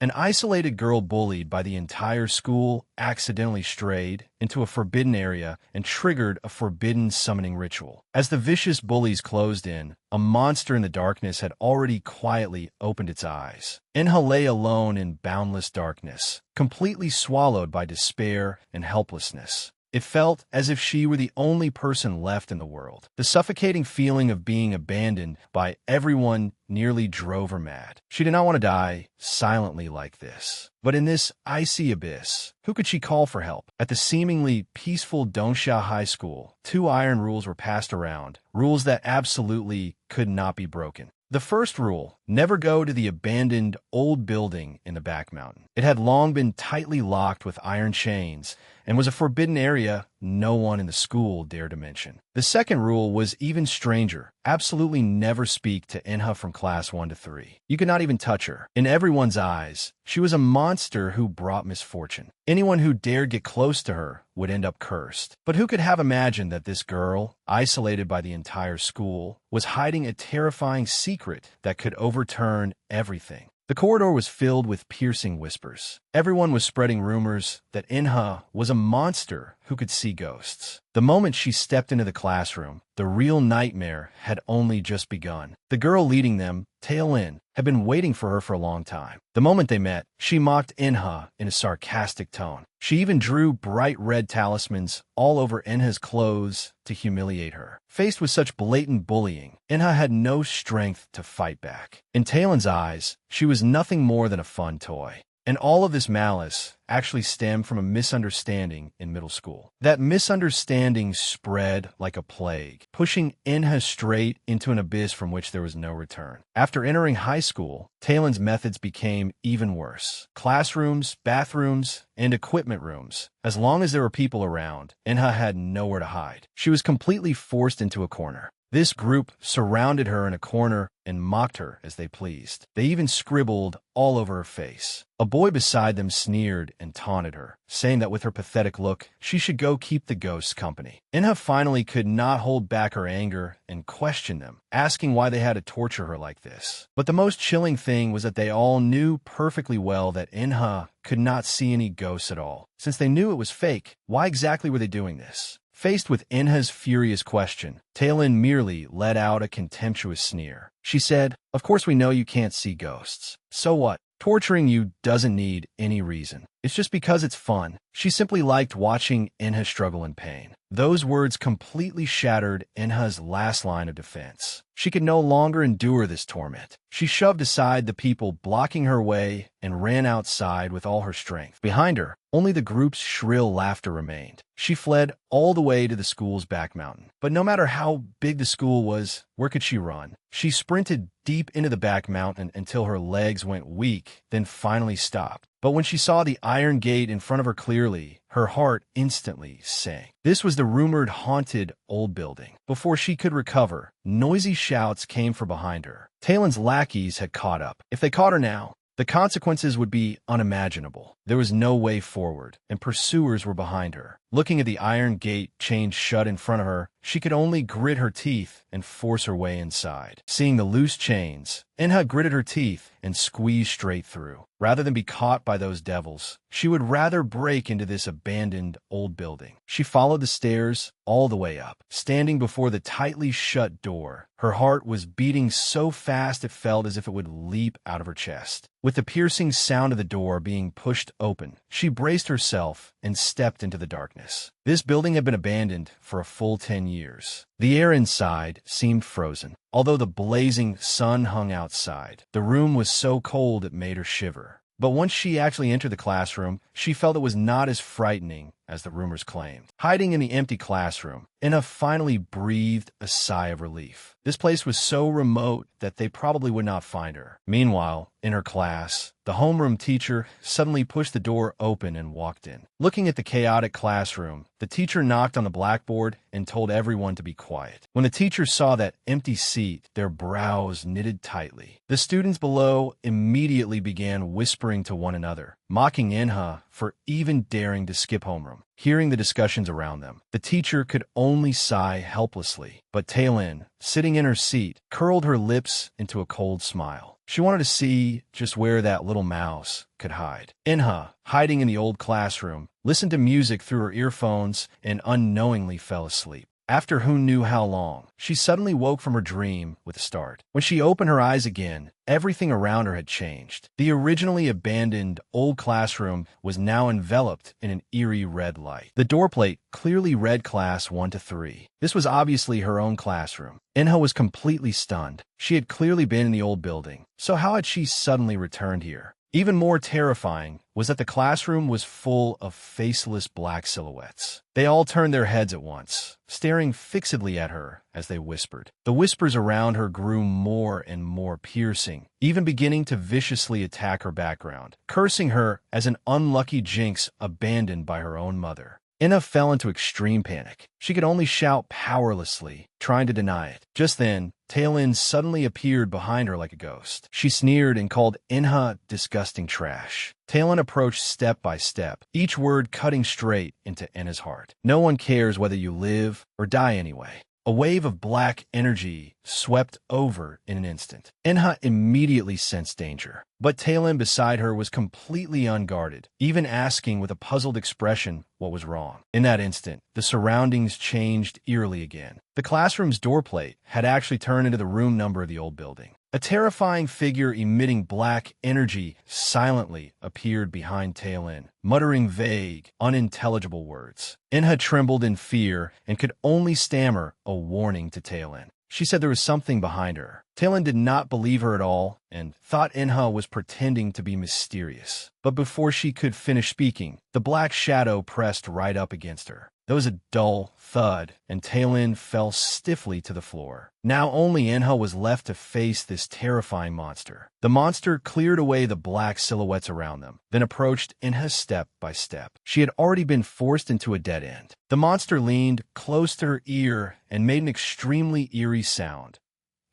An isolated girl bullied by the entire school accidentally strayed into a forbidden area and triggered a forbidden summoning ritual. As the vicious bullies closed in, a monster in the darkness had already quietly opened its eyes. Inha lay alone in boundless darkness, completely swallowed by despair and helplessness. It felt as if she were the only person left in the world. The suffocating feeling of being abandoned by everyone nearly drove her mad. She did not want to die silently like this. But in this icy abyss, who could she call for help? At the seemingly peaceful Dongsha High School, 2 iron rules were passed around, rules that absolutely could not be broken. The first rule, never go to the abandoned old building in the back mountain. It had long been tightly locked with iron chains and was a forbidden area no one in the school dared to mention. The second rule was even stranger. Absolutely never speak to Inha from class 1 to 3. You could not even touch her. In everyone's eyes, she was a monster who brought misfortune. Anyone who dared get close to her would end up cursed. But who could have imagined that this girl, isolated by the entire school, was hiding a terrifying secret that could overturn everything? The corridor was filled with piercing whispers. Everyone was spreading rumors that Inha was a monster who could see ghosts. The moment she stepped into the classroom, the real nightmare had only just begun. The girl leading them, Tae-lin, had been waiting for her for a long time. The moment they met, she mocked Inha in a sarcastic tone. She even drew bright red talismans all over Inha's clothes to humiliate her. Faced with such blatant bullying, Inha had no strength to fight back. In Tae-lin's eyes, she was nothing more than a fun toy. And all of this malice actually stemmed from a misunderstanding in middle school. That misunderstanding spread like a plague, pushing Inha straight into an abyss from which there was no return. After entering high school, Tae-lin's methods became even worse. Classrooms, bathrooms, and equipment rooms. As long as there were people around, Inha had nowhere to hide. She was completely forced into a corner. This group surrounded her in a corner and mocked her as they pleased. They even scribbled all over her face. A boy beside them sneered and taunted her, saying that with her pathetic look, she should go keep the ghosts company. Inha finally could not hold back her anger and questioned them, asking why they had to torture her like this. But the most chilling thing was that they all knew perfectly well that Inha could not see any ghosts at all. Since they knew it was fake, why exactly were they doing this? Faced with Inha's furious question, Tae-lin merely let out a contemptuous sneer. She said, "Of course we know you can't see ghosts. So what? Torturing you doesn't need any reason. It's just because it's fun." She simply liked watching Inha struggle in pain. Those words completely shattered Inha's last line of defense. She could no longer endure this torment. She shoved aside the people blocking her way and ran outside with all her strength. Behind her, only the group's shrill laughter remained. She fled all the way to the school's back mountain. But no matter how big the school was, where could she run? She sprinted deep into the back mountain until her legs went weak, then finally stopped. But when she saw the iron gate in front of her clearly, her heart instantly sank. This was the rumored haunted old building. Before she could recover, noisy shouts came from behind her. Tae-lin's lackeys had caught up. If they caught her now, the consequences would be unimaginable. There was no way forward, and pursuers were behind her. Looking at the iron gate chained shut in front of her, she could only grit her teeth and force her way inside. Seeing the loose chains, Inha gritted her teeth and squeezed straight through. Rather than be caught by those devils, she would rather break into this abandoned old building. She followed the stairs all the way up. Standing before the tightly shut door, her heart was beating so fast it felt as if it would leap out of her chest. With the piercing sound of the door being pushed open, she braced herself and stepped into the darkness. This building had been abandoned for a full 10 years. The air inside seemed frozen. Although the blazing sun hung outside, the room was so cold it made her shiver. But once she actually entered the classroom, she felt it was not as frightening as the rumors claimed. Hiding in the empty classroom, Inha finally breathed a sigh of relief. This place was so remote that they probably would not find her. Meanwhile, in her class, the homeroom teacher suddenly pushed the door open and walked in. Looking at the chaotic classroom, the teacher knocked on the blackboard and told everyone to be quiet. When the teacher saw that empty seat, their brows knitted tightly. The students below immediately began whispering to one another, mocking Inha for even daring to skip homeroom. Hearing the discussions around them, the teacher could only sigh helplessly. But Tae-lin, sitting in her seat, curled her lips into a cold smile. She wanted to see just where that little mouse could hide. Inha, hiding in the old classroom, listened to music through her earphones and unknowingly fell asleep. After who knew how long, she suddenly woke from her dream with a start. When she opened her eyes again, everything around her had changed. The originally abandoned old classroom was now enveloped in an eerie red light. The doorplate clearly read Class 1 to 3. This was obviously her own classroom. Inha was completely stunned. She had clearly been in the old building, so how had she suddenly returned here? Even more terrifying was that the classroom was full of faceless black silhouettes. They all turned their heads at once, staring fixedly at her as they whispered. The whispers around her grew more and more piercing, even beginning to viciously attack her background, cursing her as an unlucky jinx abandoned by her own mother. Inna fell into extreme panic. She could only shout powerlessly, trying to deny it. Just then, Tailin suddenly appeared behind her like a ghost. She sneered and called Inha disgusting trash. Tailin approached step by step, each word cutting straight into Inna's heart. No one cares whether you live or die anyway. A wave of black energy swept over in an instant. Inha immediately sensed danger, but Tailin beside her was completely unguarded, even asking with a puzzled expression what was wrong. In that instant, the surroundings changed eerily again. The classroom's doorplate had actually turned into the room number of the old building. A terrifying figure emitting black energy silently appeared behind Tailin, muttering vague, unintelligible words. Inha trembled in fear and could only stammer a warning to Tailin. She said there was something behind her. Tailin did not believe her at all and thought Inha was pretending to be mysterious. But before she could finish speaking, the black shadow pressed right up against her. There was a dull thud, and Tailin fell stiffly to the floor. Now only Inha was left to face this terrifying monster. The monster cleared away the black silhouettes around them, then approached Inha step by step. She had already been forced into a dead end. The monster leaned close to her ear and made an extremely eerie sound,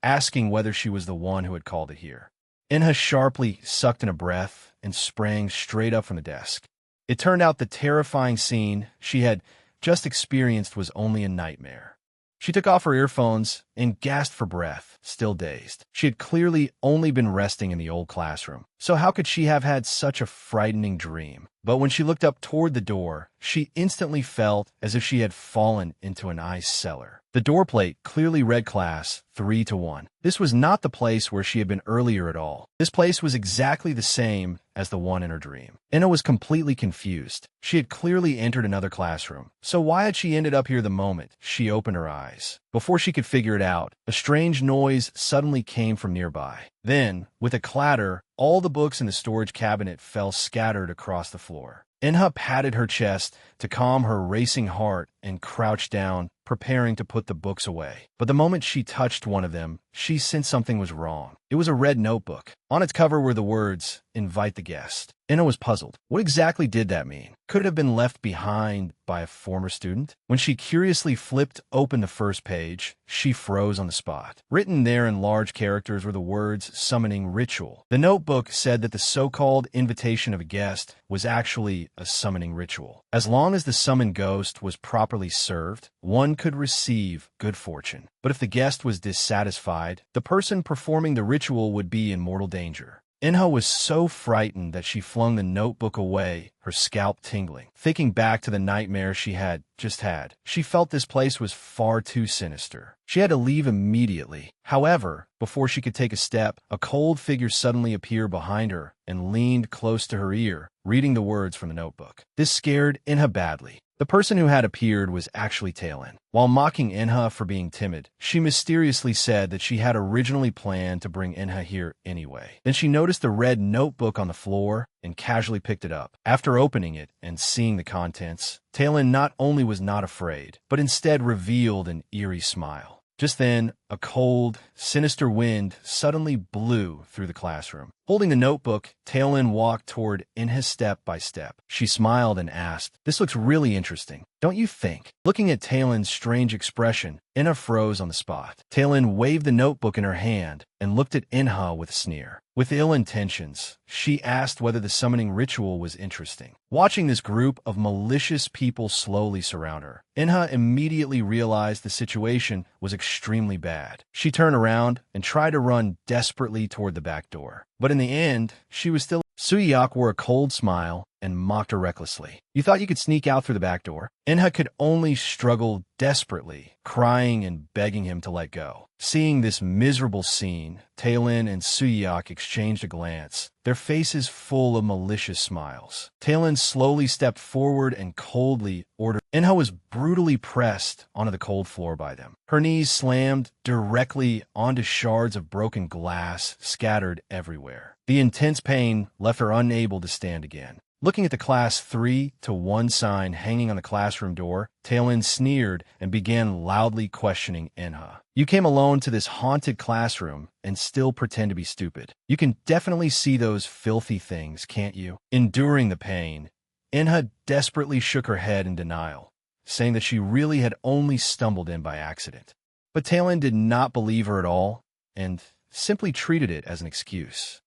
asking whether she was the one who had called it here. Inha sharply sucked in a breath and sprang straight up from the desk. It turned out the terrifying scene she had just experienced was only a nightmare. She took off her earphones and gasped for breath, still dazed. She had clearly only been resting in the old classroom, so how could she have had such a frightening dream? But when she looked up toward the door, she instantly felt as if she had fallen into an ice cellar. The doorplate clearly read Class 3 to 1. This was not the place where she had been earlier at all. This place was exactly the same as the one in her dream. Inna was completely confused. She had clearly entered another classroom. So why had she ended up here the moment she opened her eyes? Before she could figure it out, a strange noise suddenly came from nearby. Then, with a clatter, all the books in the storage cabinet fell scattered across the floor. Inha patted her chest to calm her racing heart and crouched down, preparing to put the books away. But the moment she touched one of them, she sensed something was wrong. It was a red notebook. On its cover were the words, "Invite the guest." Inna was puzzled. What exactly did that mean? Could it have been left behind by a former student? When she curiously flipped open the first page, she froze on the spot. Written there in large characters were the words "summoning ritual." The notebook said that the so-called invitation of a guest was actually a summoning ritual. As long as the summoned ghost was properly served, one could receive good fortune. But if the guest was dissatisfied, the person performing the ritual would be in mortal danger. Inha was so frightened that she flung the notebook away, her scalp tingling. Thinking back to the nightmare she had just had, she felt this place was far too sinister. She had to leave immediately. However, before she could take a step, a cold figure suddenly appeared behind her and leaned close to her ear, reading the words from the notebook. This scared Inha badly. The person who had appeared was actually Tailin. While mocking Inha for being timid, she mysteriously said that she had originally planned to bring Inha here anyway. Then she noticed the red notebook on the floor and casually picked it up. After opening it and seeing the contents, Tailin not only was not afraid, but instead revealed an eerie smile. Just then, a cold, sinister wind suddenly blew through the classroom. Holding the notebook, Tailin walked toward Inha step by step. She smiled and asked, "This looks really interesting, don't you think?" Looking at Taelin's strange expression, Inha froze on the spot. Tailin waved the notebook in her hand and looked at Inha with a sneer. With ill intentions, she asked whether the summoning ritual was interesting. Watching this group of malicious people slowly surround her, Inha immediately realized the situation was extremely bad. bad. She turned around and tried to run desperately toward the back door. But in the end, she was still... Suyeok wore a cold smile and mocked her recklessly. You thought you could sneak out through the back door? Inha could only struggle desperately, crying and begging him to let go. Seeing this miserable scene, Taelin and Suyeok exchanged a glance, their faces full of malicious smiles. Taelin slowly stepped forward and coldly ordered. Inha was brutally pressed onto the cold floor by them. Her knees slammed directly onto shards of broken glass scattered everywhere. The intense pain left her unable to stand again. Looking at the class 3-1 sign hanging on the classroom door, Taelin sneered and began loudly questioning Inha. You came alone to this haunted classroom and still pretend to be stupid. You can definitely see those filthy things, can't you? Enduring the pain, Inha desperately shook her head in denial, saying that she really had only stumbled in by accident. But Taelin did not believe her at all and simply treated it as an excuse.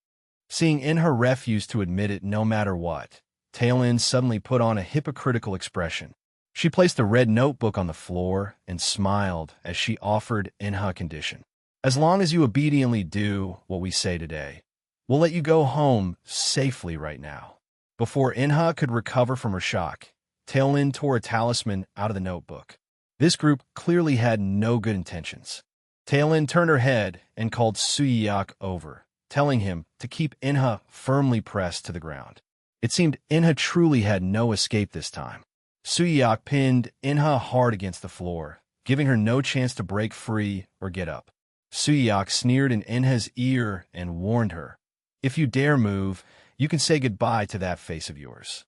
Seeing Inha refuse to admit it no matter what, Taelin suddenly put on a hypocritical expression. She placed the red notebook on the floor and smiled as she offered Inha a condition. As long as you obediently do what we say today, we'll let you go home safely right now. Before Inha could recover from her shock, Taelin tore a talisman out of the notebook. This group clearly had no good intentions. Taelin turned her head and called Suyeok over, telling him to keep Inha firmly pressed to the ground. It seemed Inha truly had no escape this time. Suyeok pinned Inha hard against the floor, giving her no chance to break free or get up. Suyeok sneered in Inha's ear and warned her, "If you dare move, you can say goodbye to that face of yours."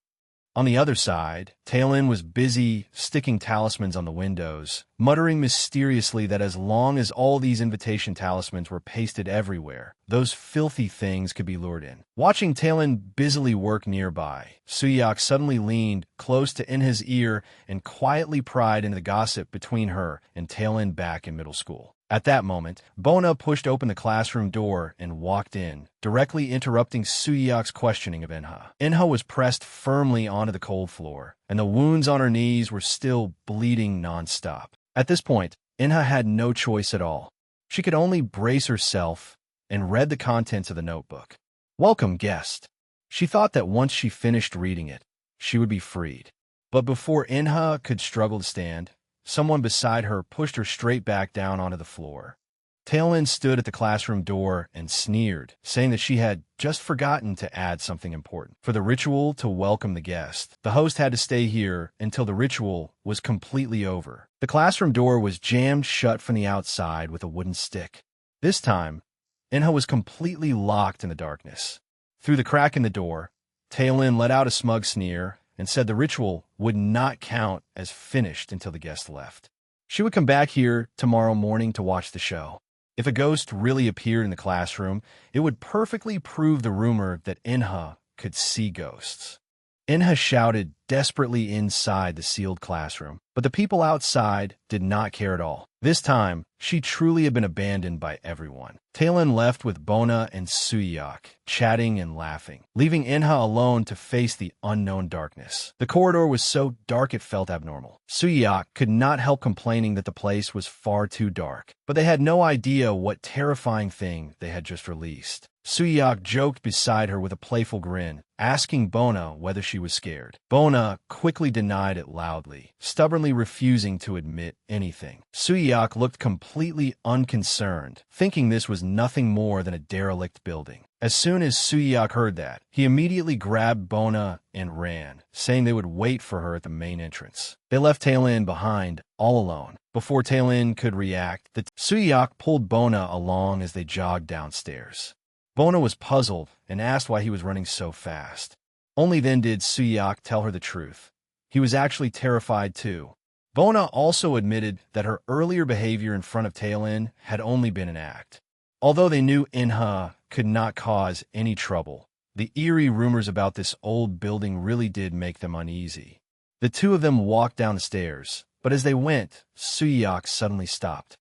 On the other side, Taelin was busy sticking talismans on the windows, muttering mysteriously that as long as all these invitation talismans were pasted everywhere, those filthy things could be lured in. Watching Taelin busily work nearby, Suyeok suddenly leaned close to Inha's ear and quietly pried into the gossip between her and Taelin back in middle school. At that moment, Bona pushed open the classroom door and walked in, directly interrupting Suyeok's questioning of Inha. Inha was pressed firmly onto the cold floor, and the wounds on her knees were still bleeding nonstop. At this point, Inha had no choice at all. She could only brace herself and read the contents of the notebook. Welcome, guest. She thought that once she finished reading it, she would be freed. But before Inha could struggle to stand, someone beside her pushed her straight back down onto the floor. Taelin stood at the classroom door and sneered, saying that she had just forgotten to add something important. For the ritual to welcome the guest, the host had to stay here until the ritual was completely over. The classroom door was jammed shut from the outside with a wooden stick. This time, Inha was completely locked in the darkness. Through the crack in the door, Taelin let out a smug sneer and said the ritual would not count as finished until the guest left. She would come back here tomorrow morning to watch the show. If a ghost really appeared in the classroom, it would perfectly prove the rumor that Inha could see ghosts. Inha shouted desperately inside the sealed classroom, but the people outside did not care at all. This time, she truly had been abandoned by everyone. Taelin left with Bona and Suyeok, chatting and laughing, leaving Inha alone to face the unknown darkness. The corridor was so dark it felt abnormal. Suyeok could not help complaining that the place was far too dark, but they had no idea what terrifying thing they had just released. Suyeok joked beside her with a playful grin, asking Bona whether she was scared. Bona quickly denied it loudly, stubbornly refusing to admit anything. Suyeok looked completely unconcerned, thinking this was nothing more than a derelict building. As soon as Suyeok heard that, he immediately grabbed Bona and ran, saying they would wait for her at the main entrance. They left Taelin behind, all alone. Before Taelin could react, Suyeok pulled Bona along as they jogged downstairs. Bona was puzzled and asked why he was running so fast. Only then did Suyeok tell her the truth. He was actually terrified too. Bona also admitted that her earlier behavior in front of Taelin had only been an act. Although they knew Inha could not cause any trouble, the eerie rumors about this old building really did make them uneasy. The two of them walked down the stairs, but as they went, Suyeok suddenly stopped.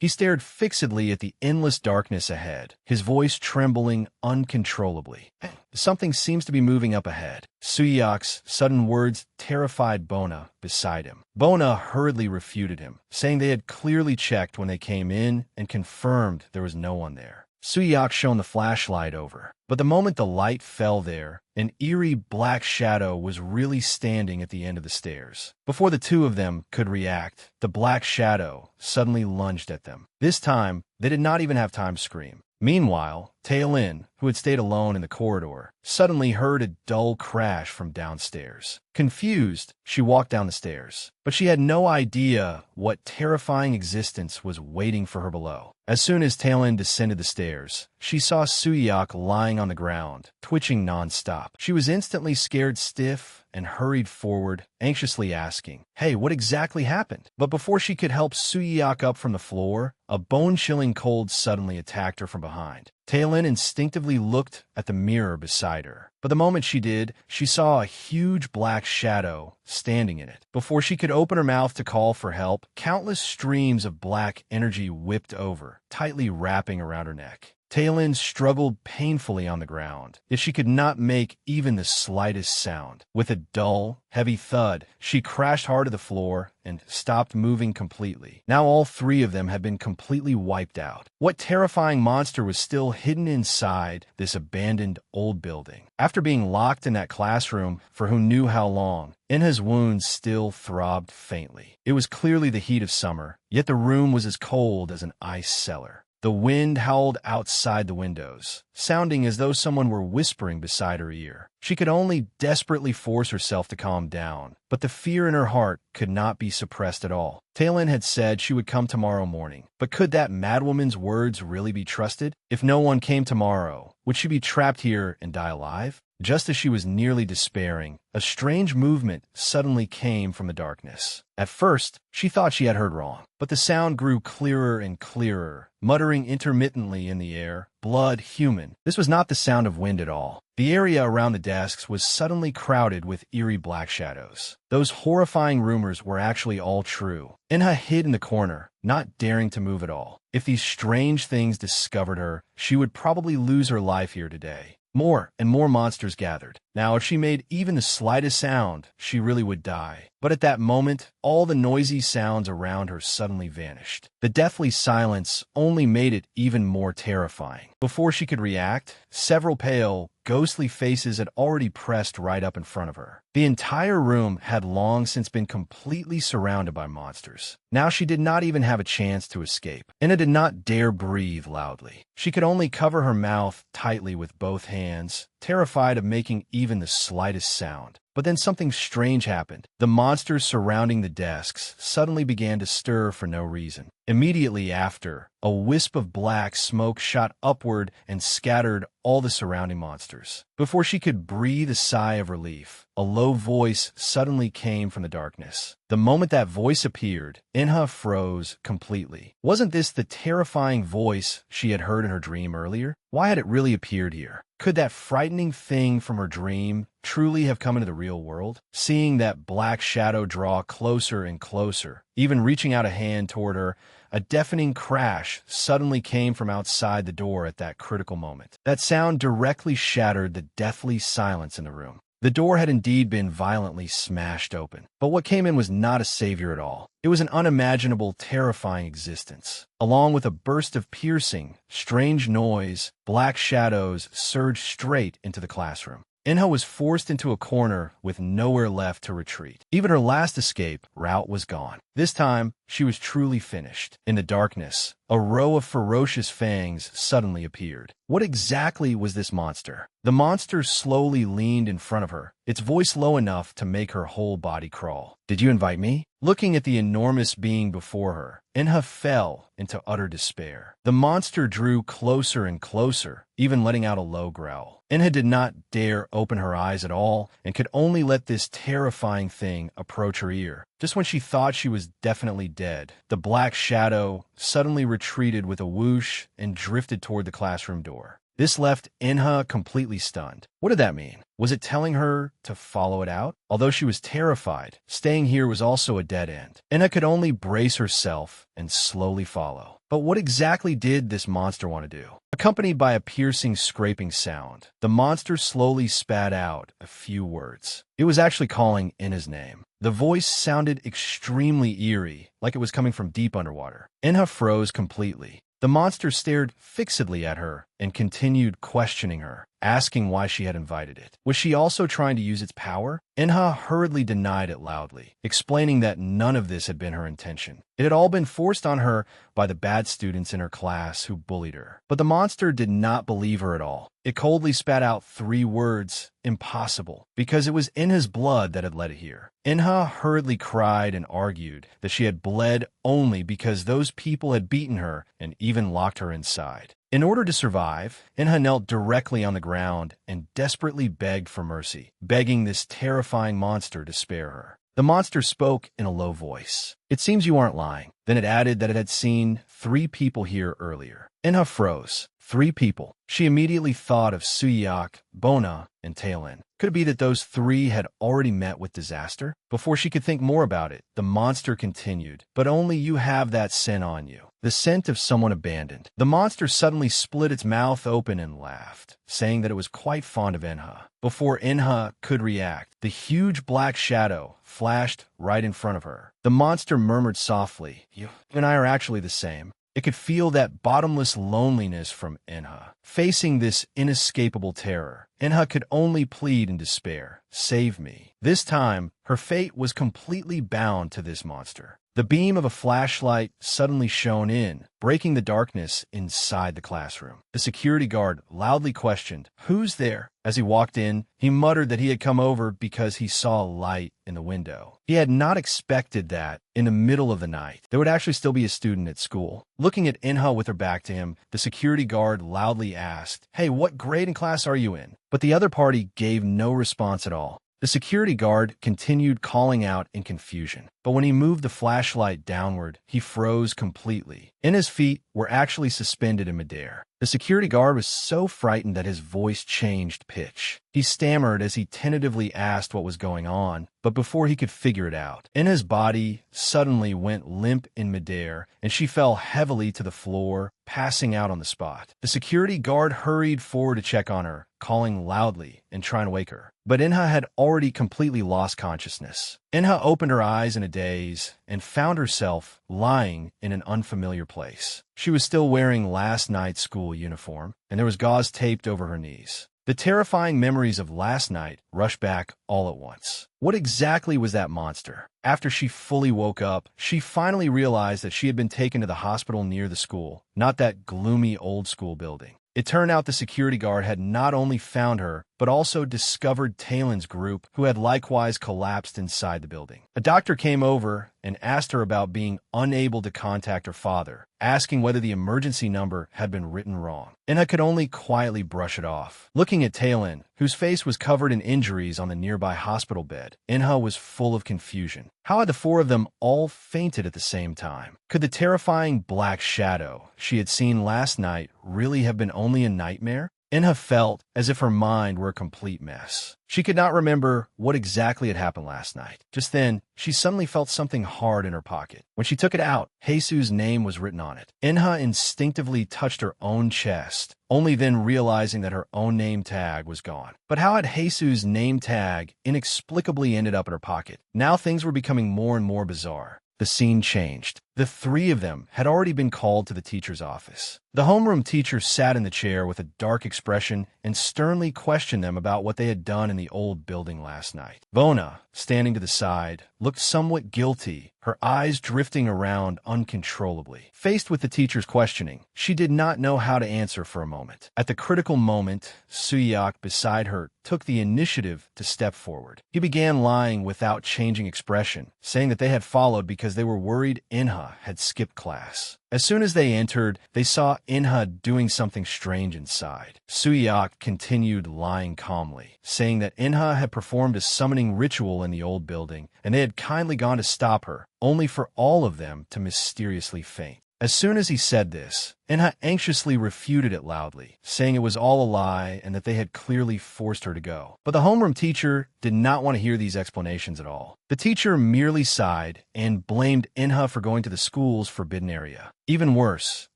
He stared fixedly at the endless darkness ahead, his voice trembling uncontrollably. Something seems to be moving up ahead. Suyak's sudden words terrified Bona beside him. Bona hurriedly refuted him, saying they had clearly checked when they came in and confirmed there was no one there. Suyak shone the flashlight over, but the moment the light fell there, an eerie black shadow was really standing at the end of the stairs. Before the two of them could react, the black shadow suddenly lunged at them. This time, they did not even have time to scream. Meanwhile, Tae-lin, who had stayed alone in the corridor, suddenly heard a dull crash from downstairs. Confused, she walked down the stairs, but she had no idea what terrifying existence was waiting for her below. As soon as Tae-lin descended the stairs, she saw Suyak lying on the ground, twitching non-stop. She was instantly scared stiff and hurried forward, anxiously asking, "Hey, what exactly happened?" But before she could help Suyak up from the floor, a bone-chilling cold suddenly attacked her from behind. Tae-lin instinctively looked at the mirror beside her, but the moment she did, she saw a huge black shadow standing in it. Before she could open her mouth to call for help, countless streams of black energy whipped over, tightly wrapping around her neck. Tae-lin struggled painfully on the ground, yet she could not make even the slightest sound. With a dull, heavy thud, she crashed hard to the floor and stopped moving completely. Now all three of them had been completely wiped out. What terrifying monster was still hidden inside this abandoned old building? After being locked in that classroom for who knew how long, Inha's wounds still throbbed faintly. It was clearly the heat of summer, yet the room was as cold as an ice cellar. The wind howled outside the windows, sounding as though someone were whispering beside her ear. She could only desperately force herself to calm down, but the fear in her heart could not be suppressed at all. Tae-lin had said she would come tomorrow morning, but could that madwoman's words really be trusted? If no one came tomorrow, would she be trapped here and die alive? Just as she was nearly despairing, a strange movement suddenly came from the darkness. At first, she thought she had heard wrong, but the sound grew clearer and clearer, muttering intermittently in the air, "Blood, human." This was not the sound of wind at all. The area around the desks was suddenly crowded with eerie black shadows. Those horrifying rumors were actually all true. Inha hid in the corner, not daring to move at all. If these strange things discovered her, she would probably lose her life here today. More and more monsters gathered. Now, if she made even the slightest sound, she really would die. But at that moment, all the noisy sounds around her suddenly vanished. The deathly silence only made it even more terrifying. Before she could react, several pale, ghostly faces had already pressed right up in front of her. The entire room had long since been completely surrounded by monsters. Now she did not even have a chance to escape. Inna did not dare breathe loudly. She could only cover her mouth tightly with both hands, terrified of making even the slightest sound. But then something strange happened. The monsters surrounding the desks suddenly began to stir for no reason. Immediately after, a wisp of black smoke shot upward and scattered all the surrounding monsters. Before she could breathe a sigh of relief, a low voice suddenly came from the darkness. The moment that voice appeared, Inha froze completely. Wasn't this the terrifying voice she had heard in her dream earlier? Why had it really appeared here? Could that frightening thing from her dream truly have come into the real world? Seeing that black shadow draw closer and closer, even reaching out a hand toward her, a deafening crash suddenly came from outside the door at that critical moment. That sound directly shattered the deathly silence in the room. The door had indeed been violently smashed open, but what came in was not a savior at all. It was an unimaginable, terrifying existence. Along with a burst of piercing, strange noise, black shadows surged straight into the classroom. Inha was forced into a corner with nowhere left to retreat. Even her last escape route was gone. This time, she was truly finished. In the darkness, a row of ferocious fangs suddenly appeared. What exactly was this monster? The monster slowly leaned in front of her, its voice low enough to make her whole body crawl. "Did you invite me?" Looking at the enormous being before her, Inha fell into utter despair. The monster drew closer and closer, even letting out a low growl. Inha did not dare open her eyes at all and could only let this terrifying thing approach her ear. Just when she thought she was definitely dead, the black shadow suddenly retreated with a whoosh and drifted toward the classroom door. This left Inha completely stunned. What did that mean? Was it telling her to follow it out? Although she was terrified, staying here was also a dead end. Inha could only brace herself and slowly follow. But what exactly did this monster want to do? Accompanied by a piercing scraping sound, the monster slowly spat out a few words. It was actually calling Inha's name. The voice sounded extremely eerie, like it was coming from deep underwater. Inha froze completely. The monster stared fixedly at her and continued questioning her, asking why she had invited it. Was she also trying to use its power? Inha hurriedly denied it loudly, explaining that none of this had been her intention. It had all been forced on her by the bad students in her class who bullied her. But the monster did not believe her at all. It coldly spat out 3 words, impossible, because it was Inha's blood that had led it here. Inha hurriedly cried and argued that she had bled only because those people had beaten her and even locked her inside. In order to survive, Inha knelt directly on the ground and desperately begged for mercy, begging this terrifying monster to spare her. The monster spoke in a low voice. "It seems you aren't lying." Then it added that it had seen 3 people here earlier. Inha froze. 3 people. She immediately thought of Suyak, Bona, and Tailin. Could it be that those 3 had already met with disaster? Before she could think more about it, the monster continued, "But only you have that scent on you. The scent of someone abandoned." The monster suddenly split its mouth open and laughed, saying that it was quite fond of Inha. Before Inha could react, the huge black shadow flashed right in front of her. The monster murmured softly, You and I are actually the same." It could feel that bottomless loneliness from Inha. Facing this inescapable terror, Inha could only plead in despair, "Save me." This time, her fate was completely bound to this monster. The beam of a flashlight suddenly shone in, breaking the darkness inside the classroom. The security guard loudly questioned, "Who's there?" As he walked in, he muttered that he had come over because he saw a light in the window. He had not expected that, in the middle of the night, there would actually still be a student at school. Looking at Inha with her back to him, the security guard loudly asked, "Hey, what grade and class are you in?" But the other party gave no response at all. The security guard continued calling out in confusion, but when he moved the flashlight downward, he froze completely. Inha's feet were actually suspended in midair. The security guard was so frightened that his voice changed pitch. He stammered as he tentatively asked what was going on, but before he could figure it out, Inha's body suddenly went limp in midair, and she fell heavily to the floor, passing out on the spot. The security guard hurried forward to check on her, calling loudly and trying to wake her. But Inha had already completely lost consciousness. Inha opened her eyes in a daze and found herself lying in an unfamiliar place. She was still wearing last night's school uniform, and there was gauze taped over her knees. The terrifying memories of last night rushed back all at once. What exactly was that monster? After she fully woke up, she finally realized that she had been taken to the hospital near the school, not that gloomy old school building. It turned out the security guard had not only found her, but also discovered Talin's group, who had likewise collapsed inside the building. A doctor came over and asked her about being unable to contact her father, asking whether the emergency number had been written wrong. Inha could only quietly brush it off. Looking at Talin, whose face was covered in injuries on the nearby hospital bed, Inha was full of confusion. How had the 4 of them all fainted at the same time? Could the terrifying black shadow she had seen last night really have been only a nightmare? Inha felt as if her mind were a complete mess. She could not remember what exactly had happened last night. Just then, she suddenly felt something hard in her pocket. When she took it out, Jesus' name was written on it. Inha instinctively touched her own chest, only then realizing that her own name tag was gone. But how had Jesus' name tag inexplicably ended up in her pocket? Now things were becoming more and more bizarre. The scene changed. The 3 of them had already been called to the teacher's office. The homeroom teacher sat in the chair with a dark expression and sternly questioned them about what they had done in the old building last night. Bona, standing to the side, looked somewhat guilty, her eyes drifting around uncontrollably. Faced with the teacher's questioning, she did not know how to answer for a moment. At the critical moment, Suyak beside her took the initiative to step forward. He began lying without changing expression, saying that they had followed because they were worried Inha had skipped class. As soon as they entered, they saw Inha doing something strange inside. Suyak continued lying calmly, saying that Inha had performed a summoning ritual in the old building, and they had kindly gone to stop her, only for all of them to mysteriously faint. As soon as he said this, Enha anxiously refuted it loudly, saying it was all a lie and that they had clearly forced her to go. But the homeroom teacher did not want to hear these explanations at all. The teacher merely sighed and blamed Enha for going to the school's forbidden area. Even worse,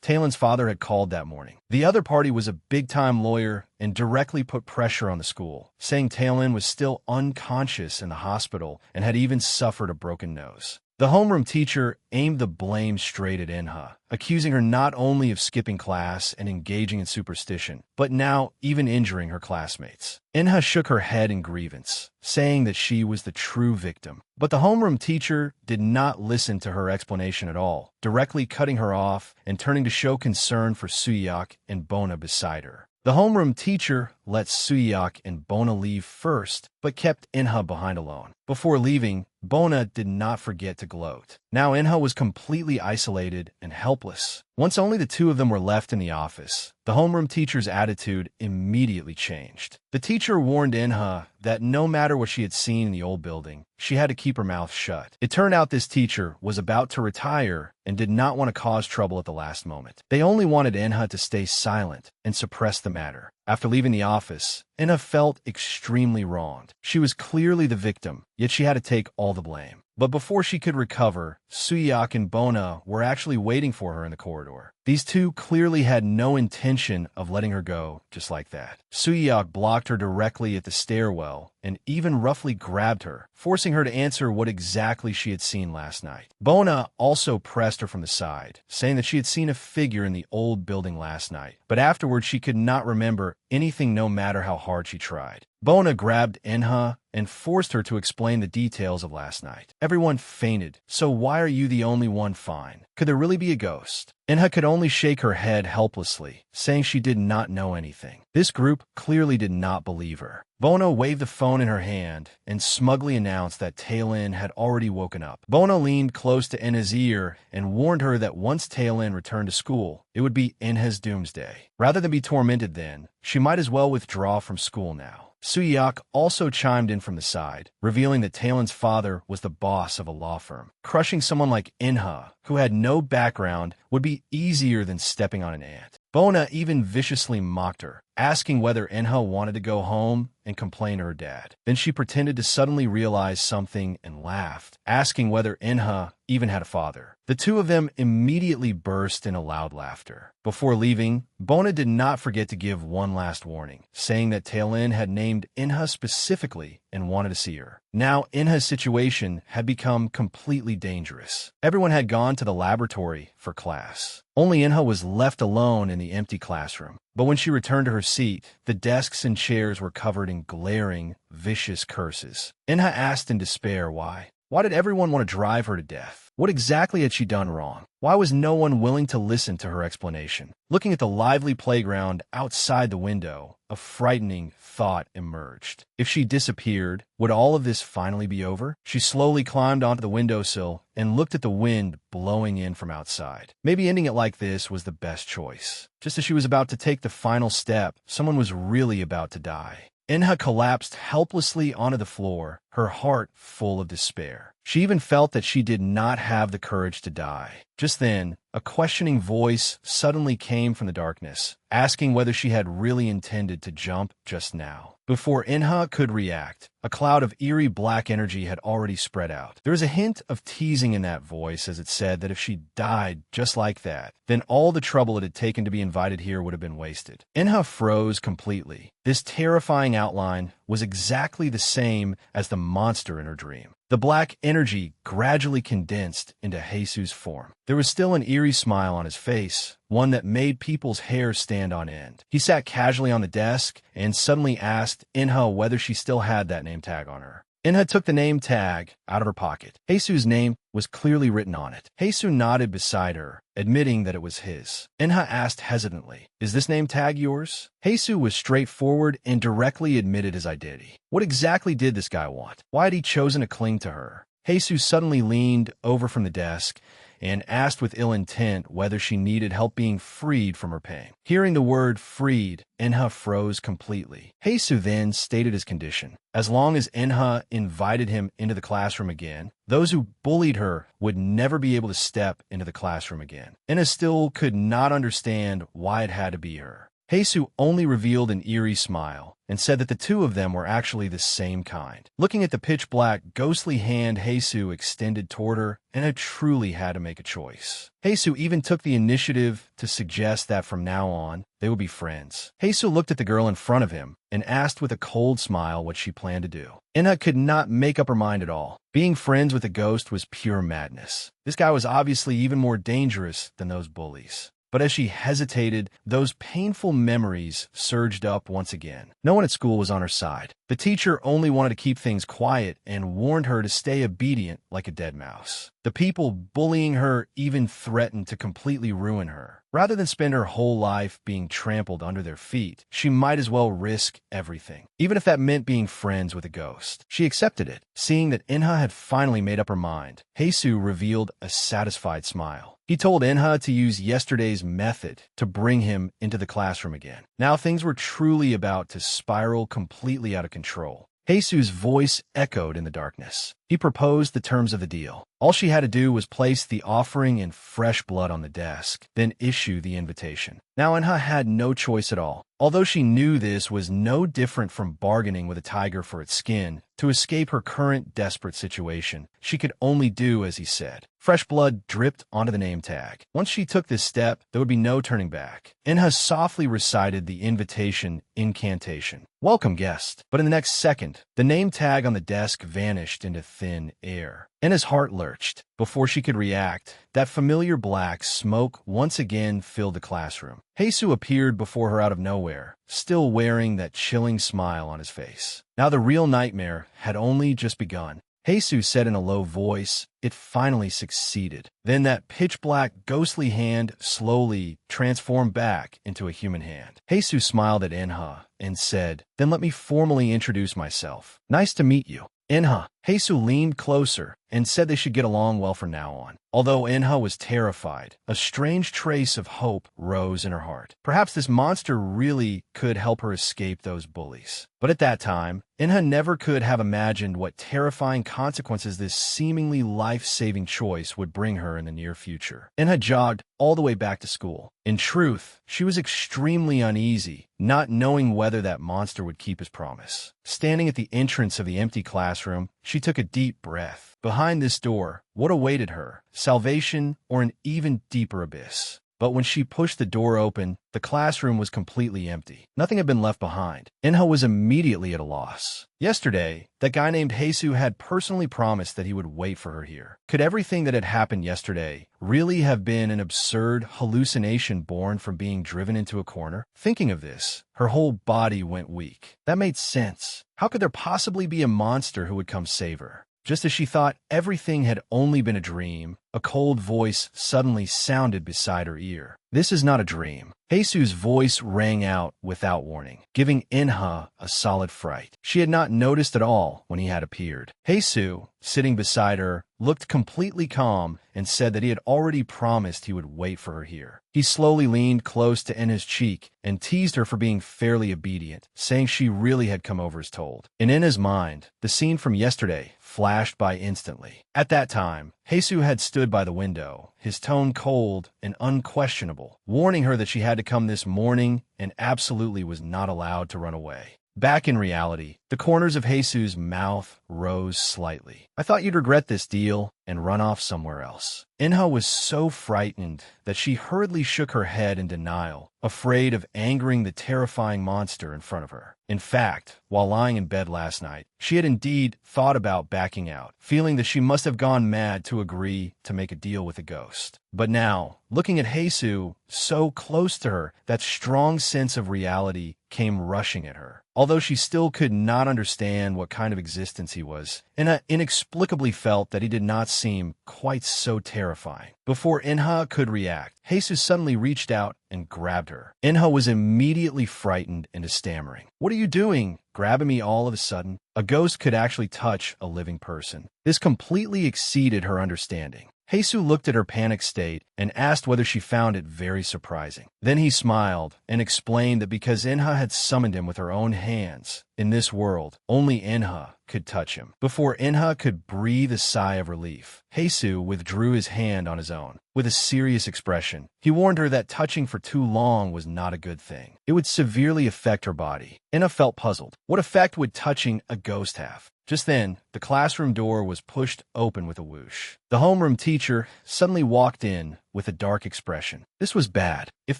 Taelin's father had called that morning. The other party was a big-time lawyer and directly put pressure on the school, saying Taelin was still unconscious in the hospital and had even suffered a broken nose. The homeroom teacher aimed the blame straight at Enha, accusing her not only of skipping class and engaging in superstition, but now even injuring her classmates. Enha shook her head in grievance, saying that she was the true victim. But the homeroom teacher did not listen to her explanation at all, directly cutting her off and turning to show concern for Suyeok and Bona beside her. The homeroom teacher let Suyeok and Bona leave first, but kept Enha behind alone. Before leaving, Bona did not forget to gloat. Now Enha was completely isolated and helpless. Once only the two of them were left in the office, the homeroom teacher's attitude immediately changed. The teacher warned Enha that no matter what she had seen in the old building, she had to keep her mouth shut. It turned out this teacher was about to retire and did not want to cause trouble at the last moment. They only wanted Enha to stay silent and suppress the matter. After leaving the office, Enha felt extremely wronged. She was clearly the victim, yet she had to take all the blame. But before she could recover, Suyeok and Bona were actually waiting for her in the corridor. These two clearly had no intention of letting her go just like that. Suyeok blocked her directly at the stairwell and even roughly grabbed her, forcing her to answer what exactly she had seen last night. Bona also pressed her from the side, saying that she had seen a figure in the old building last night, but afterwards she could not remember anything no matter how hard she tried. Bona grabbed Enha and forced her to explain the details of last night. Everyone fainted, so why are you the only one fine? Could there really be a ghost? Enha could only shake her head helplessly, saying she did not know anything. This group clearly did not believe her. Bona waved the phone in her hand and smugly announced that Taelin had already woken up. Bona leaned close to Enha's ear and warned her that once Taelin returned to school, it would be Enha's doomsday. Rather than be tormented then, she might as well withdraw from school now. Suyeok also chimed in from the side, revealing that Taelin's father was the boss of a law firm. Crushing someone like Enha, who had no background, would be easier than stepping on an ant. Bona even viciously mocked her, asking whether Enha wanted to go home and complain to her dad. Then she pretended to suddenly realize something and laughed, asking whether Enha even had a father. The two of them immediately burst in a loud laughter. Before leaving, Bona did not forget to give one last warning, saying that Taelin had named Enha specifically and wanted to see her. Now Enha's situation had become completely dangerous. Everyone had gone to the laboratory for class. Only Enha was left alone in the empty classroom. But when she returned to her seat, the desks and chairs were covered in glaring, vicious curses. Enha asked in despair why. Why did everyone want to drive her to death? What exactly had she done wrong? Why was no one willing to listen to her explanation? Looking at the lively playground outside the window, a frightening thought emerged. If she disappeared, would all of this finally be over? She slowly climbed onto the windowsill and looked at the wind blowing in from outside. Maybe ending it like this was the best choice. Just as she was about to take the final step, someone was really about to die. Enha collapsed helplessly onto the floor, her heart full of despair. She even felt that she did not have the courage to die. Just then, a questioning voice suddenly came from the darkness, asking whether she had really intended to jump just now. Before Enha could react, a cloud of eerie black energy had already spread out. There was a hint of teasing in that voice as it said that if she died just like that, then all the trouble it had taken to be invited here would have been wasted. Enha froze completely. This terrifying outline was exactly the same as the monster in her dream. The black energy gradually condensed into Jesus' form. There was still an eerie smile on his face, one that made people's hair stand on end. He sat casually on the desk and suddenly asked Enha whether she still had that name tag on her. Enha took the name tag out of her pocket. Jesus' name was clearly written on it. Jesus nodded beside her, admitting that it was his. Enha asked hesitantly, "Is this name tag yours?" Jesus was straightforward and directly admitted his identity. What exactly did this guy want? Why had he chosen to cling to her? Jesus suddenly leaned over from the desk and asked with ill intent whether she needed help being freed from her pain. Hearing the word freed, Enha froze completely. Heisu then stated his condition. As long as Enha invited him into the classroom again, those who bullied her would never be able to step into the classroom again. Enha still could not understand why it had to be her. Heisu only revealed an eerie smile and said that the two of them were actually the same kind. Looking at the pitch-black, ghostly hand Heisu extended toward her, Enha truly had to make a choice. Heisu even took the initiative to suggest that from now on, they would be friends. Heisu looked at the girl in front of him and asked with a cold smile what she planned to do. Enha could not make up her mind at all. Being friends with a ghost was pure madness. This guy was obviously even more dangerous than those bullies. But as she hesitated, those painful memories surged up once again. No one at school was on her side. The teacher only wanted to keep things quiet and warned her to stay obedient like a dead mouse. The people bullying her even threatened to completely ruin her. Rather than spend her whole life being trampled under their feet, she might as well risk everything, even if that meant being friends with a ghost. She accepted it. Seeing that Enha had finally made up her mind, Heisu revealed a satisfied smile. He told Enha to use yesterday's method to bring him into the classroom again. Now things were truly about to spiral completely out of control. Heisu's voice echoed in the darkness. He proposed the terms of the deal. All she had to do was place the offering in fresh blood on the desk, then issue the invitation. Now Enha had no choice at all. Although she knew this was no different from bargaining with a tiger for its skin, to escape her current desperate situation, she could only do as he said. Fresh blood dripped onto the name tag. Once she took this step, there would be no turning back. Enha softly recited the invitation incantation. "Welcome, guest." But in the next second, the name tag on the desk vanished into thin air. Enha's heart lurched. Before she could react, that familiar black smoke once again filled the classroom. Heisu appeared before her out of nowhere, still wearing that chilling smile on his face. Now the real nightmare had only just begun. Heisu said in a low voice, "It finally succeeded." Then that pitch-black, ghostly hand slowly transformed back into a human hand. Heisu smiled at Enha and said, "Then let me formally introduce myself. Nice to meet you." Enha. Heisu leaned closer and said they should get along well from now on. Although Enha was terrified, a strange trace of hope rose in her heart. Perhaps this monster really could help her escape those bullies. But at that time, Enha never could have imagined what terrifying consequences this seemingly life-saving choice would bring her in the near future. Enha jogged all the way back to school. In truth, she was extremely uneasy, not knowing whether that monster would keep his promise. Standing at the entrance of the empty classroom, she took a deep breath. Behind this door, what awaited her? Salvation or an even deeper abyss? But when she pushed the door open, the classroom was completely empty. Nothing had been left behind. Enha was immediately at a loss. Yesterday, that guy named Heisu had personally promised that he would wait for her here. Could everything that had happened yesterday really have been an absurd hallucination born from being driven into a corner? Thinking of this, her whole body went weak. That made sense. How could there possibly be a monster who would come save her? Just as she thought everything had only been a dream, a cold voice suddenly sounded beside her ear. "This is not a dream." Heisu's voice rang out without warning, giving Enha a solid fright. She had not noticed at all when he had appeared. Heisu, sitting beside her, looked completely calm and said that he had already promised he would wait for her here. He slowly leaned close to Enha's cheek and teased her for being fairly obedient, saying she really had come over as told. In Enha's mind, the scene from yesterday flashed by instantly. At that time, Heisu had stood by the window, his tone cold and unquestionable, warning her that she had to come this morning and absolutely was not allowed to run away. Back in reality, the corners of Heisu's mouth rose slightly. "I thought you'd regret this deal and run off somewhere else." Enha was so frightened that she hurriedly shook her head in denial, afraid of angering the terrifying monster in front of her. In fact, while lying in bed last night, she had indeed thought about backing out, feeling that she must have gone mad to agree to make a deal with a ghost. But now, looking at Heisu so close to her, that strong sense of reality came rushing at her. Although she still could not understand what kind of existence he was, Enha inexplicably felt that he did not seem quite so terrifying. Before Enha could react, Heisu suddenly reached out and grabbed her. Enha was immediately frightened into stammering. "What are you doing? Grabbing me all of a sudden?" A ghost could actually touch a living person. This completely exceeded her understanding. Heisu looked at her panicked state and asked whether she found it very surprising. Then he smiled and explained that because Inha had summoned him with her own hands, in this world, only Inha could touch him. Before Inha could breathe a sigh of relief, Heisu withdrew his hand on his own. With a serious expression, he warned her that touching for too long was not a good thing. It would severely affect her body. Inha felt puzzled. What effect would touching a ghost have? Just then, the classroom door was pushed open with a whoosh. The homeroom teacher suddenly walked in with a dark expression. This was bad. If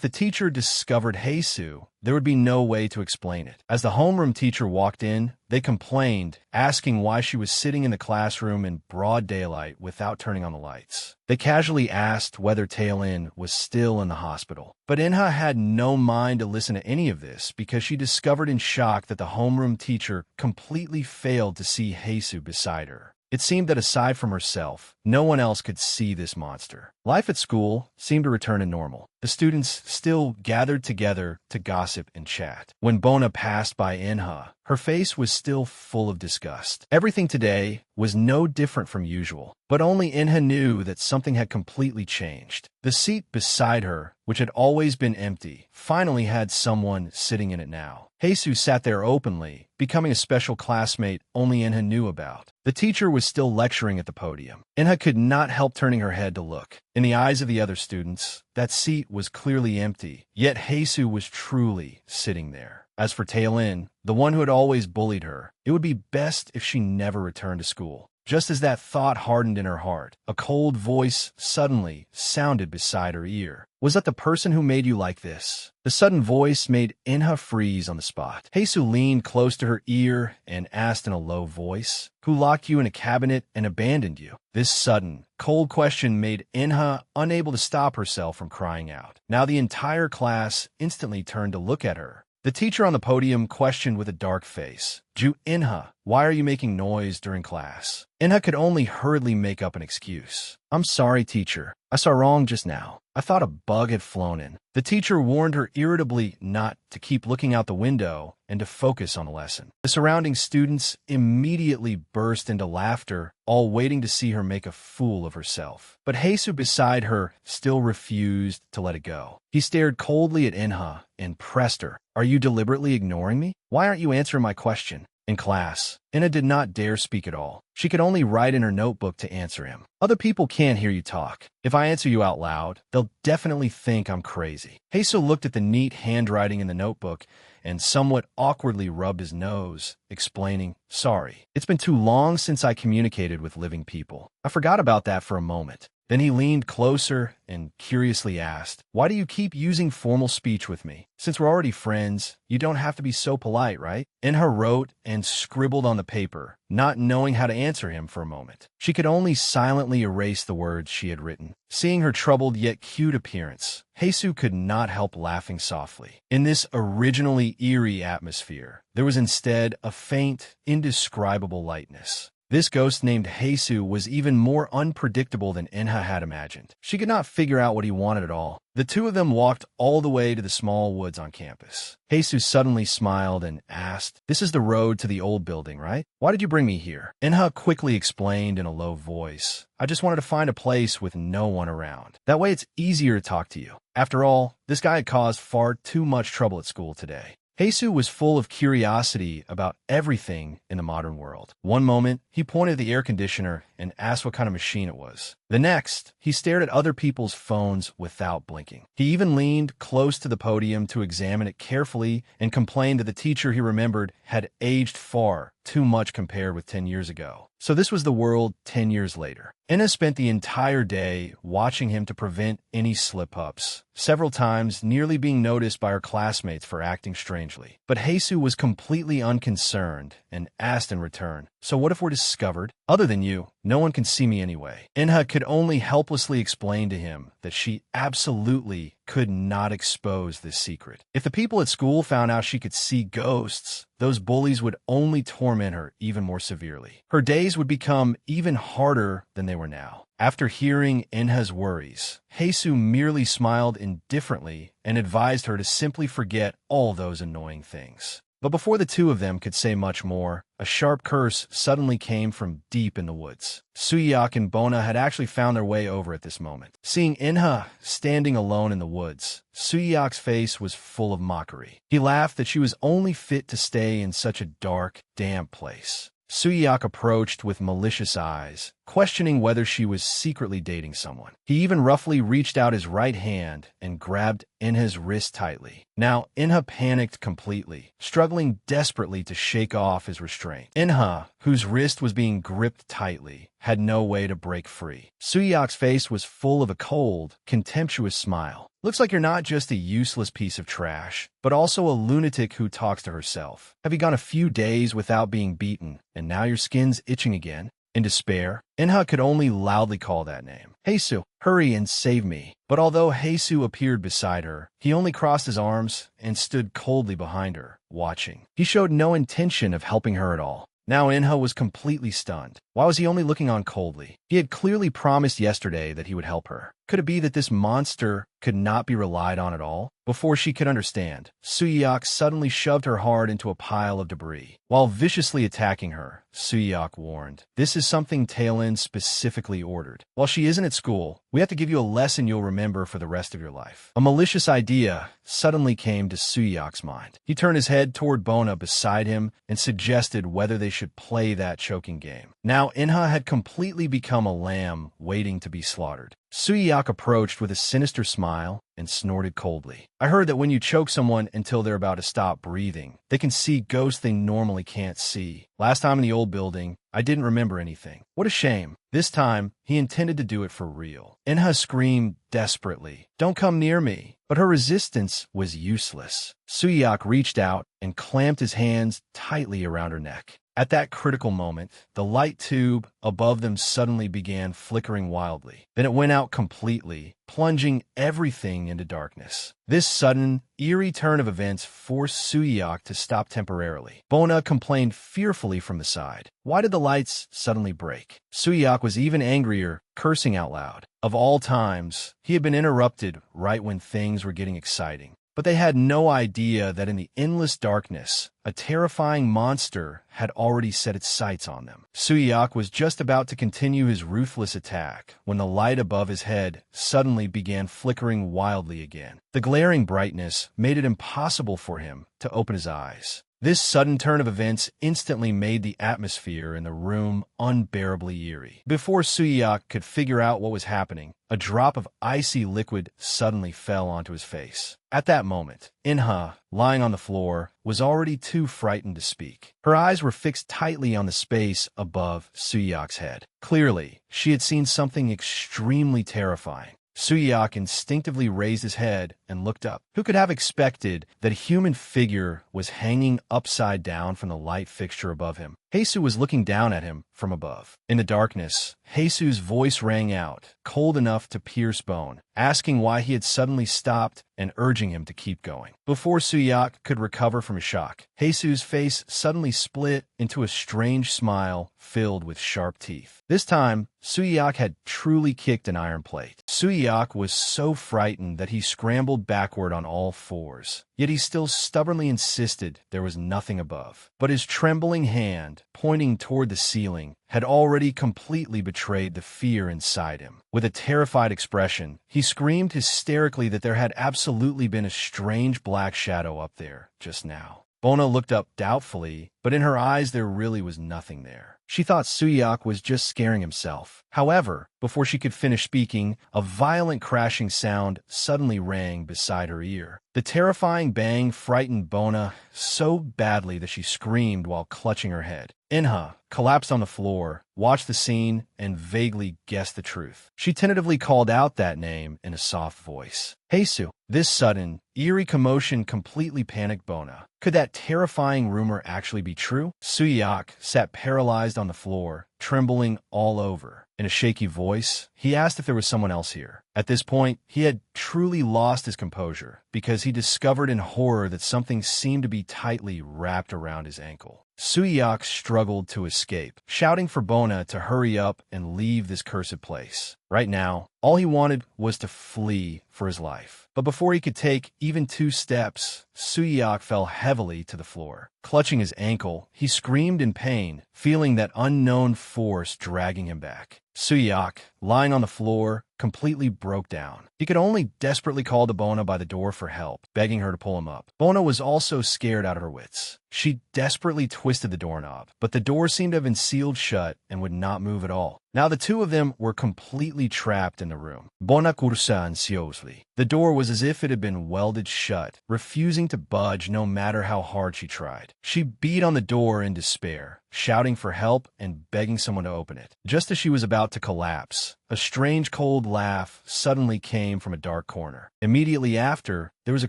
the teacher discovered Heisu, there would be no way to explain it. As the homeroom teacher walked in, they complained, asking why she was sitting in the classroom in broad daylight without turning on the lights. They casually asked whether Tae-in was still in the hospital. But Inha had no mind to listen to any of this because she discovered in shock that the homeroom teacher completely failed to see Heisu beside her. It seemed that aside from herself, no one else could see this monster. Life at school seemed to return to normal. The students still gathered together to gossip and chat. When Bona passed by Inha, her face was still full of disgust. Everything today was no different from usual, but only Inha knew that something had completely changed. The seat beside her, which had always been empty, finally had someone sitting in it now. Heisu sat there openly, becoming a special classmate only Inha knew about. The teacher was still lecturing at the podium. Inha could not help turning her head to look. In the eyes of the other students, that seat was clearly empty, yet Heisu was truly sitting there. As for Tae-in, the one who had always bullied her, it would be best if she never returned to school. Just as that thought hardened in her heart, a cold voice suddenly sounded beside her ear. Was that the person who made you like this? The sudden voice made Inha freeze on the spot. Heisu leaned close to her ear and asked in a low voice, "Who locked you in a cabinet and abandoned you?" This sudden, cold question made Inha unable to stop herself from crying out. Now the entire class instantly turned to look at her. The teacher on the podium questioned with a dark face, "Ju Inha, why are you making noise during class?" Inha could only hurriedly make up an excuse. "I'm sorry, teacher. I saw wrong just now. I thought a bug had flown in." The teacher warned her irritably not to keep looking out the window and to focus on the lesson. The surrounding students immediately burst into laughter, all waiting to see her make a fool of herself. But Heisu beside her still refused to let it go. He stared coldly at Inha and pressed her. "Are you deliberately ignoring me? Why aren't you answering my question?" In class, Inha did not dare speak at all. She could only write in her notebook to answer him. "Other people can't hear you talk. If I answer you out loud, they'll definitely think I'm crazy." Heisu looked at the neat handwriting in the notebook and somewhat awkwardly rubbed his nose, explaining, "Sorry. It's been too long since I communicated with living people. I forgot about that for a moment." Then he leaned closer and curiously asked, "Why do you keep using formal speech with me? Since we're already friends, you don't have to be so polite, right?" Inha wrote and scribbled on the paper, not knowing how to answer him for a moment. She could only silently erase the words she had written. Seeing her troubled yet cute appearance, Heisu could not help laughing softly. In this originally eerie atmosphere, there was instead a faint, indescribable lightness. This ghost named Heisu was even more unpredictable than Inha had imagined. She could not figure out what he wanted at all. The two of them walked all the way to the small woods on campus. Heisu suddenly smiled and asked, "This is the road to the old building, right? Why did you bring me here?" Inha quickly explained in a low voice, "I just wanted to find a place with no one around. That way it's easier to talk to you. After all, this guy had caused far too much trouble at school today." Heisu was full of curiosity about everything in the modern world. One moment, he pointed at the air conditioner and asked what kind of machine it was. The next, he stared at other people's phones without blinking. He even leaned close to the podium to examine it carefully and complained that the teacher he remembered had aged far too much compared with 10 years ago. So this was the world 10 years later. Inna spent the entire day watching him to prevent any slip-ups, several times nearly being noticed by her classmates for acting strangely. But Heisu was completely unconcerned and asked in return, "So what if we're discovered? Other than you, no one can see me anyway." Inha could only helplessly explain to him that she absolutely could not expose this secret. If the people at school found out she could see ghosts, those bullies would only torment her even more severely. Her days would become even harder than they were now. After hearing Inha's worries, Heisu merely smiled indifferently and advised her to simply forget all those annoying things. But before the two of them could say much more, a sharp curse suddenly came from deep in the woods. Suyak and Bona had actually found their way over at this moment. Seeing Inha standing alone in the woods, Suyak's face was full of mockery. He laughed that she was only fit to stay in such a dark, damp place. Suyak approached with malicious eyes, questioning whether she was secretly dating someone. He even roughly reached out his right hand and grabbed Inha's wrist tightly. Now, Inha panicked completely, struggling desperately to shake off his restraint. Inha, whose wrist was being gripped tightly, had no way to break free. Suyak's face was full of a cold, contemptuous smile. Looks like you're not just a useless piece of trash, but also a lunatic who talks to herself. Have you gone a few days without being beaten, and now your skin's itching again? In despair, Inha could only loudly call that name. Heisu, hurry and save me. But although Heisu appeared beside her, he only crossed his arms and stood coldly behind her, watching. He showed no intention of helping her at all. Now Inha was completely stunned. Why was he only looking on coldly? He had clearly promised yesterday that he would help her. Could it be that this monster could not be relied on at all? Before she could understand, Suyak suddenly shoved her hard into a pile of debris. While viciously attacking her, Suyak warned, "This is something Tailin specifically ordered. While she isn't at school, we have to give you a lesson you'll remember for the rest of your life." A malicious idea suddenly came to Suyak's mind. He turned his head toward Bona beside him and suggested whether they should play that choking game. Now Inha had completely become a lamb waiting to be slaughtered. Suyak approached with a sinister smile and snorted coldly. "I heard that when you choke someone until they're about to stop breathing, they can see ghosts they normally can't see. Last time in the old building, I didn't remember anything. What a shame. This time, he intended to do it for real." Inha screamed desperately, "Don't come near me." But her resistance was useless. Suyak reached out and clamped his hands tightly around her neck. At that critical moment, the light tube above them suddenly began flickering wildly. Then it went out completely, plunging everything into darkness. This sudden, eerie turn of events forced Suyak to stop temporarily. Bona complained fearfully from the side. Why did the lights suddenly break? Suyak was even angrier, cursing out loud. Of all times, he had been interrupted right when things were getting exciting. But they had no idea that in the endless darkness, a terrifying monster had already set its sights on them. Suyak was just about to continue his ruthless attack when the light above his head suddenly began flickering wildly again. The glaring brightness made it impossible for him to open his eyes. This sudden turn of events instantly made the atmosphere in the room unbearably eerie. Before Suyak could figure out what was happening, a drop of icy liquid suddenly fell onto his face. At that moment, Inha, lying on the floor, was already too frightened to speak. Her eyes were fixed tightly on the space above Suyak's head. Clearly, she had seen something extremely terrifying. Suyak instinctively raised his head and looked up. Who could have expected that a human figure was hanging upside down from the light fixture above him? Heisu was looking down at him from above. In the darkness, Heisu's voice rang out, cold enough to pierce bone, asking why he had suddenly stopped and urging him to keep going. Before Suyak could recover from his shock, Heisu's face suddenly split into a strange smile filled with sharp teeth. This time, Suyak had truly kicked an iron plate. Suyak was so frightened that he scrambled backward on all fours. Yet he still stubbornly insisted there was nothing above. But his trembling hand, pointing toward the ceiling, had already completely betrayed the fear inside him. With a terrified expression, he screamed hysterically that there had absolutely been a strange black shadow up there just now. Bona looked up doubtfully, but in her eyes there really was nothing there. She thought Suyak was just scaring himself. However, before she could finish speaking, a violent crashing sound suddenly rang beside her ear. The terrifying bang frightened Bona so badly that she screamed while clutching her head. Inha collapsed on the floor, watched the scene, and vaguely guessed the truth. She tentatively called out that name in a soft voice. Heisu. This sudden, eerie commotion completely panicked Bona. Could that terrifying rumor actually be true? Suyak sat paralyzed on the floor, trembling all over. In a shaky voice, he asked if there was someone else here. At this point, he had truly lost his composure because he discovered in horror that something seemed to be tightly wrapped around his ankle. Suyak struggled to escape, shouting for Bona to hurry up and leave this cursed place. Right now, all he wanted was to flee for his life. But before he could take even 2 steps, Suyak fell heavily to the floor. Clutching his ankle, he screamed in pain, feeling that unknown force dragging him back. Suyak, lying on the floor, completely broke down. He could only desperately call to Bona by the door for help, begging her to pull him up. Bona was also scared out of her wits. She desperately twisted the doorknob, but the door seemed to have been sealed shut and would not move at all. Now the two of them were completely trapped in the room. Bona cursa ansiosely. The door was as if it had been welded shut, refusing to budge no matter how hard she tried. She beat on the door in despair, shouting for help and begging someone to open it. Just as she was about to collapse, a strange cold laugh suddenly came from a dark corner. Immediately after, there was a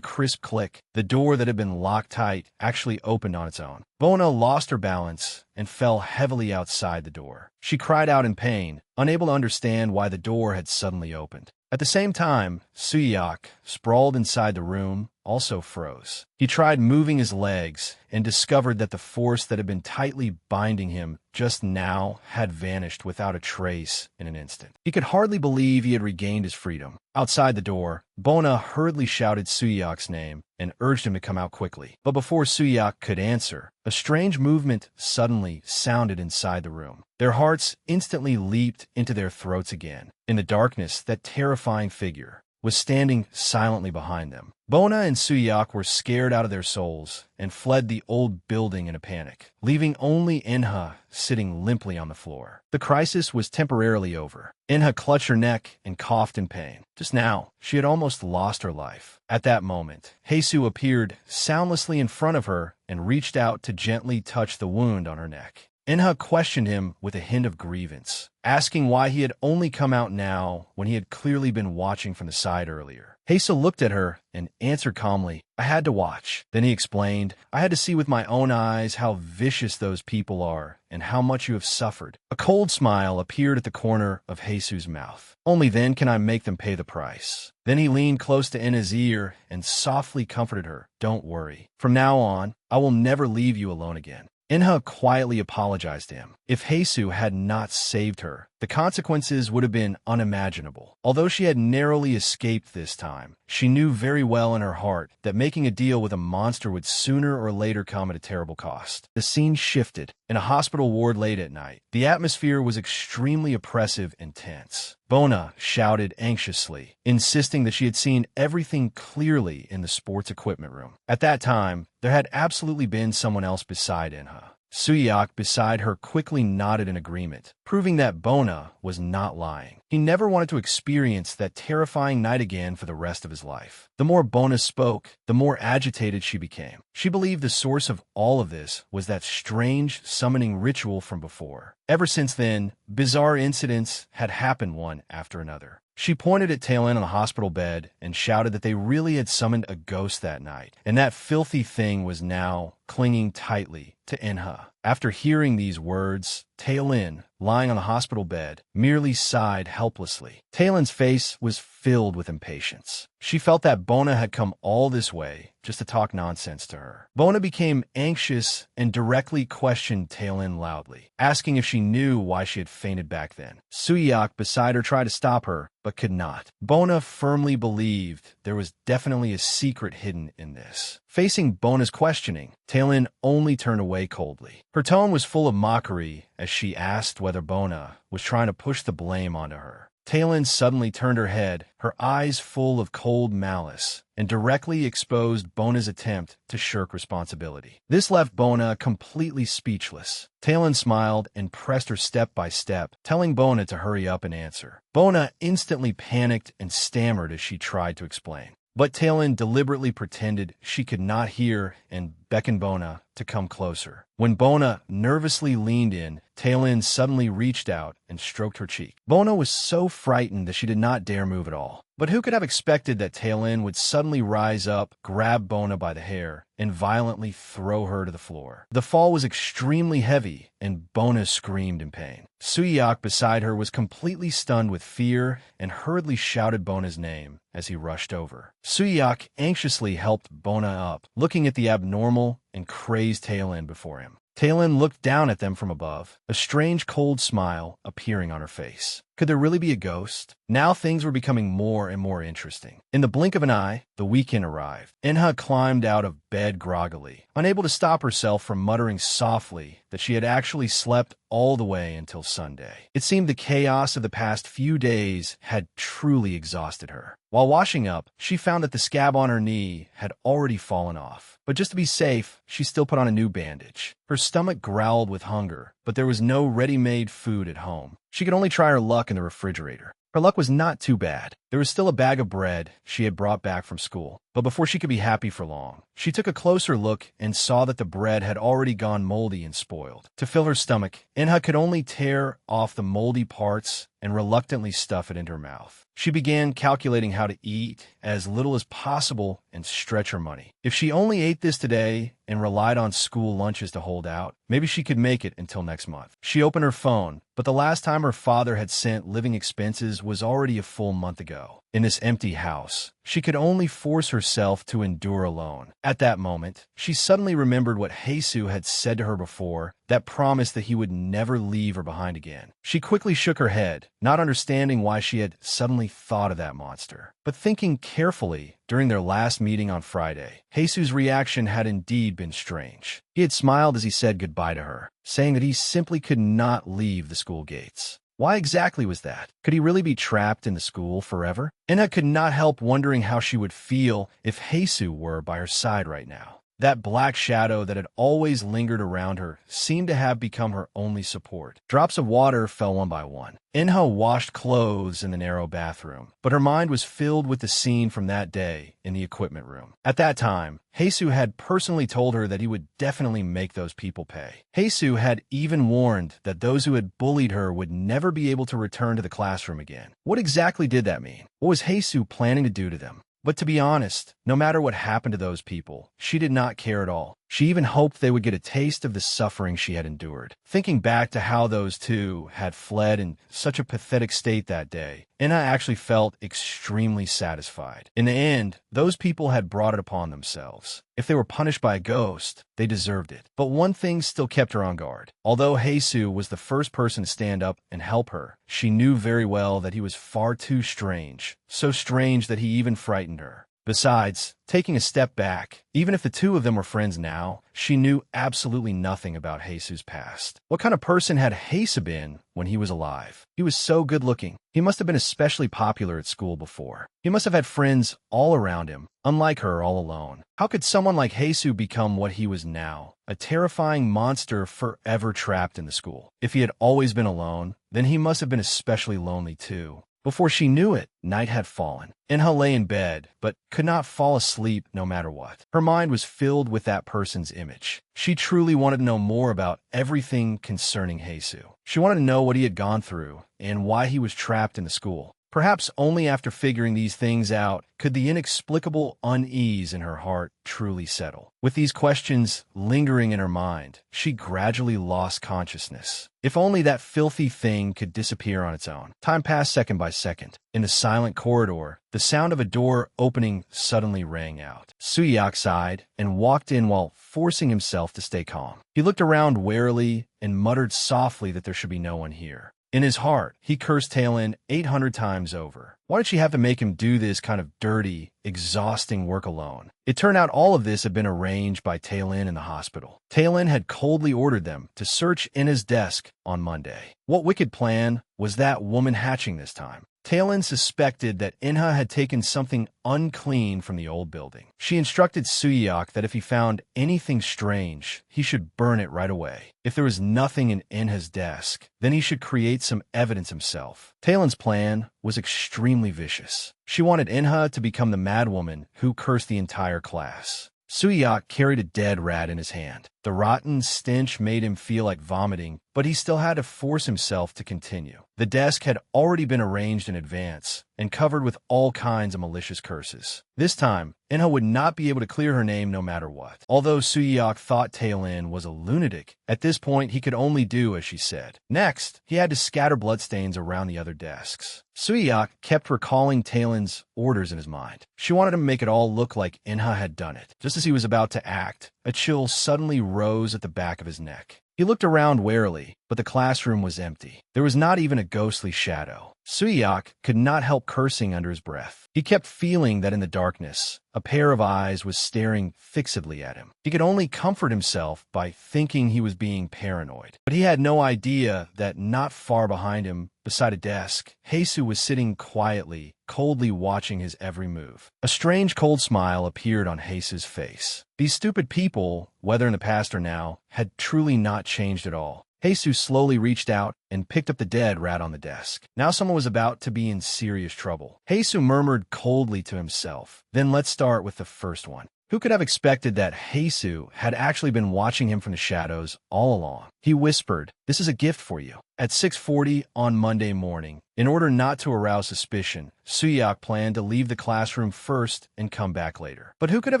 crisp click. The door that had been locked tight actually opened on its own. Bona lost her balance and fell heavily outside the door. She cried out in pain, unable to understand why the door had suddenly opened. At the same time, Suyak, sprawled inside the room, also froze. He tried moving his legs and discovered that the force that had been tightly binding him just now had vanished without a trace in an instant. He could hardly believe he had regained his freedom. Outside the door, Bona hurriedly shouted Suyak's name and urged him to come out quickly. But before Suyak could answer, a strange movement suddenly sounded inside the room. Their hearts instantly leaped into their throats again. In the darkness, that terrifying figure was standing silently behind them. Bona and Suyak were scared out of their souls and fled the old building in a panic, leaving only Inha sitting limply on the floor. The crisis was temporarily over. Inha clutched her neck and coughed in pain. Just now, she had almost lost her life. At that moment, Heisu appeared soundlessly in front of her and reached out to gently touch the wound on her neck. Inha questioned him with a hint of grievance, asking why he had only come out now when he had clearly been watching from the side earlier. Heisu looked at her and answered calmly, "I had to watch." Then he explained, "I had to see with my own eyes how vicious those people are and how much you have suffered." A cold smile appeared at the corner of Heisu's mouth. "Only then can I make them pay the price." Then he leaned close to Inna's ear and softly comforted her, "Don't worry. From now on, I will never leave you alone again." Inha quietly apologized to him. If Heisu had not saved her, the consequences would have been unimaginable. Although she had narrowly escaped this time, she knew very well in her heart that making a deal with a monster would sooner or later come at a terrible cost. The scene shifted. In a hospital ward late at night, the atmosphere was extremely oppressive and tense. Bona shouted anxiously, insisting that she had seen everything clearly in the sports equipment room. At that time, there had absolutely been someone else beside Inha. Suyak beside her quickly nodded in agreement, proving that Bona was not lying. He never wanted to experience that terrifying night again for the rest of his life. The more Bona spoke, the more agitated she became. She believed the source of all of this was that strange summoning ritual from before. Ever since then, bizarre incidents had happened one after another. She pointed at Tailin on the hospital bed and shouted that they really had summoned a ghost that night, and that filthy thing was now clinging tightly to Inha. After hearing these words, Tailin, lying on the hospital bed, merely sighed helplessly. Taylin's face was filled with impatience. She felt that Bona had come all this way just to talk nonsense to her. Bona became anxious and directly questioned Tailin loudly, asking if she knew why she had fainted back then. Suyak beside her tried to stop her, but could not. Bona firmly believed there was definitely a secret hidden in this. Facing Bona's questioning, Tailin only turned away coldly. Her tone was full of mockery as she asked whether Bona was trying to push the blame onto her. Tailin suddenly turned her head, her eyes full of cold malice, and directly exposed Bona's attempt to shirk responsibility. This left Bona completely speechless. Tailin smiled and pressed her step by step, telling Bona to hurry up and answer. Bona instantly panicked and stammered as she tried to explain. But Tailin deliberately pretended she could not hear and beckoned Bona to come closer. When Bona nervously leaned in, Tailin suddenly reached out and stroked her cheek. Bona was so frightened that she did not dare move at all. But who could have expected that Tailin would suddenly rise up, grab Bona by the hair, and violently throw her to the floor? The fall was extremely heavy, and Bona screamed in pain. Suyak beside her was completely stunned with fear and hurriedly shouted Bona's name as he rushed over. Suyak anxiously helped Bona up, looking at the abnormal and crazed Tailin before him. Tailin looked down at them from above, a strange cold smile appearing on her face. Could there really be a ghost? Now things were becoming more and more interesting. In the blink of an eye, the weekend arrived. Inha climbed out of bed groggily, unable to stop herself from muttering softly that she had actually slept all the way until Sunday. It seemed the chaos of the past few days had truly exhausted her. While washing up, she found that the scab on her knee had already fallen off. But just to be safe, she still put on a new bandage. Her stomach growled with hunger, but there was no ready-made food at home. She could only try her luck in the refrigerator. Her luck was not too bad. There was still a bag of bread she had brought back from school. But before she could be happy for long, she took a closer look and saw that the bread had already gone moldy and spoiled. To fill her stomach, Inha could only tear off the moldy parts and reluctantly stuff it into her mouth. She began calculating how to eat as little as possible and stretch her money. If she only ate this today and relied on school lunches to hold out, maybe she could make it until next month. She opened her phone, but the last time her father had sent living expenses was already a full month ago. In this empty house, she could only force herself to endure alone. At that moment, she suddenly remembered what Heisu had said to her before, that promise that he would never leave her behind again. She quickly shook her head, not understanding why she had suddenly thought of that monster. But thinking carefully, during their last meeting on Friday, Heisu's reaction had indeed been strange. He had smiled as he said goodbye to her, saying that he simply could not leave the school gates. Why exactly was that? Could he really be trapped in the school forever? Inha could not help wondering how she would feel if Heisu were by her side right now. That black shadow that had always lingered around her seemed to have become her only support. Drops of water fell one by one. Inha washed clothes in the narrow bathroom, but her mind was filled with the scene from that day in the equipment room. At that time, Heisu had personally told her that he would definitely make those people pay. Heisu had even warned that those who had bullied her would never be able to return to the classroom again. What exactly did that mean? What was Heisu planning to do to them? But to be honest, no matter what happened to those people, she did not care at all. She even hoped they would get a taste of the suffering she had endured. Thinking back to how those two had fled in such a pathetic state that day, Inha actually felt extremely satisfied. In the end, those people had brought it upon themselves. If they were punished by a ghost, they deserved it. But one thing still kept her on guard. Although Heisu was the first person to stand up and help her, she knew very well that he was far too strange. So strange that he even frightened her. Besides, taking a step back, even if the two of them were friends now, she knew absolutely nothing about Heisu's past. What kind of person had Heisu been when he was alive? He was so good-looking. He must have been especially popular at school before. He must have had friends all around him, unlike her all alone. How could someone like Heisu become what he was now? A terrifying monster forever trapped in the school. If he had always been alone, then he must have been especially lonely too. Before she knew it, night had fallen. Inha lay in bed, but could not fall asleep no matter what. Her mind was filled with that person's image. She truly wanted to know more about everything concerning Heisu. She wanted to know what he had gone through and why he was trapped in the school. Perhaps only after figuring these things out could the inexplicable unease in her heart truly settle. With these questions lingering in her mind, she gradually lost consciousness. If only that filthy thing could disappear on its own. Time passed second by second. In the silent corridor, the sound of a door opening suddenly rang out. Suyak sighed and walked in while forcing himself to stay calm. He looked around warily and muttered softly that there should be no one here. In his heart, he cursed Tailin 800 times over. Why did she have to make him do this kind of dirty, exhausting work alone? It turned out all of this had been arranged by Tailin in the hospital. Tailin had coldly ordered them to search Inna's desk on Monday. What wicked plan was that woman hatching this time? Tailin suspected that Inha had taken something unclean from the old building. She instructed Suyak that if he found anything strange, he should burn it right away. If there was nothing in Inha's desk, then he should create some evidence himself. Tailin's plan was extremely vicious. She wanted Inha to become the madwoman who cursed the entire class. Suyak carried a dead rat in his hand. The rotten stench made him feel like vomiting, but he still had to force himself to continue. The desk had already been arranged in advance and covered with all kinds of malicious curses. This time, Inha would not be able to clear her name no matter what. Although Suyak thought Tailin was a lunatic, at this point he could only do as she said. Next, he had to scatter bloodstains around the other desks. Suyak kept recalling Tailin's orders in his mind. She wanted him to make it all look like Inha had done it. Just as he was about to act, a chill suddenly rose at the back of his neck. He looked around warily, but the classroom was empty. There was not even a ghostly shadow. Suyak could not help cursing under his breath. He kept feeling that in the darkness, a pair of eyes was staring fixedly at him. He could only comfort himself by thinking he was being paranoid. But he had no idea that not far behind him, beside a desk, Heisu was sitting quietly, coldly watching his every move. A strange cold smile appeared on Heisu's face. These stupid people, whether in the past or now, had truly not changed at all. Heisu slowly reached out and picked up the dead rat on the desk. Now someone was about to be in serious trouble. Heisu murmured coldly to himself, "Then let's start with the first one." Who could have expected that Heisu had actually been watching him from the shadows all along? He whispered, "This is a gift for you." At 6:40 on Monday morning, in order not to arouse suspicion, Suyak planned to leave the classroom first and come back later. But who could have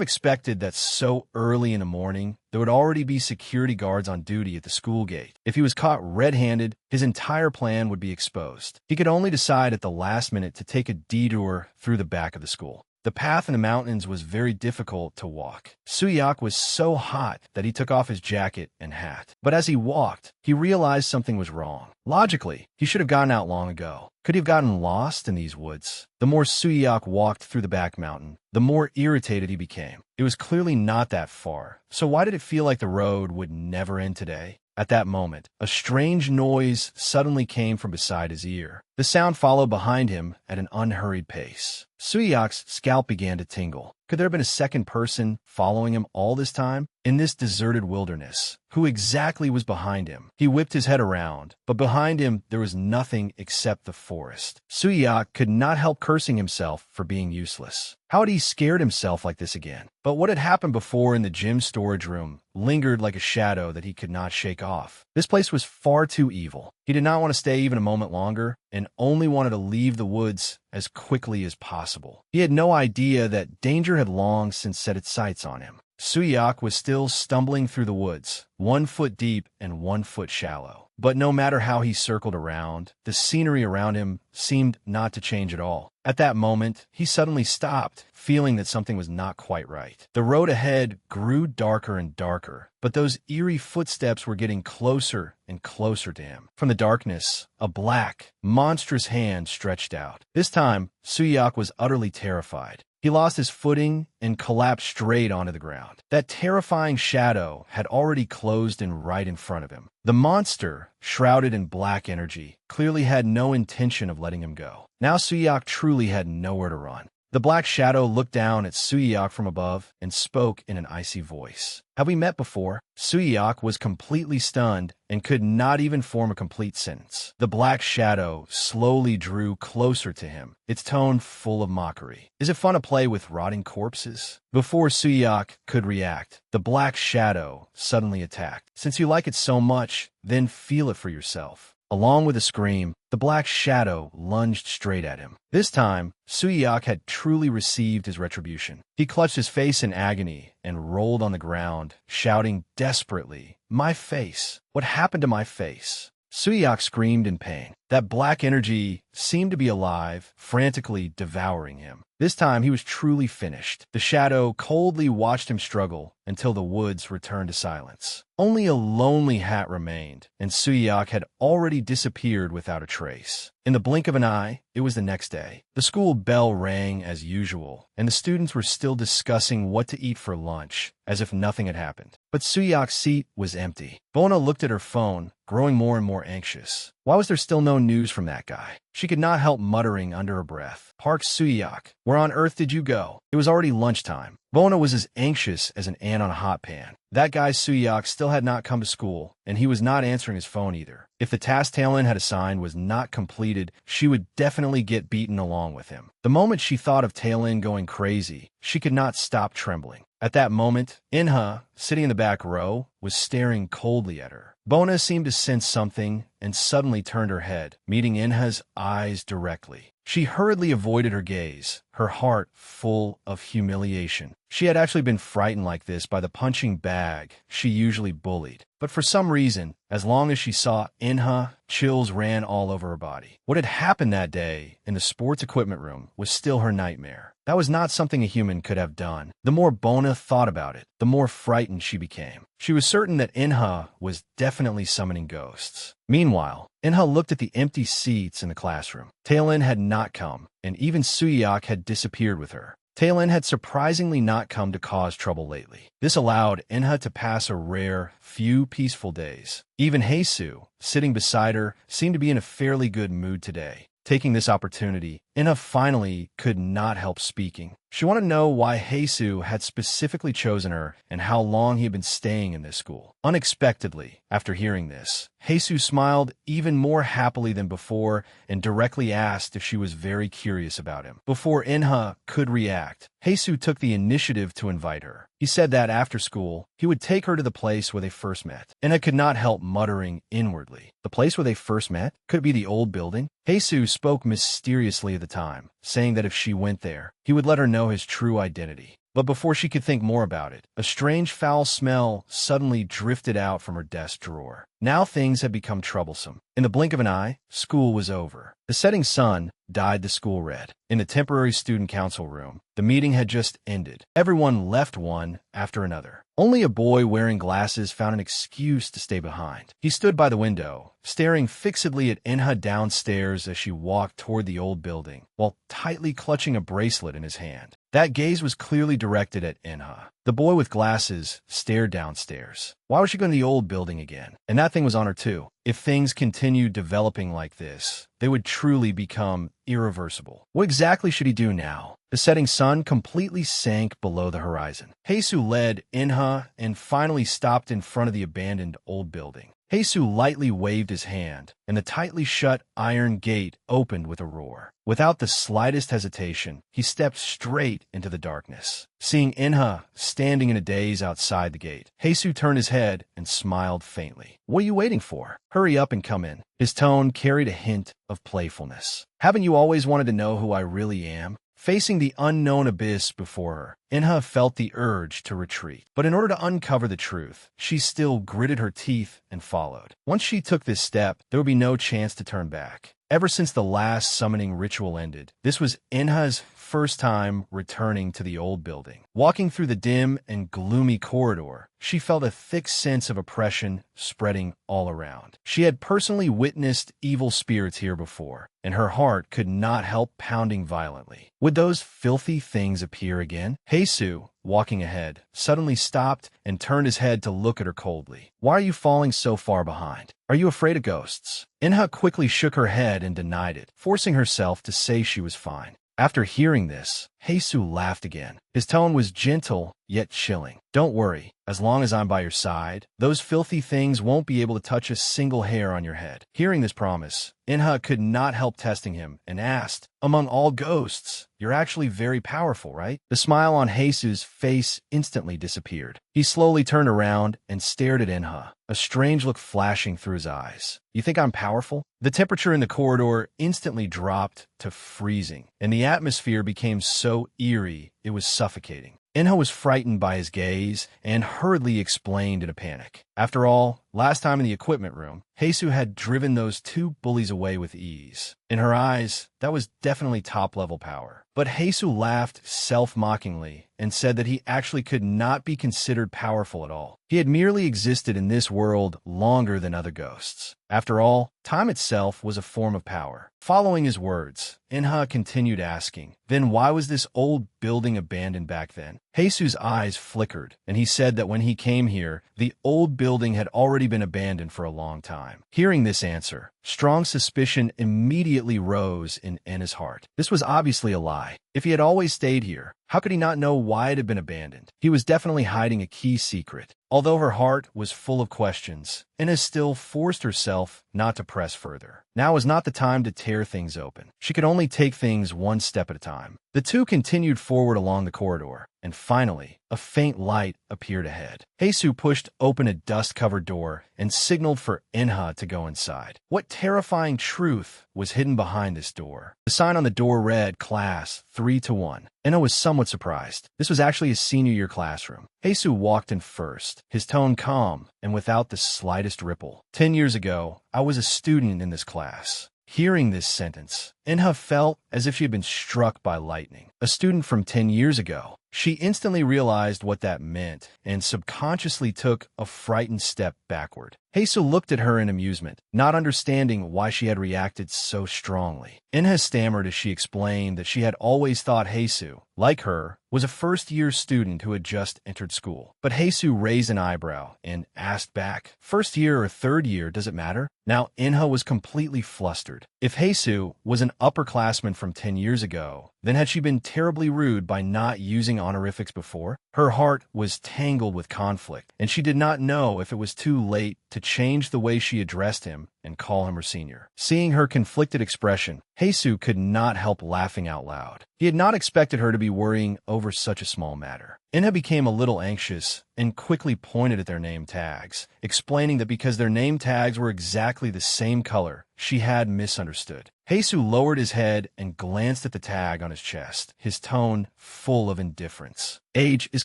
expected that so early in the morning, there would already be security guards on duty at the school gate? If he was caught red-handed, his entire plan would be exposed. He could only decide at the last minute to take a detour through the back of the school. The path in the mountains was very difficult to walk. Suyak was so hot that he took off his jacket and hat. But as he walked, he realized something was wrong. Logically, he should have gotten out long ago. Could he have gotten lost in these woods? The more Suyak walked through the back mountain, the more irritated he became. It was clearly not that far, so why did it feel like the road would never end today? At that moment, a strange noise suddenly came from beside his ear. The sound followed behind him at an unhurried pace. Suyak's scalp began to tingle. Could there have been a second person following him all this time? In this deserted wilderness, who exactly was behind him? He whipped his head around, but behind him there was nothing except the forest. Suyak could not help cursing himself for being useless. How had he scared himself like this again? But what had happened before in the gym storage room lingered like a shadow that he could not shake off. This place was far too evil. He did not want to stay even a moment longer, and only wanted to leave the woods as quickly as possible. He had no idea that danger had long since set its sights on him. Suyak was still stumbling through the woods, 1 foot deep and 1 foot shallow. But no matter how he circled around, the scenery around him seemed not to change at all. At that moment, he suddenly stopped, feeling that something was not quite right. The road ahead grew darker and darker, but those eerie footsteps were getting closer and closer to him. From the darkness, a black, monstrous hand stretched out. This time, Suyak was utterly terrified. He lost his footing and collapsed straight onto the ground. That terrifying shadow had already closed in right in front of him. The monster, shrouded in black energy, clearly had no intention of letting him go. Now Suyak truly had nowhere to run. The black shadow looked down at Suyak from above and spoke in an icy voice. "Have we met before?" Suyak was completely stunned and could not even form a complete sentence. The black shadow slowly drew closer to him, its tone full of mockery. "Is it fun to play with rotting corpses?" Before Suyak could react, the black shadow suddenly attacked. "Since you like it so much, then feel it for yourself." Along with a scream, the black shadow lunged straight at him. This time, Suyak had truly received his retribution. He clutched his face in agony and rolled on the ground, shouting desperately, "My face! What happened to my face?" Suyak screamed in pain. That black energy seemed to be alive, frantically devouring him. This time he was truly finished. The shadow coldly watched him struggle until the woods returned to silence. Only a lonely hat remained, and Suyak had already disappeared without a trace. In the blink of an eye, it was the next day. The school bell rang as usual, and the students were still discussing what to eat for lunch, as if nothing had happened. But Suyak's seat was empty. Bona looked at her phone, growing more and more anxious. Why was there still no news from that guy? She could not help muttering under her breath. "Park Suyak, where on earth did you go?" It was already lunchtime. Bona was as anxious as an ant on a hot pan. That guy Suyak still had not come to school, and he was not answering his phone either. If the task Talon had assigned was not completed, she would definitely get beaten along with him. The moment she thought of Talon going crazy, she could not stop trembling. At that moment, Inha, sitting in the back row, was staring coldly at her. Bona seemed to sense something and suddenly turned her head, meeting Inha's eyes directly. She hurriedly avoided her gaze, her heart full of humiliation. She had actually been frightened like this by the punching bag she usually bullied. But for some reason, as long as she saw Inha, chills ran all over her body. What had happened that day in the sports equipment room was still her nightmare. That was not something a human could have done. The more Bona thought about it, the more frightened she became. She was certain that Inha was definitely summoning ghosts. Meanwhile, Inha looked at the empty seats in the classroom. Tailin had not come, and even Suyak had disappeared with her. Tailin had surprisingly not come to cause trouble lately. This allowed Inha to pass a rare, few peaceful days. Even Heisu, sitting beside her, seemed to be in a fairly good mood today. Taking this opportunity, Inha finally could not help speaking. She wanted to know why Heisu had specifically chosen her and how long he had been staying in this school. Unexpectedly, after hearing this, Heisu smiled even more happily than before and directly asked if she was very curious about him. Before Inha could react, Heisu took the initiative to invite her. He said that after school, he would take her to the place where they first met. Inha could not help muttering inwardly. The place where they first met? Could it be the old building? Heisu spoke mysteriously at the time, saying that if she went there, he would let her know his true identity. But before she could think more about it, a strange foul smell suddenly drifted out from her desk drawer. Now things had become troublesome. In the blink of an eye, school was over. The setting sun dyed the school red. In the temporary student council room, the meeting had just ended. Everyone left one after another. Only a boy wearing glasses found an excuse to stay behind. He stood by the window, staring fixedly at Inha downstairs as she walked toward the old building, while tightly clutching a bracelet in his hand. That gaze was clearly directed at Inha. The boy with glasses stared downstairs. Why was she going to the old building again? And that thing was on her too. If things continued developing like this, they would truly become irreversible. What exactly should he do now? The setting sun completely sank below the horizon. Heisu led Inha and finally stopped in front of the abandoned old building. Heisu lightly waved his hand, and the tightly shut iron gate opened with a roar. Without the slightest hesitation, he stepped straight into the darkness. Seeing Inha standing in a daze outside the gate, Heisu turned his head and smiled faintly. "What are you waiting for? Hurry up and come in." His tone carried a hint of playfulness. "Haven't you always wanted to know who I really am?" Facing the unknown abyss before her, Inha felt the urge to retreat. But in order to uncover the truth, she still gritted her teeth and followed. Once she took this step, there would be no chance to turn back. Ever since the last summoning ritual ended, this was Inha's first time returning to the old building. Walking through the dim and gloomy corridor, she felt a thick sense of oppression spreading all around. She had personally witnessed evil spirits here before, and her heart could not help pounding violently. Would those filthy things appear again? Heisu, walking ahead, suddenly stopped and turned his head to look at her coldly. "Why are you falling so far behind? Are you afraid of ghosts?" Inha quickly shook her head and denied it, forcing herself to say she was fine. After hearing this, Heisu laughed again. His tone was gentle, yet chilling. "Don't worry. As long as I'm by your side, those filthy things won't be able to touch a single hair on your head." Hearing this promise, Inha could not help testing him and asked, "Among all ghosts, you're actually very powerful, right?" The smile on Heisu's face instantly disappeared. He slowly turned around and stared at Inha, a strange look flashing through his eyes. "You think I'm powerful?" The temperature in the corridor instantly dropped to freezing, and the atmosphere became so eerie it was suffocating. Inha was frightened by his gaze and hurriedly explained in a panic. After all, last time in the equipment room, Heisu had driven those two bullies away with ease. In her eyes, that was definitely top-level power. But Heisu laughed self-mockingly and said that he actually could not be considered powerful at all. He had merely existed in this world longer than other ghosts. After all, time itself was a form of power. Following his words, Inha continued asking, "Then why was this old building abandoned back then?" Heisu's eyes flickered, and he said that when he came here, the old building had already been abandoned for a long time. Hearing this answer, strong suspicion immediately rose in Inha's heart. This was obviously a lie. If he had always stayed here, how could he not know why it had been abandoned? He was definitely hiding a key secret. Although her heart was full of questions, Inha still forced herself not to press further. Now was not the time to tear things open. She could only take things one step at a time. The two continued forward along the corridor, and finally, a faint light appeared ahead. Heisu pushed open a dust-covered door and signaled for Inha to go inside. What terrifying truth was hidden behind this door? The sign on the door read, "Class 3-1." Inha was somewhat surprised. This was actually his senior year classroom. Heisu walked in first, his tone calm and without the slightest ripple. 10 years ago, I was a student in this class. Hearing this sentence, Inha felt as if she had been struck by lightning. a student from 10 years ago. She instantly realized what that meant and subconsciously took a frightened step backward. Heisu looked at her in amusement, not understanding why she had reacted so strongly. Inha stammered as she explained that she had always thought Heisu, like her, was a first-year student who had just entered school. But Heisu raised an eyebrow and asked back, "First year or third year, does it matter?" Now Inha was completely flustered. If Heisu was an upperclassman from 10 years ago, then had she been terribly rude by not using honorifics before? Her heart was tangled with conflict, and she did not know if it was too late to change the way she addressed him and call him her senior. Seeing her conflicted expression, Heisu could not help laughing out loud. He had not expected her to be worrying over such a small matter. Inha became a little anxious and quickly pointed at their name tags, explaining that because their name tags were exactly the same color, she had misunderstood. Heisu lowered his head and glanced at the tag on his chest, his tone full of indifference. "Age is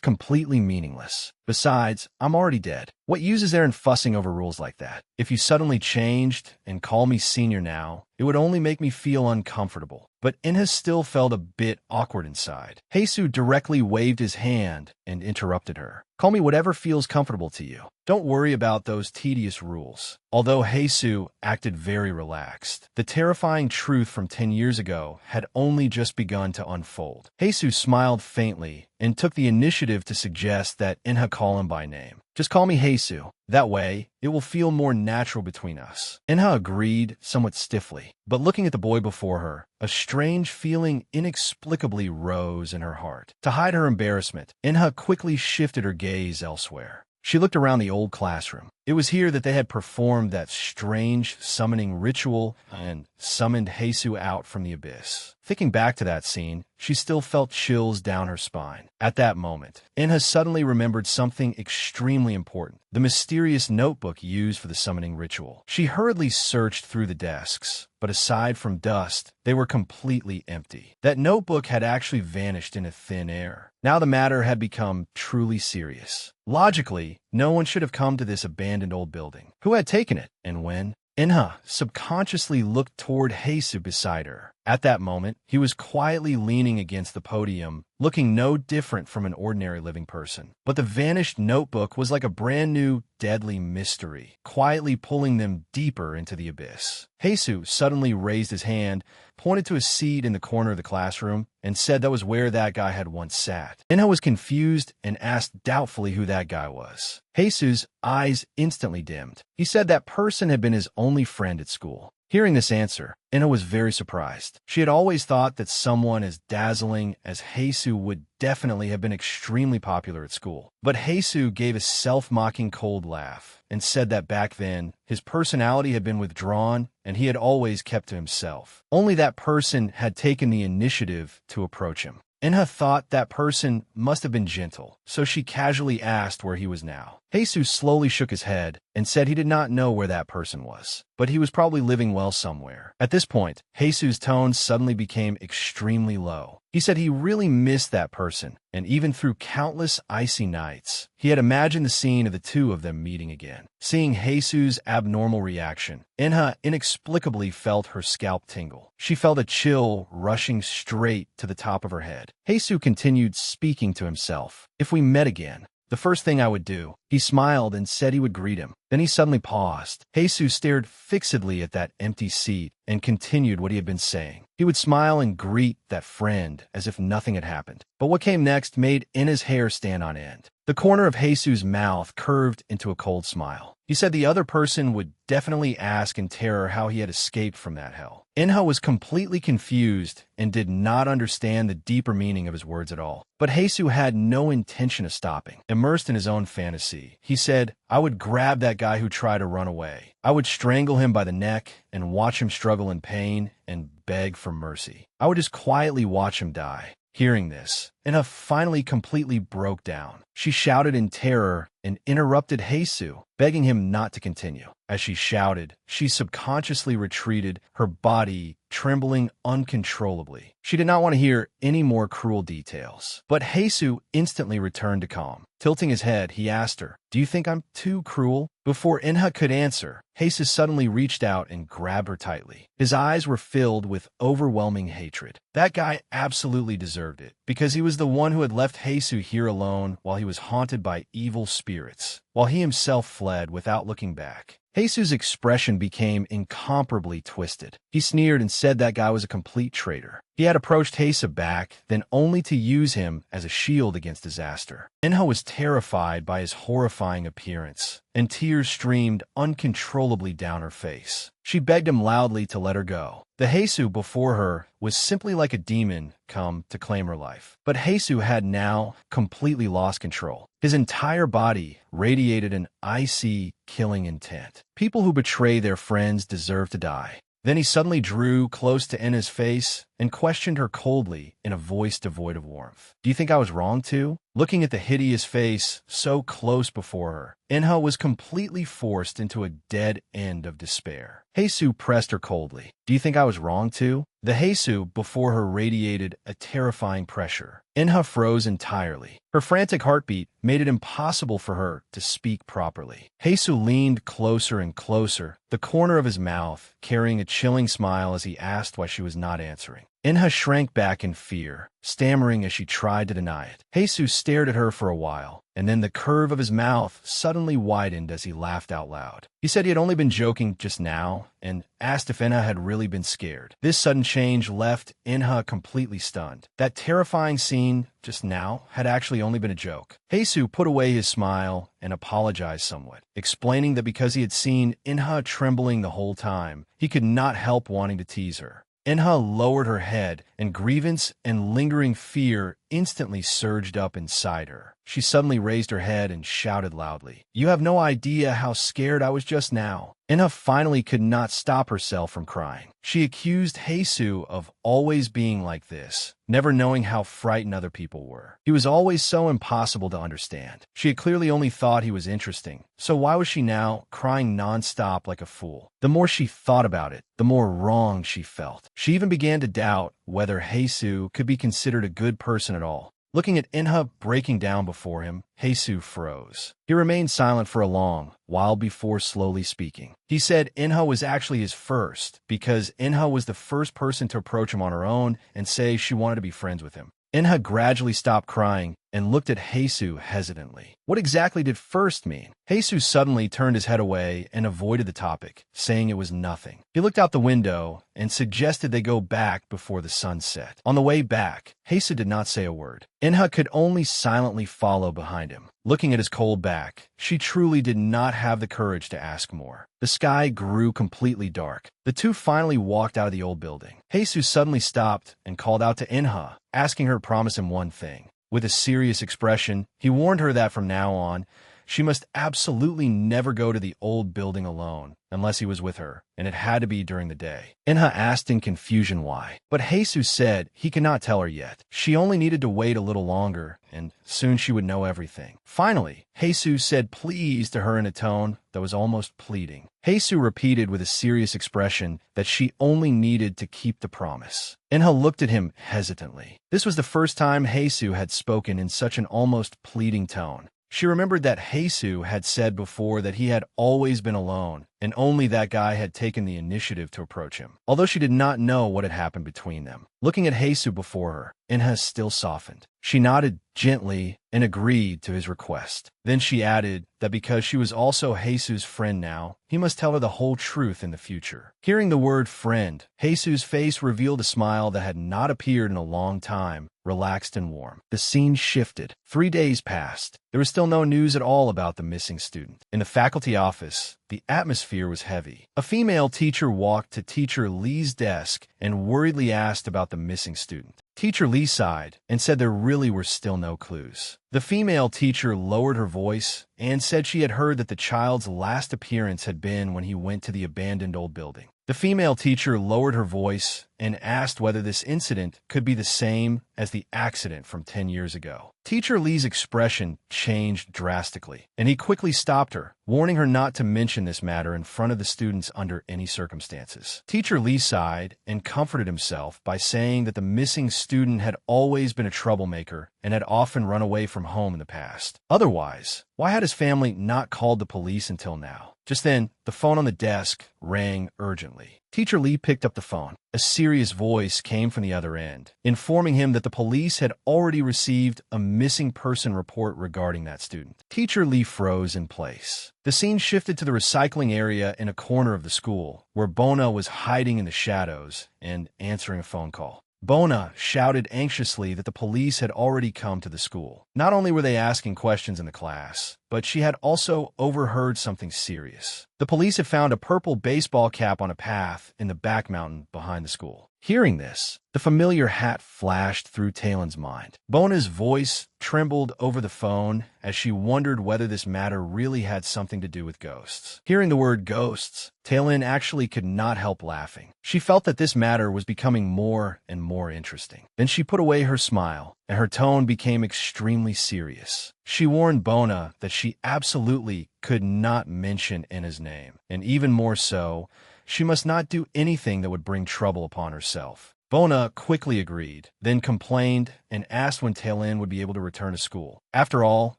completely meaningless. Besides, I'm already dead. What use is there in fussing over rules like that? If you suddenly changed and call me senior now, it would only make me feel uncomfortable." But Inha still felt a bit awkward inside. Heisu directly waved his hand and interrupted her. "Call me whatever feels comfortable to you. Don't worry about those tedious rules." Although Heisu acted very relaxed, the terrifying truth from 10 years ago had only just begun to unfold. Heisu smiled faintly and took the initiative to suggest that Inha call him by name. "Just call me Heisu. That way, it will feel more natural between us." Inha agreed somewhat stiffly, but looking at the boy before her, a strange feeling inexplicably rose in her heart. To hide her embarrassment, Inha quickly shifted her gaze elsewhere. She looked around the old classroom. It was here that they had performed that strange summoning ritual and summoned Heisu out from the abyss. Thinking back to that scene, she still felt chills down her spine. At that moment, Inha suddenly remembered something extremely important: the mysterious notebook used for the summoning ritual. She hurriedly searched through the desks, but aside from dust, they were completely empty. That notebook had actually vanished into thin air. Now the matter had become truly serious. Logically, no one should have come to this abandoned old building. Who had taken it, and when? Inha subconsciously looked toward Heisu beside her. At that moment, he was quietly leaning against the podium, looking no different from an ordinary living person. But the vanished notebook was like a brand new, deadly mystery, quietly pulling them deeper into the abyss. Heisu suddenly raised his hand, pointed to a seat in the corner of the classroom, and said that was where that guy had once sat. Inha was confused and asked doubtfully who that guy was. Heisu's eyes instantly dimmed. He said that person had been his only friend at school. Hearing this answer, Inha was very surprised. She had always thought that someone as dazzling as Heisu would definitely have been extremely popular at school. But Heisu gave a self-mocking cold laugh and said that back then, his personality had been withdrawn and he had always kept to himself. Only that person had taken the initiative to approach him. Inha thought that person must have been gentle, so she casually asked where he was now. Heisu slowly shook his head and said he did not know where that person was, but he was probably living well somewhere. At this point, Heisu's tone suddenly became extremely low. He said he really missed that person, and even through countless icy nights, he had imagined the scene of the two of them meeting again. Seeing Heisu's abnormal reaction, Inha inexplicably felt her scalp tingle. She felt a chill rushing straight to the top of her head. Heisu continued speaking to himself. "If we met again, the first thing I would do." He smiled and said he would greet him. Then he suddenly paused. Heisu stared fixedly at that empty seat and continued what he had been saying. He would smile and greet that friend as if nothing had happened. But what came next made Inha's hair stand on end. The corner of Heisu's mouth curved into a cold smile. He said the other person would definitely ask in terror how he had escaped from that hell. Inha was completely confused and did not understand the deeper meaning of his words at all. But Heisu had no intention of stopping. Immersed in his own fantasy, he said, "I would grab that guy who tried to run away. I would strangle him by the neck and watch him struggle in pain and beg for mercy. I would just quietly watch him die." Hearing this, Inha finally completely broke down. She shouted in terror and interrupted Heisu, begging him not to continue. As she shouted, she subconsciously retreated, her body trembling uncontrollably. She did not want to hear any more cruel details. But Heisu instantly returned to calm. Tilting his head, he asked her, "Do you think I'm too cruel?" Before Inha could answer, Heisu suddenly reached out and grabbed her tightly. His eyes were filled with overwhelming hatred. That guy absolutely deserved it, because he was the one who had left Heisu here alone while he was haunted by evil spirits, while he himself fled without looking back. Heisu's expression became incomparably twisted. He sneered and said that guy was a complete traitor. He had approached Heisu back, then only to use him as a shield against disaster. Inha was terrified by his horrifying appearance, and tears streamed uncontrollably down her face. She begged him loudly to let her go. The Heisu before her was simply like a demon come to claim her life. But Heisu had now completely lost control. His entire body radiated an icy, killing intent. People who betray their friends deserve to die. Then he suddenly drew close to Inha's face and questioned her coldly in a voice devoid of warmth. "Do you think I was wrong to?" Looking at the hideous face so close before her, Inha was completely forced into a dead end of despair. Heisu pressed her coldly. "Do you think I was wrong to?" The Heisu before her radiated a terrifying pressure. Inha froze entirely. Her frantic heartbeat made it impossible for her to speak properly. Heisu leaned closer and closer, the corner of his mouth carrying a chilling smile as he asked why she was not answering. Inha shrank back in fear, stammering as she tried to deny it. Heisu stared at her for a while, and then the curve of his mouth suddenly widened as he laughed out loud. He said he had only been joking just now, and asked if Inha had really been scared. This sudden change left Inha completely stunned. That terrifying scene just now had actually only been a joke. Heisu put away his smile and apologized somewhat, explaining that because he had seen Inha trembling the whole time, he could not help wanting to tease her. Inha lowered her head, and grievance and lingering fear instantly surged up inside her. She suddenly raised her head and shouted loudly, "You have no idea how scared I was just now." Inha finally could not stop herself from crying. She accused Heisu of always being like this, never knowing how frightened other people were. He was always so impossible to understand. She had clearly only thought he was interesting, so why was she now crying nonstop like a fool? The more she thought about it, the more wrong she felt. She even began to doubt whether Heisu could be considered a good person at all. Looking at Inha breaking down before him, Heisu froze. He remained silent for a long while before slowly speaking. He said Inha was actually his first, because Inha was the first person to approach him on her own and say she wanted to be friends with him. Inha gradually stopped crying and looked at Heisu hesitantly. What exactly did first mean? Heisu suddenly turned his head away and avoided the topic, saying it was nothing. He looked out the window and suggested they go back before the sun set. On the way back, Heisu did not say a word. Inha could only silently follow behind him. Looking at his cold back, she truly did not have the courage to ask more. The sky grew completely dark. The two finally walked out of the old building. Heisu suddenly stopped and called out to Inha, asking her to promise him one thing. With a serious expression, he warned her that from now on, she must absolutely never go to the old building alone unless he was with her, and it had to be during the day. Inha asked in confusion why, but Heisu said he could not tell her yet. She only needed to wait a little longer, and soon she would know everything. Finally, Heisu said please to her in a tone that was almost pleading. Heisu repeated with a serious expression that she only needed to keep the promise. Inha looked at him hesitantly. This was the first time Heisu had spoken in such an almost pleading tone. She remembered that Heisu had said before that he had always been alone, and only that guy had taken the initiative to approach him, although she did not know what had happened between them. Looking at Heisu before her, Inha still softened. She nodded gently and agreed to his request. Then she added that because she was also Heisu's friend now, he must tell her the whole truth in the future. Hearing the word friend, Heisu's face revealed a smile that had not appeared in a long time, relaxed and warm. The scene shifted. 3 days passed. There was still no news at all about the missing student. In the faculty office, the atmosphere was heavy. A female teacher walked to Teacher Lee's desk and worriedly asked about the missing student. Teacher Lee sighed and said there really were still no clues. The female teacher lowered her voice and said she had heard that the child's last appearance had been when he went to the abandoned old building. The female teacher lowered her voice and asked whether this incident could be the same as the accident from 10 years ago. Teacher Lee's expression changed drastically, and he quickly stopped her, warning her not to mention this matter in front of the students under any circumstances. Teacher Lee sighed and comforted himself by saying that the missing student had always been a troublemaker and had often run away from home in the past. Otherwise, why had his family not called the police until now? Just then, the phone on the desk rang urgently. Teacher Lee picked up the phone. A serious voice came from the other end, informing him that the police had already received a missing person report regarding that student. Teacher Lee froze in place. The scene shifted to the recycling area in a corner of the school, where Bona was hiding in the shadows and answering a phone call. Bona shouted anxiously that the police had already come to the school. Not only were they asking questions in the class, but she had also overheard something serious. The police had found a purple baseball cap on a path in the back mountain behind the school. Hearing this, the familiar hat flashed through Taelin's mind. Bona's voice trembled over the phone as she wondered whether this matter really had something to do with ghosts. Hearing the word ghosts, Taelin actually could not help laughing. She felt that this matter was becoming more and more interesting. Then she put away her smile, and her tone became extremely serious. She warned Bona that she absolutely could not mention Enna's name, and even more so, she must not do anything that would bring trouble upon herself. Bona quickly agreed, then complained and asked when Taelin would be able to return to school. After all,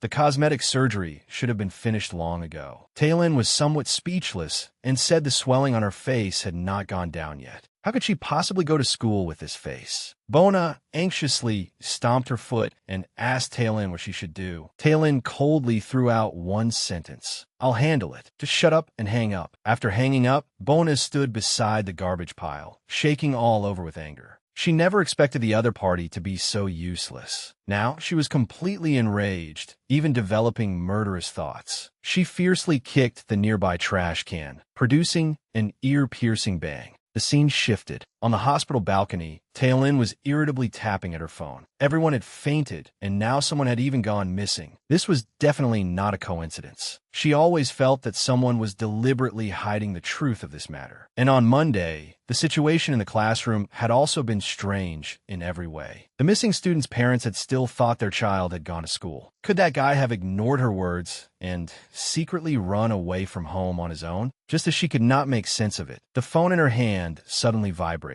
the cosmetic surgery should have been finished long ago. Taelin was somewhat speechless and said the swelling on her face had not gone down yet. How could she possibly go to school with this face? Bona anxiously stomped her foot and asked Taelin what she should do. Taelin coldly threw out one sentence. "I'll handle it. Just shut up and hang up." After hanging up, Bona stood beside the garbage pile, shaking all over with anger. She never expected the other party to be so useless. Now she was completely enraged, even developing murderous thoughts. She fiercely kicked the nearby trash can, producing an ear-piercing bang. The scene shifted. On the hospital balcony, Taelin was irritably tapping at her phone. Everyone had fainted, and now someone had even gone missing. This was definitely not a coincidence. She always felt that someone was deliberately hiding the truth of this matter. And on Monday, the situation in the classroom had also been strange in every way. The missing student's parents had still thought their child had gone to school. Could that guy have ignored her words and secretly run away from home on his own? Just as she could not make sense of it, the phone in her hand suddenly vibrated.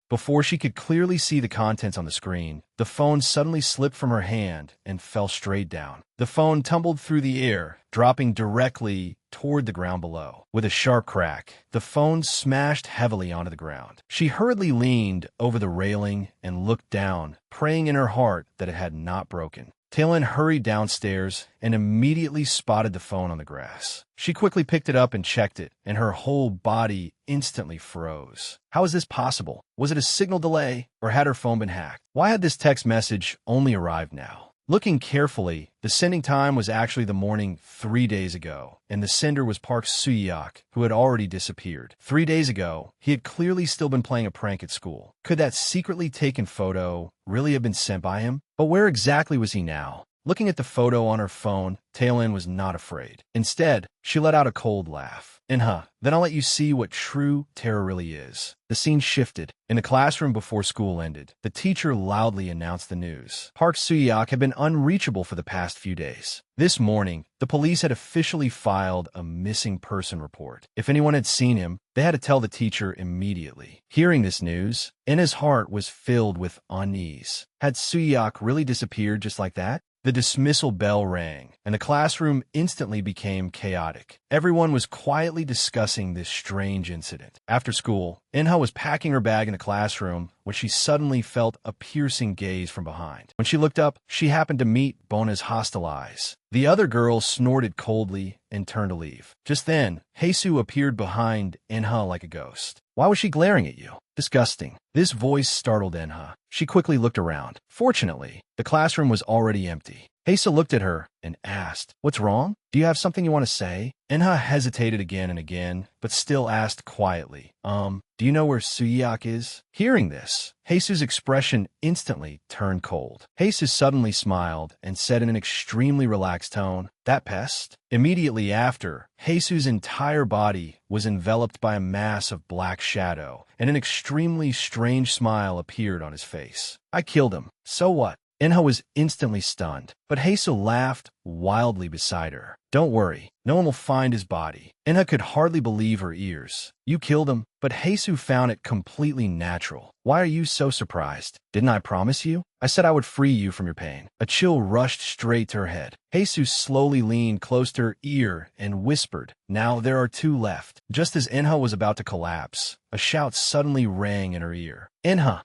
Before she could clearly see the contents on the screen, the phone suddenly slipped from her hand and fell straight down. The phone tumbled through the air, dropping directly toward the ground below. With a sharp crack, the phone smashed heavily onto the ground. She hurriedly leaned over the railing and looked down, praying in her heart that it had not broken. Taelin hurried downstairs and immediately spotted the phone on the grass. She quickly picked it up and checked it, and her whole body instantly froze. How was this possible? Was it a signal delay, or had her phone been hacked? Why had this text message only arrived now? Looking carefully, the sending time was actually the morning 3 days ago, and the sender was Park Soo-hyuk, who had already disappeared. 3 days ago, he had clearly still been playing a prank at school. Could that secretly taken photo really have been sent by him? But where exactly was he now? Looking at the photo on her phone, Taelin was not afraid. Instead, she let out a cold laugh. Then I'll let you see what true terror really is. The scene shifted. In the classroom before school ended, the teacher loudly announced the news. Park Soo-hyuk had been unreachable for the past few days. This morning, the police had officially filed a missing person report. If anyone had seen him, they had to tell the teacher immediately. Hearing this news, Enna's heart was filled with unease. Had Soo-hyuk really disappeared just like that? The dismissal bell rang, and the classroom instantly became chaotic. Everyone was quietly discussing this strange incident. After school, Inha was packing her bag in the classroom when she suddenly felt a piercing gaze from behind. When she looked up, she happened to meet Bona's hostile eyes. The other girl snorted coldly and turned to leave. Just then, Haesu appeared behind Inha like a ghost. Why was she glaring at you? Disgusting. This voice startled Enha. She quickly looked around. Fortunately, the classroom was already empty. Heisa looked at her and asked, "What's wrong? Do you have something you want to say?" Enha hesitated again and again, but still asked quietly, do you know where Suyak is?" Hearing this, Heisu's expression instantly turned cold. Heisu suddenly smiled and said in an extremely relaxed tone, "That pest?" Immediately after, Heisu's entire body was enveloped by a mass of black shadow, and an extremely strange smile appeared on his face. "I killed him. So what?" Enha was instantly stunned, but Heisu laughed wildly beside her. "Don't worry, no one will find his body." Enha could hardly believe her ears. "You killed him?" But Heisu found it completely natural. "Why are you so surprised? Didn't I promise you? I said I would free you from your pain." A chill rushed straight to her head. Heisu slowly leaned close to her ear and whispered, "Now there are two left." Just as Enha was about to collapse, a shout suddenly rang in her ear. "Enha!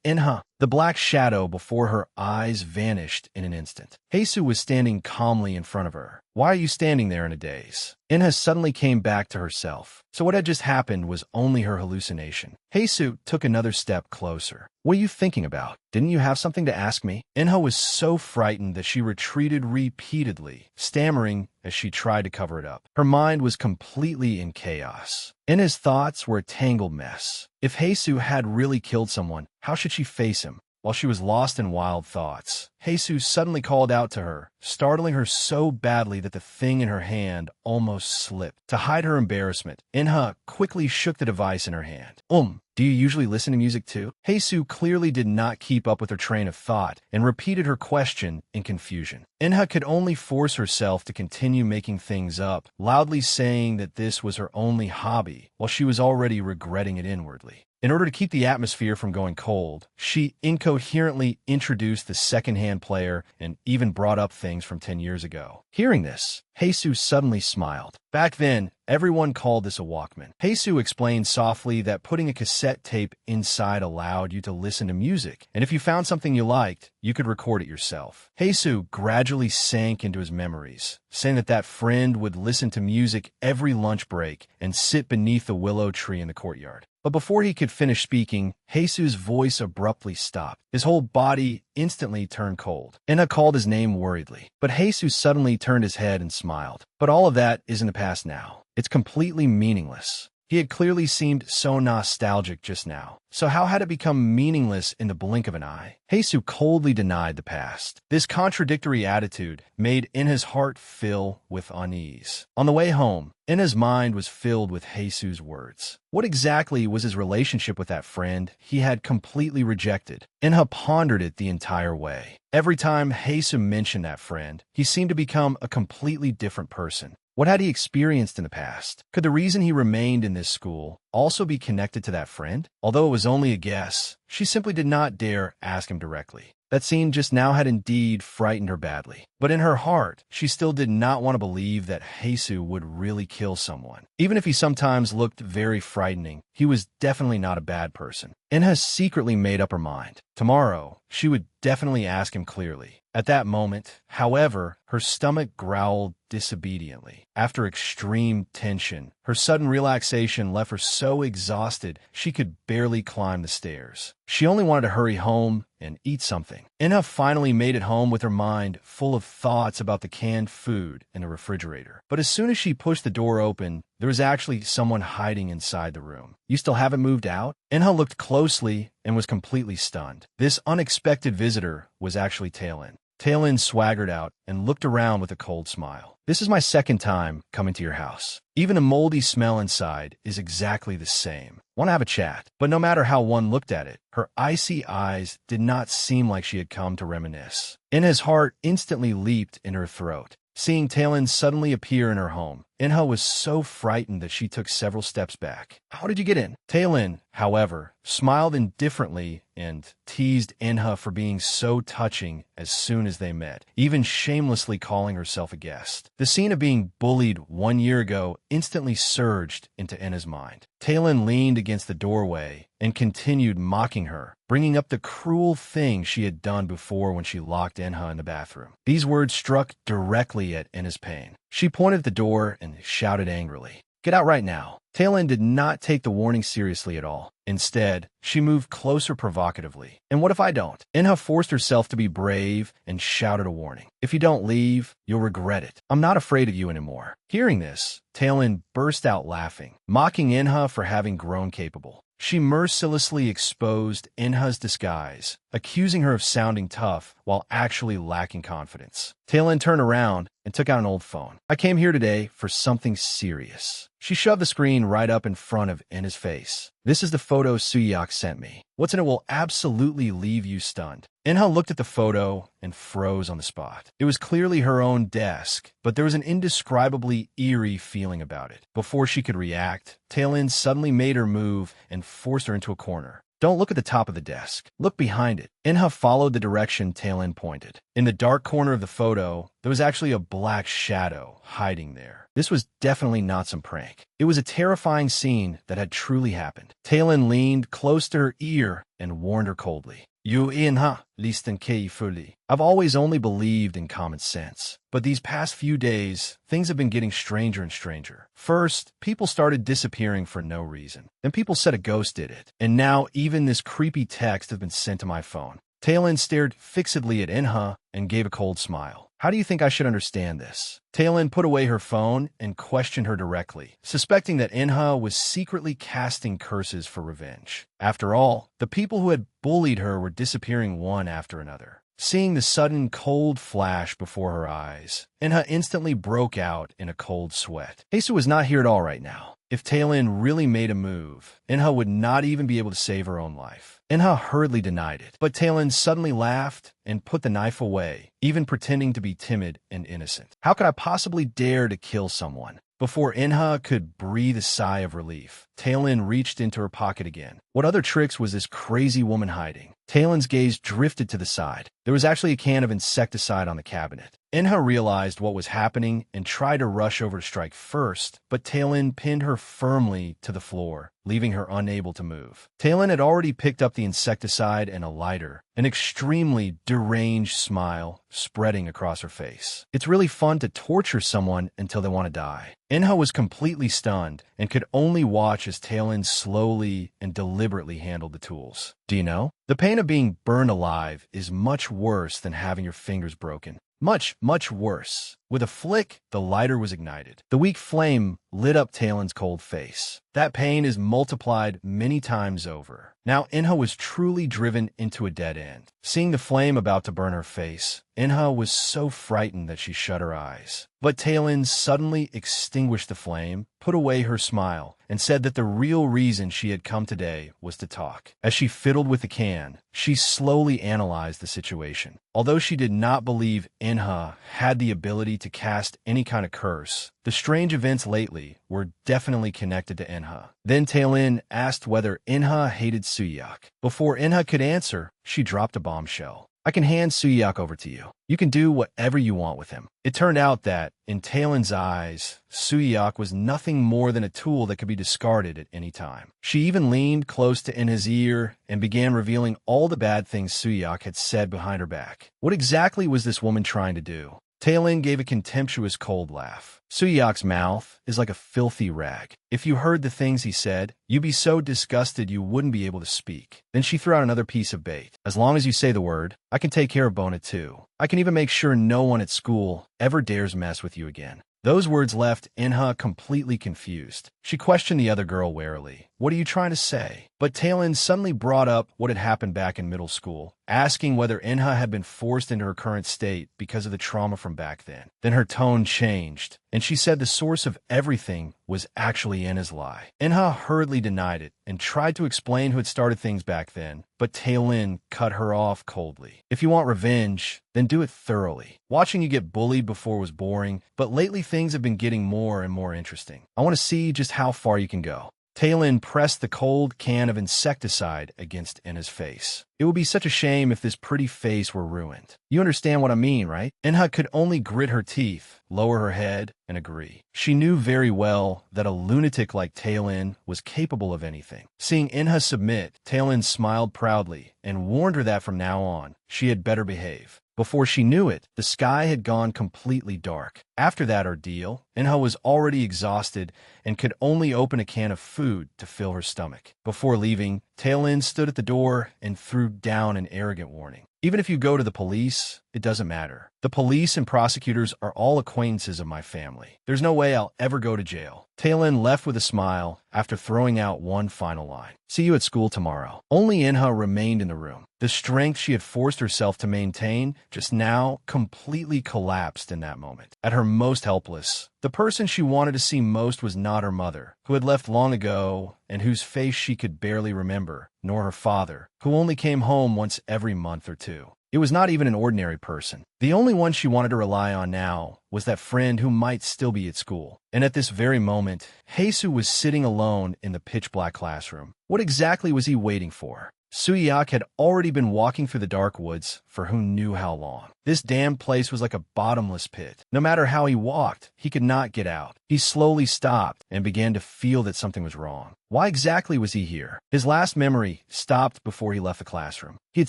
Enha!" The black shadow before her eyes vanished in an instant. Heisu was standing calmly in front of her. "Why are you standing there in a daze?" Enha suddenly came back to herself. So what had just happened was only her hallucination. Heisu took another step closer. "What are you thinking about? Didn't you have something to ask me?" Enha was so frightened that she retreated repeatedly, stammering as she tried to cover it up. Her mind was completely in chaos. Enha's thoughts were a tangled mess. If Heisu had really killed someone, how should she face him? While she was lost in wild thoughts, Heisu suddenly called out to her, startling her so badly that the thing in her hand almost slipped. To hide her embarrassment, Enha quickly shook the device in her hand. Do you usually listen to music too?" Heisu clearly did not keep up with her train of thought and repeated her question in confusion. Enha could only force herself to continue making things up, loudly saying that this was her only hobby, while she was already regretting it inwardly. In order to keep the atmosphere from going cold, she incoherently introduced the second-hand player and even brought up things from 10 years ago. Hearing this, Heisu suddenly smiled. Back then, everyone called this a Walkman. Heisu explained softly that putting a cassette tape inside allowed you to listen to music, and if you found something you liked, you could record it yourself. Heisu gradually sank into his memories, saying that friend would listen to music every lunch break and sit beneath the willow tree in the courtyard. But before he could finish speaking, Heisu's voice abruptly stopped. His whole body instantly turned cold. Enha called his name worriedly, but Heisu suddenly turned his head and smiled. But all of that is in the past now. It's completely meaningless. He had clearly seemed so nostalgic just now. So how had it become meaningless in the blink of an eye? Heisu coldly denied the past. This contradictory attitude made Enha's heart fill with unease. On the way home, Enha's mind was filled with Heisu's words. What exactly was his relationship with that friend he had completely rejected? Enha pondered it the entire way. Every time Heisu mentioned that friend, he seemed to become a completely different person. What had he experienced in the past? Could the reason he remained in this school also be connected to that friend? Although it was only a guess, she simply did not dare ask him directly. That scene just now had indeed frightened her badly. But in her heart, she still did not want to believe that Heisu would really kill someone. Even if he sometimes looked very frightening, he was definitely not a bad person. Enha secretly made up her mind. Tomorrow, she would definitely ask him clearly. At that moment, however, her stomach growled disobediently. After extreme tension, her sudden relaxation left her so exhausted she could barely climb the stairs. She only wanted to hurry home and eat something. Enha finally made it home with her mind full of thoughts about the canned food in the refrigerator. But as soon as she pushed the door open, there was actually someone hiding inside the room. "You still haven't moved out?" Enha looked closely and was completely stunned. This unexpected visitor was actually Tailin. Tailin swaggered out and looked around with a cold smile. "This is my second time coming to your house. Even a moldy smell inside is exactly the same. Want to have a chat?" But no matter how one looked at it, her icy eyes did not seem like she had come to reminisce. Enha's heart instantly leaped in her throat. Seeing Tailin suddenly appear in her home, Enha was so frightened that she took several steps back. "How did you get in?" Tailin, however, smiled indifferently and teased Enha for being so touching as soon as they met, even shamelessly calling herself a guest. The scene of being bullied 1 year ago instantly surged into Enha's mind. Tailin leaned against the doorway and continued mocking her, bringing up the cruel thing she had done before when she locked Enha in the bathroom. These words struck directly at Enha's pain. She pointed at the door and shouted angrily, Get out right now. Tailin did not take the warning seriously at all. Instead, she moved closer provocatively. And what if I don't? Inha forced herself to be brave and shouted a warning. If you don't leave, you'll regret it. I'm not afraid of you anymore. Hearing this, Tailin burst out laughing, mocking Inha for having grown capable. She mercilessly exposed Inha's disguise, accusing her of sounding tough while actually lacking confidence. Tailin turned around and took out an old phone. I came here today for something serious. She shoved the screen right up in front of Inha's face. This is the photo Suyak sent me. What's in it will absolutely leave you stunned. Inha looked at the photo and froze on the spot. It was clearly her own desk, but there was an indescribably eerie feeling about it. Before she could react, Tailin suddenly made her move and forced her into a corner. Don't look at the top of the desk. Look behind it. Inha followed the direction Tailin pointed. In the dark corner of the photo, there was actually a black shadow hiding there. This was definitely not some prank. It was a terrifying scene that had truly happened. Tailin leaned close to her ear and warned her coldly. You Inha, listen carefully. I've always only believed in common sense, but these past few days, things have been getting stranger and stranger. First, people started disappearing for no reason. Then people said a ghost did it. And now even this creepy text has been sent to my phone. Tailin stared fixedly at Inha and gave a cold smile. How do you think I should understand this? Tailin put away her phone and questioned her directly, suspecting that Inha was secretly casting curses for revenge. After all, the people who had bullied her were disappearing one after another. Seeing the sudden cold flash before her eyes, Inha instantly broke out in a cold sweat. Heisu was not here at all right now. If Tailin really made a move, Inha would not even be able to save her own life. Inha hurriedly denied it, but Tailin suddenly laughed and put the knife away, even pretending to be timid and innocent. How could I possibly dare to kill someone? Before Inha could breathe a sigh of relief, Tailin reached into her pocket again. What other tricks was this crazy woman hiding? Taelin's gaze drifted to the side. There was actually a can of insecticide on the cabinet. Inha realized what was happening and tried to rush over to strike first, but Tailin pinned her firmly to the floor, leaving her unable to move. Tailin had already picked up the insecticide and a lighter, an extremely deranged smile spreading across her face. It's really fun to torture someone until they want to die. Inha was completely stunned and could only watch as Tailin slowly and deliberately handled the tools. Do you know? The pain of being burned alive is much worse than having your fingers broken. Much, much worse. With a flick, the lighter was ignited. The weak flame lit up Taelin's cold face. That pain is multiplied many times over. Now Inha was truly driven into a dead end. Seeing the flame about to burn her face, Inha was so frightened that she shut her eyes. But Tailin suddenly extinguished the flame, put away her smile, and said that the real reason she had come today was to talk. As she fiddled with the can, she slowly analyzed the situation. Although she did not believe Inha had the ability to cast any kind of curse, the strange events lately were definitely connected to Inha. Then Tailin asked whether Inha hated Suyak. Before Inha could answer, she dropped a bombshell. I can hand Suyak over to you. You can do whatever you want with him. It turned out that, in Taelin's eyes, Suyak was nothing more than a tool that could be discarded at any time. She even leaned close to Inha's ear and began revealing all the bad things Suyak had said behind her back. What exactly was this woman trying to do? Tailin gave a contemptuous cold laugh. Suyak's mouth is like a filthy rag. If you heard the things he said, you'd be so disgusted you wouldn't be able to speak. Then she threw out another piece of bait. As long as you say the word, I can take care of Bona too. I can even make sure no one at school ever dares mess with you again. Those words left Inha completely confused. She questioned the other girl warily. What are you trying to say? But Tailin suddenly brought up what had happened back in middle school, asking whether Inha had been forced into her current state because of the trauma from back then. Then her tone changed, and she said the source of everything was actually Inha's lie. Inha hurriedly denied it and tried to explain who had started things back then, but Tailin cut her off coldly. If you want revenge, then do it thoroughly. Watching you get bullied before was boring, but lately things have been getting more and more interesting. I want to see just how far you can go. Tailin pressed the cold can of insecticide against Inha's face. It would be such a shame if this pretty face were ruined. You understand what I mean, right? Inha could only grit her teeth, lower her head, and agree. She knew very well that a lunatic like Tailin was capable of anything. Seeing Inha submit, Tailin smiled proudly and warned her that from now on, she had better behave. Before she knew it, the sky had gone completely dark. After that ordeal, Inha was already exhausted and could only open a can of food to fill her stomach. Before leaving, Tailin stood at the door and threw down an arrogant warning. Even if you go to the police, it doesn't matter. The police and prosecutors are all acquaintances of my family. There's no way I'll ever go to jail. Tailin left with a smile after throwing out one final line. See you at school tomorrow. Only Inha remained in the room. The strength she had forced herself to maintain just now completely collapsed in that moment. At her most helpless, the person she wanted to see most was not her mother, who had left long ago and whose face she could barely remember, nor her father, who only came home once every month or two. It was not even an ordinary person. The only one she wanted to rely on now was that friend who might still be at school. And at this very moment, Heisu was sitting alone in the pitch-black classroom. What exactly was he waiting for? Suiyak had already been walking through the dark woods for who knew how long. This damned place was like a bottomless pit. No matter how he walked, he could not get out. He slowly stopped and began to feel that something was wrong. Why exactly was he here? His last memory stopped before he left the classroom. He had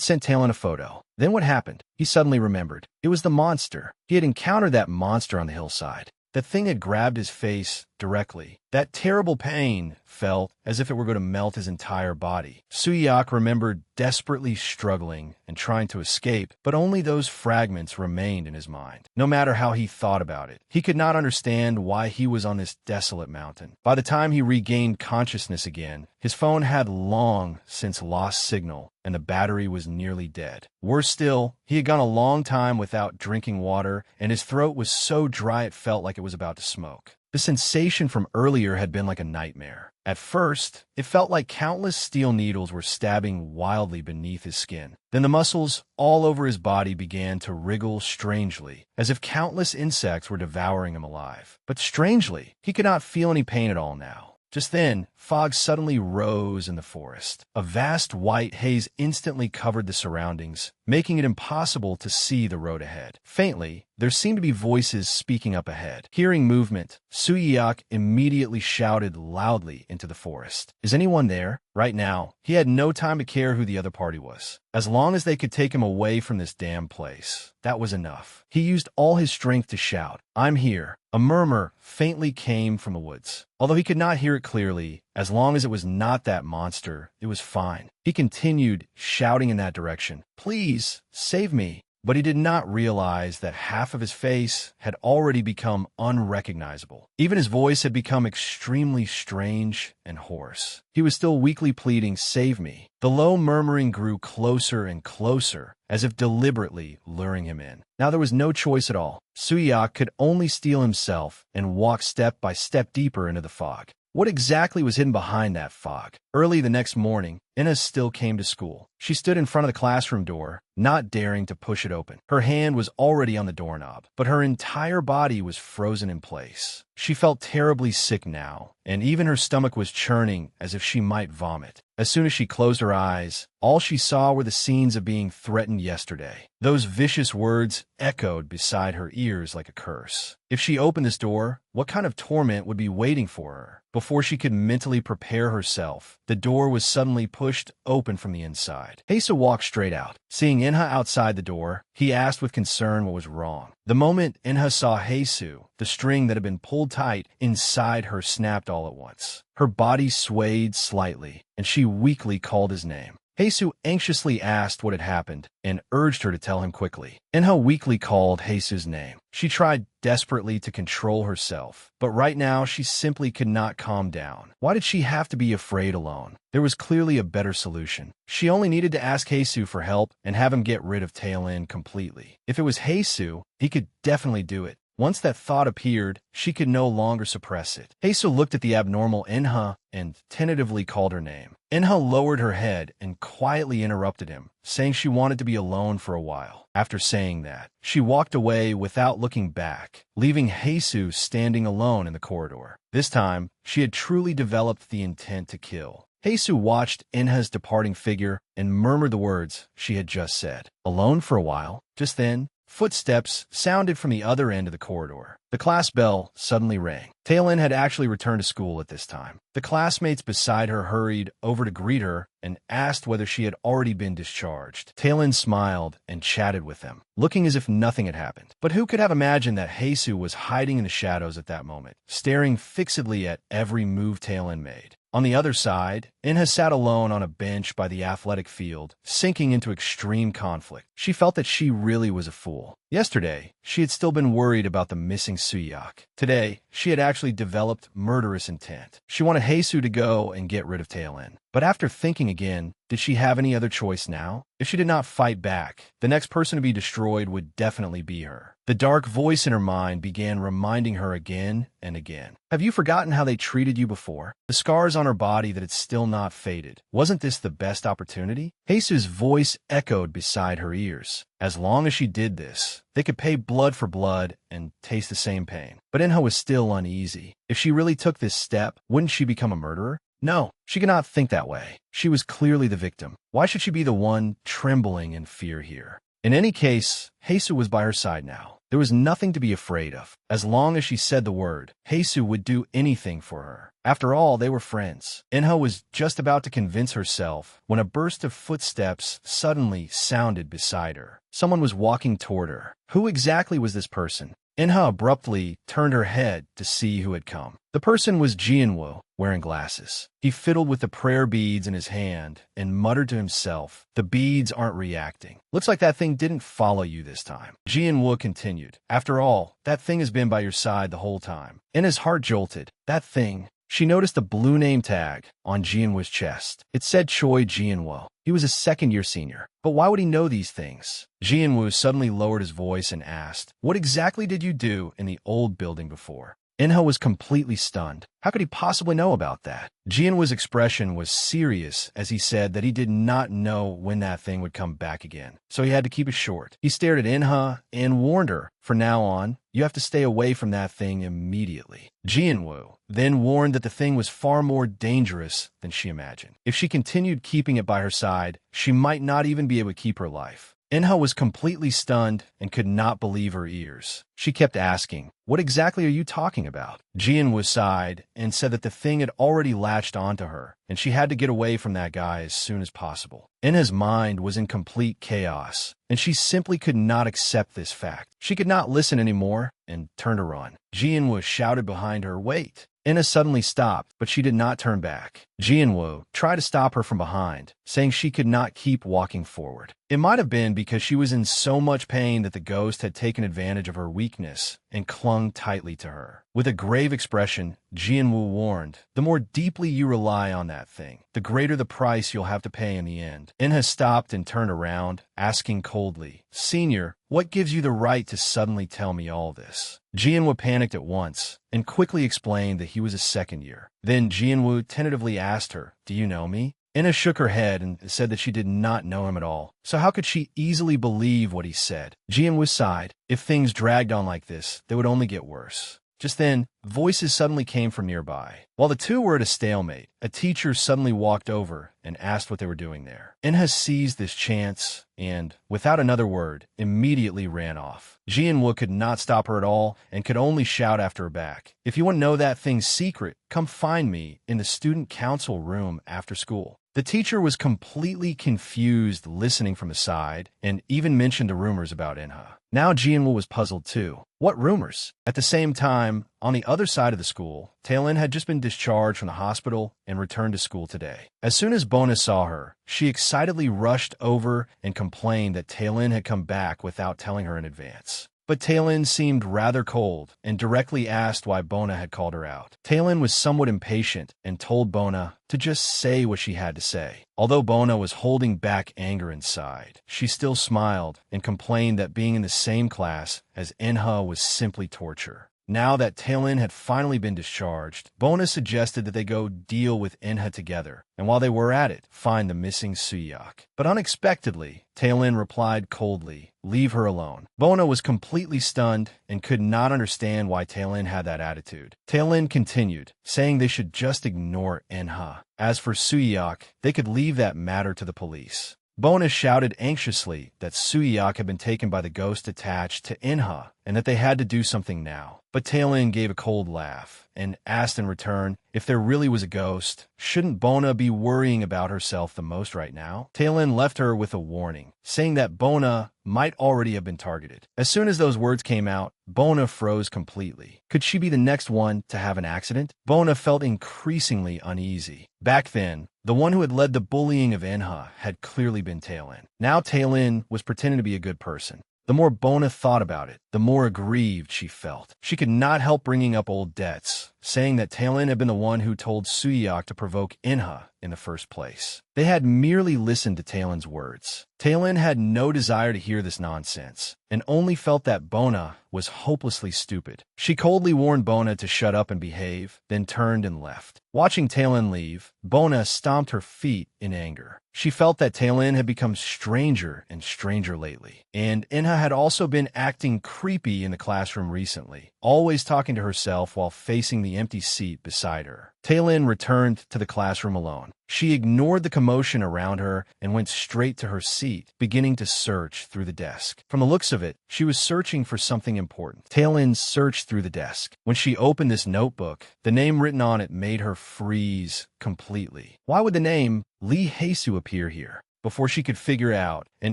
sent Talon a photo. Then what happened? He suddenly remembered. It was the monster. He had encountered that monster on the hillside. The thing had grabbed his face directly. That terrible pain felt as if it were going to melt his entire body. Suiyak remembered desperately struggling and trying to escape, but only those fragments remained in his mind. No matter how he thought about it, he could not understand why he was on this desolate mountain. By the time he regained consciousness again, his phone had long since lost signal and the battery was nearly dead. Worse still, he had gone a long time without drinking water, and his throat was so dry it felt like it was about to smoke. The sensation from earlier had been like a nightmare. At first, it felt like countless steel needles were stabbing wildly beneath his skin. Then the muscles all over his body began to wriggle strangely, as if countless insects were devouring him alive. But strangely, he could not feel any pain at all now. Just then, fog suddenly rose in the forest. A vast white haze instantly covered the surroundings, making it impossible to see the road ahead. Faintly, there seemed to be voices speaking up ahead. Hearing movement, Suiyak immediately shouted loudly into the forest. Is anyone there? Right now, he had no time to care who the other party was. As long as they could take him away from this damn place, that was enough. He used all his strength to shout, "I'm here." A murmur faintly came from the woods. Although he could not hear it clearly, as long as it was not that monster, it was fine. He continued shouting in that direction, "Please, save me." But he did not realize that half of his face had already become unrecognizable. Even his voice had become extremely strange and hoarse. He was still weakly pleading, "Save me." The low murmuring grew closer and closer, as if deliberately luring him in. Now there was no choice at all. Suiyak could only steel himself and walk step by step deeper into the fog. What exactly was hidden behind that fog? Early the next morning, Inna still came to school. She stood in front of the classroom door, not daring to push it open. Her hand was already on the doorknob, but her entire body was frozen in place. She felt terribly sick now, and even her stomach was churning as if she might vomit. As soon as she closed her eyes, all she saw were the scenes of being threatened yesterday. Those vicious words echoed beside her ears like a curse. If she opened this door, what kind of torment would be waiting for her? Before she could mentally prepare herself, the door was suddenly pushed open from the inside. Heisu walked straight out. Seeing Inha outside the door, he asked with concern what was wrong. The moment Inha saw Heisu, the string that had been pulled tight inside her snapped all at once. Her body swayed slightly, and she weakly called his name. Heisu anxiously asked what had happened and urged her to tell him quickly. Inha weakly called Heisu's name. She tried desperately to control herself, but right now she simply could not calm down. Why did she have to be afraid alone? There was clearly a better solution. She only needed to ask Heisu for help and have him get rid of Tailin completely. If it was Heisu, he could definitely do it. Once that thought appeared, she could no longer suppress it. Heisu looked at the abnormal Inha and tentatively called her name. Inha lowered her head and quietly interrupted him, saying she wanted to be alone for a while. After saying that, she walked away without looking back, leaving Heisu standing alone in the corridor. This time, she had truly developed the intent to kill. Heisu watched Inha's departing figure and murmured the words she had just said. Alone for a while. Just then, footsteps sounded from the other end of the corridor. The class bell suddenly rang. Taylin had actually returned to school at this time. The classmates beside her hurried over to greet her and asked whether she had already been discharged. Taylin smiled and chatted with them, looking as if nothing had happened. But who could have imagined that Heisu was hiding in the shadows at that moment, staring fixedly at every move Taylin made? On the other side, Inha sat alone on a bench by the athletic field, sinking into extreme conflict. She felt that she really was a fool. Yesterday, she had still been worried about the missing Suyak. Today, she had actually developed murderous intent. She wanted Heisu to go and get rid of Taylin. But after thinking again, did she have any other choice now? If she did not fight back, the next person to be destroyed would definitely be her. The dark voice in her mind began reminding her again and again. Have you forgotten how they treated you before? The scars on her body that had still not faded. Wasn't this the best opportunity? Heisu's voice echoed beside her ears. As long as she did this, they could pay blood for blood and taste the same pain. But Inha was still uneasy. If she really took this step, wouldn't she become a murderer? No, she could not think that way. She was clearly the victim. Why should she be the one trembling in fear here? In any case, Heisu was by her side now. There was nothing to be afraid of. As long as she said the word, Heisu would do anything for her. After all, they were friends. Inha was just about to convince herself when a burst of footsteps suddenly sounded beside her. Someone was walking toward her. Who exactly was this person? Inha abruptly turned her head to see who had come. The person was Jianwoo, wearing glasses. He fiddled with the prayer beads in his hand and muttered to himself, "The beads aren't reacting. Looks like that thing didn't follow you this time." Jianwoo continued, "After all, that thing has been by your side the whole time." Inha's heart jolted. That thing. She noticed the blue name tag on Jianwoo's chest. It said Choi Jianwoo. He was a second-year senior. But why would he know these things? Jianwoo suddenly lowered his voice and asked, "What exactly did you do in the old building before?" Inha was completely stunned. How could he possibly know about that? Jianwoo's expression was serious as he said that he did not know when that thing would come back again, so he had to keep it short. He stared at Inha and warned her, "From now on, you have to stay away from that thing immediately." Jianwoo then warned that the thing was far more dangerous than she imagined. If she continued keeping it by her side, she might not even be able to keep her life. Inha was completely stunned and could not believe her ears. She kept asking, "What exactly are you talking about?" Jianwoo sighed and said that the thing had already latched onto her, and she had to get away from that guy as soon as possible. Inha's mind was in complete chaos, and she simply could not accept this fact. She could not listen anymore and turned to run. Jianwoo shouted behind her, "Wait!" Inha suddenly stopped, but she did not turn back. Jianwoo tried to stop her from behind, saying she could not keep walking forward. It might have been because she was in so much pain that the ghost had taken advantage of her weakness and clung tightly to her. With a grave expression, Jianwoo warned, "The more deeply you rely on that thing, the greater the price you'll have to pay in the end." Inha stopped and turned around, asking coldly, "Senior, what gives you the right to suddenly tell me all this?" Jianwoo panicked at once and quickly explained that he was a second year. Then Jianwoo tentatively asked her, "Do you know me?" Inha shook her head and said that she did not know him at all. So how could she easily believe what he said? Jianwoo sighed. If things dragged on like this, they would only get worse. Just then, voices suddenly came from nearby. While the two were at a stalemate, a teacher suddenly walked over and asked what they were doing there. Inha seized this chance and, without another word, immediately ran off. Jianwoo could not stop her at all and could only shout after her back, "If you want to know that thing's secret, come find me in the student council room after school." The teacher was completely confused listening from the side and even mentioned the rumors about Inha. Now Jianwoo was puzzled too. What rumors? At the same time, on the other side of the school, Taylin had just been discharged from the hospital and returned to school today. As soon as Bona saw her, she excitedly rushed over and complained that Taylin had come back without telling her in advance. But Taylin seemed rather cold and directly asked why Bona had called her out. Taylin was somewhat impatient and told Bona to just say what she had to say. Although Bona was holding back anger inside, she still smiled and complained that being in the same class as Inha was simply torture. Now that Taylin had finally been discharged, Bona suggested that they go deal with Inha together, and while they were at it, find the missing Suyak. But unexpectedly, Taylin replied coldly, "Leave her alone." Bona was completely stunned and could not understand why Taylin had that attitude. Taylin continued, saying they should just ignore Inha. As for Suyak, they could leave that matter to the police. Bona shouted anxiously that Suyak had been taken by the ghost attached to Inha and that they had to do something now. But Tailin gave a cold laugh and asked in return if there really was a ghost. Shouldn't Bona be worrying about herself the most right now? Tailin left her with a warning, saying that Bona might already have been targeted. As soon as those words came out, Bona froze completely. Could she be the next one to have an accident? Bona felt increasingly uneasy. Back then, the one who had led the bullying of Enha had clearly been Tailin. Now Tailin was pretending to be a good person. The more Bona thought about it, the more aggrieved she felt. She could not help bringing up old debts, saying that Tailin had been the one who told Suyak to provoke Inha in the first place. They had merely listened to Tailin's words. Tailin had no desire to hear this nonsense, and only felt that Bona was hopelessly stupid. She coldly warned Bona to shut up and behave, then turned and left. Watching Tailin leave, Bona stomped her feet in anger. She felt that Tailin had become stranger and stranger lately, and Inha had also been acting creepy in the classroom recently, always talking to herself while facing the empty seat beside her. Tailin returned to the classroom alone. She ignored the commotion around her and went straight to her seat, beginning to search through the desk. From the looks of it, she was searching for something important. Tailin searched through the desk. When she opened this notebook, the name written on it made her freeze completely. Why would the name Lee Heisu appear here? Before she could figure out, an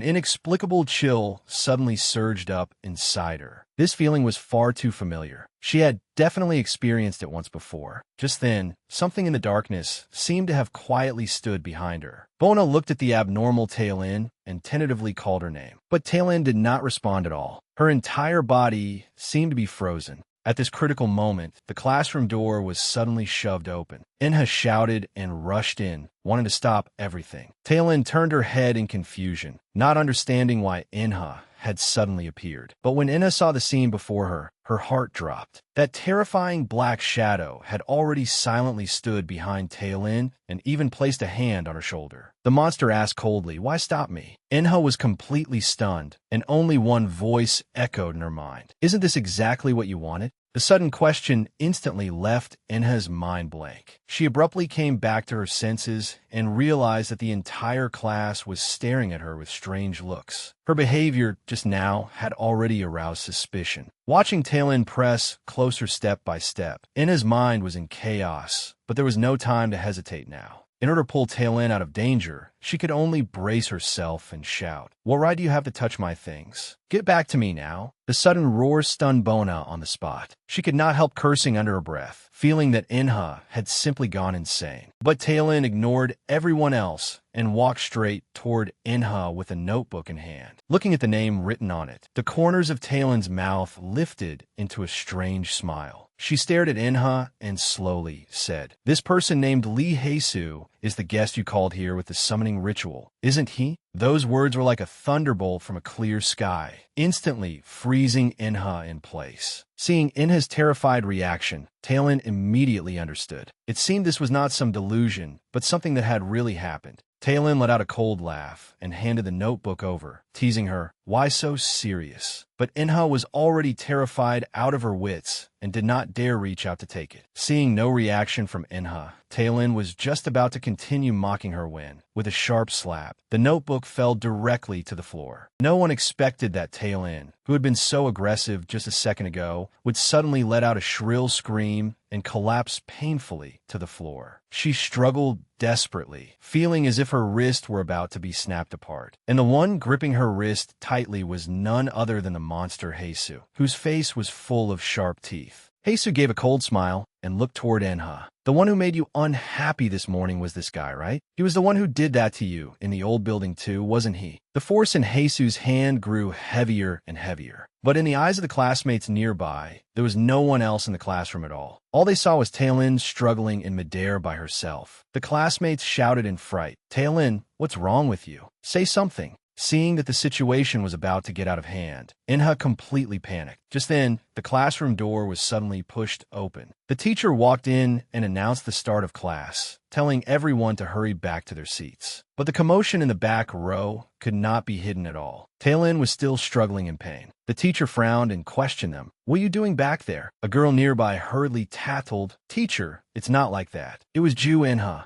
inexplicable chill suddenly surged up inside her. This feeling was far too familiar. She had definitely experienced it once before. Just then, something in the darkness seemed to have quietly stood behind her. Bona looked at the abnormal Tailin and tentatively called her name. But Tailin did not respond at all. Her entire body seemed to be frozen. At this critical moment, the classroom door was suddenly shoved open. Inha shouted and rushed in, wanting to stop everything. Tailin turned her head in confusion, not understanding why Inha had suddenly appeared. But when Inha saw the scene before her, her heart dropped. That terrifying black shadow had already silently stood behind Tailin and even placed a hand on her shoulder. The monster asked coldly, "Why stop me?" Inha was completely stunned, and only one voice echoed in her mind. "Isn't this exactly what you wanted?" The sudden question instantly left Inha's mind blank. She abruptly came back to her senses and realized that the entire class was staring at her with strange looks. Her behavior just now had already aroused suspicion. Watching Tailin press closer step by step, Inha's mind was in chaos, but there was no time to hesitate now. In order to pull Tailin out of danger, she could only brace herself and shout, "What right do you have to touch my things? Get back to me now." The sudden roar stunned Bona on the spot. She could not help cursing under her breath, feeling that Inha had simply gone insane. But Tailin ignored everyone else and walked straight toward Inha with a notebook in hand. Looking at the name written on it, the corners of Tailin's mouth lifted into a strange smile. She stared at Inha and slowly said, "This person named Lee Heisu is the guest you called here with the summoning ritual, isn't he?" Those words were like a thunderbolt from a clear sky, instantly freezing Inha in place. Seeing Inha's terrified reaction, Tailin immediately understood. It seemed this was not some delusion, but something that had really happened. Tailin let out a cold laugh and handed the notebook over, teasing her, "Why so serious?" But Inha was already terrified out of her wits and did not dare reach out to take it. Seeing no reaction from Inha, Tailin was just about to continue mocking her when, with a sharp slap, the notebook fell directly to the floor. No one expected that Tailin, who had been so aggressive just a second ago, would suddenly let out a shrill scream and collapse painfully to the floor. She struggled desperately, feeling as if her wrist were about to be snapped apart. And the one gripping her wrist tightly was none other than the monster Heisu, whose face was full of sharp teeth. Heisu gave a cold smile and looked toward Inha. "The one who made you unhappy this morning was this guy, right? He was the one who did that to you in the old building too, wasn't he?" The force in Heisu's hand grew heavier and heavier. But in the eyes of the classmates nearby, there was no one else in the classroom at all. All they saw was Tailin struggling in midair by herself. The classmates shouted in fright, "Tailin, what's wrong with you? Say something." Seeing that the situation was about to get out of hand, Inha completely panicked. Just then, the classroom door was suddenly pushed open. The teacher walked in and announced the start of class. telling everyone to hurry back to their seats. But the commotion in the back row could not be hidden at all. Tae-lin was still struggling in pain. The teacher frowned and questioned them. "What are you doing back there?" A girl nearby hurriedly tattled, "Teacher, it's not like that. It was Ju In-ha."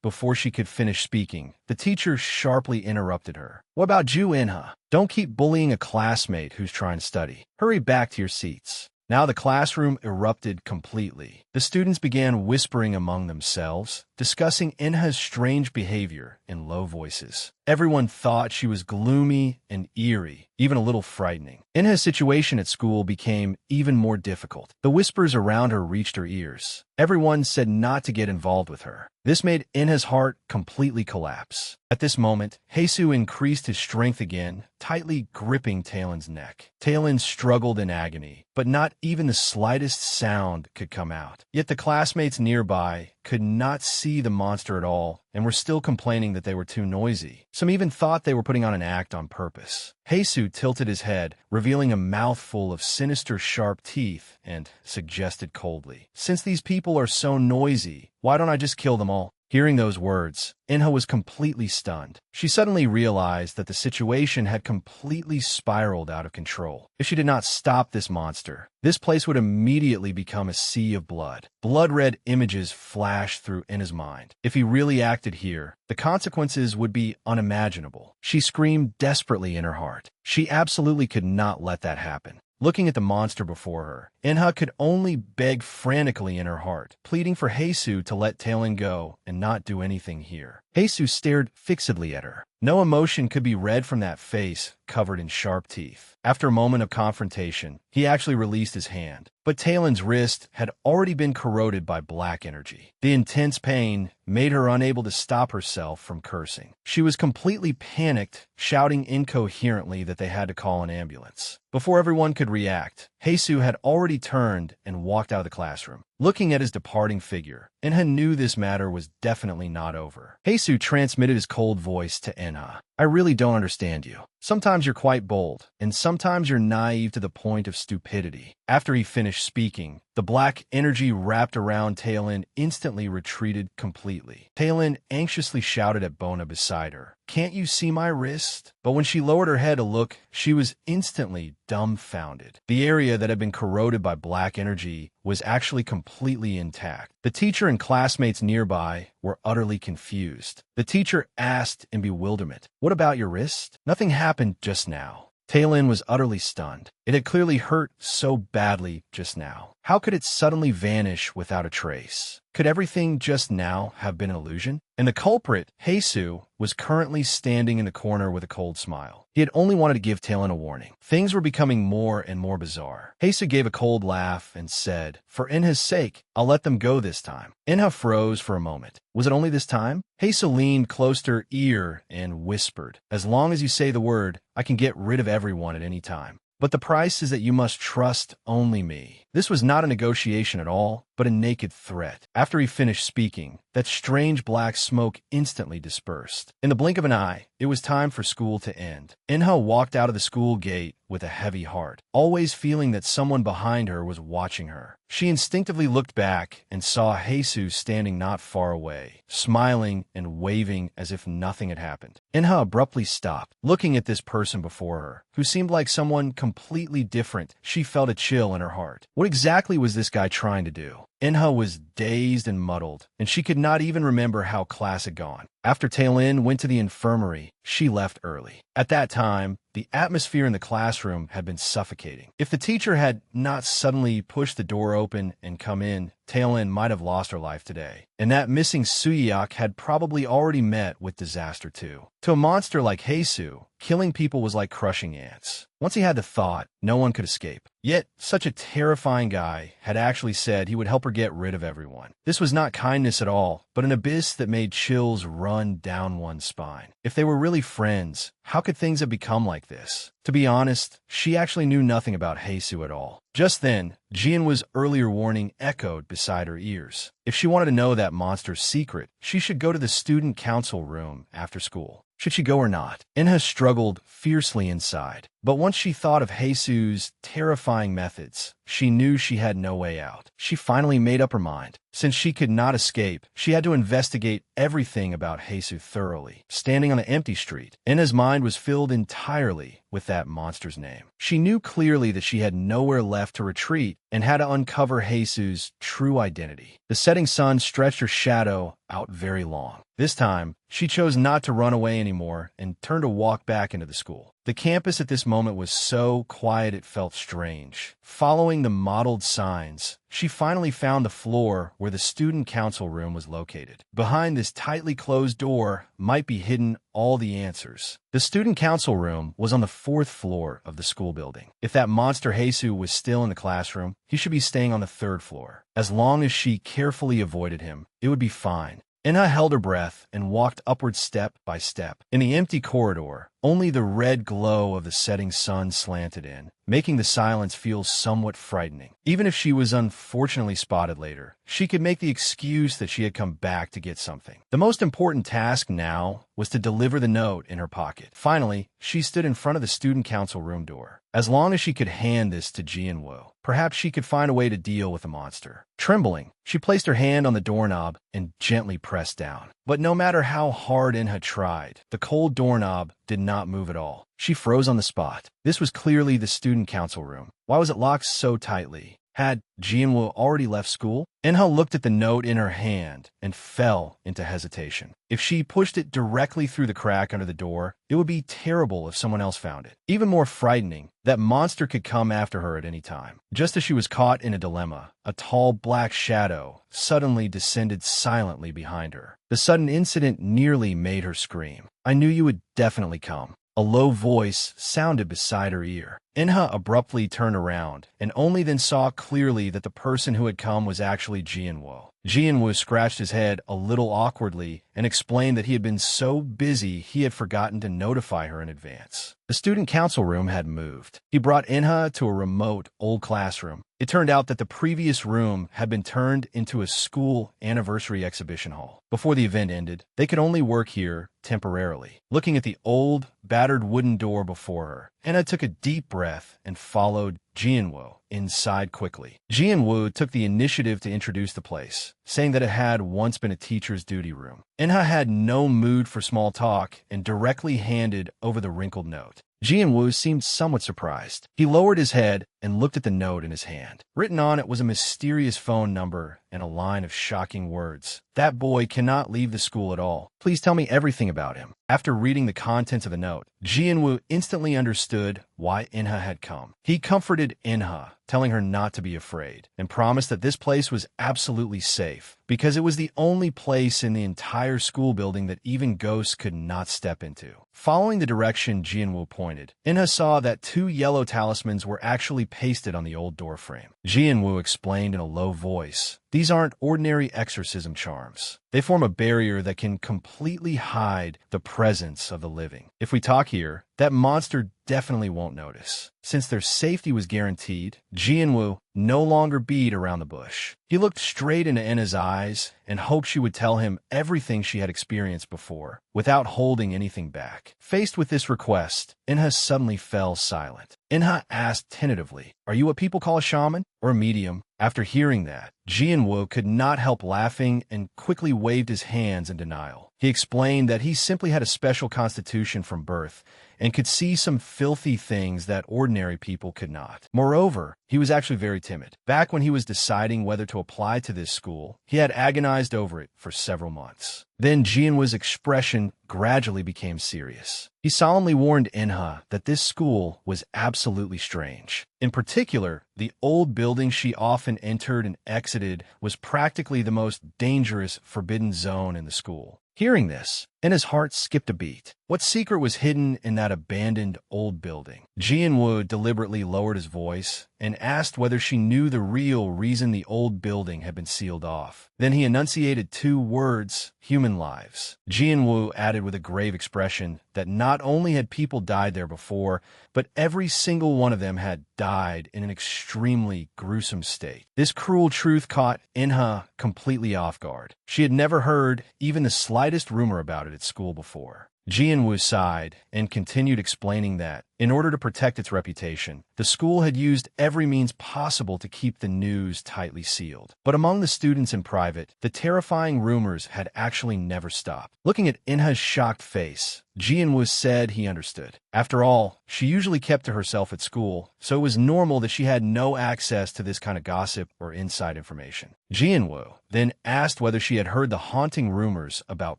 Before she could finish speaking, the teacher sharply interrupted her. "What about Ju In-ha? Don't keep bullying a classmate who's trying to study. Hurry back to your seats." Now the classroom erupted completely. The students began whispering among themselves, discussing In-ha's strange behavior in low voices. Everyone thought she was gloomy and eerie, even a little frightening. In-ha's situation at school became even more difficult. The whispers around her reached her ears. Everyone said not to get involved with her. This made In-ha's heart completely collapse. At this moment, Hae-soo increased his strength again, tightly gripping Tae-lin's neck. Tae-lin struggled in agony, but not even the slightest sound could come out. Yet the classmates nearby could not see the monster at all and were still complaining that they were too noisy. Some even thought they were putting on an act on purpose. Hae-soo tilted his head, revealing a mouthful of sinister sharp teeth, and suggested coldly, "Since these people are so noisy, why don't I just kill them all?" Hearing those words, In-ha was completely stunned. She suddenly realized that the situation had completely spiraled out of control. If she did not stop this monster, this place would immediately become a sea of blood. Blood-red images flashed through In-ha's mind. If he really acted here, the consequences would be unimaginable. She screamed desperately in her heart. She absolutely could not let that happen. Looking at the monster before her, In-ha could only beg frantically in her heart, pleading for Hae-soo to let Tae-lin go and not do anything here. Hae-soo stared fixedly at her. No emotion could be read from that face covered in sharp teeth. After a moment of confrontation, he actually released his hand, but Tae-lin's wrist had already been corroded by black energy. The intense pain made her unable to stop herself from cursing. She was completely panicked, shouting incoherently that they had to call an ambulance. Before everyone could react, Hae-soo had already turned and walked out of the classroom. Looking at his departing figure, In-ha knew this matter was definitely not over. Hae-soo transmitted his cold voice to In-ha. "I really don't understand you. Sometimes you're quite bold, and sometimes you're naive to the point of stupidity." After he finished speaking, the black energy wrapped around Tae-lin instantly retreated completely. Tae-lin anxiously shouted at Bona beside her, "Can't you see my wrist?" But when she lowered her head to look, she was instantly dumbfounded. The area that had been corroded by black energy was actually completely intact. The teacher and classmates nearby were utterly confused. The teacher asked in bewilderment, "What about your wrist?" "Nothing happened just now." Tae-lin was utterly stunned. It had clearly hurt so badly just now. How could it suddenly vanish without a trace? Could everything just now have been an illusion? And the culprit, Hae-soo, was currently standing in the corner with a cold smile. He had only wanted to give Tae-lin a warning. Things were becoming more and more bizarre. Hae-soo gave a cold laugh and said, "For In-ha's sake, I'll let them go this time." In-ha froze for a moment. Was it only this time? Hae-soo leaned close to her ear and whispered, "As long as you say the word, I can get rid of everyone at any time. But the price is that you must trust only me." This was not a negotiation at all, but a naked threat. After he finished speaking, that strange black smoke instantly dispersed. In the blink of an eye, it was time for school to end. In-ha walked out of the school gate with a heavy heart, always feeling that someone behind her was watching her. She instinctively looked back and saw Hae-soo standing not far away, smiling and waving as if nothing had happened. In-ha abruptly stopped, looking at this person before her, who seemed like someone completely different. She felt a chill in her heart. What exactly was this guy trying to do? In-ha was dazed and muddled, and she could not even remember how class had gone. After Tae-lin went to the infirmary, she left early. At that time, the atmosphere in the classroom had been suffocating. If the teacher had not suddenly pushed the door open and come in, Tae-lin might have lost her life today. And that missing Suyeok had probably already met with disaster too. To a monster like Hae-soo, killing people was like crushing ants. Once he had the thought, no one could escape. Yet, such a terrifying guy had actually said he would help her get rid of everyone. This was not kindness at all, but an abyss that made chills run down one's spine. If they were really friends, how could things have become like this? To be honest, she actually knew nothing about Hae-soo at all. Just then, Jian's earlier warning echoed beside her ears. If she wanted to know that monster's secret, she should go to the student council room after school. Should she go or not? In-ha struggled fiercely inside. But once she thought of Jesu's terrifying methods, she knew she had no way out. She finally made up her mind. Since she could not escape, she had to investigate everything about Jesus thoroughly. Standing on an empty street, Inna's mind was filled entirely with that monster's name. She knew clearly that she had nowhere left to retreat and had to uncover Jesus' true identity. The setting sun stretched her shadow out very long. This time, she chose not to run away anymore and turned to walk back into the school. The campus at this moment was so quiet it felt strange. Following the mottled signs, she finally found the floor where the student council room was located. Behind this tightly closed door might be hidden all the answers. The student council room was on the 4th floor of the school building. If that monster Jesus was still in the classroom, he should be staying on the 3rd floor. As long as she carefully avoided him, it would be fine. Inha held her breath and walked upward step by step. In the empty corridor, only the red glow of the setting sun slanted in, making the silence feel somewhat frightening. Even if she was unfortunately spotted later, she could make the excuse that she had come back to get something. The most important task now was to deliver the note in her pocket. Finally, she stood in front of the student council room door. As long as she could hand this to Jianwoo, perhaps she could find a way to deal with the monster. Trembling, she placed her hand on the doorknob and gently pressed down. But no matter how hard Inha tried, the cold doorknob did not move at all. She froze on the spot. This was clearly the student council room. Why was it locked so tightly? Had Jianwoo already left school? Inha looked at the note in her hand and fell into hesitation. If she pushed it directly through the crack under the door, it would be terrible if someone else found it. Even more frightening, that monster could come after her at any time. Just as she was caught in a dilemma, a tall black shadow suddenly descended silently behind her. The sudden incident nearly made her scream. "I knew you would definitely come." A low voice sounded beside her ear. Inha abruptly turned around, and only then saw clearly that the person who had come was actually Jianwoo. Jianwoo scratched his head a little awkwardly and explained that he had been so busy he had forgotten to notify her in advance. The student council room had moved. He brought Inha to a remote, old classroom. It turned out that the previous room had been turned into a school anniversary exhibition hall. Before the event ended, they could only work here temporarily. Looking at the old, battered wooden door before her, Inha took a deep breath and followed Jianwoo inside quickly. Jianwoo took the initiative to introduce the place, saying that it had once been a teacher's duty room. Inha had no mood for small talk and directly handed over the wrinkled note. Jianwoo seemed somewhat surprised. He lowered his head and looked at the note in his hand. Written on it was a mysterious phone number and a line of shocking words. "That boy cannot leave the school at all. Please tell me everything about him." After reading the contents of the note, Jianwoo instantly understood why Inha had come. He comforted Inha, telling her not to be afraid, and promised that this place was absolutely safe, because it was the only place in the entire school building that even ghosts could not step into. Following the direction Jianwoo pointed, Inha saw that 2 yellow talismans were actually pasted on the old doorframe. Jianwoo explained in a low voice, "These aren't ordinary exorcism charms. They form a barrier that can completely hide the presence of the living. If we talk here, that monster definitely won't notice." Since their safety was guaranteed, Jianwoo no longer beat around the bush. He looked straight into Inha's eyes and hoped she would tell him everything she had experienced before, without holding anything back. Faced with this request, Inha suddenly fell silent. Inha asked tentatively, "Are you what people call a shaman or a medium?" After hearing that, Jianwoo could not help laughing and quickly waved his hands in denial. He explained that he simply had a special constitution from birth and could see some filthy things that ordinary people could not. Moreover, he was actually very timid. Back when he was deciding whether to apply to this school, he had agonized over it for several months. Then Jianwoo's expression gradually became serious. He solemnly warned Inha that this school was absolutely strange. In particular, the old building she often entered and exited was practically the most dangerous forbidden zone in the school. Hearing this, Inha's heart skipped a beat. What secret was hidden in that abandoned old building? Jianwoo deliberately lowered his voice and asked whether she knew the real reason the old building had been sealed off. Then he enunciated 2 words, "human lives." Jianwoo added with a grave expression that not only had people died there before, but every single one of them had died in an extremely gruesome state. This cruel truth caught Inha completely off guard. She had never heard even the slightest rumor about it at school before. Jianwoo sighed and continued explaining that, In order to protect its reputation, the school had used every means possible to keep the news tightly sealed. But among the students in private, the terrifying rumors had actually never stopped. Looking at Inha's shocked face, Jianwoo said he understood. After all, she usually kept to herself at school, so it was normal that she had no access to this kind of gossip or inside information. Jianwoo then asked whether she had heard the haunting rumors about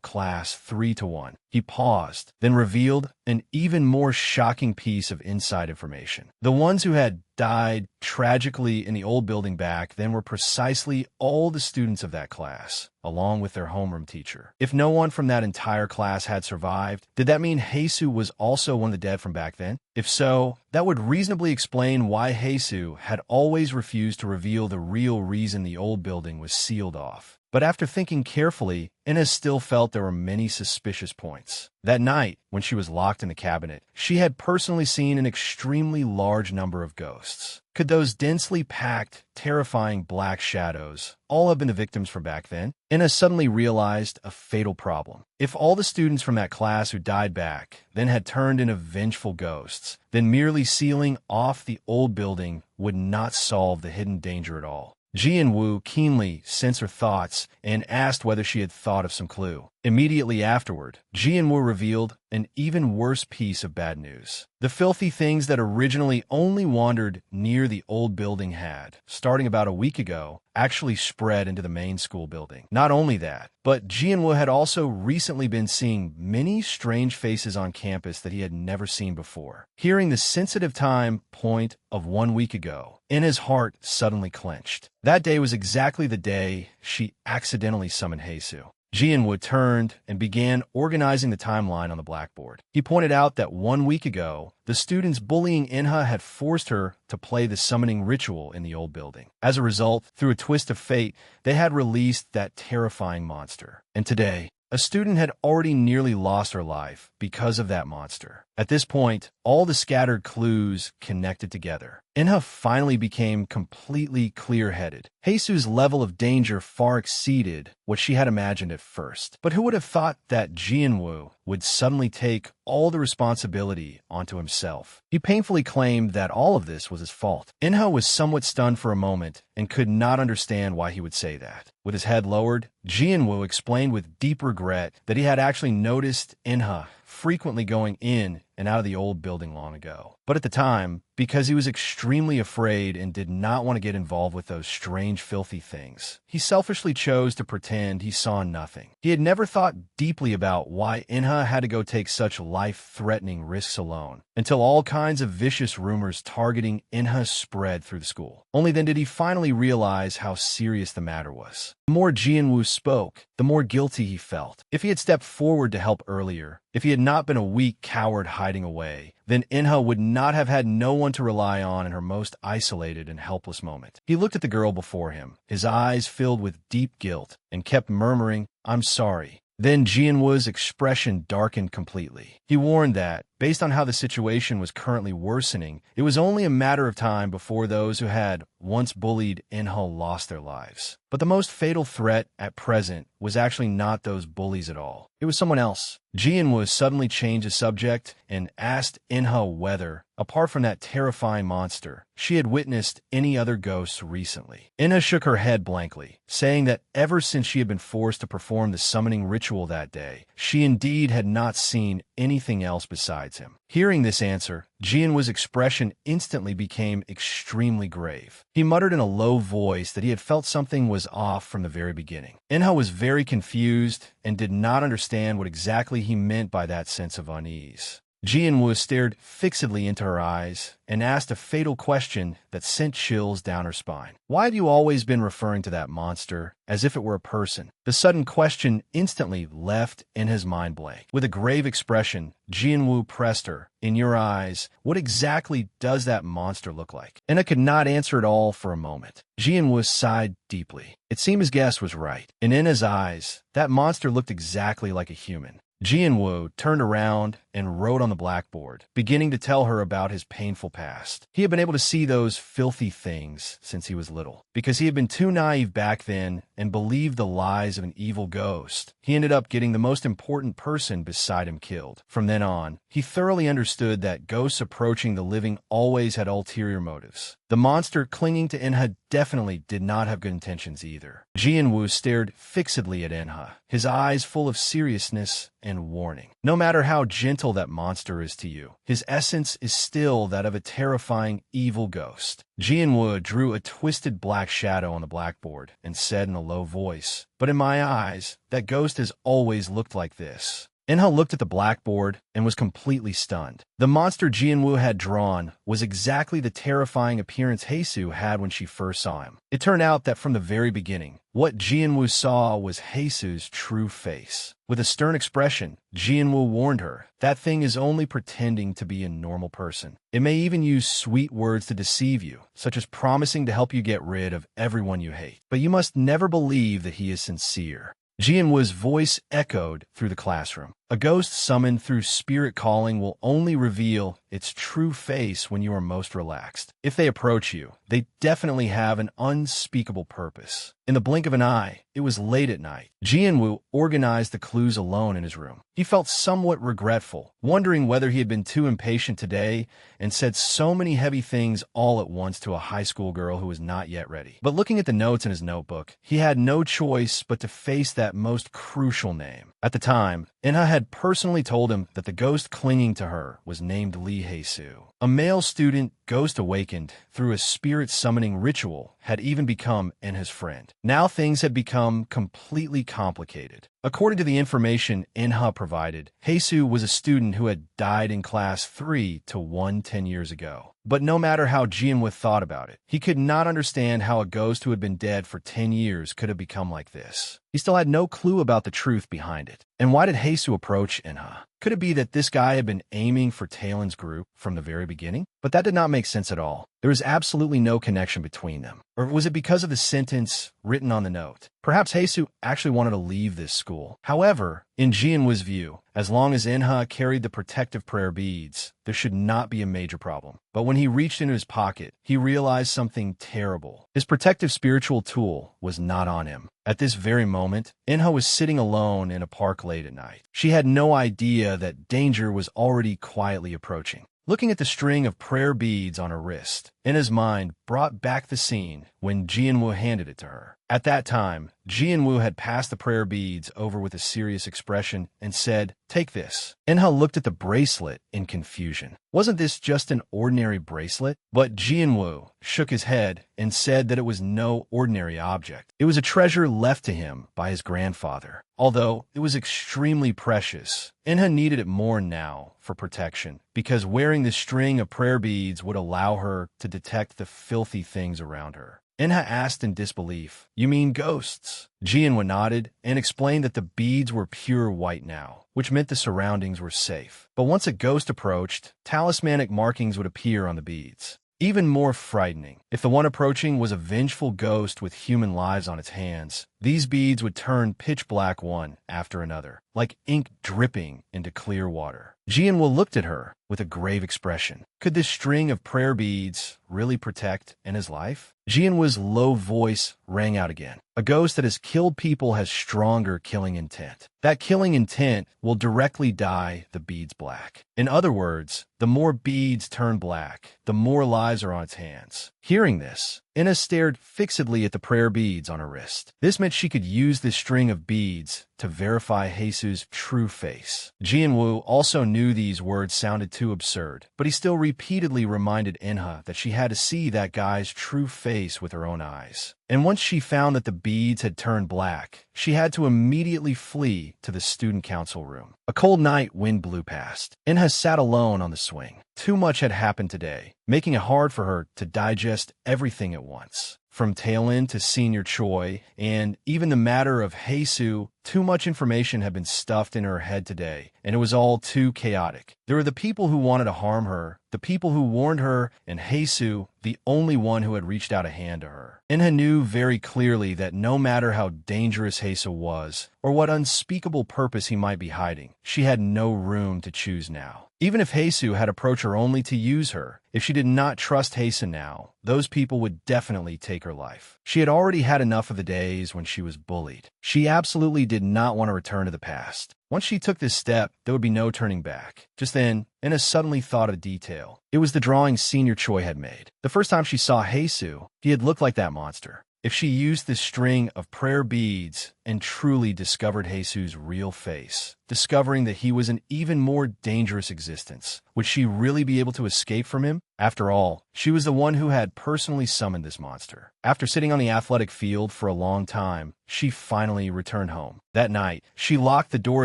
class 3-1. He paused, then revealed an even more shocking piece of inside information. The ones who had died tragically in the old building back then were precisely all the students of that class, along with their homeroom teacher. If no one from that entire class had survived, did that mean Haesu was also one of the dead from back then? If so, that would reasonably explain why Haesu had always refused to reveal the real reason the old building was sealed off. But after thinking carefully, Inna still felt there were many suspicious points. That night, when she was locked in the cabinet, she had personally seen an extremely large number of ghosts. Could those densely packed, terrifying black shadows all have been the victims from back then? Inna suddenly realized a fatal problem. If all the students from that class who died back then had turned into vengeful ghosts, then merely sealing off the old building would not solve the hidden danger at all. Jianwoo keenly sensed her thoughts and asked whether she had thought of some clue. Immediately afterward, Jianwoo revealed an even worse piece of bad news. The filthy things that originally only wandered near the old building had, starting about a week ago, actually spread into the main school building. Not only that, but Jianwoo had also recently been seeing many strange faces on campus that he had never seen before. Hearing the sensitive time point of 1 week ago, Inna's heart suddenly clenched. That day was exactly the day she accidentally summoned Haesu. Jianwoo turned and began organizing the timeline on the blackboard. He pointed out that 1 week ago, the students bullying Inha had forced her to play the summoning ritual in the old building. As a result, through a twist of fate, they had released that terrifying monster. And today, a student had already nearly lost her life because of that monster. At this point, all the scattered clues connected together. Inha finally became completely clear-headed. Haesu's level of danger far exceeded what she had imagined at first. But who would have thought that Jianwoo would suddenly take all the responsibility onto himself? He painfully claimed that all of this was his fault. Inha was somewhat stunned for a moment and could not understand why he would say that. With his head lowered, Jianwoo explained with deep regret that he had actually noticed Inha frequently going in and out of the old building long ago. But at the time, because he was extremely afraid and did not want to get involved with those strange, filthy things, he selfishly chose to pretend he saw nothing. He had never thought deeply about why Inha had to go take such life-threatening risks alone, until all kinds of vicious rumors targeting Inha spread through the school. Only then did he finally realize how serious the matter was. The more Jianwoo spoke, the more guilty he felt. If he had stepped forward to help earlier, if he had not been a weak coward hiding away, then Inha would not have had no one to rely on in her most isolated and helpless moment. He looked at the girl before him, his eyes filled with deep guilt, and kept murmuring, "I'm sorry." Then Jianwoo's expression darkened completely. He warned that, based on how the situation was currently worsening, it was only a matter of time before those who had once bullied Inha lost their lives. But the most fatal threat at present was actually not those bullies at all. It was someone else. Jianwoo suddenly changed the subject and asked Inha whether, apart from that terrifying monster, she had witnessed any other ghosts recently. Inha shook her head blankly, saying that ever since she had been forced to perform the summoning ritual that day, she indeed had not seen anything else besides him. Hearing this answer, Jianwoo's expression instantly became extremely grave. He muttered in a low voice that he had felt something was off from the very beginning. Inha was very confused and did not understand what exactly he meant by that sense of unease. Jianwoo stared fixedly into her eyes and asked a fatal question that sent chills down her spine. "Why have you always been referring to that monster as if it were a person?" The sudden question instantly left Inha's mind blank. With a grave expression, Jianwoo pressed her. "In your eyes, what exactly does that monster look like?" Inha could not answer at all for a moment. Jianwoo sighed deeply. It seemed his guess was right. In Inha's eyes, that monster looked exactly like a human. Jianwoo turned around and wrote on the blackboard, beginning to tell her about his painful past. He had been able to see those filthy things since he was little. Because he had been too naive back then and believed the lies of an evil ghost, he ended up getting the most important person beside him killed. From then on, he thoroughly understood that ghosts approaching the living always had ulterior motives. The monster clinging to Enha definitely did not have good intentions either. Jianwu stared fixedly at Enha, his eyes full of seriousness and warning. No matter how gentle that monster is to you, his essence is still that of a terrifying evil ghost. Jianwu drew a twisted black shadow on the blackboard and said in a low voice, "But in my eyes, that ghost has always looked like this." Enha looked at the blackboard and was completely stunned. The monster Jianwu had drawn was exactly the terrifying appearance Heisu had when she first saw him. It turned out that from the very beginning, what Jianwu saw was Heisu's true face. With a stern expression, Jianwu warned her, "That thing is only pretending to be a normal person. It may even use sweet words to deceive you, such as promising to help you get rid of everyone you hate. But you must never believe that he is sincere." Jianwu's voice echoed through the classroom. A ghost summoned through spirit calling will only reveal its true face when you are most relaxed. If they approach you, they definitely have an unspeakable purpose. In the blink of an eye, it was late at night. Jianwu organized the clues alone in his room. He felt somewhat regretful, wondering whether he had been too impatient today and said so many heavy things all at once to a high school girl who was not yet ready. But looking at the notes in his notebook, he had no choice but to face that most crucial name. At the time, Enha had personally told him that the ghost clinging to her was named Lee Heisu. A male student, ghost awakened through a spirit summoning ritual, had even become Enha's friend. Now things had become completely complicated. According to the information Enha provided, Heisu was a student who had died in class 3 to 1 10 years ago. But no matter how Jianwu thought about it, he could not understand how a ghost who had been dead for 10 years could have become like this. He still had no clue about the truth behind it. And why did Heisu approach Enha? Could it be that this guy had been aiming for Talon's group from the very beginning? But that did not make sense at all. There was absolutely no connection between them. Or was it because of the sentence written on the note? Perhaps Heisu actually wanted to leave this school. However, in Jianwu's view, as long as Enha carried the protective prayer beads, there should not be a major problem. But when he reached into his pocket, he realized something terrible. His protective spiritual tool was not on him. At this very moment, Enha was sitting alone in a park late at night. She had no idea that danger was already quietly approaching. Looking at the string of prayer beads on her wrist, Enha's mind brought back the scene when Jianwu handed it to her. At that time, Jianwu had passed the prayer beads over with a serious expression and said, "Take this." Enha looked at the bracelet in confusion. Wasn't this just an ordinary bracelet? But Jianwu shook his head and said that it was no ordinary object. It was a treasure left to him by his grandfather. Although it was extremely precious, Enha needed it more now for protection, because wearing this string of prayer beads would allow her to detect the filthy things around her. Enha asked in disbelief, "You mean ghosts?" Jianwu nodded and explained that the beads were pure white now, which meant the surroundings were safe. But once a ghost approached, talismanic markings would appear on the beads. Even more frightening, if the one approaching was a vengeful ghost with human lives on its hands, these beads would turn pitch black one after another, like ink dripping into clear water. Jianwu looked at her with a grave expression. Could this string of prayer beads really protect Enha's life? Jianwu's low voice rang out again. A ghost that has killed people has stronger killing intent. That killing intent will directly dye the beads black. In other words, the more beads turn black, the more lives are on its hands. Hearing this, Enha stared fixedly at the prayer beads on her wrist. This meant she could use this string of beads to verify Heisu's true face. Jianwu also knew these words sounded too absurd, but he still repeatedly reminded Enha that she had to see that guy's true face with her own eyes. And once she found that the beads had turned black, she had to immediately flee to the student council room. A cold night wind blew past. Enha sat alone on the swing. Too much had happened today, making it hard for her to digest everything at once. From Talon to Senior Choi, and even the matter of Heisu Too much information had been stuffed in her head today, and it was all too chaotic. There were the people who wanted to harm her, the people who warned her, and Heisu, the only one who had reached out a hand to her. Inha knew very clearly that no matter how dangerous Heisu was, or what unspeakable purpose he might be hiding, she had no room to choose now. Even if Heisu had approached her only to use her, if she did not trust Heisu now, those people would definitely take her life. She had already had enough of the days when she was bullied. She absolutely did not want to return to the past. Once she took this step, there would be no turning back. Just then, Inna suddenly thought of a detail. It was the drawing Senior Choi had made. The first time she saw Heisu, he had looked like that monster. If she used this string of prayer beads and truly discovered Heisu's real face, discovering that he was an even more dangerous existence, would she really be able to escape from him? After all, she was the one who had personally summoned this monster. After sitting on the athletic field for a long time, she finally returned home. That night, she locked the door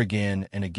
again and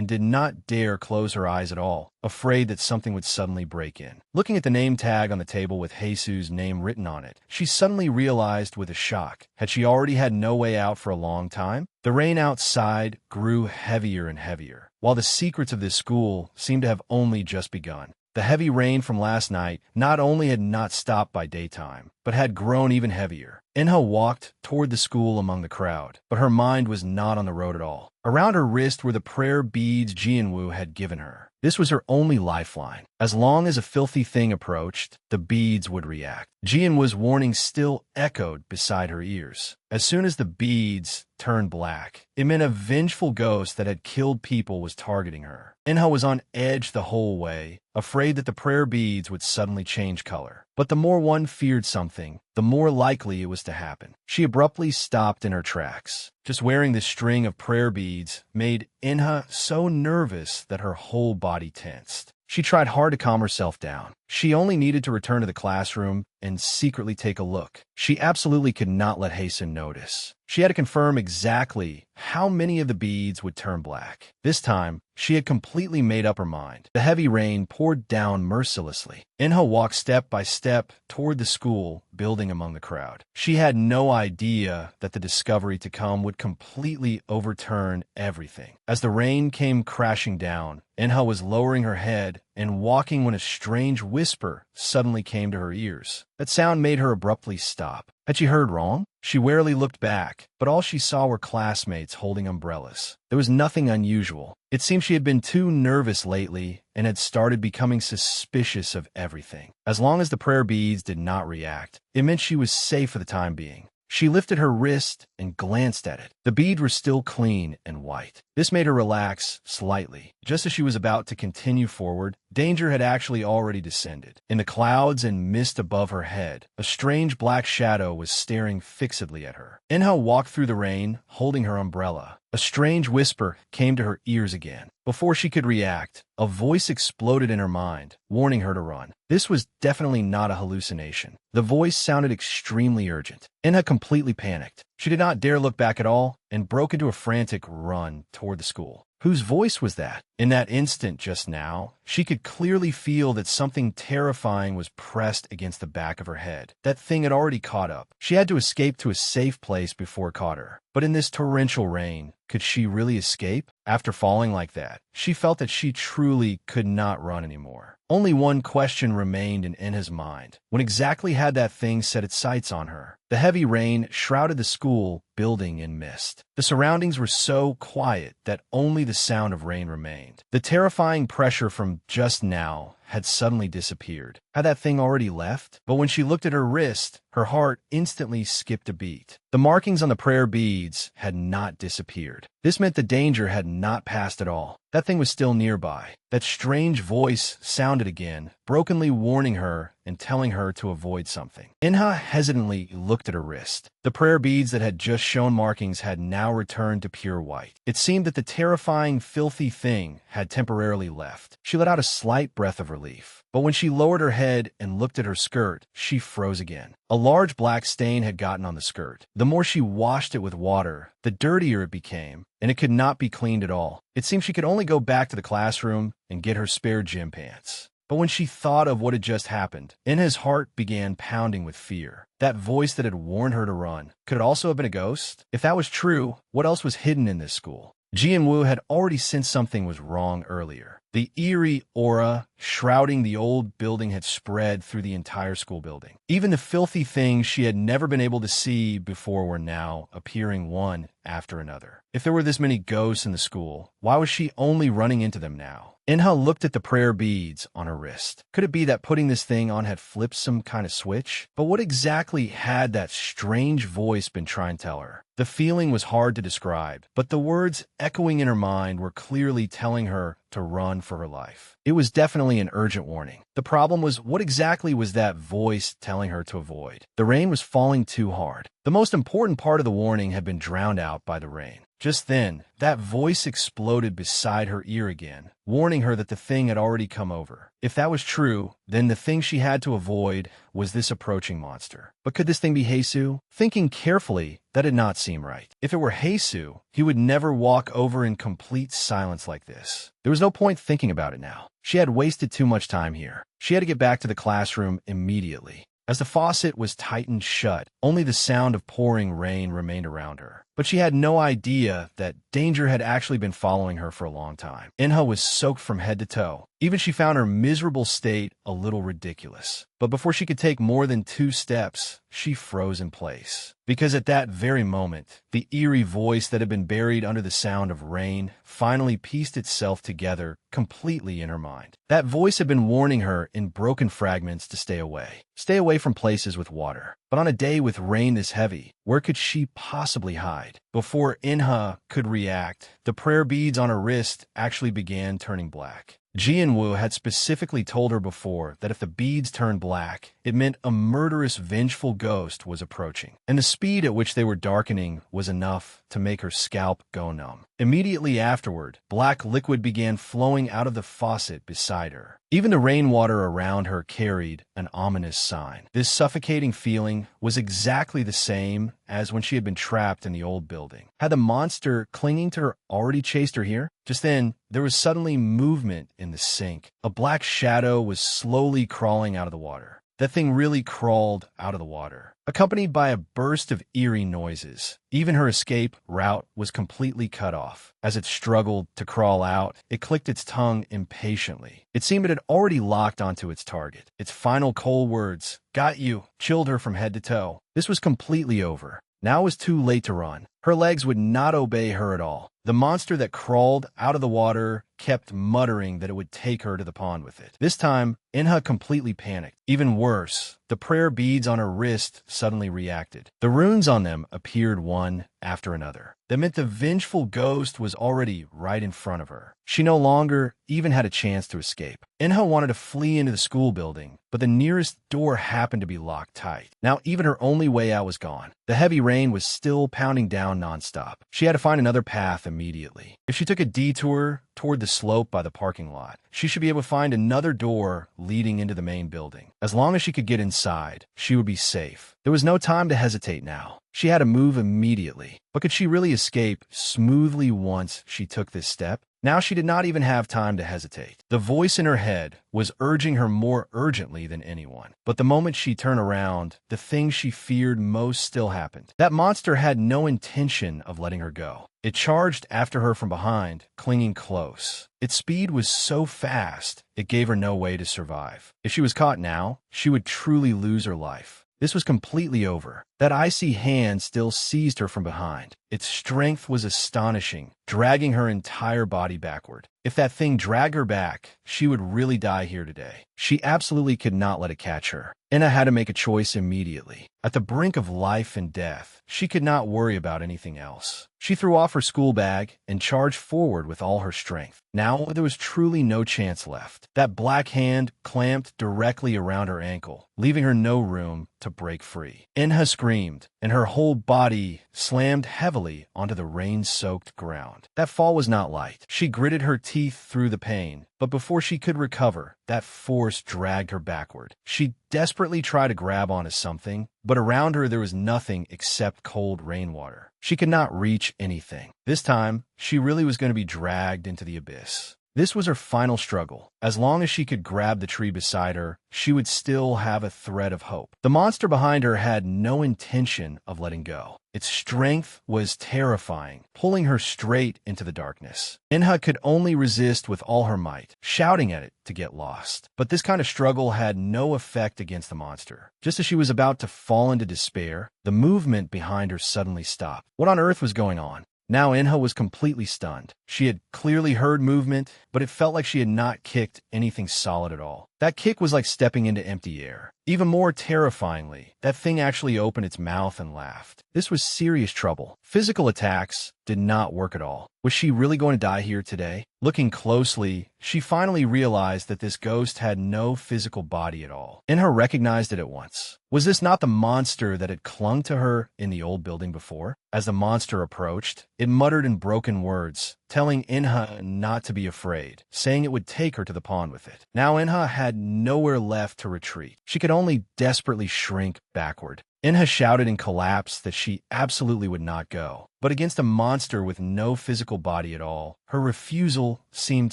did not dare close her eyes at all, afraid that something would suddenly break in. Looking at the name tag on the table with Heisu's name written on it, she suddenly realized with a shock, had she already had no way out for a long time? The rain outside grew heavier and heavier, while the secrets of this school seemed to have only just begun. The heavy rain from last night not only had not stopped by daytime, but had grown even heavier. Inha walked toward the school among the crowd, but her mind was not on the road at all. Around her wrist were the prayer beads Jianwoo had given her. This was her only lifeline. As long as a filthy thing approached, the beads would react. Jianwoo's warning still echoed beside her ears. As soon as the beads turned black, it meant a vengeful ghost that had killed people was targeting her. Inha was on edge the whole way, afraid that the prayer beads would suddenly change color. But the more one feared something, the more likely it was to happen. She abruptly stopped in her tracks. Just wearing this string of prayer beads made Inha so nervous that her whole body tensed. She tried hard to calm herself down. She only needed to return to the classroom and secretly take a look. She absolutely could not let Hasten notice. She had to confirm exactly how many of the beads would turn black. This time, she had completely made up her mind. The heavy rain poured down mercilessly. Inha walked step by step toward the school building among the crowd. She had no idea that the discovery to come would completely overturn everything. As the rain came crashing down, Inha was lowering her head and walking when a strange whisper suddenly came to her ears. That sound made her abruptly stop. Had she heard wrong? She warily looked back, but all she saw were classmates holding umbrellas. There was nothing unusual. It seemed she had been too nervous lately and had started becoming suspicious of everything. As long as the prayer beads did not react, it meant she was safe for the time being. She lifted her wrist and glanced at it. The beads were still clean and white. This made her relax slightly. Just as she was about to continue forward, danger had actually already descended. In the clouds and mist above her head, a strange black shadow was staring fixedly at her. Inha walked through the rain, holding her umbrella. A strange whisper came to her ears again. Before she could react, a voice exploded in her mind, warning her to run. This was definitely not a hallucination. The voice sounded extremely urgent. Inha completely panicked. She did not dare look back at all and broke into a frantic run toward the school. Whose voice was that? In that instant just now, she could clearly feel that something terrifying was pressed against the back of her head. That thing had already caught up. She had to escape to a safe place before it caught her. But in this torrential rain, could she really escape? After falling like that, she felt that she truly could not run anymore. Only one question remained in Inha's mind. When exactly had that thing set its sights on her? The heavy rain shrouded the school building in mist. The surroundings were so quiet that only the sound of rain remained. The terrifying pressure from just now had suddenly disappeared. Had that thing already left? But when she looked at her wrist, her heart instantly skipped a beat. The markings on the prayer beads had not disappeared. This meant the danger had not passed at all. That thing was still nearby. That strange voice sounded again, brokenly warning her and telling her to avoid something. Inha hesitantly looked at her wrist. The prayer beads that had just shown markings had now returned to pure white. It seemed that the terrifying, filthy thing had temporarily left. She let out a slight breath of relief. But when she lowered her head and looked at her skirt, she froze again. A large black stain had gotten on the skirt. The more she washed it with water, the dirtier it became, and it could not be cleaned at all. It seemed she could only go back to the classroom and get her spare gym pants. But when she thought of what had just happened, Inha's heart began pounding with fear. That voice that had warned her to run, could it also have been a ghost? If that was true, what else was hidden in this school? Jian-woo had already sensed something was wrong earlier. The eerie aura shrouding the old building had spread through the entire school building. Even the filthy things she had never been able to see before were now appearing one after another. If there were this many ghosts in the school, why was she only running into them now? Inha looked at the prayer beads on her wrist. Could it be that putting this thing on had flipped some kind of switch? But what exactly had that strange voice been trying to tell her? The feeling was hard to describe, but the words echoing in her mind were clearly telling her to run for her life. It was definitely an urgent warning. The problem was, what exactly was that voice telling her to avoid? The rain was falling too hard. The most important part of the warning had been drowned out by the rain. Just then, that voice exploded beside her ear again, warning her that the thing had already come over. If that was true, then the thing she had to avoid was this approaching monster. But could this thing be Heisu? Thinking carefully, that did not seem right. If it were Heisu, he would never walk over in complete silence like this. There was no point thinking about it now. She had wasted too much time here. She had to get back to the classroom immediately. As the faucet was tightened shut, only the sound of pouring rain remained around her. But she had no idea that danger had actually been following her for a long time. Inha was soaked from head to toe. Even she found her miserable state a little ridiculous. But before she could take more than 2 steps, she froze in place. Because at that very moment, the eerie voice that had been buried under the sound of rain finally pieced itself together completely in her mind. That voice had been warning her in broken fragments to stay away. Stay away from places with water. But on a day with rain this heavy, where could she possibly hide? Before Inha could react, the prayer beads on her wrist actually began turning black. Jian-woo had specifically told her before that if the beads turned black, it meant a murderous, vengeful ghost was approaching. And the speed at which they were darkening was enough to make her scalp go numb. Immediately afterward, black liquid began flowing out of the faucet beside her. Even the rainwater around her carried an ominous sign. This suffocating feeling was exactly the same as when she had been trapped in the old building. Had the monster clinging to her already chased her here? Just then, there was suddenly movement in the sink. A black shadow was slowly crawling out of the water. That thing really crawled out of the water, accompanied by a burst of eerie noises. Even her escape route was completely cut off. As it struggled to crawl out, it clicked its tongue impatiently. It seemed it had already locked onto its target. Its final cold words, "Got you," chilled her from head to toe. This was completely over. Now it was too late to run. Her legs would not obey her at all. The monster that crawled out of the water kept muttering that it would take her to the pond with it. This time, Inha completely panicked. Even worse, the prayer beads on her wrist suddenly reacted. The runes on them appeared one after another. That meant the vengeful ghost was already right in front of her. She no longer even had a chance to escape. Inha wanted to flee into the school building, but the nearest door happened to be locked tight. Now even her only way out was gone. The heavy rain was still pounding down nonstop. She had to find another path immediately. If she took a detour toward the slope by the parking lot, she should be able to find another door leading into the main building. As long as she could get inside, she would be safe. There was no time to hesitate now. She had to move immediately. But could she really escape smoothly once she took this step? Now she did not even have time to hesitate. The voice in her head was urging her more urgently than anyone. But the moment she turned around, the thing she feared most still happened. That monster had no intention of letting her go. It charged after her from behind, clinging close. Its speed was so fast, it gave her no way to survive. If she was caught now, she would truly lose her life. This was completely over. That icy hand still seized her from behind. Its strength was astonishing, dragging her entire body backward. If that thing dragged her back, she would really die here today. She absolutely could not let it catch her. Inha had to make a choice immediately. At the brink of life and death, she could not worry about anything else. She threw off her school bag and charged forward with all her strength. Now there was truly no chance left. That black hand clamped directly around her ankle, leaving her no room to break free. Inha screamed, and her whole body slammed heavily onto the rain-soaked ground. That fall was not light. She gritted her teeth through the pain, but before she could recover, that force dragged her backward. She desperately tried to grab onto something, but around her there was nothing except cold rainwater. She could not reach anything. This time, she really was going to be dragged into the abyss. This was her final struggle. As long as she could grab the tree beside her, she would still have a thread of hope. The monster behind her had no intention of letting go. Its strength was terrifying, pulling her straight into the darkness. Inha could only resist with all her might, shouting at it to get lost. But this kind of struggle had no effect against the monster. Just as she was about to fall into despair, the movement behind her suddenly stopped. What on earth was going on? Now Inha was completely stunned. She had clearly heard movement, but it felt like she had not kicked anything solid at all. That kick was like stepping into empty air. Even more terrifyingly, that thing actually opened its mouth and laughed. This was serious trouble. Physical attacks did not work at all. Was she really going to die here today? Looking closely, she finally realized that this ghost had no physical body at all. Inha recognized it at once. Was this not the monster that had clung to her in the old building before? As the monster approached, it muttered in broken words, telling Inha not to be afraid, saying it would take her to the pond with it. Now Inha had nowhere left to retreat. She could only desperately shrink backward. Inha shouted in collapse that she absolutely would not go. But against a monster with no physical body at all, her refusal seemed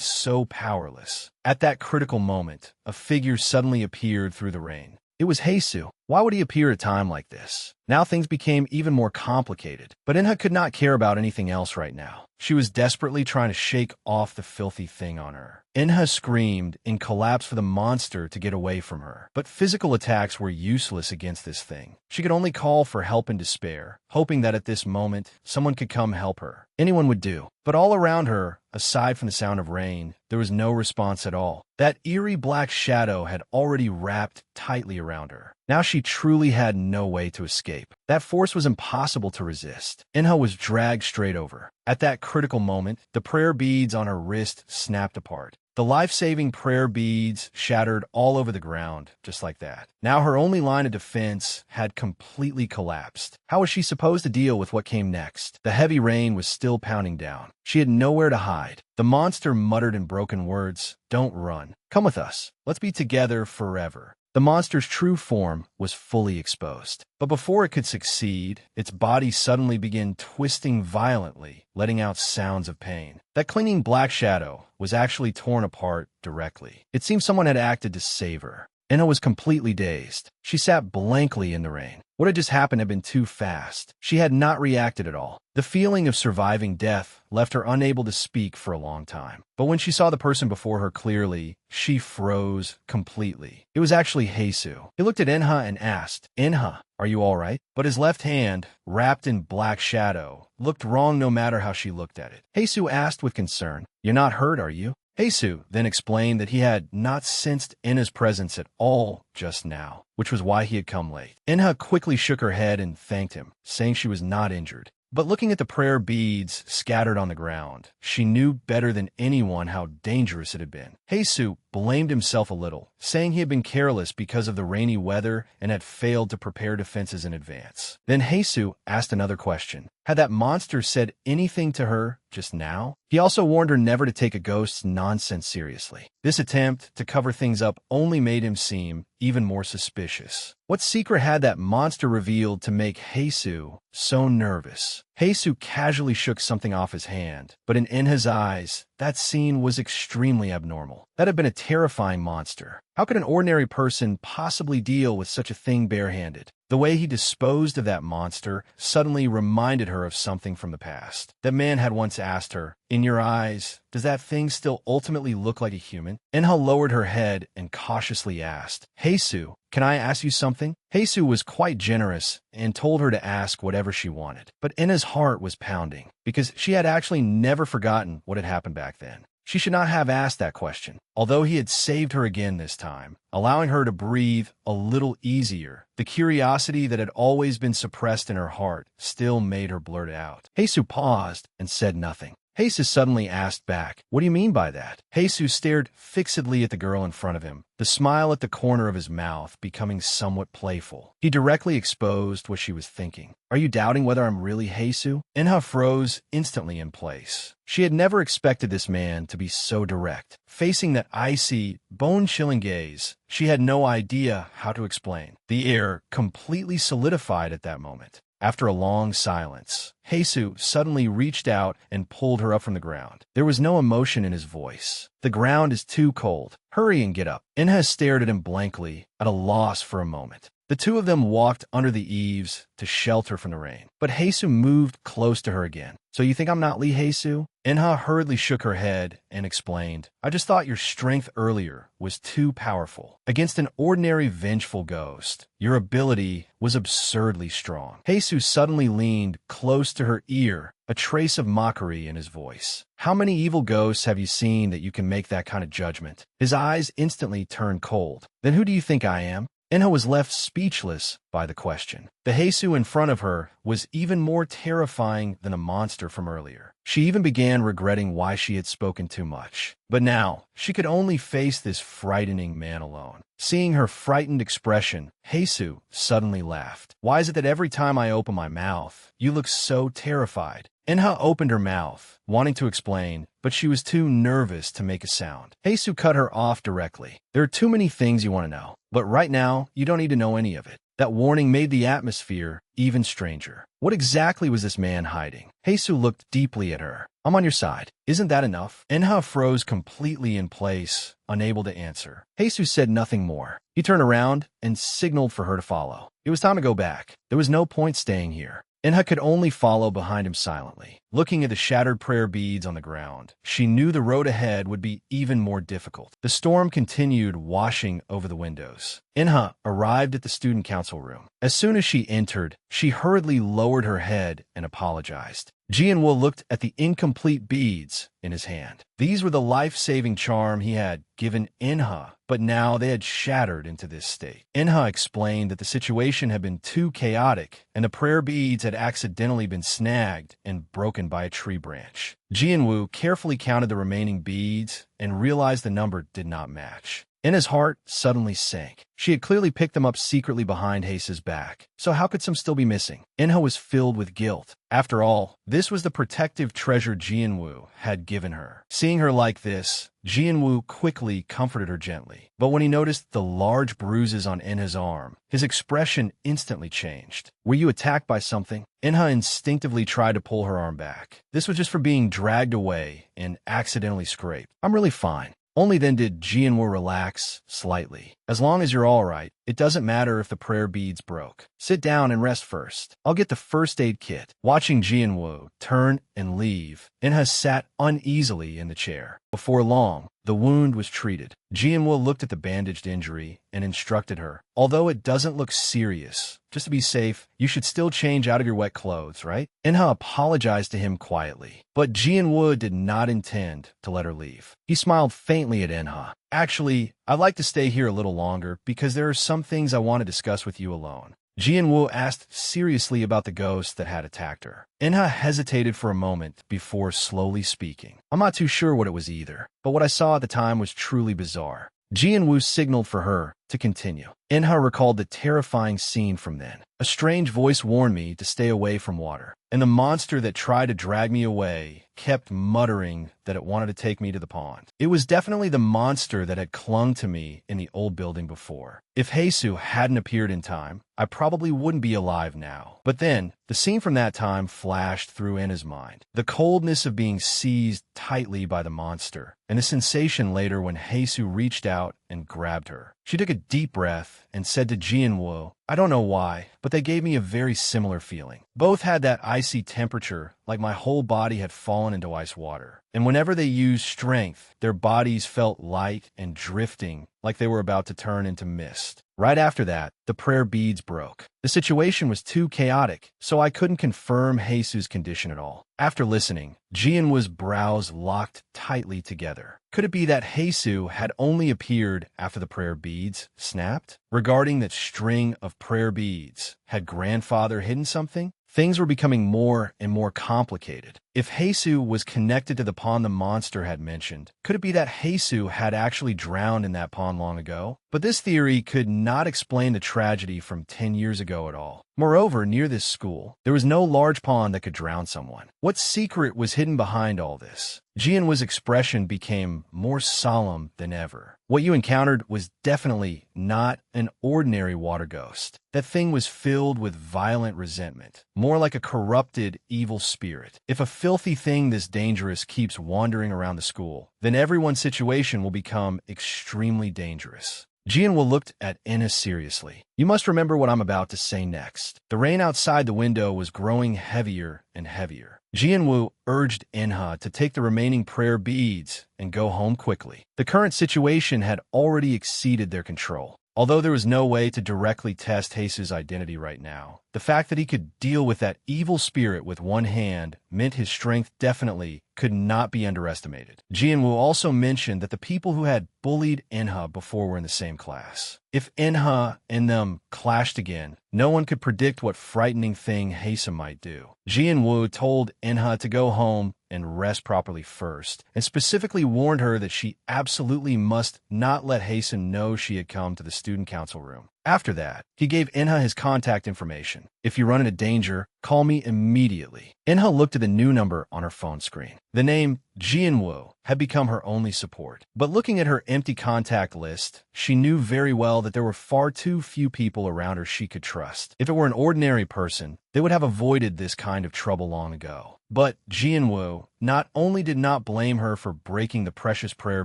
so powerless. At that critical moment, a figure suddenly appeared through the rain. It was Heisu. Why would he appear at a time like this? Now things became even more complicated, but Inha could not care about anything else right now. She was desperately trying to shake off the filthy thing on her. Inha screamed in collapse for the monster to get away from her, but physical attacks were useless against this thing. She could only call for help in despair, hoping that at this moment, someone could come help her. Anyone would do. But all around her, aside from the sound of rain, there was no response at all. That eerie black shadow had already wrapped tightly around her. Now she truly had no way to escape. That force was impossible to resist. Inha was dragged straight over. At that critical moment, the prayer beads on her wrist snapped apart. The life-saving prayer beads shattered all over the ground, just like that. Now her only line of defense had completely collapsed. How was she supposed to deal with what came next? The heavy rain was still pounding down. She had nowhere to hide. The monster muttered in broken words, "Don't run. Come with us. Let's be together forever." The monster's true form was fully exposed. But before it could succeed, its body suddenly began twisting violently, letting out sounds of pain. That clinging black shadow was actually torn apart directly. It seemed someone had acted to save her. Inha was completely dazed. She sat blankly in the rain. What had just happened had been too fast. She had not reacted at all. The feeling of surviving death left her unable to speak for a long time. But when she saw the person before her clearly, she froze completely. It was actually Heisu. He looked at Inha and asked, "Inha, are you all right?" But his left hand, wrapped in black shadow, looked wrong no matter how she looked at it. Heisu asked with concern, "You're not hurt, are you?" Heisu then explained that he had not sensed Inha's presence at all just now, which was why he had come late. Inha quickly shook her head and thanked him, saying she was not injured. But looking at the prayer beads scattered on the ground, she knew better than anyone how dangerous it had been. Heisu blamed himself a little, saying he had been careless because of the rainy weather and had failed to prepare defenses in advance. Then Heisu asked another question. Had that monster said anything to her just now? He also warned her never to take a ghost's nonsense seriously. This attempt to cover things up only made him seem even more suspicious. What secret had that monster revealed to make Heisu so nervous? Heisu casually shook something off his hand, but in Inha's eyes, that scene was extremely abnormal. That had been a terrifying monster. How could an ordinary person possibly deal with such a thing barehanded? The way he disposed of that monster suddenly reminded her of something from the past. That man had once asked her, "In your eyes, does that thing still ultimately look like a human?" Inha lowered her head and cautiously asked, "Heisu, can I ask you something?" Heisu was quite generous and told her to ask whatever she wanted. But Inha's heart was pounding because she had actually never forgotten what had happened back then. She should not have asked that question. Although he had saved her again this time, allowing her to breathe a little easier, the curiosity that had always been suppressed in her heart still made her blurt out. Heisu paused and said nothing. Heisu suddenly asked back, "What do you mean by that?" Heisu stared fixedly at the girl in front of him, the smile at the corner of his mouth becoming somewhat playful. He directly exposed what she was thinking. "Are you doubting whether I'm really Heisu?" Inha froze instantly in place. She had never expected this man to be so direct. Facing that icy, bone-chilling gaze, she had no idea how to explain. The air completely solidified at that moment. After a long silence, Heisu suddenly reached out and pulled her up from the ground. There was no emotion in his voice. The ground is too cold. Hurry and get up. Inha stared at him blankly, at a loss for a moment. The two of them walked under the eaves to shelter from the rain. But Heisu moved close to her again. So you think I'm not Lee Heisu? Inha hurriedly shook her head and explained, I just thought your strength earlier was too powerful. Against an ordinary vengeful ghost, your ability was absurdly strong. Heisu suddenly leaned close to her ear, a trace of mockery in his voice. How many evil ghosts have you seen that you can make that kind of judgment? His eyes instantly turned cold. Then who do you think I am? Inha was left speechless by the question. The Heisu in front of her was even more terrifying than the monster from earlier. She even began regretting why she had spoken too much. But now, she could only face this frightening man alone. Seeing her frightened expression, Heisu suddenly laughed. Why is it that every time I open my mouth, you look so terrified? Inha opened her mouth, wanting to explain, but she was too nervous to make a sound. Heisu cut her off directly. There are too many things you want to know, but right now, you don't need to know any of it. That warning made the atmosphere even stranger. What exactly was this man hiding? Heisu looked deeply at her. I'm on your side. Isn't that enough? Inha froze completely in place, unable to answer. Heisu said nothing more. He turned around and signaled for her to follow. It was time to go back. There was no point staying here. Inha could only follow behind him silently. Looking at the shattered prayer beads on the ground, she knew the road ahead would be even more difficult. The storm continued washing over the windows. Inha arrived at the student council room. As soon as she entered, she hurriedly lowered her head and apologized. Jianwoo looked at the incomplete beads in his hand. These were the life-saving charm he had given Inha, but now they had shattered into this state. Inha explained that the situation had been too chaotic, and the prayer beads had accidentally been snagged and broken by a tree branch. Jianwoo carefully counted the remaining beads and realized the number did not match. Inha's heart suddenly sank. She had clearly picked them up secretly behind Hase's back, so how could some still be missing? Inha was filled with guilt. After all, this was the protective treasure Jianwoo had given her. Seeing her like this, Jianwoo quickly comforted her gently. But when he noticed the large bruises on Inha's arm, his expression instantly changed. Were you attacked by something? Inha instinctively tried to pull her arm back. This was just for being dragged away and accidentally scraped. I'm really fine. Only then did Jianwoo relax slightly. As long as you're all right, it doesn't matter if the prayer beads broke. Sit down and rest first. I'll get the first aid kit. Watching Jianwoo turn and leave, Inha sat uneasily in the chair. Before long, the wound was treated. Jianwoo looked at the bandaged injury and instructed her. Although it doesn't look serious, just to be safe, you should still change out of your wet clothes, right? Inha apologized to him quietly, but Jianwoo did not intend to let her leave. He smiled faintly at Inha. Actually, I'd like to stay here a little longer because there are some things I want to discuss with you alone. Jianwoo asked seriously about the ghost that had attacked her. Inha hesitated for a moment before slowly speaking. I'm not too sure what it was either, but what I saw at the time was truly bizarre. Jianwoo signaled for her to continue. Inha recalled the terrifying scene from then. A strange voice warned me to stay away from water, and the monster that tried to drag me away kept muttering that it wanted to take me to the pond. It was definitely the monster that had clung to me in the old building before. If Heisu hadn't appeared in time, I probably wouldn't be alive now. But then, the scene from that time flashed through Inha's mind. The coldness of being seized tightly by the monster, and the sensation later when Heisu reached out and grabbed her. She took a deep breath and said to Jianwoo, I don't know why, but they gave me a very similar feeling. Both had that icy temperature, like my whole body had fallen into ice water. And whenever they used strength, their bodies felt light and drifting, like they were about to turn into mist. Right after that, the prayer beads broke. The situation was too chaotic, so I couldn't confirm Heisu's condition at all. After listening, Jianwoo's brows locked tightly together. Could it be that Heisu had only appeared after the prayer beads snapped? Regarding that string of prayer beads, had grandfather hidden something? Things were becoming more and more complicated. If Heisu was connected to the pond the monster had mentioned, could it be that Heisu had actually drowned in that pond long ago? But this theory could not explain the tragedy from 10 years ago at all. Moreover, near this school, there was no large pond that could drown someone. What secret was hidden behind all this? Jianwoo's expression became more solemn than ever. What you encountered was definitely not an ordinary water ghost. That thing was filled with violent resentment, more like a corrupted, evil spirit. If a filthy thing this dangerous keeps wandering around the school, then everyone's situation will become extremely dangerous. Jianwoo looked at Enha seriously. You must remember what I'm about to say next. The rain outside the window was growing heavier and heavier. Jianwoo urged Enha to take the remaining prayer beads and go home quickly. The current situation had already exceeded their control. Although there was no way to directly test Heisu's identity right now, the fact that he could deal with that evil spirit with one hand meant his strength definitely could not be underestimated. Jianwoo also mentioned that the people who had bullied Enha before were in the same class. If Enha and them clashed again, no one could predict what frightening thing Heisu might do. Jianwoo told Enha to go home and rest properly first, and specifically warned her that she absolutely must not let Heisu know she had come to the student council room. After that, he gave Enha his contact information. If you run into danger, call me immediately. Enha looked at the new number on her phone screen. The name Jianwoo had become her only support. But looking at her empty contact list, she knew very well that there were far too few people around her she could trust. If it were an ordinary person, they would have avoided this kind of trouble long ago. But Jianwoo not only did not blame her for breaking the precious prayer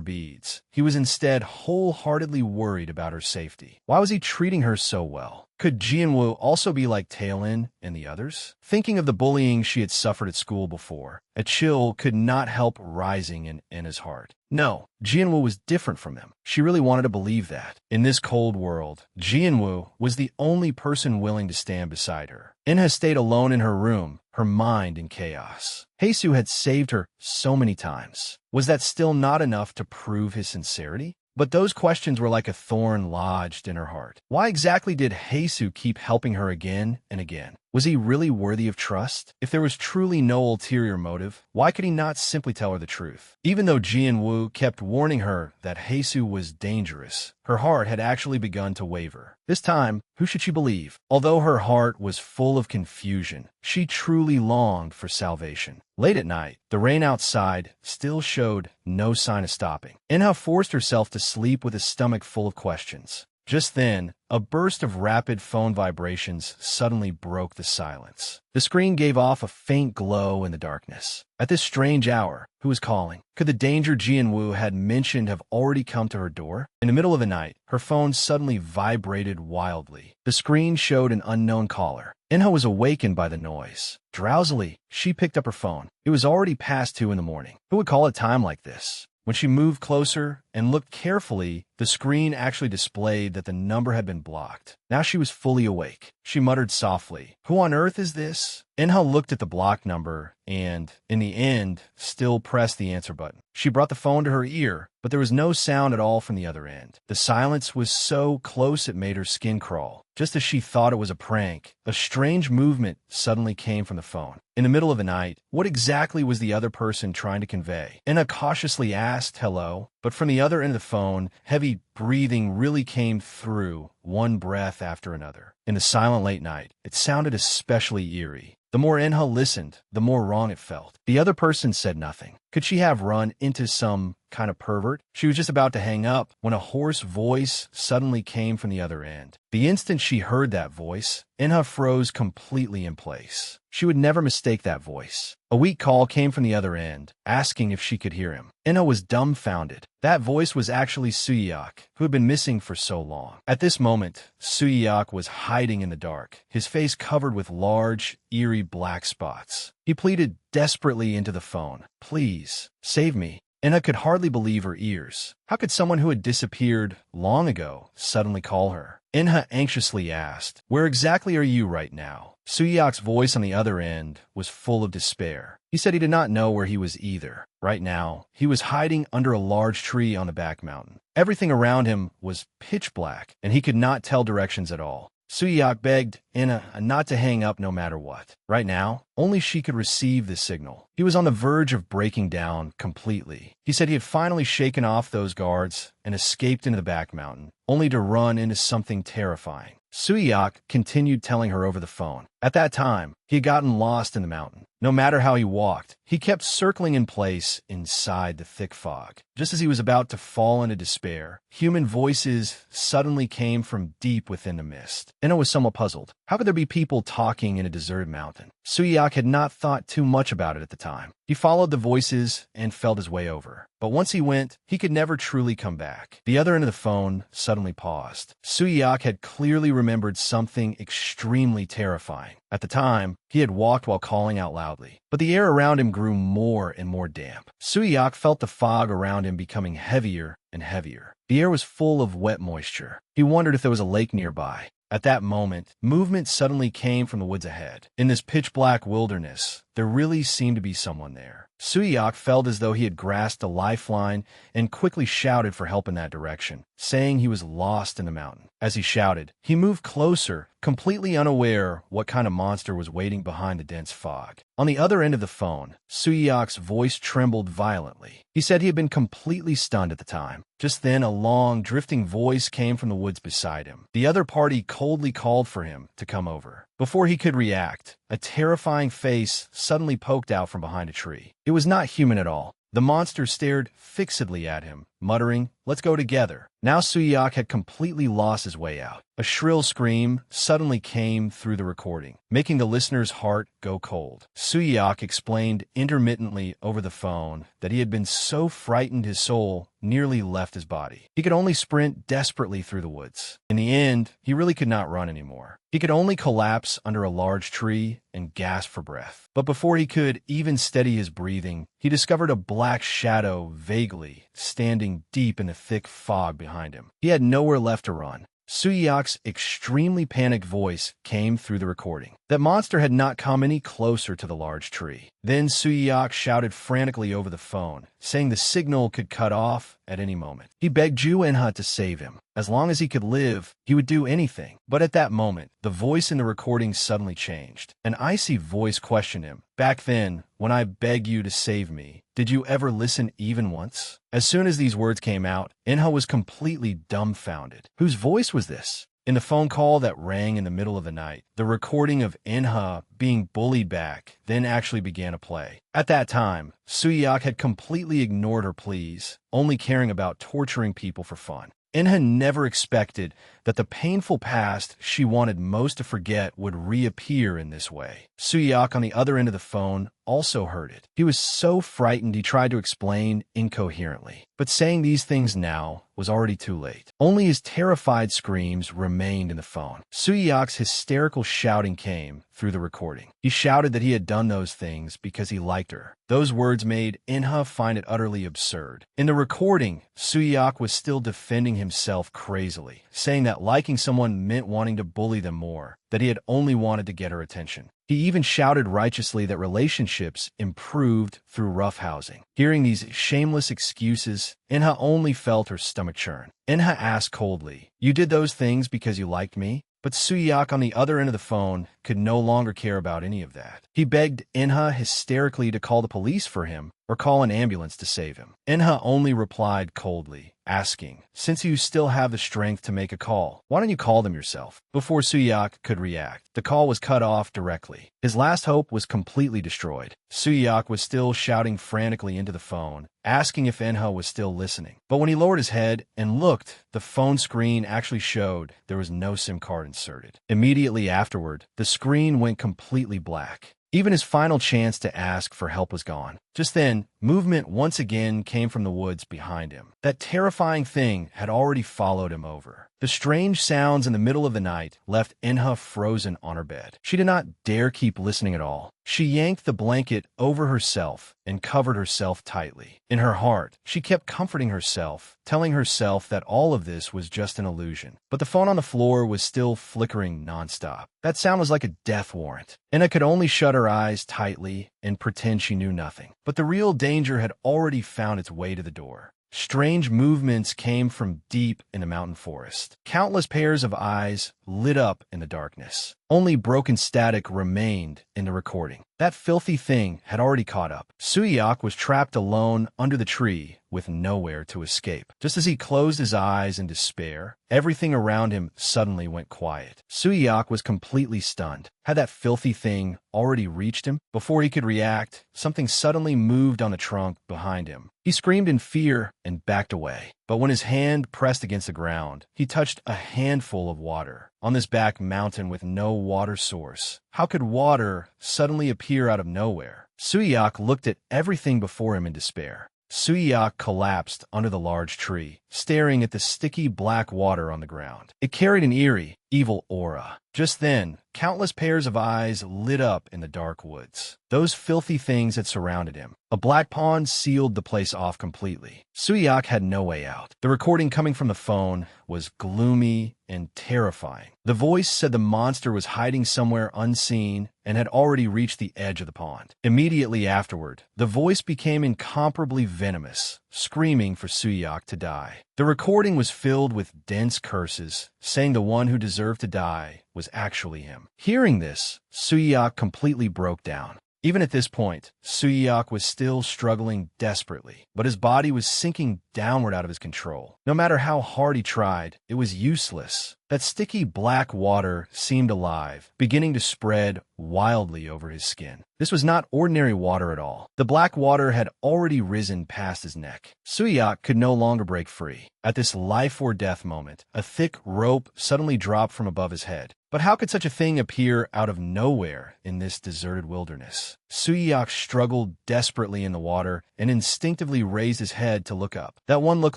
beads, he was instead wholeheartedly worried about her safety. Why was he treating her so well? Could Jianwoo also be like Tailin and the others? Thinking of the bullying she had suffered at school before, a chill could not help rising in Enha's heart. No, Jianwoo was different from them. She really wanted to believe that. In this cold world, Jianwoo was the only person willing to stand beside her. Enha stayed alone in her room, her mind in chaos. Heisu had saved her so many times. Was that still not enough to prove his sincerity? But those questions were like a thorn lodged in her heart. Why exactly did Heisu keep helping her again and again? Was he really worthy of trust? If there was truly no ulterior motive, why could he not simply tell her the truth? Even though Jianwoo kept warning her that Heisu was dangerous, her heart had actually begun to waver. This time, who should she believe? Although her heart was full of confusion, she truly longed for salvation. Late at night, the rain outside still showed no sign of stopping. Enha forced herself to sleep with a stomach full of questions. Just then, a burst of rapid phone vibrations suddenly broke the silence. The screen gave off a faint glow in the darkness. At this strange hour, who was calling? Could the danger Jianwoo had mentioned have already come to her door? In the middle of the night, her phone suddenly vibrated wildly. The screen showed an unknown caller. Enha was awakened by the noise. Drowsily, she picked up her phone. It was already past 2 in the morning. Who would call a time like this? When she moved closer and looked carefully, the screen actually displayed that the number had been blocked. Now she was fully awake. She muttered softly, "Who on earth is this?" Enha looked at the blocked number and, in the end, still pressed the answer button. She brought the phone to her ear, but there was no sound at all from the other end. The silence was so close it made her skin crawl. Just as she thought it was a prank, a strange movement suddenly came from the phone. In the middle of the night, what exactly was the other person trying to convey? Enha cautiously asked, "Hello?" But from the other end of the phone, heavy breathing really came through, one breath after another. In the silent late night, it sounded especially eerie. The more Enha listened, the more wrong it felt. The other person said nothing. Could she have run into some kind of pervert? She was just about to hang up when a hoarse voice suddenly came from the other end. The instant she heard that voice, Enha froze completely in place. She would never mistake that voice. A weak call came from the other end, asking if she could hear him. Enha was dumbfounded. That voice was actually Suyeok, who had been missing for so long. At this moment, Suyeok was hiding in the dark, his face covered with large, eerie black spots. He pleaded desperately into the phone, "Please, save me." Enha could hardly believe her ears. How could someone who had disappeared long ago suddenly call her? Enha anxiously asked, "Where exactly are you right now?" Suyeok's voice on the other end was full of despair. He said he did not know where he was either. Right now, he was hiding under a large tree on the back mountain. Everything around him was pitch black, and he could not tell directions at all. Suyeok begged Enha not to hang up no matter what. Right now, only she could receive the signal. He was on the verge of breaking down completely. He said he had finally shaken off those guards and escaped into the back mountain, only to run into something terrifying. Suyeok continued telling her over the phone, At that time, he had gotten lost in the mountain. No matter how he walked, he kept circling in place inside the thick fog. Just as he was about to fall into despair, human voices suddenly came from deep within the mist. Enha was somewhat puzzled. How could there be people talking in a deserted mountain? Suyak had not thought too much about it at the time. He followed the voices and felt his way over. But once he went, he could never truly come back. The other end of the phone suddenly paused. Suyak had clearly remembered something extremely terrifying. At the time, he had walked while calling out loudly, but the air around him grew more and more damp. Suyak felt the fog around him becoming heavier and heavier. The air was full of wet moisture. He wondered if there was a lake nearby. At that moment, movement suddenly came from the woods ahead. In this pitch-black wilderness, there really seemed to be someone there. Suyak felt as though he had grasped a lifeline and quickly shouted for help in that direction, saying he was lost in the mountain. As he shouted, he moved closer, completely unaware what kind of monster was waiting behind the dense fog. On the other end of the phone, Suyak's voice trembled violently. He said he had been completely stunned at the time. Just then, a long, drifting voice came from the woods beside him. The other party coldly called for him to come over. Before he could react, a terrifying face suddenly poked out from behind a tree. It was not human at all. The monster stared fixedly at him, muttering, "Let's go together." Now Suyak had completely lost his way out. A shrill scream suddenly came through the recording, making the listener's heart go cold. Suyak explained intermittently over the phone that he had been so frightened his soul nearly left his body. He could only sprint desperately through the woods. In the end, he really could not run anymore. He could only collapse under a large tree and gasp for breath. But before he could even steady his breathing, he discovered a black shadow vaguely standing deep in the thick fog behind him. He had nowhere left to run. Suyak's extremely panicked voice came through the recording. That monster had not come any closer to the large tree. Then Suyak shouted frantically over the phone, saying the signal could cut off at any moment. He begged Ju Enha to save him. As long as he could live, he would do anything. But at that moment, the voice in the recording suddenly changed. An icy voice questioned him. "Back then, when I begged you to save me, did you ever listen even once?" As soon as these words came out, Enha was completely dumbfounded. Whose voice was this? In the phone call that rang in the middle of the night, the recording of Enha being bullied back then actually began to play. At that time, Suyak had completely ignored her pleas, only caring about torturing people for fun. Enha never expected that the painful past she wanted most to forget would reappear in this way. Suyak on the other end of the phone also heard it. He was so frightened he tried to explain incoherently. But saying these things now was already too late. Only his terrified screams remained in the phone. Suyak's hysterical shouting came through the recording. He shouted that he had done those things because he liked her. Those words made Enha find it utterly absurd. In the recording, Suyak was still defending himself crazily, saying that liking someone meant wanting to bully them more, that he had only wanted to get her attention. He even shouted righteously that relationships improved through roughhousing. Hearing these shameless excuses, Enha only felt her stomach churn. Enha asked coldly, "You did those things because you liked me?" But Suyak on the other end of the phone could no longer care about any of that. He begged Enha hysterically to call the police for him or call an ambulance to save him. Enha only replied coldly, asking, "Since you still have the strength to make a call, why don't you call them yourself?" Before Suyak could react, the call was cut off directly. His last hope was completely destroyed. Suyak was still shouting frantically into the phone, asking if Enha was still listening. But when he lowered his head and looked, the phone screen actually showed there was no SIM card inserted. Immediately afterward, the screen went completely black. Even his final chance to ask for help was gone. Just then, movement once again came from the woods behind him. That terrifying thing had already followed him over. The strange sounds in the middle of the night left Enha frozen on her bed. She did not dare keep listening at all. She yanked the blanket over herself and covered herself tightly. In her heart, she kept comforting herself, telling herself that all of this was just an illusion. But the phone on the floor was still flickering nonstop. That sound was like a death warrant. Enha could only shut her eyes tightly and pretend she knew nothing. But the real danger had already found its way to the door. Strange movements came from deep in the mountain forest. Countless pairs of eyes lit up in the darkness. Only broken static remained in the recording. That filthy thing had already caught up. Suiyak was trapped alone under the tree with nowhere to escape. Just as he closed his eyes in despair, everything around him suddenly went quiet. Suiyak was completely stunned. Had that filthy thing already reached him? Before he could react, something suddenly moved on the trunk behind him. He screamed in fear and backed away. But when his hand pressed against the ground, he touched a handful of water. On this back mountain with no water source, how could water suddenly appear out of nowhere? Suiyak looked at everything before him in despair. Suiyak collapsed under the large tree, staring at the sticky black water on the ground. It carried an eerie, evil aura. Just then, countless pairs of eyes lit up in the dark woods. Those filthy things had surrounded him. A black pond sealed the place off completely. Suiyak had no way out. The recording coming from the phone was gloomy and terrifying. The voice said the monster was hiding somewhere unseen and had already reached the edge of the pond. Immediately afterward, the voice became incomparably venomous, screaming for Suiyak to die. The recording was filled with dense curses, saying the one who deserved to die was actually him. Hearing this, Suiyak completely broke down. Even at this point, Suiyak was still struggling desperately, but his body was sinking downward out of his control. No matter how hard he tried, it was useless. That sticky black water seemed alive, beginning to spread wildly over his skin. This was not ordinary water at all. The black water had already risen past his neck. Suiyak could no longer break free. At this life-or-death moment, a thick rope suddenly dropped from above his head. But how could such a thing appear out of nowhere in this deserted wilderness? Suiyak struggled desperately in the water and instinctively raised his head to look up. That one look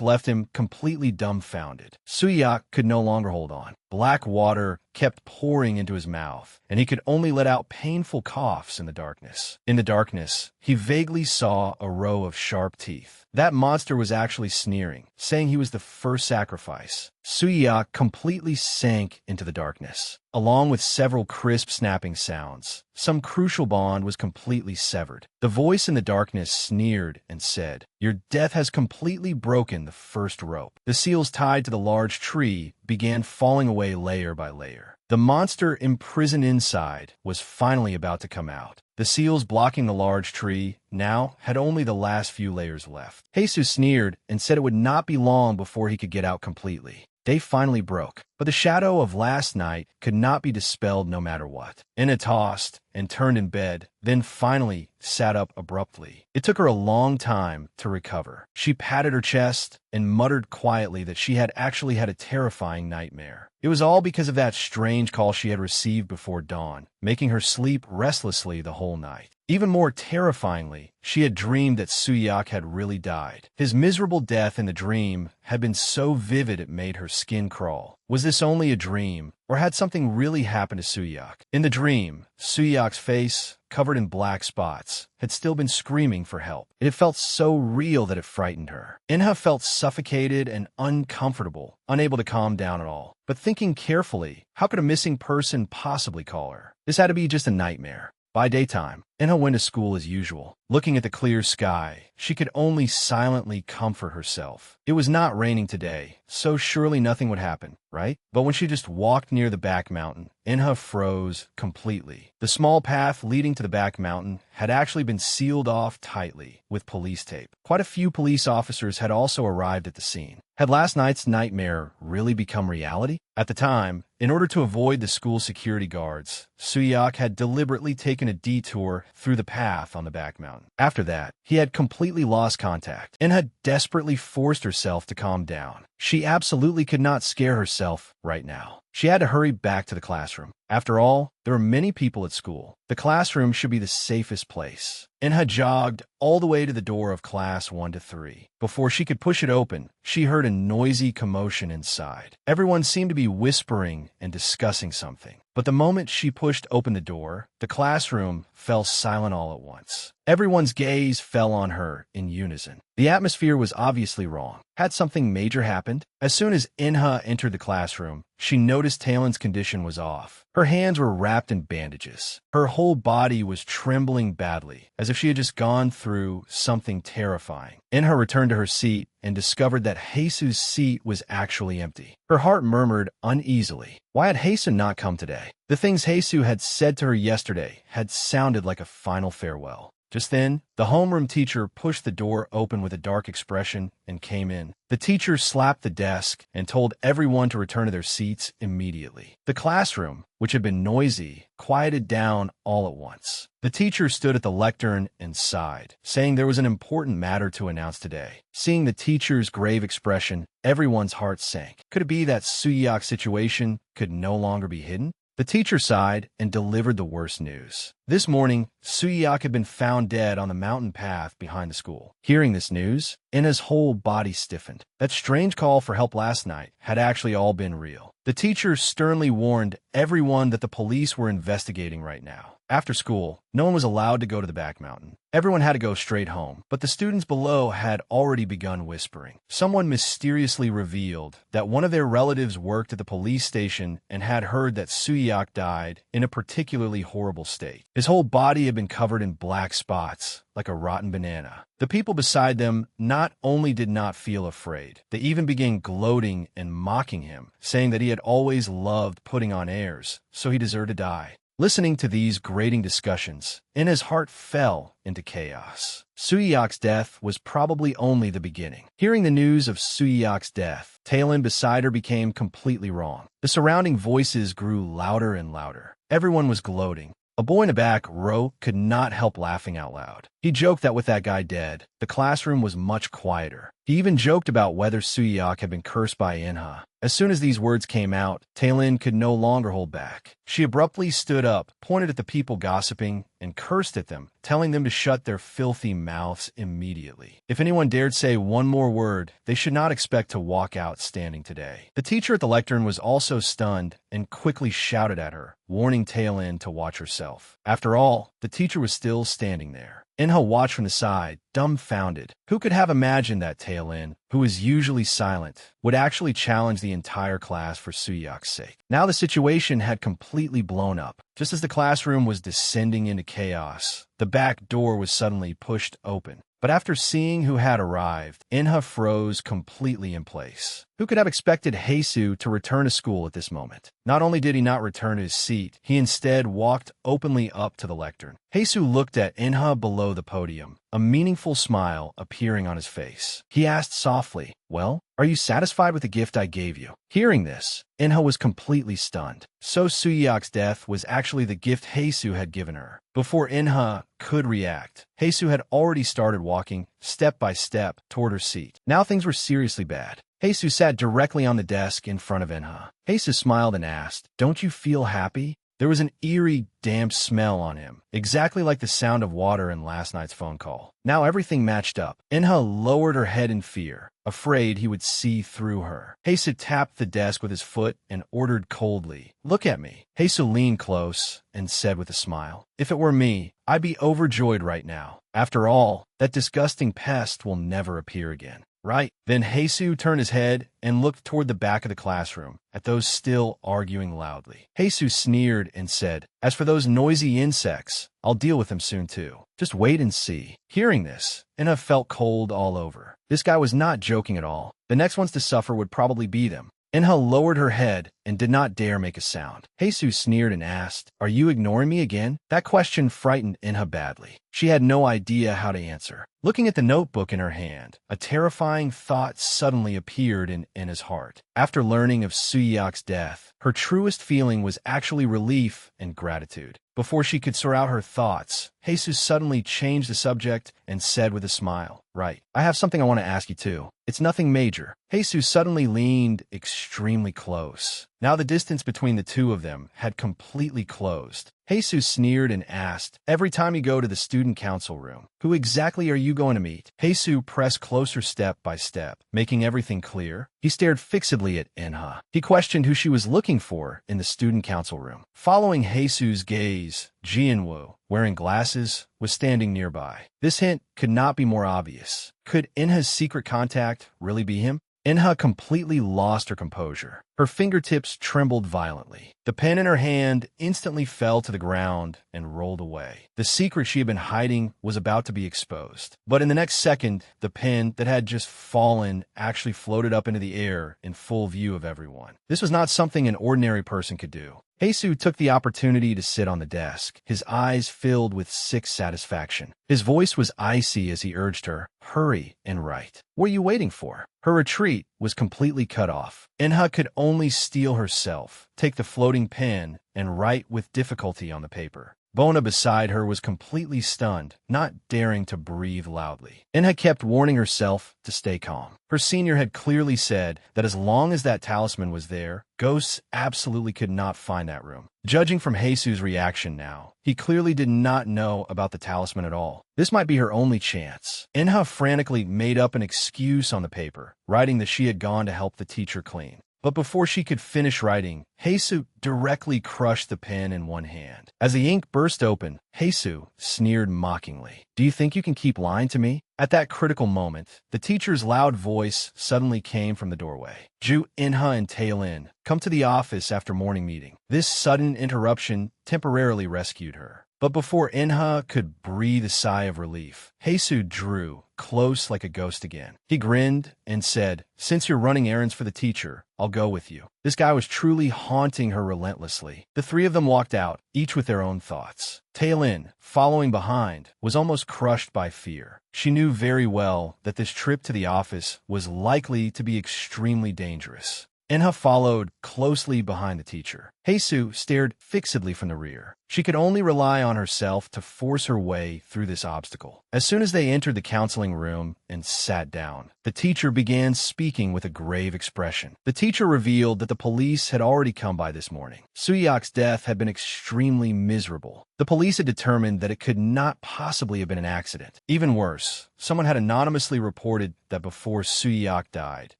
left him completely dumbfounded. Suiyak could no longer hold on. Black water kept pouring into his mouth, and he could only let out painful coughs in the darkness. In the darkness, he vaguely saw a row of sharp teeth. That monster was actually sneering, saying he was the first sacrifice. Suiyak completely sank into the darkness. Along with several crisp snapping sounds, some crucial bond was completely severed. The voice in the darkness sneered and said, "Your death has completely broken the first rope." The seals tied to the large tree began falling away layer by layer. The monster imprisoned inside was finally about to come out. The seals blocking the large tree now had only the last few layers left. Jesus sneered and said it would not be long before he could get out completely. They finally broke, but the shadow of last night could not be dispelled no matter what. Inna tossed and turned in bed, then finally sat up abruptly. It took her a long time to recover. She patted her chest and muttered quietly that she had actually had a terrifying nightmare. It was all because of that strange call she had received before dawn, making her sleep restlessly the whole night. Even more terrifyingly, she had dreamed that Suiyak had really died. His miserable death in the dream had been so vivid it made her skin crawl. Was this only a dream, or had something really happened to Suiyak? In the dream, Suyak's face, covered in black spots, had still been screaming for help. It felt so real that it frightened her. Inha felt suffocated and uncomfortable, unable to calm down at all. But thinking carefully, how could a missing person possibly call her? This had to be just a nightmare. By daytime, Inha went to school as usual. Looking at the clear sky, she could only silently comfort herself. It was not raining today, so surely nothing would happen, right? But when she just walked near the back mountain, Inha froze completely. The small path leading to the back mountain had actually been sealed off tightly with police tape. Quite a few police officers had also arrived at the scene. Had last night's nightmare really become reality? At the time, in order to avoid the school security guards, Suiyak had deliberately taken a detour through the path on the back mountain. After that, he had completely lost contact and had desperately forced herself to calm down. She absolutely could not scare herself right now. She had to hurry back to the classroom. After all, there were many people at school. The classroom should be the safest place. Inha jogged all the way to the door of class 1 to 3. Before she could push it open, she heard a noisy commotion inside. Everyone seemed to be whispering and discussing something. But the moment she pushed open the door, the classroom fell silent all at once. Everyone's gaze fell on her in unison. The atmosphere was obviously wrong. Had something major happened? As soon as Inha entered the classroom, she noticed Taelin's condition was off. Her hands were wrapped in bandages. Her whole body was trembling badly, as if she had just gone through something terrifying. Inha returned to her seat and discovered that Heisu's seat was actually empty. Her heart murmured uneasily. Why had Heisu not come today? The things Heisu had said to her yesterday had sounded like a final farewell. Just then, the homeroom teacher pushed the door open with a dark expression and came in. The teacher slapped the desk and told everyone to return to their seats immediately. The classroom, which had been noisy, quieted down all at once. The teacher stood at the lectern and sighed, saying there was an important matter to announce today. Seeing the teacher's grave expression, everyone's heart sank. Could it be that Suyak's situation could no longer be hidden? The teacher sighed and delivered the worst news. This morning, Suyak had been found dead on the mountain path behind the school. Hearing this news, Inna's whole body stiffened. That strange call for help last night had actually all been real. The teacher sternly warned everyone that the police were investigating right now. After school, no one was allowed to go to the back mountain. Everyone had to go straight home, but the students below had already begun whispering. Someone mysteriously revealed that one of their relatives worked at the police station and had heard that Suyak died in a particularly horrible state. His whole body had been covered in black spots, like a rotten banana. The people beside them not only did not feel afraid, they even began gloating and mocking him, saying that he had always loved putting on airs, so he deserved to die. Listening to these grating discussions, Inna's heart fell into chaos. Suyak's death was probably only the beginning. Hearing the news of Suyak's death, Taelin beside her became completely wrong. The surrounding voices grew louder and louder. Everyone was gloating. A boy in the back row could not help laughing out loud. He joked that with that guy dead, the classroom was much quieter. He even joked about whether Suyak had been cursed by Inha. As soon as these words came out, Taelin could no longer hold back. She abruptly stood up, pointed at the people gossiping, and cursed at them, telling them to shut their filthy mouths immediately. If anyone dared say one more word, they should not expect to walk out standing today. The teacher at the lectern was also stunned and quickly shouted at her, warning Taelin to watch herself. After all, the teacher was still standing there. Inha watched from the side, dumbfounded. Who could have imagined that Taelin, who is usually silent, would actually challenge the entire class for Suyak's sake? Now the situation had completely blown up. Just as the classroom was descending into chaos, the back door was suddenly pushed open. But after seeing who had arrived, Inha froze completely in place. Who could have expected Heisu to return to school at this moment? Not only did he not return to his seat, he instead walked openly up to the lectern. Heisu looked at Inha below the podium, a meaningful smile appearing on his face. He asked softly, "Well, are you satisfied with the gift I gave you?" Hearing this, Inha was completely stunned. So Suyak's death was actually the gift Heisu had given her. Before Inha could react, Heisu had already started walking, step by step, toward her seat. Now things were seriously bad. Heisu sat directly on the desk in front of Inha. Heisu smiled and asked, "Don't you feel happy?" There was an eerie, damp smell on him, exactly like the sound of water in last night's phone call. Now everything matched up. Inha lowered her head in fear, afraid he would see through her. Heisu tapped the desk with his foot and ordered coldly, "Look at me." Heisu leaned close and said with a smile, "If it were me, I'd be overjoyed right now. After all, that disgusting pest will never appear again. Right?" Then Heisu turned his head and looked toward the back of the classroom, at those still arguing loudly. Heisu sneered and said, "As for those noisy insects, I'll deal with them soon too. Just wait and see." Hearing this, Inha felt cold all over. This guy was not joking at all. The next ones to suffer would probably be them. Inha lowered her head and did not dare make a sound. Heisu sneered and asked, "Are you ignoring me again?" That question frightened Inha badly. She had no idea how to answer. Looking at the notebook in her hand, a terrifying thought suddenly appeared in Inha's heart. After learning of Suyak's death, her truest feeling was actually relief and gratitude. Before she could sort out her thoughts, Heisu suddenly changed the subject and said with a smile, "Right, I have something I want to ask you too. It's nothing major." Heisu suddenly leaned extremely close. Now the distance between the two of them had completely closed. Heisu sneered and asked, "Every time you go to the student council room, who exactly are you going to meet?" Heisu pressed closer step by step, making everything clear. He stared fixedly at Inha. He questioned who she was looking for in the student council room. Following Heisu's gaze, Jianwoo, wearing glasses, was standing nearby. This hint could not be more obvious. Could Inha's secret contact really be him? Inha completely lost her composure. Her fingertips trembled violently. The pen in her hand instantly fell to the ground and rolled away. The secret she had been hiding was about to be exposed. But in the next second, the pen that had just fallen actually floated up into the air in full view of everyone. This was not something an ordinary person could do. Heisu took the opportunity to sit on the desk, his eyes filled with sick satisfaction. His voice was icy as he urged her, "Hurry and write. What are you waiting for?" Her retreat was completely cut off. Inha could only steel herself, take the floating pen, and write with difficulty on the paper. Bona beside her was completely stunned, not daring to breathe loudly. Inha kept warning herself to stay calm. Her senior had clearly said that as long as that talisman was there, ghosts absolutely could not find that room. Judging from Heisu's reaction now, he clearly did not know about the talisman at all. This might be her only chance. Inha frantically made up an excuse on the paper, writing that she had gone to help the teacher clean. But before she could finish writing, Heisu directly crushed the pen in one hand. As the ink burst open, Heisu sneered mockingly. "Do you think you can keep lying to me?" At that critical moment, the teacher's loud voice suddenly came from the doorway. "Ju, Inha, and Tailin, come to the office after morning meeting." This sudden interruption temporarily rescued her. But before Inha could breathe a sigh of relief, Heisu drew close like a ghost again. He grinned and said, "Since you're running errands for the teacher, I'll go with you." This guy was truly haunting her relentlessly. The three of them walked out, each with their own thoughts. Tailin, following behind, was almost crushed by fear. She knew very well that this trip to the office was likely to be extremely dangerous. Inha followed closely behind the teacher. Heisu stared fixedly from the rear. She could only rely on herself to force her way through this obstacle. As soon as they entered the counseling room and sat down, the teacher began speaking with a grave expression. The teacher revealed that the police had already come by this morning. Suyak's death had been extremely miserable. The police had determined that it could not possibly have been an accident. Even worse, someone had anonymously reported that before Suyak died,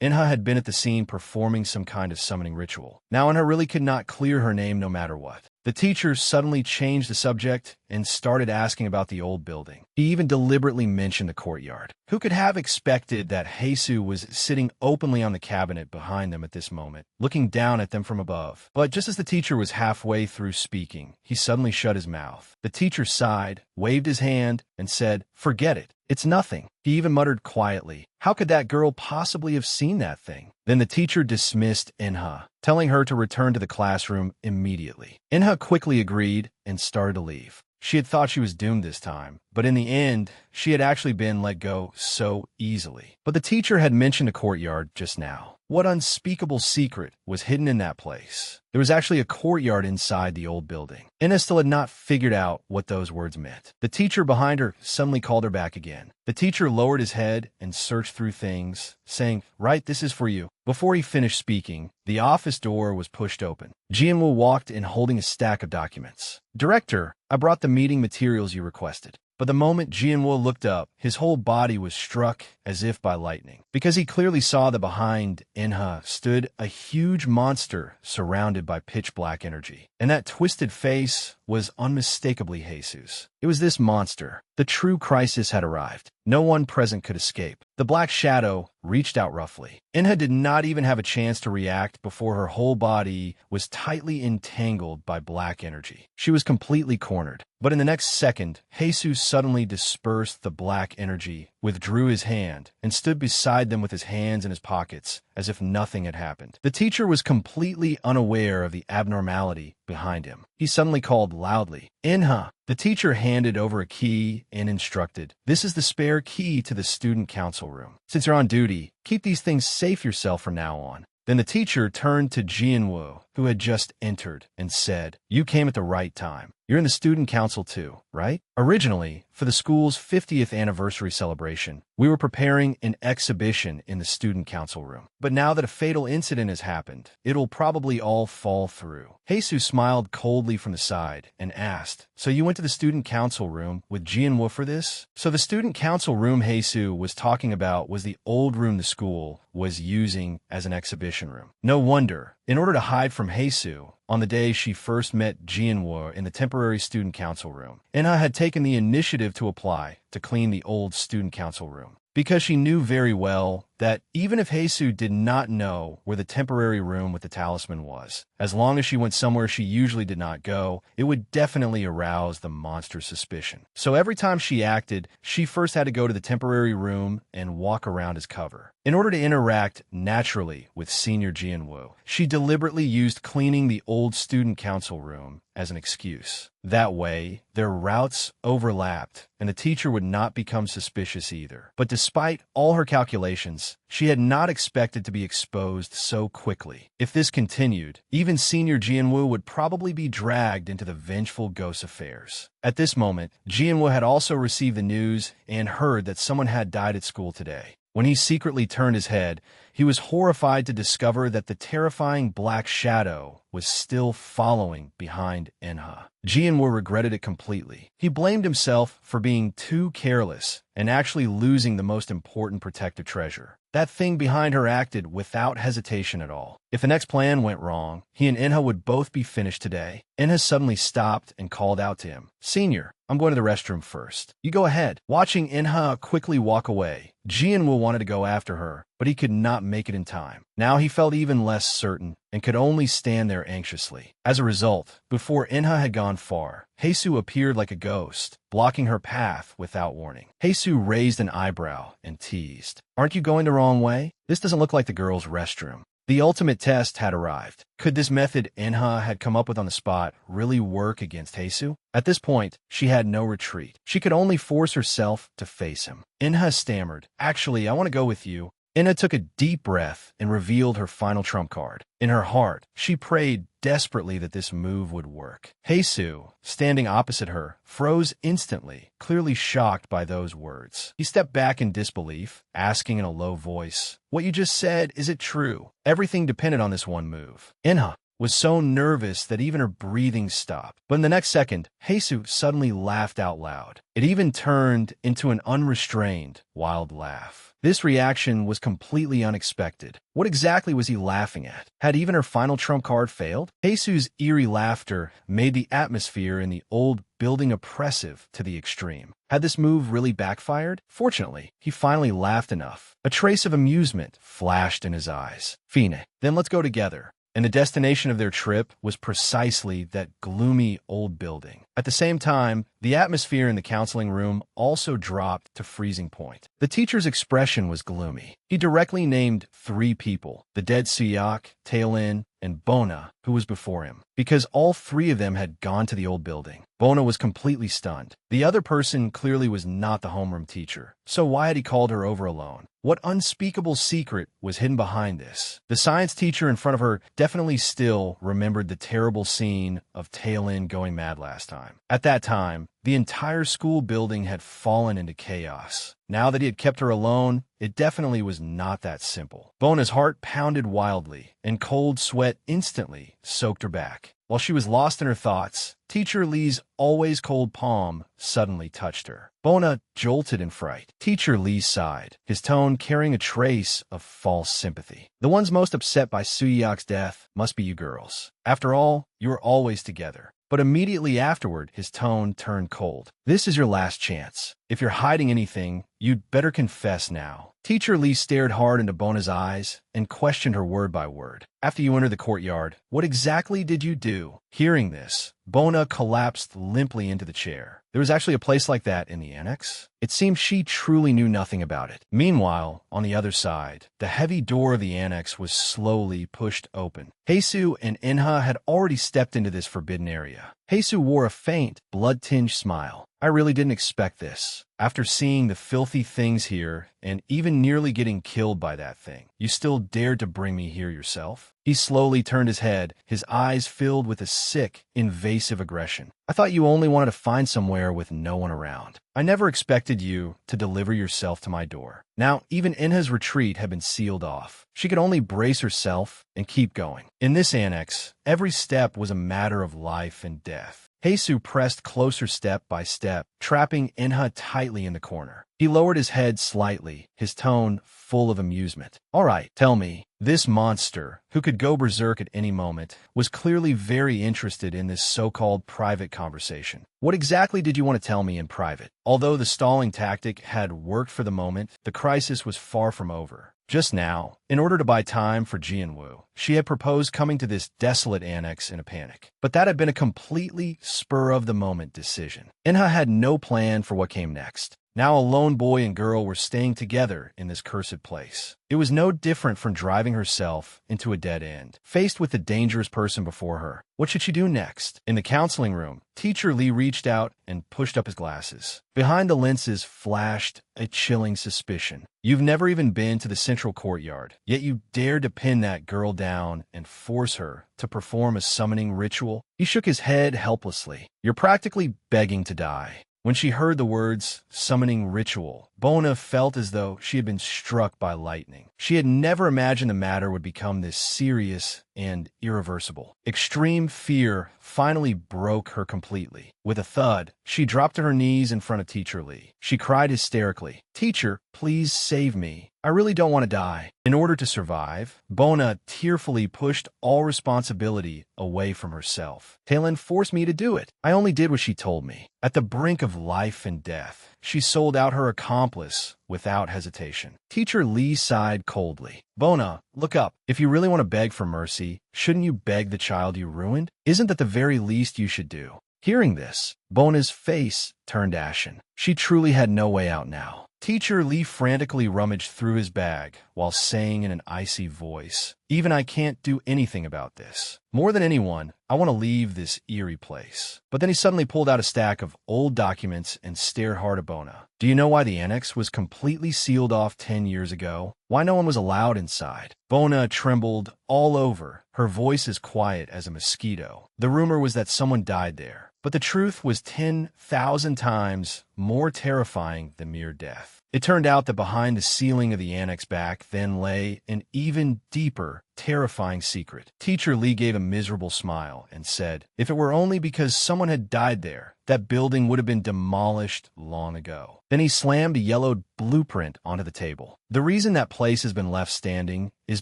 Inha had been at the scene performing some kind of summoning ritual. Now Inha really could not clear her name no matter what. The teacher suddenly changed the subject and started asking about the old building. He even deliberately mentioned the courtyard. Who could have expected that Heisu was sitting openly on the cabinet behind them at this moment, looking down at them from above? But just as the teacher was halfway through speaking, he suddenly shut his mouth. The teacher sighed, waved his hand, and said, "Forget it. It's nothing." He even muttered quietly, "How could that girl possibly have seen that thing?" Then the teacher dismissed Inha, telling her to return to the classroom immediately. Inha quickly agreed and started to leave. She had thought she was doomed this time, but in the end, she had actually been let go so easily. But the teacher had mentioned a courtyard just now. What unspeakable secret was hidden in that place? There was actually a courtyard inside the old building. Inna still had not figured out what those words meant. The teacher behind her suddenly called her back again. The teacher lowered his head and searched through things, saying, "Right, this is for you." Before he finished speaking, the office door was pushed open. Jianwoo walked in holding a stack of documents. "Director, I brought the meeting materials you requested." But the moment Jianwoo looked up, his whole body was struck as if by lightning, because he clearly saw that behind Inha stood a huge monster surrounded by pitch-black energy. And that twisted face was unmistakably Jesus. It was this monster. The true crisis had arrived. No one present could escape. The black shadow reached out roughly. Inha did not even have a chance to react before her whole body was tightly entangled by black energy. She was completely cornered. But in the next second, Jesus suddenly dispersed the black energy, withdrew his hand, and stood beside them with his hands in his pockets, as if nothing had happened. The teacher was completely unaware of the abnormality behind him. He suddenly called loudly, "Inha!" The teacher handed over a key and instructed, "This is the spare key to the student council room. Since you're on duty, keep these things safe yourself from now on." Then the teacher turned to Jianwoo, who had just entered, and said, "You came at the right time. You're in the student council too, right?" Originally, for the school's 50th anniversary celebration, we were preparing an exhibition in the student council room. But now that a fatal incident has happened, it'll probably all fall through. Jesus smiled coldly from the side and asked, "So you went to the student council room with Jianwoo for this?" So the student council room Jesus was talking about was the old room the school was using as an exhibition room. No wonder. In order to hide from Jesus, on the day she first met Jianwoo in the temporary student council room. Inha had taken the initiative to apply to clean the old student council room, because she knew very well that even if Haesu did not know where the temporary room with the talisman was, as long as she went somewhere she usually did not go, it would definitely arouse the monster's suspicion. So every time she acted, she first had to go to the temporary room and walk around as cover. In order to interact naturally with Senior Jianwoo, she deliberately used cleaning the old student council room as an excuse. That way, their routes overlapped, and the teacher would not become suspicious either. But despite all her calculations, she had not expected to be exposed so quickly. If this continued, even Senior Jianwoo would probably be dragged into the vengeful ghost affairs. At this moment, Jianwoo had also received the news and heard that someone had died at school today. When he secretly turned his head, he was horrified to discover that the terrifying black shadow was still following behind Inha. Jianwoo regretted it completely. He blamed himself for being too careless and actually losing the most important protective treasure. That thing behind her acted without hesitation at all. If the next plan went wrong, he and Inha would both be finished today. Inha suddenly stopped and called out to him, "Senior, I'm going to the restroom first. You go ahead." Watching Inha quickly walk away, Jianwoo wanted to go after her, but he could not make it in time. Now he felt even less certain and could only stand there anxiously. As a result, before Inha had gone far, Haesu appeared like a ghost, blocking her path without warning. Haesu raised an eyebrow and teased, "Aren't you going the wrong way? This doesn't look like the girls' restroom." The ultimate test had arrived. Could this method Inha had come up with on the spot really work against Haesu? At this point, she had no retreat. She could only force herself to face him. Inha stammered, "Actually, I want to go with you." Inha took a deep breath and revealed her final trump card. In her heart, she prayed desperately that this move would work. Haesu, standing opposite her, froze instantly, clearly shocked by those words. He stepped back in disbelief, asking in a low voice, "What you just said, is it true?" Everything depended on this one move. Inha was so nervous that even her breathing stopped. But in the next second, Haesu suddenly laughed out loud. It even turned into an unrestrained, wild laugh. This reaction was completely unexpected. What exactly was he laughing at? Had even her final trump card failed? Haesu's eerie laughter made the atmosphere in the old building oppressive to the extreme. Had this move really backfired? Fortunately, he finally laughed enough. A trace of amusement flashed in his eyes. "Fine, then let's go together." And the destination of their trip was precisely that gloomy old building. At the same time, the atmosphere in the counseling room also dropped to freezing point. The teacher's expression was gloomy. He directly named 3 people, the dead Suyak, Tailin, and Bona, who was before him, because all 3 of them had gone to the old building. Bona was completely stunned. The other person clearly was not the homeroom teacher, so why had he called her over alone? What unspeakable secret was hidden behind this? The science teacher in front of her definitely still remembered the terrible scene of Tailin going mad last time. At that time, the entire school building had fallen into chaos. Now that he had kept her alone, it definitely was not that simple. Bona's heart pounded wildly, and cold sweat instantly soaked her back. While she was lost in her thoughts, Teacher Lee's always cold palm suddenly touched her. Bona jolted in fright. Teacher Lee sighed, his tone carrying a trace of false sympathy. "The ones most upset by Suyak's death must be you girls. After all, you were always together." But immediately afterward, his tone turned cold. "This is your last chance. If you're hiding anything, you'd better confess now." Teacher Lee stared hard into Bona's eyes and questioned her word by word. "After you entered the courtyard, what exactly did you do?" Hearing this, Bona collapsed limply into the chair. There was actually a place like that in the annex? It seemed she truly knew nothing about it. Meanwhile, on the other side, the heavy door of the annex was slowly pushed open. Haesu and Inha had already stepped into this forbidden area. Haesu wore a faint, blood-tinged smile. "I really didn't expect this. After seeing the filthy things here, and even nearly getting killed by that thing, you still dared to bring me here yourself?" He slowly turned his head, his eyes filled with a sick, invasive aggression. "I thought you only wanted to find somewhere with no one around. I never expected you to deliver yourself to my door." Now, even Inha's retreat had been sealed off. She could only brace herself and keep going. In this annex, every step was a matter of life and death. Heisu pressed closer step by step, trapping Inha tightly in the corner. He lowered his head slightly, his tone full of amusement. "All right, tell me." This monster, who could go berserk at any moment, was clearly very interested in this so-called private conversation. "What exactly did you want to tell me in private?" Although the stalling tactic had worked for the moment, the crisis was far from over. Just now, in order to buy time for Jianwu, she had proposed coming to this desolate annex in a panic. But that had been a completely spur-of-the-moment decision. Inha had no plan for what came next. Now a lone boy and girl were staying together in this cursed place. It was no different from driving herself into a dead end. Faced with the dangerous person before her, what should she do next? In the counseling room, Teacher Lee reached out and pushed up his glasses. Behind the lenses flashed a chilling suspicion. "You've never even been to the central courtyard, yet you dared to pin that girl down and force her to perform a summoning ritual?" He shook his head helplessly. "You're practically begging to die." When she heard the words, summoning ritual, Bona felt as though she had been struck by lightning. She had never imagined the matter would become this serious and irreversible. Extreme fear finally broke her completely. With a thud, she dropped to her knees in front of Teacher Lee. She cried hysterically, "Teacher, please save me. I really don't want to die." In order to survive, Bona tearfully pushed all responsibility away from herself. "Talon forced me to do it. I only did what she told me." At the brink of life and death, she sold out her accomplice without hesitation. Teacher Lee sighed coldly. "Bona, look up. If you really want to beg for mercy, shouldn't you beg the child you ruined? Isn't that the very least you should do?" Hearing this, Bona's face turned ashen. She truly had no way out now. Teacher Lee frantically rummaged through his bag while saying in an icy voice, "Even I can't do anything about this. More than anyone, I want to leave this eerie place." But then he suddenly pulled out a stack of old documents and stared hard at Bona. "Do you know why the annex was completely sealed off 10 years ago? Why no one was allowed inside?" Bona trembled all over, her voice as quiet as a mosquito. The rumor was that someone died there, but the truth was 10,000 times more terrifying than mere death. It turned out that behind the ceiling of the annex back then lay an even deeper, terrifying secret. Teacher Lee gave a miserable smile and said, "If it were only because someone had died there, that building would have been demolished long ago." Then he slammed a yellowed blueprint onto the table. "The reason that place has been left standing is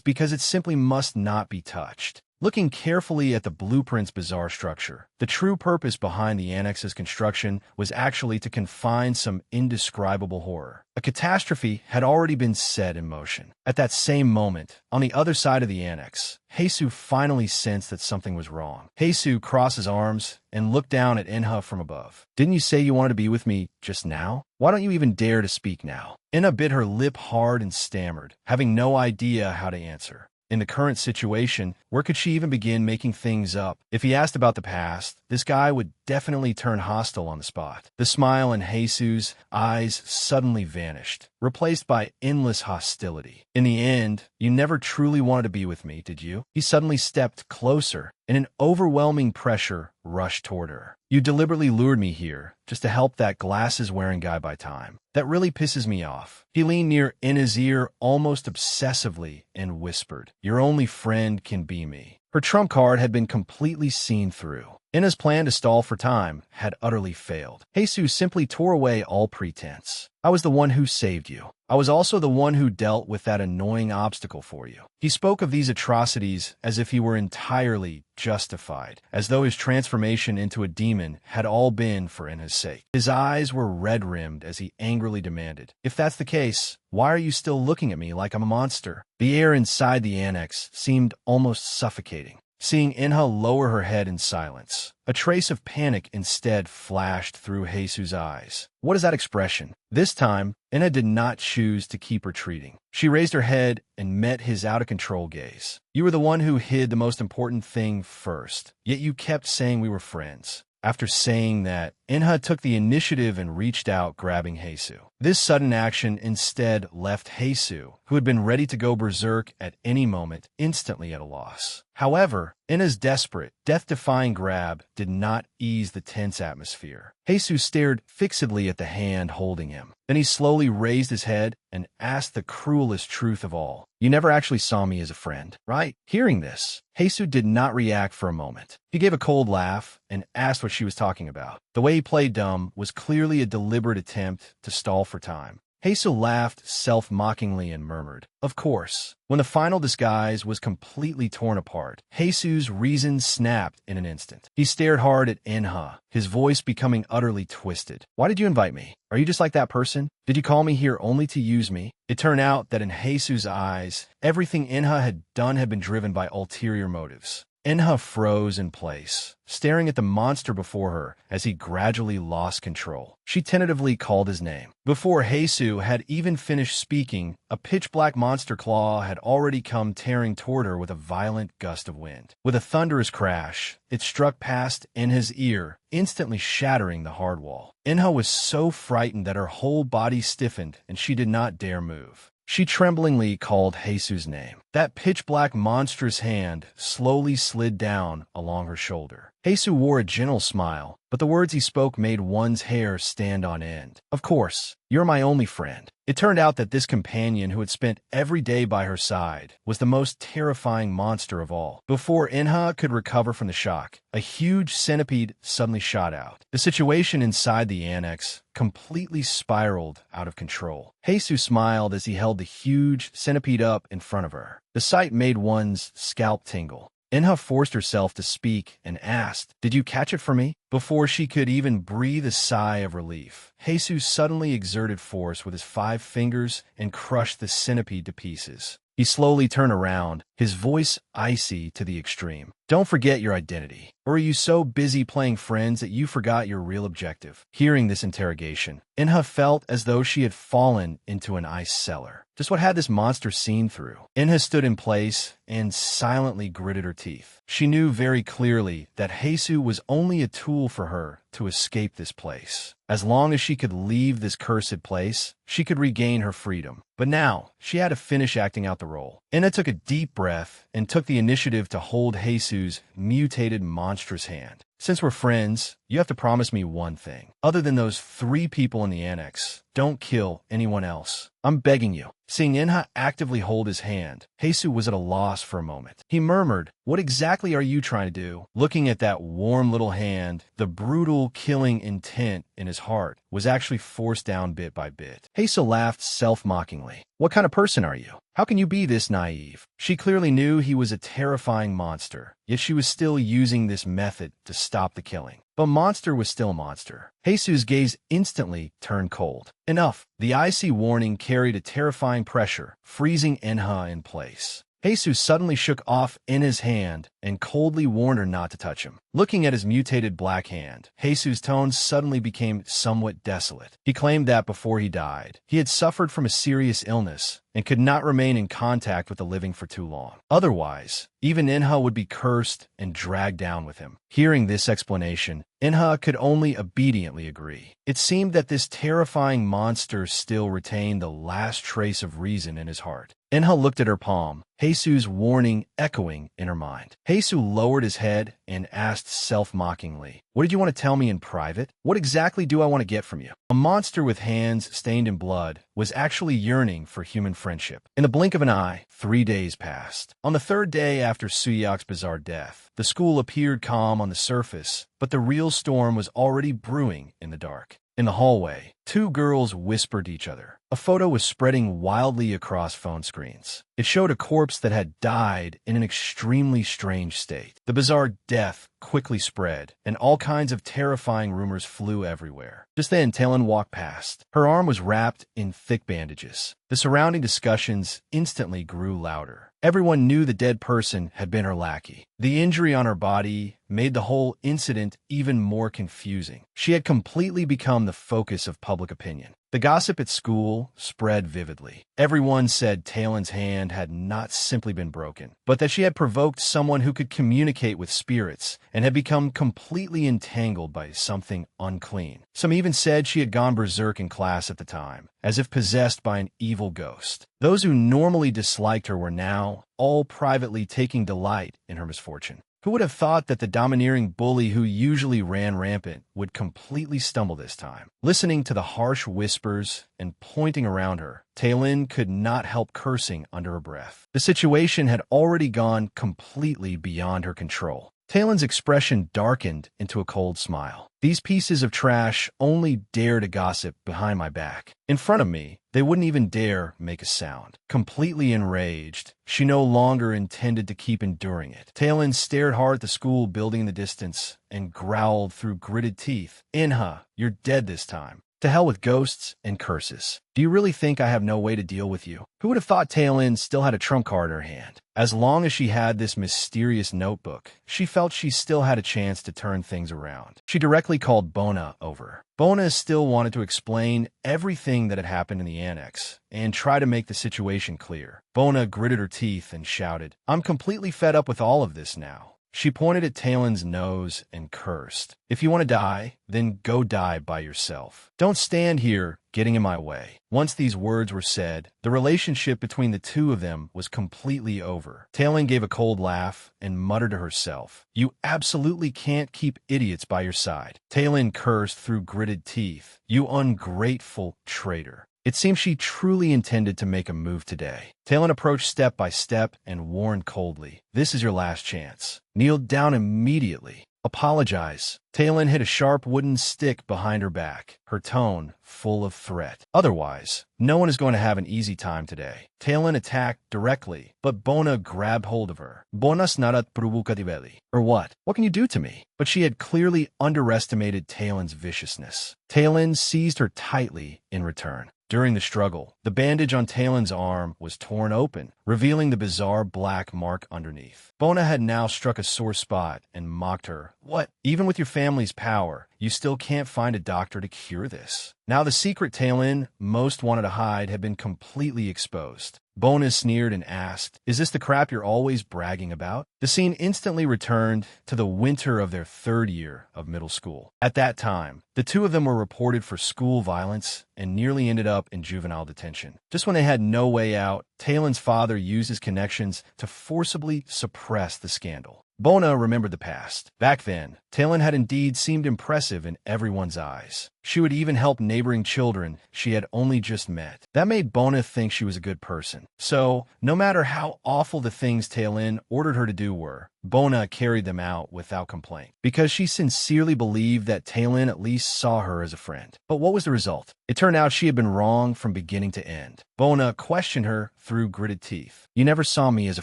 because it simply must not be touched." Looking carefully at the blueprint's bizarre structure, the true purpose behind the annex's construction was actually to confine some indescribable horror. A catastrophe had already been set in motion. At that same moment, on the other side of the annex, Heisu finally sensed that something was wrong. Heisu crossed his arms and looked down at Inha from above. "Didn't you say you wanted to be with me just now? Why don't you even dare to speak now?" Inha bit her lip hard and stammered, having no idea how to answer. In the current situation, where could she even begin making things up? If he asked about the past, this guy would definitely turn hostile on the spot. The smile in Heisu's eyes suddenly vanished, replaced by endless hostility. "In the end, you never truly wanted to be with me, did you?" He suddenly stepped closer, and an overwhelming pressure rushed toward her. "You deliberately lured me here, just to help that glasses-wearing guy buy time. That really pisses me off." He leaned near Inna's ear almost obsessively and whispered, "Your only friend can be me." Her trump card had been completely seen through. Inna's plan to stall for time had utterly failed. Heisu simply tore away all pretense. "I was the one who saved you. I was also the one who dealt with that annoying obstacle for you." He spoke of these atrocities as if he were entirely justified, as though his transformation into a demon had all been for Inna's sake. His eyes were red-rimmed as he angrily demanded, "If that's the case, why are you still looking at me like I'm a monster?" The air inside the annex seemed almost suffocating. Seeing Inha lower her head in silence, a trace of panic instead flashed through Heisu's eyes. "What is that expression?" This time, Inha did not choose to keep retreating. She raised her head and met his out-of-control gaze. "You were the one who hid the most important thing first, yet you kept saying we were friends." After saying that, Inha took the initiative and reached out, grabbing Heisu. This sudden action instead left Heisu, who had been ready to go berserk at any moment, instantly at a loss. However, Ina's desperate, death-defying grab did not ease the tense atmosphere. Heisu stared fixedly at the hand holding him. Then he slowly raised his head and asked the cruelest truth of all. "You never actually saw me as a friend, right?" Hearing this, Heisu did not react for a moment. He gave a cold laugh and asked what she was talking about. The way he played dumb was clearly a deliberate attempt to stall for time. Heisu laughed self-mockingly and murmured, "Of course." When the final disguise was completely torn apart, Heisu's reason snapped in an instant. He stared hard at Inha, his voice becoming utterly twisted. "Why did you invite me? Are you just like that person? Did you call me here only to use me?" It turned out that in Heisu's eyes, everything Inha had done had been driven by ulterior motives. Inha froze in place, staring at the monster before her as he gradually lost control. She tentatively called his name. Before Heisu had even finished speaking, a pitch-black monster claw had already come tearing toward her with a violent gust of wind. With a thunderous crash, it struck past Inha's ear, instantly shattering the hard wall. Inha was so frightened that her whole body stiffened and she did not dare move. She tremblingly called Heisu's name. That pitch-black monstrous hand slowly slid down along her shoulder. Heisu wore a gentle smile, but the words he spoke made one's hair stand on end. "Of course, you're my only friend." It turned out that this companion who had spent every day by her side was the most terrifying monster of all. Before Inha could recover from the shock, a huge centipede suddenly shot out. The situation inside the annex completely spiraled out of control. Heisu smiled as he held the huge centipede up in front of her. The sight made one's scalp tingle. Inha forced herself to speak and asked, "Did you catch it for me?" Before she could even breathe a sigh of relief, Heisu suddenly exerted force with his 5 fingers and crushed the centipede to pieces. He slowly turned around, his voice icy to the extreme. "Don't forget your identity. Or are you so busy playing friends that you forgot your real objective?" Hearing this interrogation, Inha felt as though she had fallen into an ice cellar. Just what had this monster seen through? Inha stood in place and silently gritted her teeth. She knew very clearly that Heisu was only a tool for her to escape this place. As long as she could leave this cursed place, she could regain her freedom. But now, she had to finish acting out the role. Inha took a deep breath and took the initiative to hold Heisu's mutated monstrous hand. "Since we're friends, you have to promise me one thing. Other than those 3 people in the annex, don't kill anyone else. I'm begging you." Seeing Inha actively hold his hand, Heisu was at a loss for a moment. He murmured, "What exactly are you trying to do?" Looking at that warm little hand, the brutal, killing intent in his heart was actually forced down bit by bit. Heisu laughed self-mockingly. "What kind of person are you? How can you be this naive?" She clearly knew he was a terrifying monster, yet she was still using this method to stop the killing. But monster was still a monster. Heisu's gaze instantly turned cold. Enough. The icy warning carried a terrifying pressure, freezing Inha in place. Heisu suddenly shook off Inha's hand and coldly warned her not to touch him. Looking at his mutated black hand, Heisu's tone suddenly became somewhat desolate. He claimed that before he died, he had suffered from a serious illness and could not remain in contact with the living for too long. Otherwise, even Inha would be cursed and dragged down with him. Hearing this explanation, Inha could only obediently agree. It seemed that this terrifying monster still retained the last trace of reason in his heart. Inha looked at her palm, Heisu's warning echoing in her mind. Heisu lowered his head and asked self-mockingly, "What did you want to tell me in private? What exactly do I want to get from you?" A monster with hands stained in blood was actually yearning for human friendship. In the blink of an eye, 3 days passed. On the 3rd day after Suyak's bizarre death, the school appeared calm on the surface, but the real storm was already brewing in the dark. In the hallway, 2 girls whispered to each other. A photo was spreading wildly across phone screens. It showed a corpse that had died in an extremely strange state. The bizarre death quickly spread, and all kinds of terrifying rumors flew everywhere. Just then, Talon walked past. Her arm was wrapped in thick bandages. The surrounding discussions instantly grew louder. Everyone knew the dead person had been her lackey. The injury on her body made the whole incident even more confusing. She had completely become the focus of public opinion. The gossip at school spread vividly. Everyone said Taelin's hand had not simply been broken, but that she had provoked someone who could communicate with spirits and had become completely entangled by something unclean. Some even said she had gone berserk in class at the time, as if possessed by an evil ghost. Those who normally disliked her were now all privately taking delight in her misfortune. Who would have thought that the domineering bully who usually ran rampant would completely stumble this time? Listening to the harsh whispers and pointing around her, Taelin could not help cursing under her breath. The situation had already gone completely beyond her control. Taelin's expression darkened into a cold smile. These pieces of trash only dare to gossip behind my back. In front of me, they wouldn't even dare make a sound. Completely enraged, she no longer intended to keep enduring it. Taelin stared hard at the school building in the distance and growled through gritted teeth, "Inha, you're dead this time. To hell with ghosts and curses. Do you really think I have no way to deal with you?" Who would have thought Taelin still had a trump card in her hand? As long as she had this mysterious notebook, she felt she still had a chance to turn things around. She directly called Bona over. Bona still wanted to explain everything that had happened in the annex and try to make the situation clear. Bona gritted her teeth and shouted, "I'm completely fed up with all of this now." She pointed at Taelin's nose and cursed. "If you want to die, then go die by yourself. Don't stand here getting in my way." Once these words were said, the relationship between the two of them was completely over. Taelin gave a cold laugh and muttered to herself, "You absolutely can't keep idiots by your side." Taelin cursed through gritted teeth, "You ungrateful traitor." It seemed she truly intended to make a move today. Taelin approached step by step and warned coldly, "This is your last chance. Kneel down immediately. Apologize." Taelin hit a sharp wooden stick behind her back, her tone full of threat. "Otherwise, no one is going to have an easy time today." Taelin attacked directly, but Bona grabbed hold of her. "Bonas narat provocativelli." Or what? What can you do to me? But she had clearly underestimated Taelin's viciousness. Taelin seized her tightly in return. During the struggle, the bandage on Taelin's arm was torn open, revealing the bizarre black mark underneath. Bona had now struck a sore spot and mocked her. "What? Even with your family's power, you still can't find a doctor to cure this?" Now the secret Taelin most wanted to hide had been completely exposed. Bona sneered and asked, "Is this the crap you're always bragging about?" The scene instantly returned to the winter of their third year of middle school. At that time, the two of them were reported for school violence and nearly ended up in juvenile detention. Just when they had no way out, Taelin's father used his connections to forcibly suppress the scandal. Bona remembered the past. Back then, Taelin had indeed seemed impressive in everyone's eyes. She would even help neighboring children she had only just met. That made Bona think she was a good person. So, no matter how awful the things Taelin ordered her to do were, Bona carried them out without complaint, because she sincerely believed that Taelin at least saw her as a friend. But what was the result? It turned out she had been wrong from beginning to end. Bona questioned her through gritted teeth. "You never saw me as a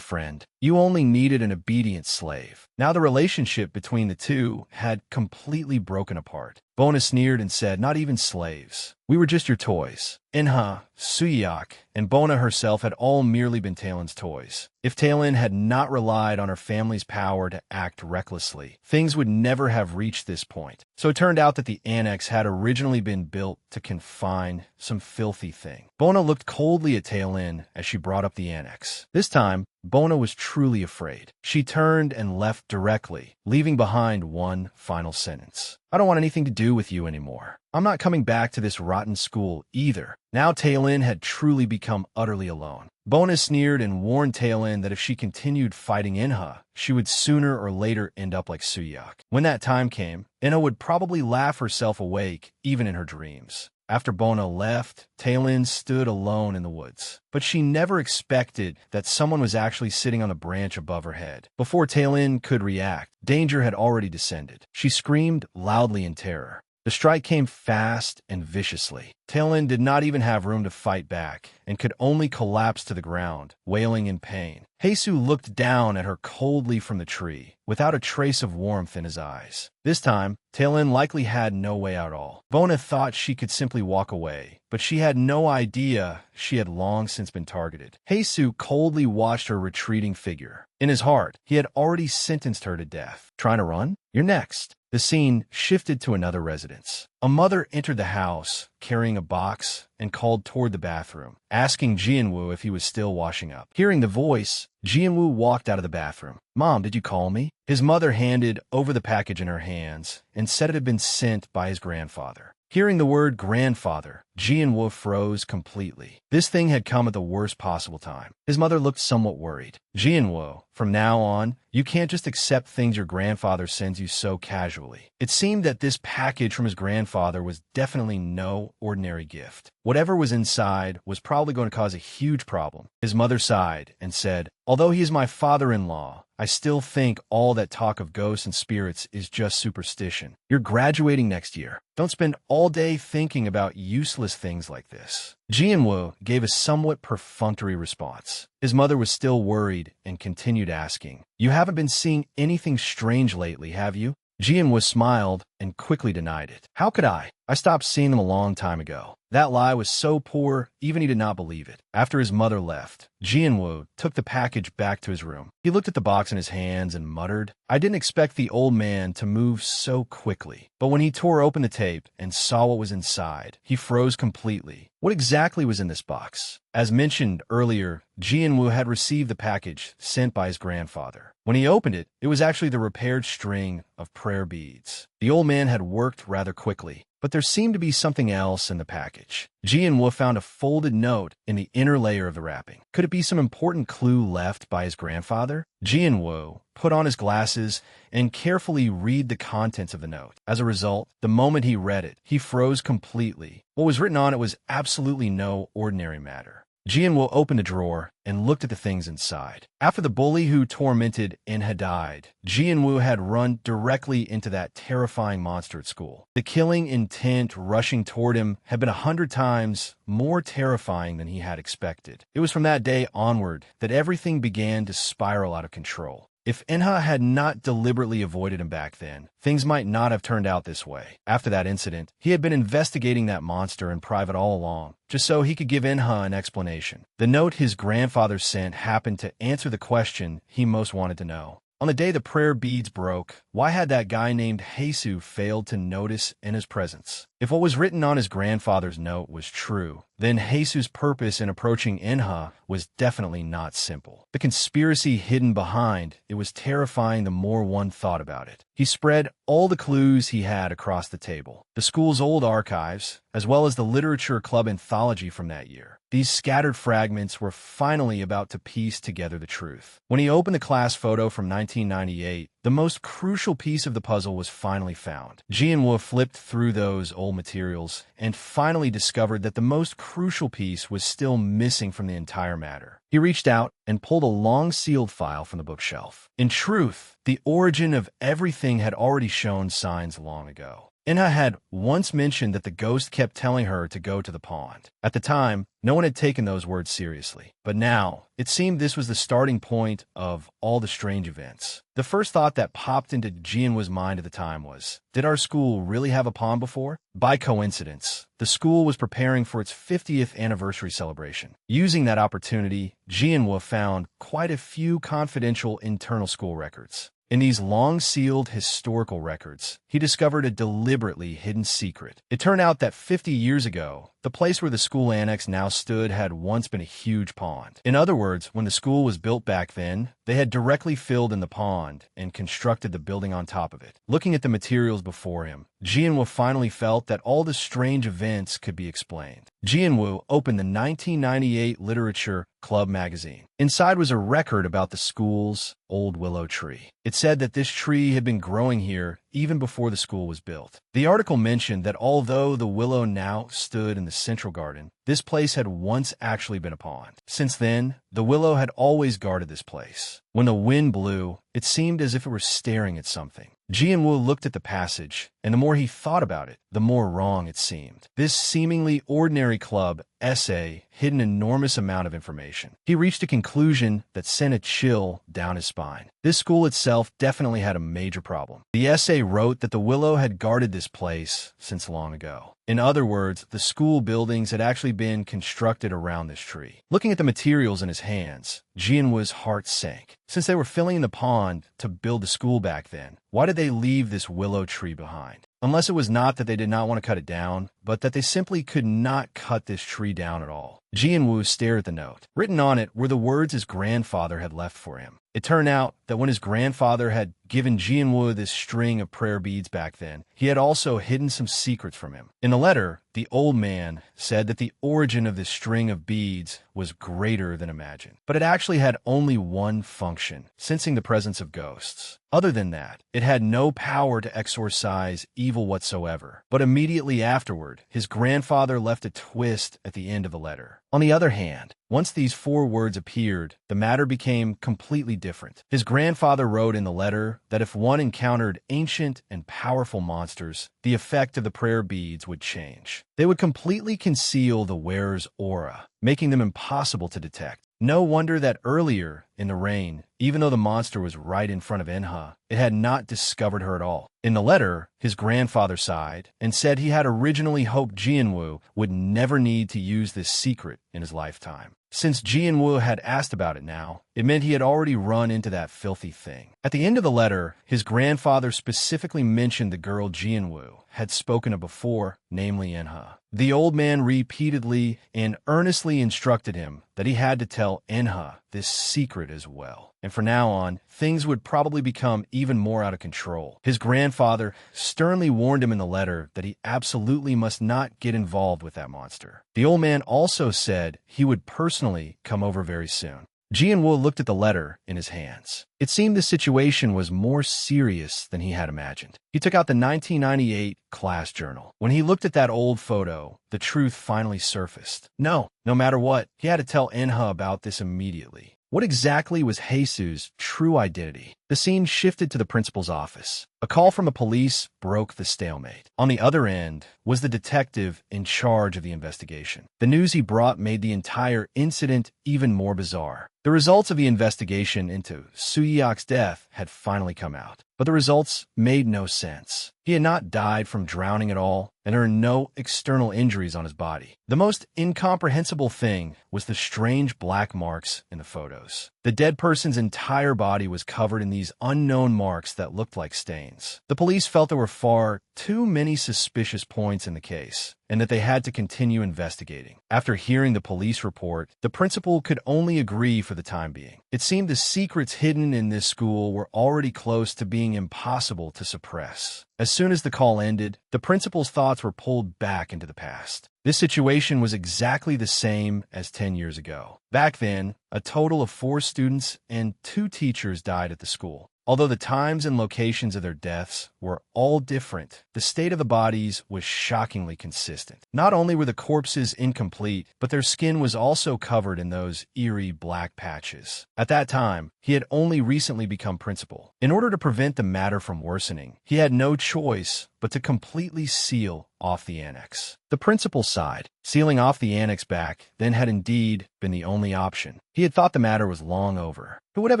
friend. You only needed an obedient slave." Now the relationship between the two had completely broken apart. Bona sneered and said, "Not even slaves. We were just your toys." Inha, Suyak, and Bona herself had all merely been Taelin's toys. If Taelin had not relied on her family's power to act recklessly, things would never have reached this point. So it turned out that the annex had originally been built to confine some filthy thing. Bona looked coldly at Taelin as she brought up the annex. This time, Bona was truly afraid. She turned and left directly, leaving behind one final sentence. "I don't want anything to do with you anymore. I'm not coming back to this rotten school either." Now Taelin had truly become utterly alone. Bona sneered and warned Taelin that if she continued fighting Inha, she would sooner or later end up like Suyak. When that time came, Inha would probably laugh herself awake, even in her dreams. After Bona left, Taelin stood alone in the woods. But she never expected that someone was actually sitting on the branch above her head. Before Taelin could react, danger had already descended. She screamed loudly in terror. The strike came fast and viciously. Tailin did not even have room to fight back and could only collapse to the ground, wailing in pain. Heisu looked down at her coldly from the tree, without a trace of warmth in his eyes. This time, Tailin likely had no way out at all. Bona thought she could simply walk away, but she had no idea she had long since been targeted. Heisu coldly watched her retreating figure. In his heart, he had already sentenced her to death. Trying to run? You're next. The scene shifted to another residence. A mother entered the house, carrying a box, and called toward the bathroom, asking Jianwoo if he was still washing up. Hearing the voice, Jianwoo walked out of the bathroom. "Mom, did you call me?" His mother handed over the package in her hands and said it had been sent by his grandfather. Hearing the word grandfather, Jianwoo froze completely. This thing had come at the worst possible time. His mother looked somewhat worried. "Jianwoo, from now on, you can't just accept things your grandfather sends you so casually." It seemed that this package from his grandfather was definitely no ordinary gift. Whatever was inside was probably going to cause a huge problem. His mother sighed and said, "Although he is my father-in-law, I still think all that talk of ghosts and spirits is just superstition. You're graduating next year. Don't spend all day thinking about useless things like this." Jianwoo gave a somewhat perfunctory response. His mother was still worried and continued asking, "You haven't been seeing anything strange lately, have you?" Jianwoo smiled and quickly denied it. "How could I? I stopped seeing them a long time ago." That lie was so poor, even he did not believe it. After his mother left, Jianwoo took the package back to his room. He looked at the box in his hands and muttered, "I didn't expect the old man to move so quickly." But when he tore open the tape and saw what was inside, he froze completely. What exactly was in this box? As mentioned earlier, Jianwoo had received the package sent by his grandfather. When he opened it, it was actually the repaired string of prayer beads. The old man had worked rather quickly, but there seemed to be something else in the package. Jianwoo found a folded note in the inner layer of the wrapping. Could it be some important clue left by his grandfather? Jianwoo put on his glasses and carefully read the contents of the note. As a result, the moment he read it, he froze completely. What was written on it was absolutely no ordinary matter. Jianwoo opened a drawer and looked at the things inside. After the bully who tormented Enha died, Jianwoo had run directly into that terrifying monster at school. The killing intent rushing toward him had been 100 times more terrifying than he had expected. It was from that day onward that everything began to spiral out of control. If Enha had not deliberately avoided him back then, things might not have turned out this way. After that incident, he had been investigating that monster in private all along, just so he could give Enha an explanation. The note his grandfather sent happened to answer the question he most wanted to know. On the day the prayer beads broke, why had that guy named Heisu failed to notice Enha's presence? If what was written on his grandfather's note was true, then Heisu's purpose in approaching Enha was definitely not simple. The conspiracy hidden behind it was terrifying the more one thought about it. He spread all the clues he had across the table. The school's old archives, as well as the literature club anthology from that year. These scattered fragments were finally about to piece together the truth. When he opened the class photo from 1998, the most crucial piece of the puzzle was finally found. Jianwoo flipped through those old materials and finally discovered that the most crucial piece was still missing from the entire matter. He reached out and pulled a long sealed file from the bookshelf. In truth, the origin of everything had already shown signs long ago. Enha had once mentioned that the ghost kept telling her to go to the pond. At the time, no one had taken those words seriously. But now, it seemed this was the starting point of all the strange events. The first thought that popped into Jianwoo's mind at the time was, did our school really have a pond before? By coincidence, the school was preparing for its 50th anniversary celebration. Using that opportunity, Jianwoo found quite a few confidential internal school records. In these long-sealed historical records, he discovered a deliberately hidden secret. It turned out that 50 years ago, the place where the school annex now stood had once been a huge pond. In other words, when the school was built back then, they had directly filled in the pond and constructed the building on top of it. Looking at the materials before him, Jianwoo finally felt that all the strange events could be explained. Jianwoo opened the 1998 Literature Club magazine. Inside was a record about the school's old willow tree. It said that this tree had been growing here even before the school was built. The article mentioned that although the willow now stood in the central garden, this place had once actually been a pond. Since then, the willow had always guarded this place. When the wind blew, it seemed as if it were staring at something. Jianwoo looked at the passage, and the more he thought about it, the more wrong it seemed. This seemingly ordinary club essay hid an enormous amount of information. He reached a conclusion that sent a chill down his spine. This school itself definitely had a major problem. The essay wrote that the willow had guarded this place since long ago. In other words, the school buildings had actually been constructed around this tree. Looking at the materials in his hands, Jianwoo's heart sank. Since they were filling in the pond to build the school back then, why did they leave this willow tree behind? Unless it was not that they did not want to cut it down, but that they simply could not cut this tree down at all. Jianwoo stared at the note. Written on it were the words his grandfather had left for him. It turned out that when his grandfather had given Jianwoo this string of prayer beads back then, he had also hidden some secrets from him. In the letter, the old man said that the origin of this string of beads was greater than imagined, but it actually had only one function, sensing the presence of ghosts. Other than that, it had no power to exorcise evil whatsoever. But immediately afterward, his grandfather left a twist at the end of the letter. On the other hand, once these 4 words appeared, the matter became completely different. His grandfather wrote in the letter that if one encountered ancient and powerful monsters, the effect of the prayer beads would change. They would completely conceal the wearer's aura, making them impossible to detect. No wonder that earlier in the reign, even though the monster was right in front of Enha, it had not discovered her at all. In the letter, his grandfather sighed and said he had originally hoped Jianwoo would never need to use this secret in his lifetime. Since Jianwoo had asked about it now, it meant he had already run into that filthy thing. At the end of the letter, his grandfather specifically mentioned the girl Jianwoo had spoken of before, namely Enha. The old man repeatedly and earnestly instructed him that he had to tell Enha this secret as well. And from now on, things would probably become even more out of control. His grandfather sternly warned him in the letter that he absolutely must not get involved with that monster. The old man also said he would personally come over very soon. Jianwoo looked at the letter in his hands. It seemed the situation was more serious than he had imagined. He took out the 1998 class journal. When he looked at that old photo, the truth finally surfaced. No matter what, he had to tell Enha about this immediately. What exactly was Jesus' true identity? The scene shifted to the principal's office. A call from the police broke the stalemate. On the other end was the detective in charge of the investigation. The news he brought made the entire incident even more bizarre. The results of the investigation into Suyak's death had finally come out, but the results made no sense. He had not died from drowning at all, and there were no external injuries on his body. The most incomprehensible thing was the strange black marks in the photos. The dead person's entire body was covered in these unknown marks that looked like stains. The police felt there were far too many suspicious points in the case, and that they had to continue investigating. After hearing the police report, the principal could only agree for the time being. It seemed the secrets hidden in this school were already close to being impossible to suppress. As soon as the call ended, the principal's thoughts were pulled back into the past. This situation was exactly the same as 10 years ago. Back then, a total of 4 students and 2 teachers died at the school. Although the times and locations of their deaths were all different, the state of the bodies was shockingly consistent. Not only were the corpses incomplete, but their skin was also covered in those eerie black patches. At that time, he had only recently become principal. In order to prevent the matter from worsening, he had no choice but to completely seal off the annex. The principal sighed. Sealing off the annex back then had indeed been the only option. He had thought the matter was long over. Who would have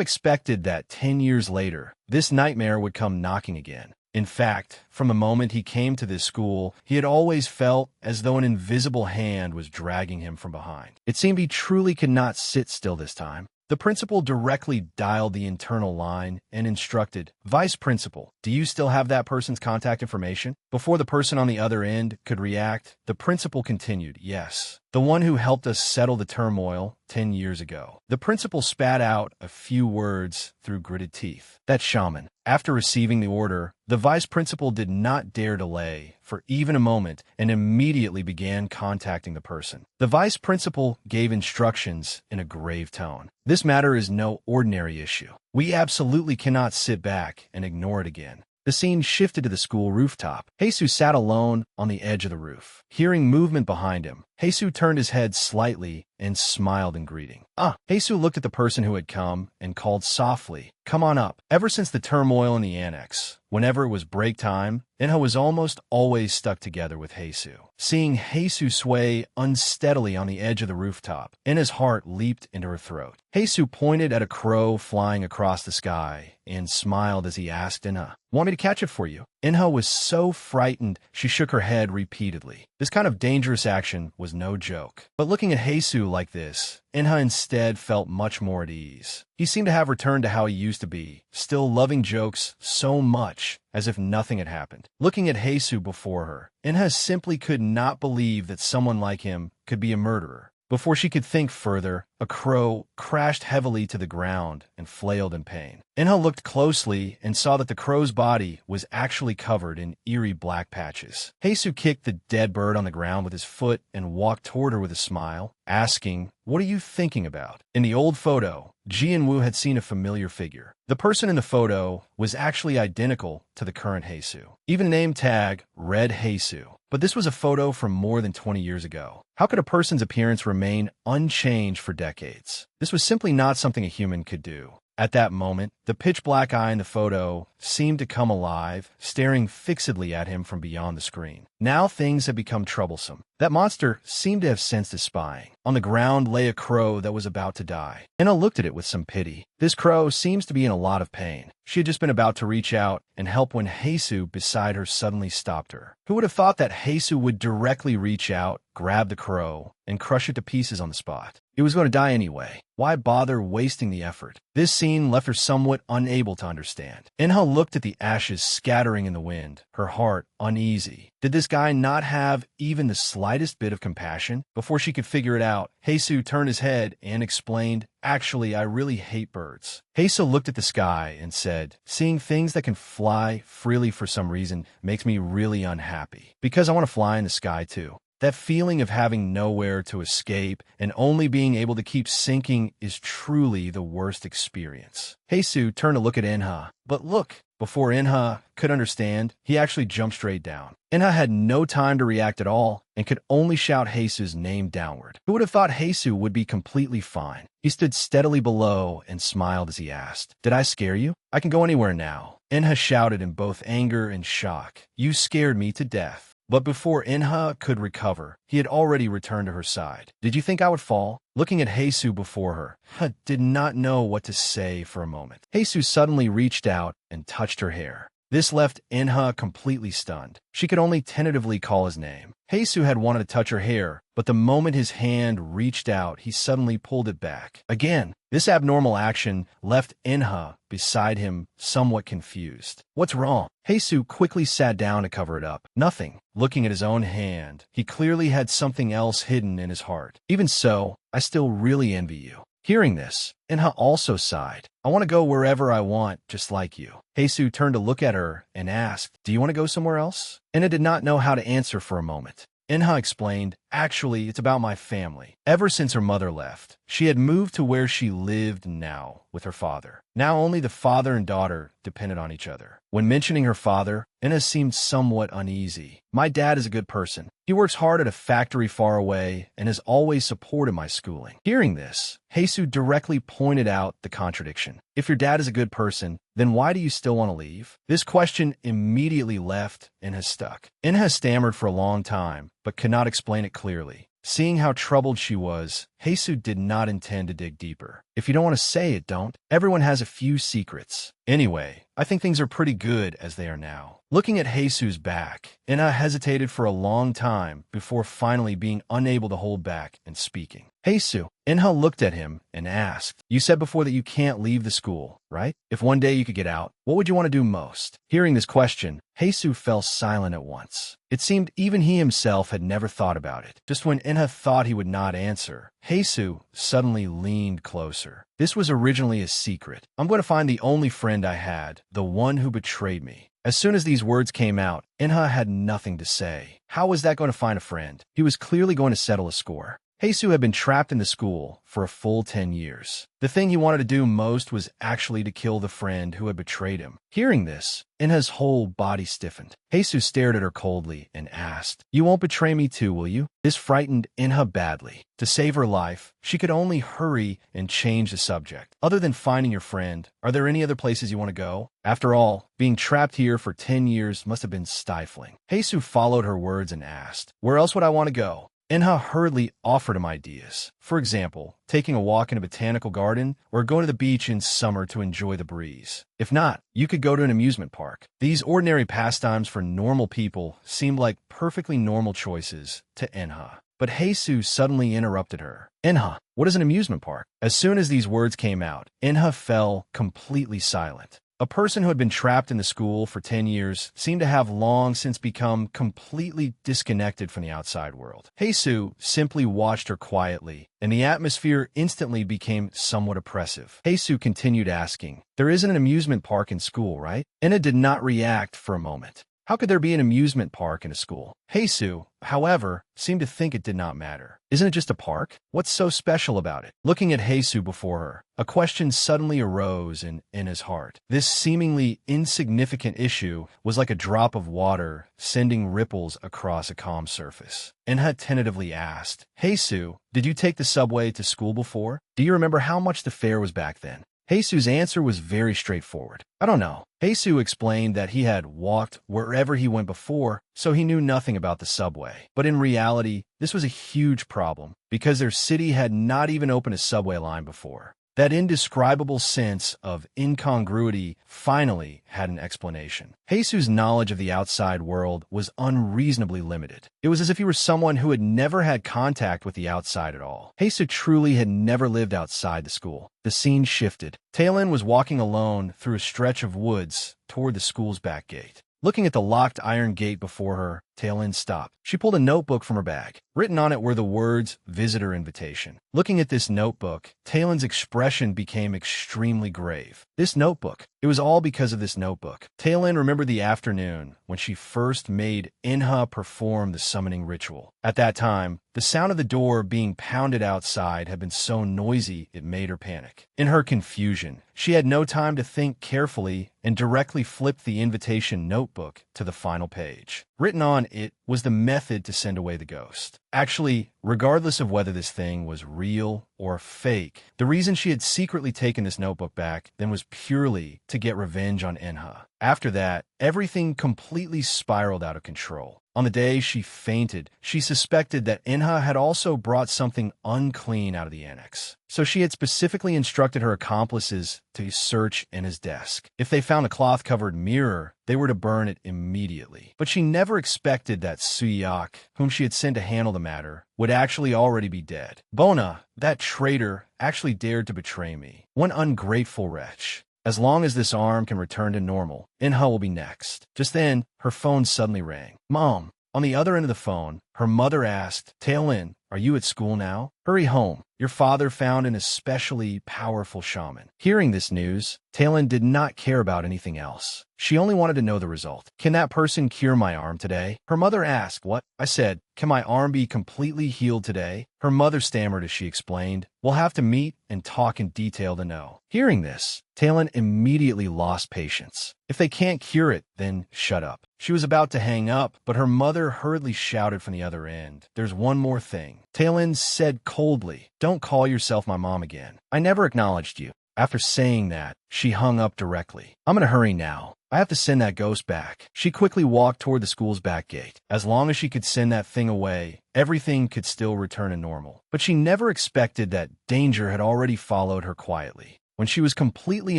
expected that 10 years later, this nightmare would come knocking again? In fact, from the moment he came to this school, he had always felt as though an invisible hand was dragging him from behind. It seemed he truly could not sit still this time. The principal directly dialed the internal line and instructed, "Vice Principal, do you still have that person's contact information?" Before the person on the other end could react, the principal continued, "Yes. The one who helped us settle the turmoil 10 years ago." The principal spat out a few words through gritted teeth. "That shaman." After receiving the order, the vice principal did not dare delay for even a moment and immediately began contacting the person. The vice principal gave instructions in a grave tone. "This matter is no ordinary issue. We absolutely cannot sit back and ignore it again." The scene shifted to the school rooftop. Jesus sat alone on the edge of the roof. Hearing movement behind him, Heisu turned his head slightly and smiled in greeting. Heisu looked at the person who had come and called softly, "Come on up." Ever since the turmoil in the annex, whenever it was break time, Inha was almost always stuck together with Heisu. Seeing Heisu sway unsteadily on the edge of the rooftop, Inha's heart leaped into her throat. Heisu pointed at a crow flying across the sky and smiled as he asked Inha, "Want me to catch it for you?" Inha was so frightened she shook her head repeatedly. This kind of dangerous action was no joke. But looking at Heisu like this, Inha instead felt much more at ease. He seemed to have returned to how he used to be, still loving jokes so much as if nothing had happened. Looking at Heisu before her, Inha simply could not believe that someone like him could be a murderer. Before she could think further, a crow crashed heavily to the ground and flailed in pain. Inha looked closely and saw that the crow's body was actually covered in eerie black patches. Heisu kicked the dead bird on the ground with his foot and walked toward her with a smile, asking, "What are you thinking about?" In the old photo, Ji and Woo had seen a familiar figure. The person in the photo was actually identical to the current Heisu. Even a name tag read Heisu. But this was a photo from more than 20 years ago. How could a person's appearance remain unchanged for decades? This was simply not something a human could do. At that moment, the pitch-black eye in the photo seemed to come alive, staring fixedly at him from beyond the screen. Now things had become troublesome. That monster seemed to have sensed his spying. On the ground lay a crow that was about to die. Inha looked at it with some pity. This crow seems to be in a lot of pain. She had just been about to reach out and help when Heisu beside her suddenly stopped her. Who would have thought that Heisu would directly reach out, grab the crow, and crush it to pieces on the spot? It was going to die anyway. Why bother wasting the effort? This scene left her somewhat unable to understand. Inha looked at the ashes scattering in the wind, her heart uneasy. Did this guy not have even the slightest bit of compassion? Before she could figure it out, Heisu turned his head and explained, "Actually, I really hate birds." Heisu looked at the sky and said, "Seeing things that can fly freely for some reason makes me really unhappy. Because I want to fly in the sky too. That feeling of having nowhere to escape and only being able to keep sinking is truly the worst experience." Heisu turned to look at Inha, but look, before Inha could understand, he actually jumped straight down. Inha had no time to react at all and could only shout Heisu's name downward. Who would have thought Heisu would be completely fine? He stood steadily below and smiled as he asked, "Did I scare you? I can go anywhere now." Inha shouted in both anger and shock, "You scared me to death." But before Inha could recover, he had already returned to her side. "Did you think I would fall?" Looking at Heisu before her, Inha did not know what to say for a moment. Heisu suddenly reached out and touched her hair. This left Inha completely stunned. She could only tentatively call his name. Heisu had wanted to touch her hair, but the moment his hand reached out, he suddenly pulled it back. Again, this abnormal action left Inha beside him somewhat confused. "What's wrong?" Heisu quickly sat down to cover it up. "Nothing." Looking at his own hand, he clearly had something else hidden in his heart. "Even so, I still really envy you." Hearing this, Inha also sighed. "I want to go wherever I want, just like you." Heisu turned to look at her and asked, "Do you want to go somewhere else?" Inha did not know how to answer for a moment. Inha explained, "Actually, it's about my family. Ever since her mother left, she had moved to where she lived now with her father. Now only the father and daughter depended on each other." When mentioning her father, Inha seemed somewhat uneasy. "My dad is a good person. He works hard at a factory far away and has always supported my schooling." Hearing this, Heisu directly pointed out the contradiction. "If your dad is a good person, then why do you still want to leave?" This question immediately left Inha stuck. Inha stammered for a long time, but could not explain it clearly. Seeing how troubled she was, Heisu did not intend to dig deeper. "If you don't want to say it, don't. Everyone has a few secrets. Anyway, I think things are pretty good as they are now." Looking at Heisu's back, Inha hesitated for a long time before finally being unable to hold back and speaking. "Heisu." Inha looked at him and asked, "You said before that you can't leave the school, right? If one day you could get out, what would you want to do most?" Hearing this question, Heisu fell silent at once. It seemed even he himself had never thought about it. Just when Inha thought he would not answer, Heisu suddenly leaned closer. "This was originally a secret. I'm going to find the only friend I had, the one who betrayed me." As soon as these words came out, Inha had nothing to say. How was that going to find a friend? He was clearly going to settle a score. Heisu had been trapped in the school for a full 10 years. The thing he wanted to do most was actually to kill the friend who had betrayed him. Hearing this, Inha's whole body stiffened. Heisu stared at her coldly and asked, "You won't betray me too, will you?" This frightened Inha badly. To save her life, she could only hurry and change the subject. "Other than finding your friend, are there any other places you want to go? After all, being trapped here for 10 years must have been stifling." Heisu followed her words and asked, "Where else would I want to go?" Inha hurriedly offered him ideas. For example, taking a walk in a botanical garden or going to the beach in summer to enjoy the breeze. If not, you could go to an amusement park. These ordinary pastimes for normal people seemed like perfectly normal choices to Inha. But Heisu suddenly interrupted her. "Inha, what is an amusement park?" As soon as these words came out, Inha fell completely silent. A person who had been trapped in the school for 10 years seemed to have long since become completely disconnected from the outside world. Heisu simply watched her quietly, and the atmosphere instantly became somewhat oppressive. Heisu continued asking, "There isn't an amusement park in school, right?" Inha did not react for a moment. How could there be an amusement park in a school? Heisu, however, seemed to think it did not matter. "Isn't it just a park? What's so special about it?" Looking at Heisu before her, a question suddenly arose in Inha's heart. This seemingly insignificant issue was like a drop of water sending ripples across a calm surface. Inha tentatively asked, "Heisu, did you take the subway to school before? Do you remember how much the fare was back then?" Heisu's answer was very straightforward. "I don't know." Heisu explained that he had walked wherever he went before, so he knew nothing about the subway. But in reality, this was a huge problem, because their city had not even opened a subway line before. That indescribable sense of incongruity finally had an explanation. Heisu's knowledge of the outside world was unreasonably limited. It was as if he were someone who had never had contact with the outside at all. Heisu truly had never lived outside the school. The scene shifted. Tailin was walking alone through a stretch of woods toward the school's back gate. Looking at the locked iron gate before her, Tailin stopped. She pulled a notebook from her bag. Written on it were the words, "Visitor Invitation." Looking at this notebook, Taylin's expression became extremely grave. This notebook. It was all because of this notebook. Tailin remembered the afternoon when she first made Inha perform the summoning ritual. At that time, the sound of the door being pounded outside had been so noisy it made her panic. In her confusion, she had no time to think carefully and directly flipped the invitation notebook to the final page. Written on it was the method to send away the ghost. Actually, regardless of whether this thing was real or fake, the reason she had secretly taken this notebook back then was purely to get revenge on Inha. After that, everything completely spiraled out of control. On the day she fainted, she suspected that Inha had also brought something unclean out of the annex. So she had specifically instructed her accomplices to search Inha's desk. If they found a cloth-covered mirror, they were to burn it immediately. But she never expected that Suyak, whom she had sent to handle the matter, would actually already be dead. Bona, that traitor, actually dared to betray me. One ungrateful wretch. As long as this arm can return to normal, Inha will be next. Just then, her phone suddenly rang. "Mom." On the other end of the phone, her mother asked, "Tailin, are you at school now? Hurry home. Your father found an especially powerful shaman." Hearing this news, Tailin did not care about anything else. She only wanted to know the result. "Can that person cure my arm today?" Her mother asked. "What?" I said, "Can my arm be completely healed today?" Her mother stammered as she explained, "We'll have to meet and talk in detail to know." Hearing this, Tailin immediately lost patience. If they can't cure it, then shut up. She was about to hang up, but her mother hurriedly shouted from the other end, "There's one more thing." Tailin said coldly, "Don't call yourself my mom again. I never acknowledged you." After saying that, she hung up directly. "I'm gonna hurry now. I have to send that ghost back." She quickly walked toward the school's back gate. As long as she could send that thing away, everything could still return to normal. But she never expected that danger had already followed her quietly. When she was completely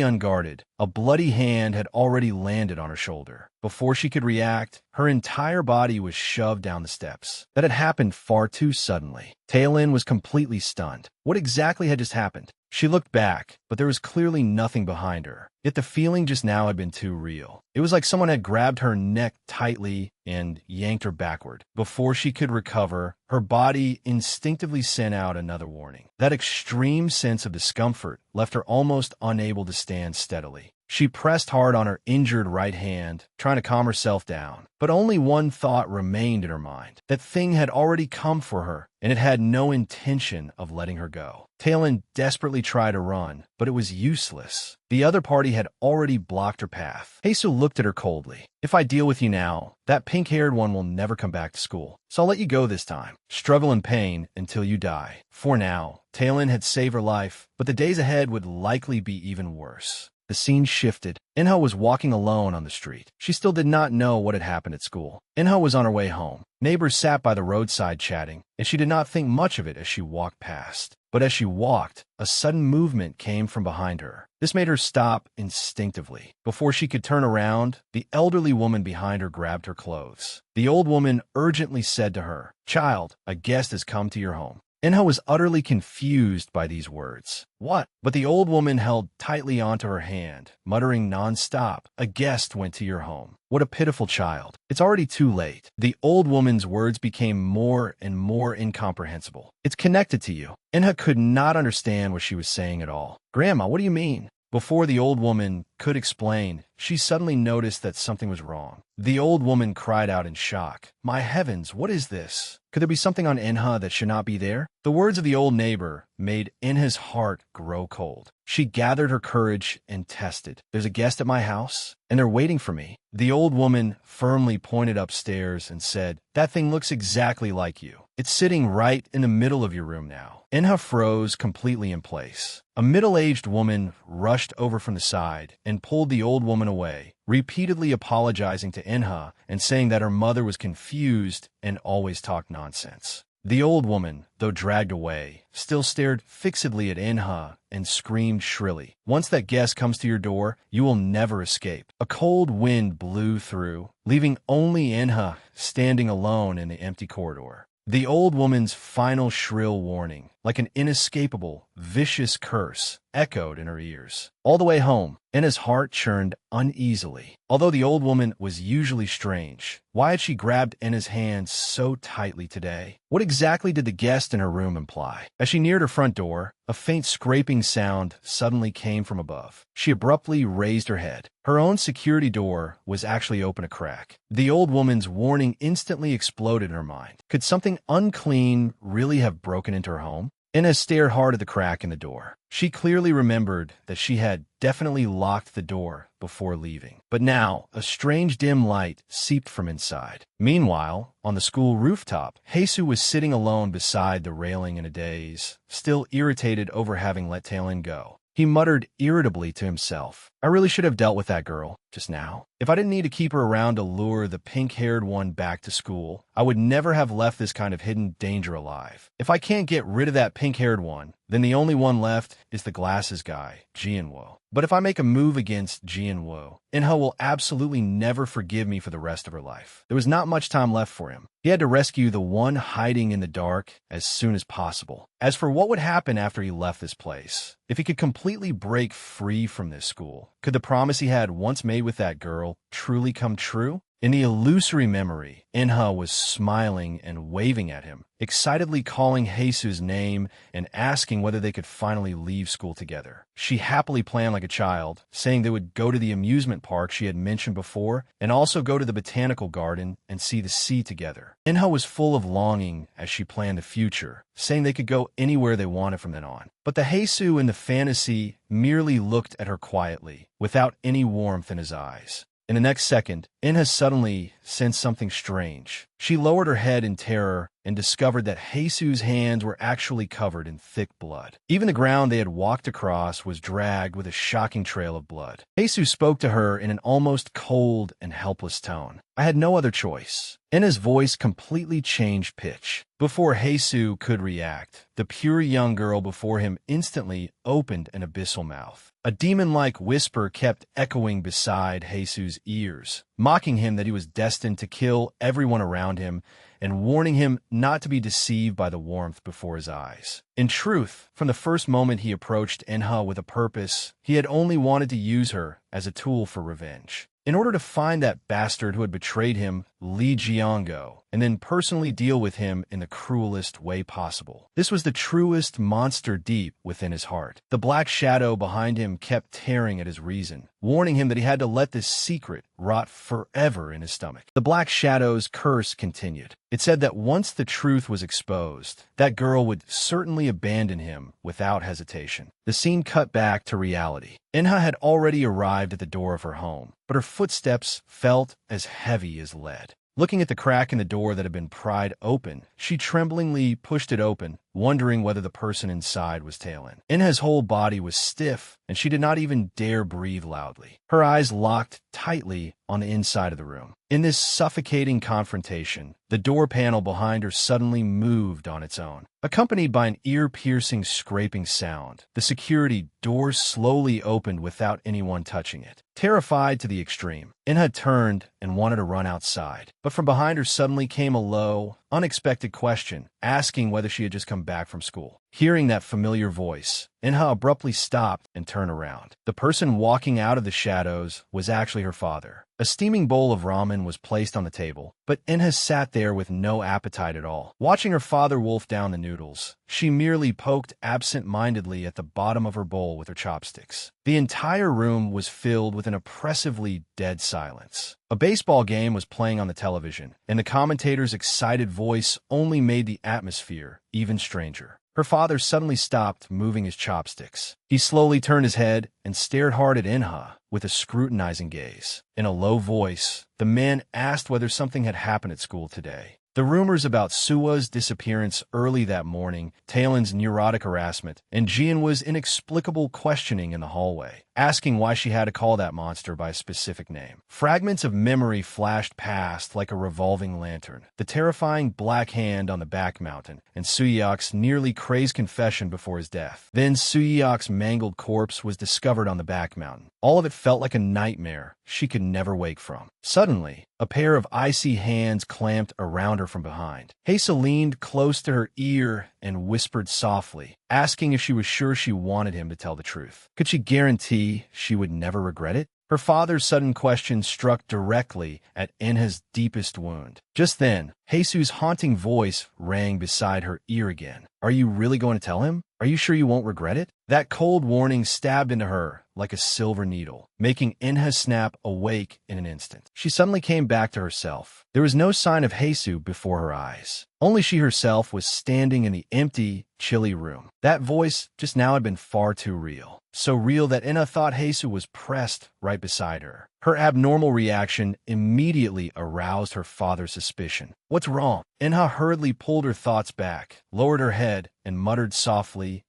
unguarded, a bloody hand had already landed on her shoulder. Before she could react, her entire body was shoved down the steps. That had happened far too suddenly. Tailin was completely stunned. What exactly had just happened? She looked back, but there was clearly nothing behind her. Yet the feeling just now had been too real. It was like someone had grabbed her neck tightly and yanked her backward. Before she could recover, her body instinctively sent out another warning. That extreme sense of discomfort left her almost unable to stand steadily. She pressed hard on her injured right hand, trying to calm herself down. But only one thought remained in her mind. That thing had already come for her, and it had no intention of letting her go. Talon desperately tried to run, but it was useless. The other party had already blocked her path. Heisu looked at her coldly. If I deal with you now, that pink-haired one will never come back to school. So I'll let you go this time. Struggle in pain until you die. For now, Talon had saved her life, but the days ahead would likely be even worse. The scene shifted. Inha was walking alone on the street. She still did not know what had happened at school. Inha was on her way home. Neighbors sat by the roadside chatting, and she did not think much of it as she walked past. But as she walked, a sudden movement came from behind her. This made her stop instinctively. Before she could turn around, the elderly woman behind her grabbed her clothes. The old woman urgently said to her, "Child, a guest has come to your home." Inha was utterly confused by these words. What? But the old woman held tightly onto her hand, muttering non-stop, "A guest went to your home. What a pitiful child. It's already too late." The old woman's words became more and more incomprehensible. "It's connected to you." Inha could not understand what she was saying at all. "Grandma, what do you mean?" Before the old woman could explain, she suddenly noticed that something was wrong. The old woman cried out in shock. "My heavens, what is this? Could there be something on Inha that should not be there?" The words of the old neighbor made Inha's heart grow cold. She gathered her courage and tested. "There's a guest at my house, and they're waiting for me." The old woman firmly pointed upstairs and said, "That thing looks exactly like you. It's sitting right in the middle of your room now." Inha froze completely in place. A middle-aged woman rushed over from the side and pulled the old woman away, repeatedly apologizing to Inha and saying that her mother was confused and always talked nonsense. The old woman, though dragged away, still stared fixedly at Inha and screamed shrilly, "Once that guest comes to your door, you will never escape." A cold wind blew through, leaving only Inha standing alone in the empty corridor. The old woman's final shrill warning, like an inescapable, vicious curse, echoed in her ears. All the way home, Inha's heart churned uneasily. Although the old woman was usually strange, why had she grabbed Inha's hand so tightly today? What exactly did the guest in her room imply? As she neared her front door, a faint scraping sound suddenly came from above. She abruptly raised her head. Her own security door was actually open a crack. The old woman's warning instantly exploded in her mind. Could something unclean really have broken into her home? Inha stared hard at the crack in the door. She clearly remembered that she had definitely locked the door before leaving. But now, a strange dim light seeped from inside. Meanwhile, on the school rooftop, Heisu was sitting alone beside the railing in a daze, still irritated over having let Talon go. He muttered irritably to himself, "I really should have dealt with that girl just now. If I didn't need to keep her around to lure the pink-haired one back to school, I would never have left this kind of hidden danger alive. If I can't get rid of that pink-haired one, then the only one left is the glasses guy, Jianwo. But if I make a move against Jianwo, Inha will absolutely never forgive me for the rest of her life." There was not much time left for him. He had to rescue the one hiding in the dark as soon as possible. As for what would happen after he left this place, if he could completely break free from this school, could the promise he had once made with that girl truly come true? In the illusory memory, Inha was smiling and waving at him, excitedly calling Heisu's name and asking whether they could finally leave school together. She happily planned like a child, saying they would go to the amusement park she had mentioned before and also go to the botanical garden and see the sea together. Inha was full of longing as she planned the future, saying they could go anywhere they wanted from then on. But the Heisu in the fantasy merely looked at her quietly, without any warmth in his eyes. In the next second, Inha suddenly sensed something strange. She lowered her head in terror and discovered that Heisu's hands were actually covered in thick blood. Even the ground they had walked across was dragged with a shocking trail of blood. Heisu spoke to her in an almost cold and helpless tone. "I had no other choice." Inha's voice completely changed pitch. Before Heisu could react, the pure young girl before him instantly opened an abyssal mouth. A demon-like whisper kept echoing beside Heisu's ears, mocking him that he was destined to kill everyone around him and warning him not to be deceived by the warmth before his eyes. In truth, from the first moment he approached Inha with a purpose, he had only wanted to use her as a tool for revenge. In order to find that bastard who had betrayed him, Lee Jiango, and then personally deal with him in the cruelest way possible. This was the truest monster deep within his heart. The black shadow behind him kept tearing at his reason, warning him that he had to let this secret rot forever in his stomach. The black shadow's curse continued. It said that once the truth was exposed, that girl would certainly abandon him without hesitation. The scene cut back to reality. Inha had already arrived at the door of her home, but her footsteps felt as heavy as lead. Looking at the crack in the door that had been pried open, she tremblingly pushed it open, wondering whether the person inside was Talon. Inha's whole body was stiff, and she did not even dare breathe loudly. Her eyes locked tightly on the inside of the room. In this suffocating confrontation, the door panel behind her suddenly moved on its own. Accompanied by an ear-piercing scraping sound, the security door slowly opened without anyone touching it. Terrified to the extreme, Inha turned and wanted to run outside, but from behind her suddenly came a low, unexpected question, asking whether she had just come back from school. Hearing that familiar voice, Inha abruptly stopped and turned around. The person walking out of the shadows was actually her father. A steaming bowl of ramen was placed on the table, but Inha sat there with no appetite at all. Watching her father wolf down the noodles, she merely poked absent-mindedly at the bottom of her bowl with her chopsticks. The entire room was filled with an oppressively dead silence. A baseball game was playing on the television, and the commentator's excited voice only made the atmosphere even stranger. Her father suddenly stopped moving his chopsticks. He slowly turned his head and stared hard at Inha with a scrutinizing gaze. In a low voice, the man asked whether something had happened at school today. The rumors about Sua's disappearance early that morning, Talon's neurotic harassment, and Jianhua's inexplicable questioning in the hallway, asking why she had to call that monster by a specific name. Fragments of memory flashed past like a revolving lantern. The terrifying black hand on the back mountain, and Suyak's nearly crazed confession before his death. Then Suyak's mangled corpse was discovered on the back mountain. All of it felt like a nightmare she could never wake from. Suddenly, a pair of icy hands clamped around her from behind. Hesa leaned close to her ear and whispered softly, asking if she was sure she wanted him to tell the truth. Could she guarantee she would never regret it? Her father's sudden question struck directly at Inha's deepest wound. Just then, Jesu's haunting voice rang beside her ear again. Are you really going to tell him? Are you sure you won't regret it? That cold warning stabbed into her like a silver needle, making Inha snap awake in an instant. She suddenly came back to herself. There was no sign of Jesu before her eyes. Only she herself was standing in the empty, chilly room. That voice just now had been far too real. So real that Inha thought Jesu was pressed right beside her. Her abnormal reaction immediately aroused her father's suspicion. What's wrong? Inha hurriedly pulled her thoughts back, lowered her head, and muttered softly,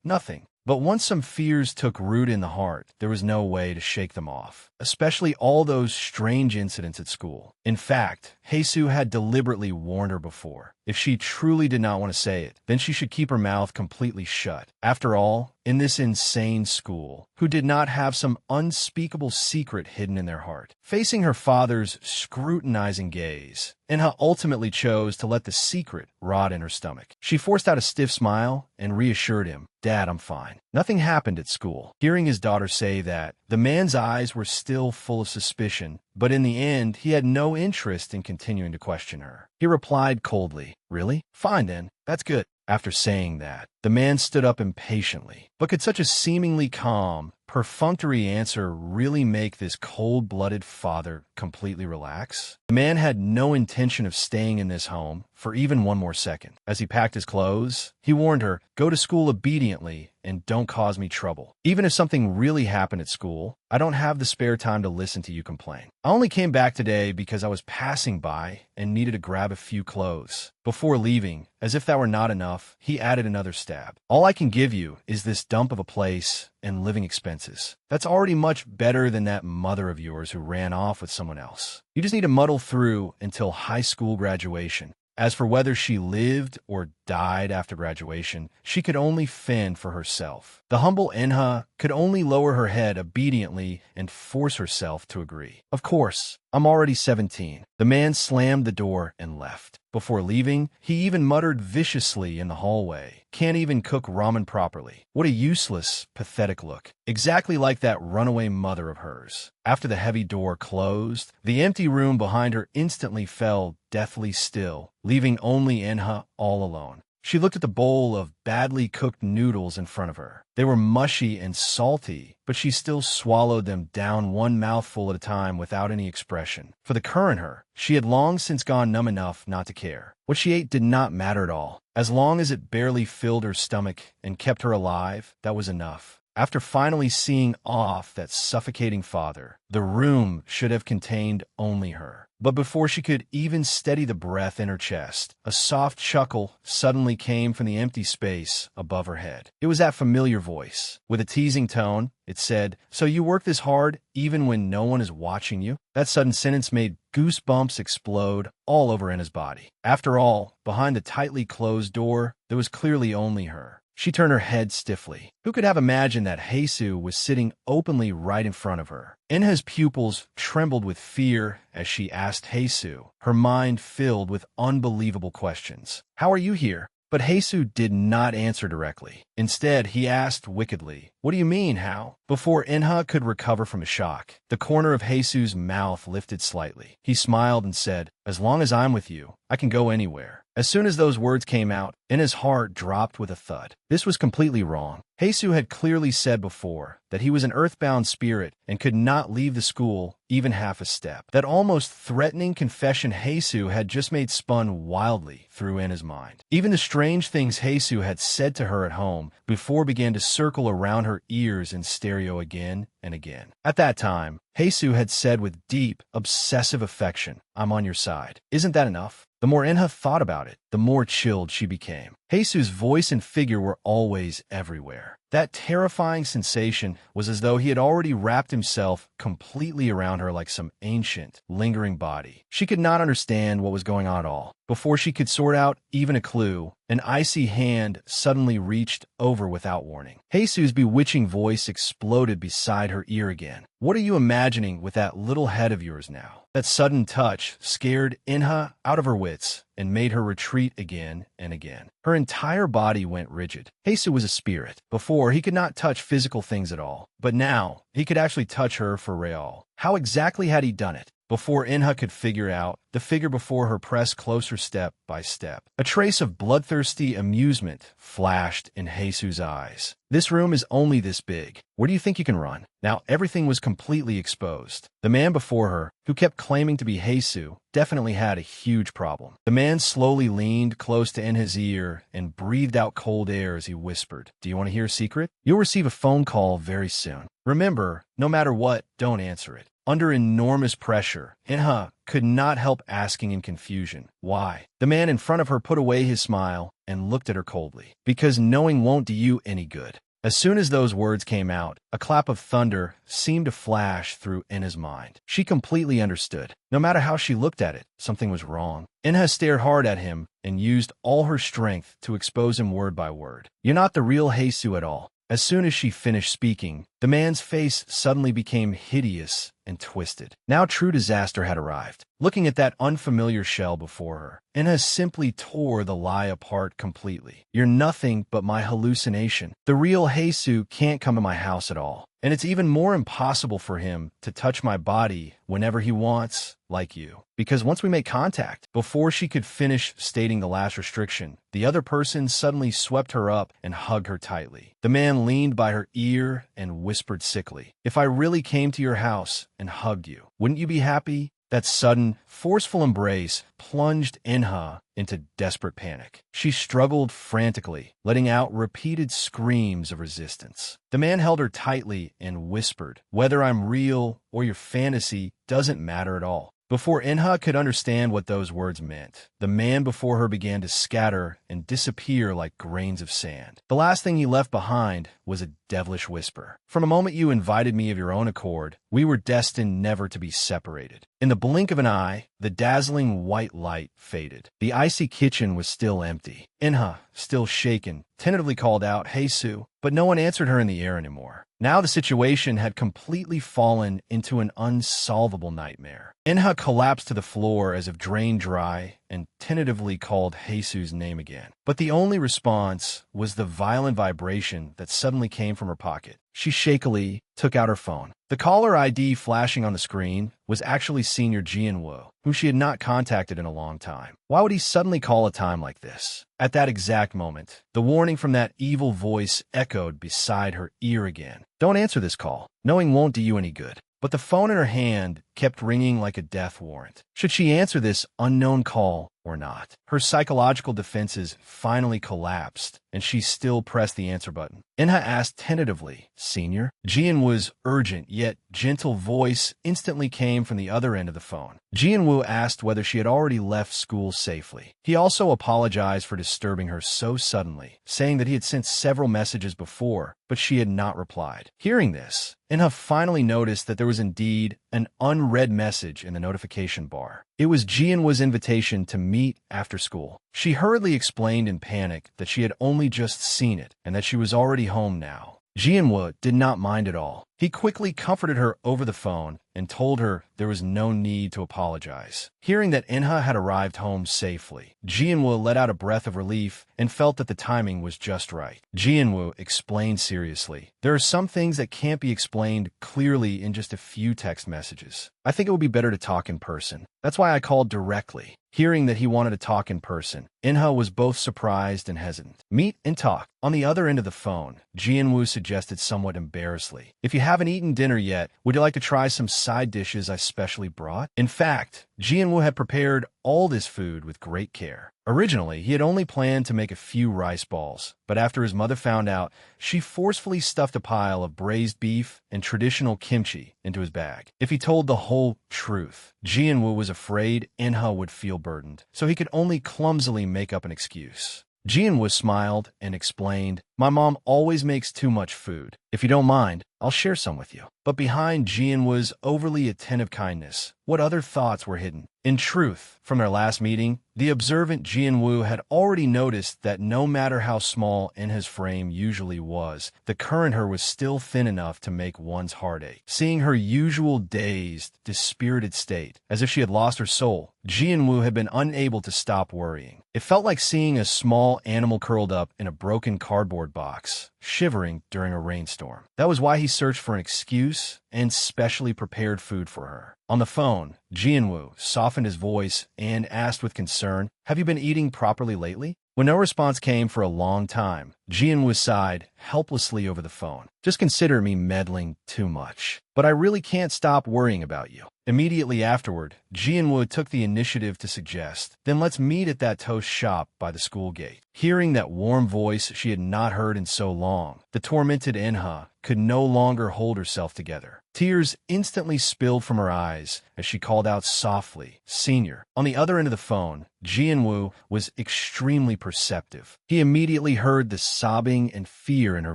nothing. But once some fears took root in the heart, there was no way to shake them off, especially all those strange incidents at school. In fact, Jesu had deliberately warned her before. If she truly did not want to say it, then she should keep her mouth completely shut. After all, in this insane school, who did not have some unspeakable secret hidden in their heart? Facing her father's scrutinizing gaze, Inha ultimately chose to let the secret rot in her stomach. She forced out a stiff smile and reassured him, Dad, I'm fine. Nothing happened at school. Hearing his daughter say that, the man's eyes were still full of suspicion, but in the end, he had no interest in continuing to question her. He replied coldly, Really? Fine then. That's good. After saying that, the man stood up impatiently. But could such a seemingly calm, perfunctory answer really make this cold-blooded father completely relax? The man had no intention of staying in this home for even one more second. As he packed his clothes, he warned her, Go to school obediently and don't cause me trouble. Even if something really happened at school, I don't have the spare time to listen to you complain. I only came back today because I was passing by and needed to grab a few clothes. Before leaving, as if that were not enough, he added another stab. All I can give you is this dump of a place and living expenses. That's already much better than that mother of yours who ran off with someone else. You just need to muddle through until high school graduation. As for whether she lived or died after graduation, she could only fend for herself. The humble Enha could only lower her head obediently and force herself to agree. Of course, I'm already 17. The man slammed the door and left. Before leaving, he even muttered viciously in the hallway, "Can't even cook ramen properly." What a useless, pathetic look. Exactly like that runaway mother of hers. After the heavy door closed, the empty room behind her instantly fell deathly still, leaving only Enha all alone. She looked at the bowl of badly cooked noodles in front of her. They were mushy and salty, but she still swallowed them down one mouthful at a time without any expression. For the cur in her, she had long since gone numb enough not to care. What she ate did not matter at all. As long as it barely filled her stomach and kept her alive, that was enough. After finally seeing off that suffocating father, the room should have contained only her. But before she could even steady the breath in her chest, a soft chuckle suddenly came from the empty space above her head. It was that familiar voice. With a teasing tone, it said, "So you work this hard even when no one is watching you?" That sudden sentence made goosebumps explode all over Enna's body. After all, behind the tightly closed door, there was clearly only her. She turned her head stiffly. Who could have imagined that Heisu was sitting openly right in front of her? Enha's pupils trembled with fear as she asked Heisu, her mind filled with unbelievable questions. "How are you here?" But Heisu did not answer directly. Instead, he asked wickedly, "What do you mean, how?" Before Enha could recover from a shock, the corner of Heisu's mouth lifted slightly. He smiled and said, "As long as I'm with you, I can go anywhere." As soon as those words came out, Enha's heart dropped with a thud. This was completely wrong. Heisu had clearly said before that he was an earthbound spirit and could not leave the school even half a step. That almost threatening confession Heisu had just made spun wildly through Enha's mind. Even the strange things Heisu had said to her at home before began to circle around her ears in stereo again and again. At that time, Heisu had said with deep, obsessive affection, "I'm on your side." Isn't that enough? The more Enha thought about it, the more chilled she became. Heisu's voice and figure were always everywhere. That terrifying sensation was as though he had already wrapped himself completely around her like some ancient, lingering body. She could not understand what was going on at all. Before she could sort out even a clue, an icy hand suddenly reached over without warning. Heisu's bewitching voice exploded beside her ear again. "What are you imagining with that little head of yours now?" That sudden touch scared Enha out of her wits and made her retreat again and again. Her entire body went rigid. Heisu was a spirit. Before, he could not touch physical things at all. But now, he could actually touch her for real. How exactly had he done it? Before Enha could figure out, the figure before her pressed closer step by step. A trace of bloodthirsty amusement flashed in Heisu's eyes. "This room is only this big. Where do you think you can run?" Now everything was completely exposed. The man before her, who kept claiming to be Heisu, definitely had a huge problem. The man slowly leaned close to Enha's ear and breathed out cold air as he whispered, "Do you want to hear a secret? You'll receive a phone call very soon. Remember, no matter what, don't answer it." Under enormous pressure, Enha could not help asking in confusion, "Why?" The man in front of her put away his smile and looked at her coldly. "Because knowing won't do you any good." As soon as those words came out, a clap of thunder seemed to flash through Enha's mind. She completely understood. No matter how she looked at it, something was wrong. Enha stared hard at him and used all her strength to expose him word by word. "You're not the real Heisu at all." As soon as she finished speaking, the man's face suddenly became hideous and twisted. Now true disaster had arrived. Looking at that unfamiliar shell before her, Enha simply tore the lie apart completely. "You're nothing but my hallucination. The real Heisu can't come to my house at all. And it's even more impossible for him to touch my body whenever he wants, like you. Because once we make contact," before she could finish stating the last restriction, the other person suddenly swept her up and hugged her tightly. The man leaned by her ear and whispered sickly, "If I really came to your house and hugged you, wouldn't you be happy?" That sudden, forceful embrace plunged Enha into desperate panic. She struggled frantically, letting out repeated screams of resistance. The man held her tightly and whispered, "Whether I'm real or your fantasy doesn't matter at all." Before Enha could understand what those words meant, the man before her began to scatter and disappear like grains of sand. The last thing he left behind was a devilish whisper. "From a moment you invited me of your own accord, we were destined never to be separated." In the blink of an eye, the dazzling white light faded. The icy kitchen was still empty. Inha, still shaken, tentatively called out, "Hey, Sue," but no one answered her in the air anymore. Now the situation had completely fallen into an unsolvable nightmare. Inha collapsed to the floor as if drained dry and tentatively called Jesus' name again. But the only response was the violent vibration that suddenly came from her pocket. She shakily took out her phone. The caller ID flashing on the screen was actually Senior Jianwoo, whom she had not contacted in a long time. Why would he suddenly call a time like this? At that exact moment, the warning from that evil voice echoed beside her ear again. Don't answer this call. Knowing won't do you any good. But the phone in her hand kept ringing like a death warrant. Should she answer this unknown call or not? Her psychological defenses finally collapsed, and she still pressed the answer button. Inha asked tentatively, "Senior?" Jianwoo's urgent yet gentle voice instantly came from the other end of the phone. Jianwoo asked whether she had already left school safely. He also apologized for disturbing her so suddenly, saying that he had sent several messages before, but she had not replied. Hearing this, Inha finally noticed that there was indeed an unread message in the notification bar. It was Jianwoo's invitation to meet after school. She hurriedly explained in panic that she had only just seen it and that she was already home now. Jianwoo did not mind at all. He quickly comforted her over the phone and told her there was no need to apologize. Hearing that Inha had arrived home safely, Jianwoo let out a breath of relief and felt that the timing was just right. Jianwoo explained seriously, "There are some things that can't be explained clearly in just a few text messages. I think it would be better to talk in person. That's why I called directly." Hearing that he wanted to talk in person, Inha was both surprised and hesitant. "Meet and talk." On the other end of the phone, Jianwoo suggested somewhat embarrassedly, "If you haven't eaten dinner yet, would you like to try some side dishes I specially brought?" In fact, Jianwoo had prepared all this food with great care. Originally, he had only planned to make a few rice balls, but after his mother found out, she forcefully stuffed a pile of braised beef and traditional kimchi into his bag. If he told the whole truth, Jianwoo was afraid Inha would feel burdened, so he could only clumsily make up an excuse. Jianwoo smiled and explained, "My mom always makes too much food. If you don't mind, I'll share some with you." But behind Jianwoo's overly attentive kindness, what other thoughts were hidden? In truth, from their last meeting, the observant Jianwoo had already noticed that no matter how small Inha's frame usually was, the current her was still thin enough to make one's heart ache. Seeing her usual dazed, dispirited state, as if she had lost her soul, Jianwoo had been unable to stop worrying. It felt like seeing a small animal curled up in a broken cardboard box, shivering during a rainstorm. That was why he searched for an excuse and specially prepared food for her. On the phone, Jianwoo softened his voice and asked with concern, "Have you been eating properly lately?" When no response came for a long time, Jianwoo sighed helplessly over the phone. "Just consider me meddling too much. But I really can't stop worrying about you." Immediately afterward, Jianwoo took the initiative to suggest, "Then let's meet at that toast shop by the school gate." Hearing that warm voice she had not heard in so long, the tormented Inha could no longer hold herself together. Tears instantly spilled from her eyes as she called out softly, "Senior." On the other end of the phone, Jianwoo was extremely perceptive. He immediately heard the sobbing and fear in her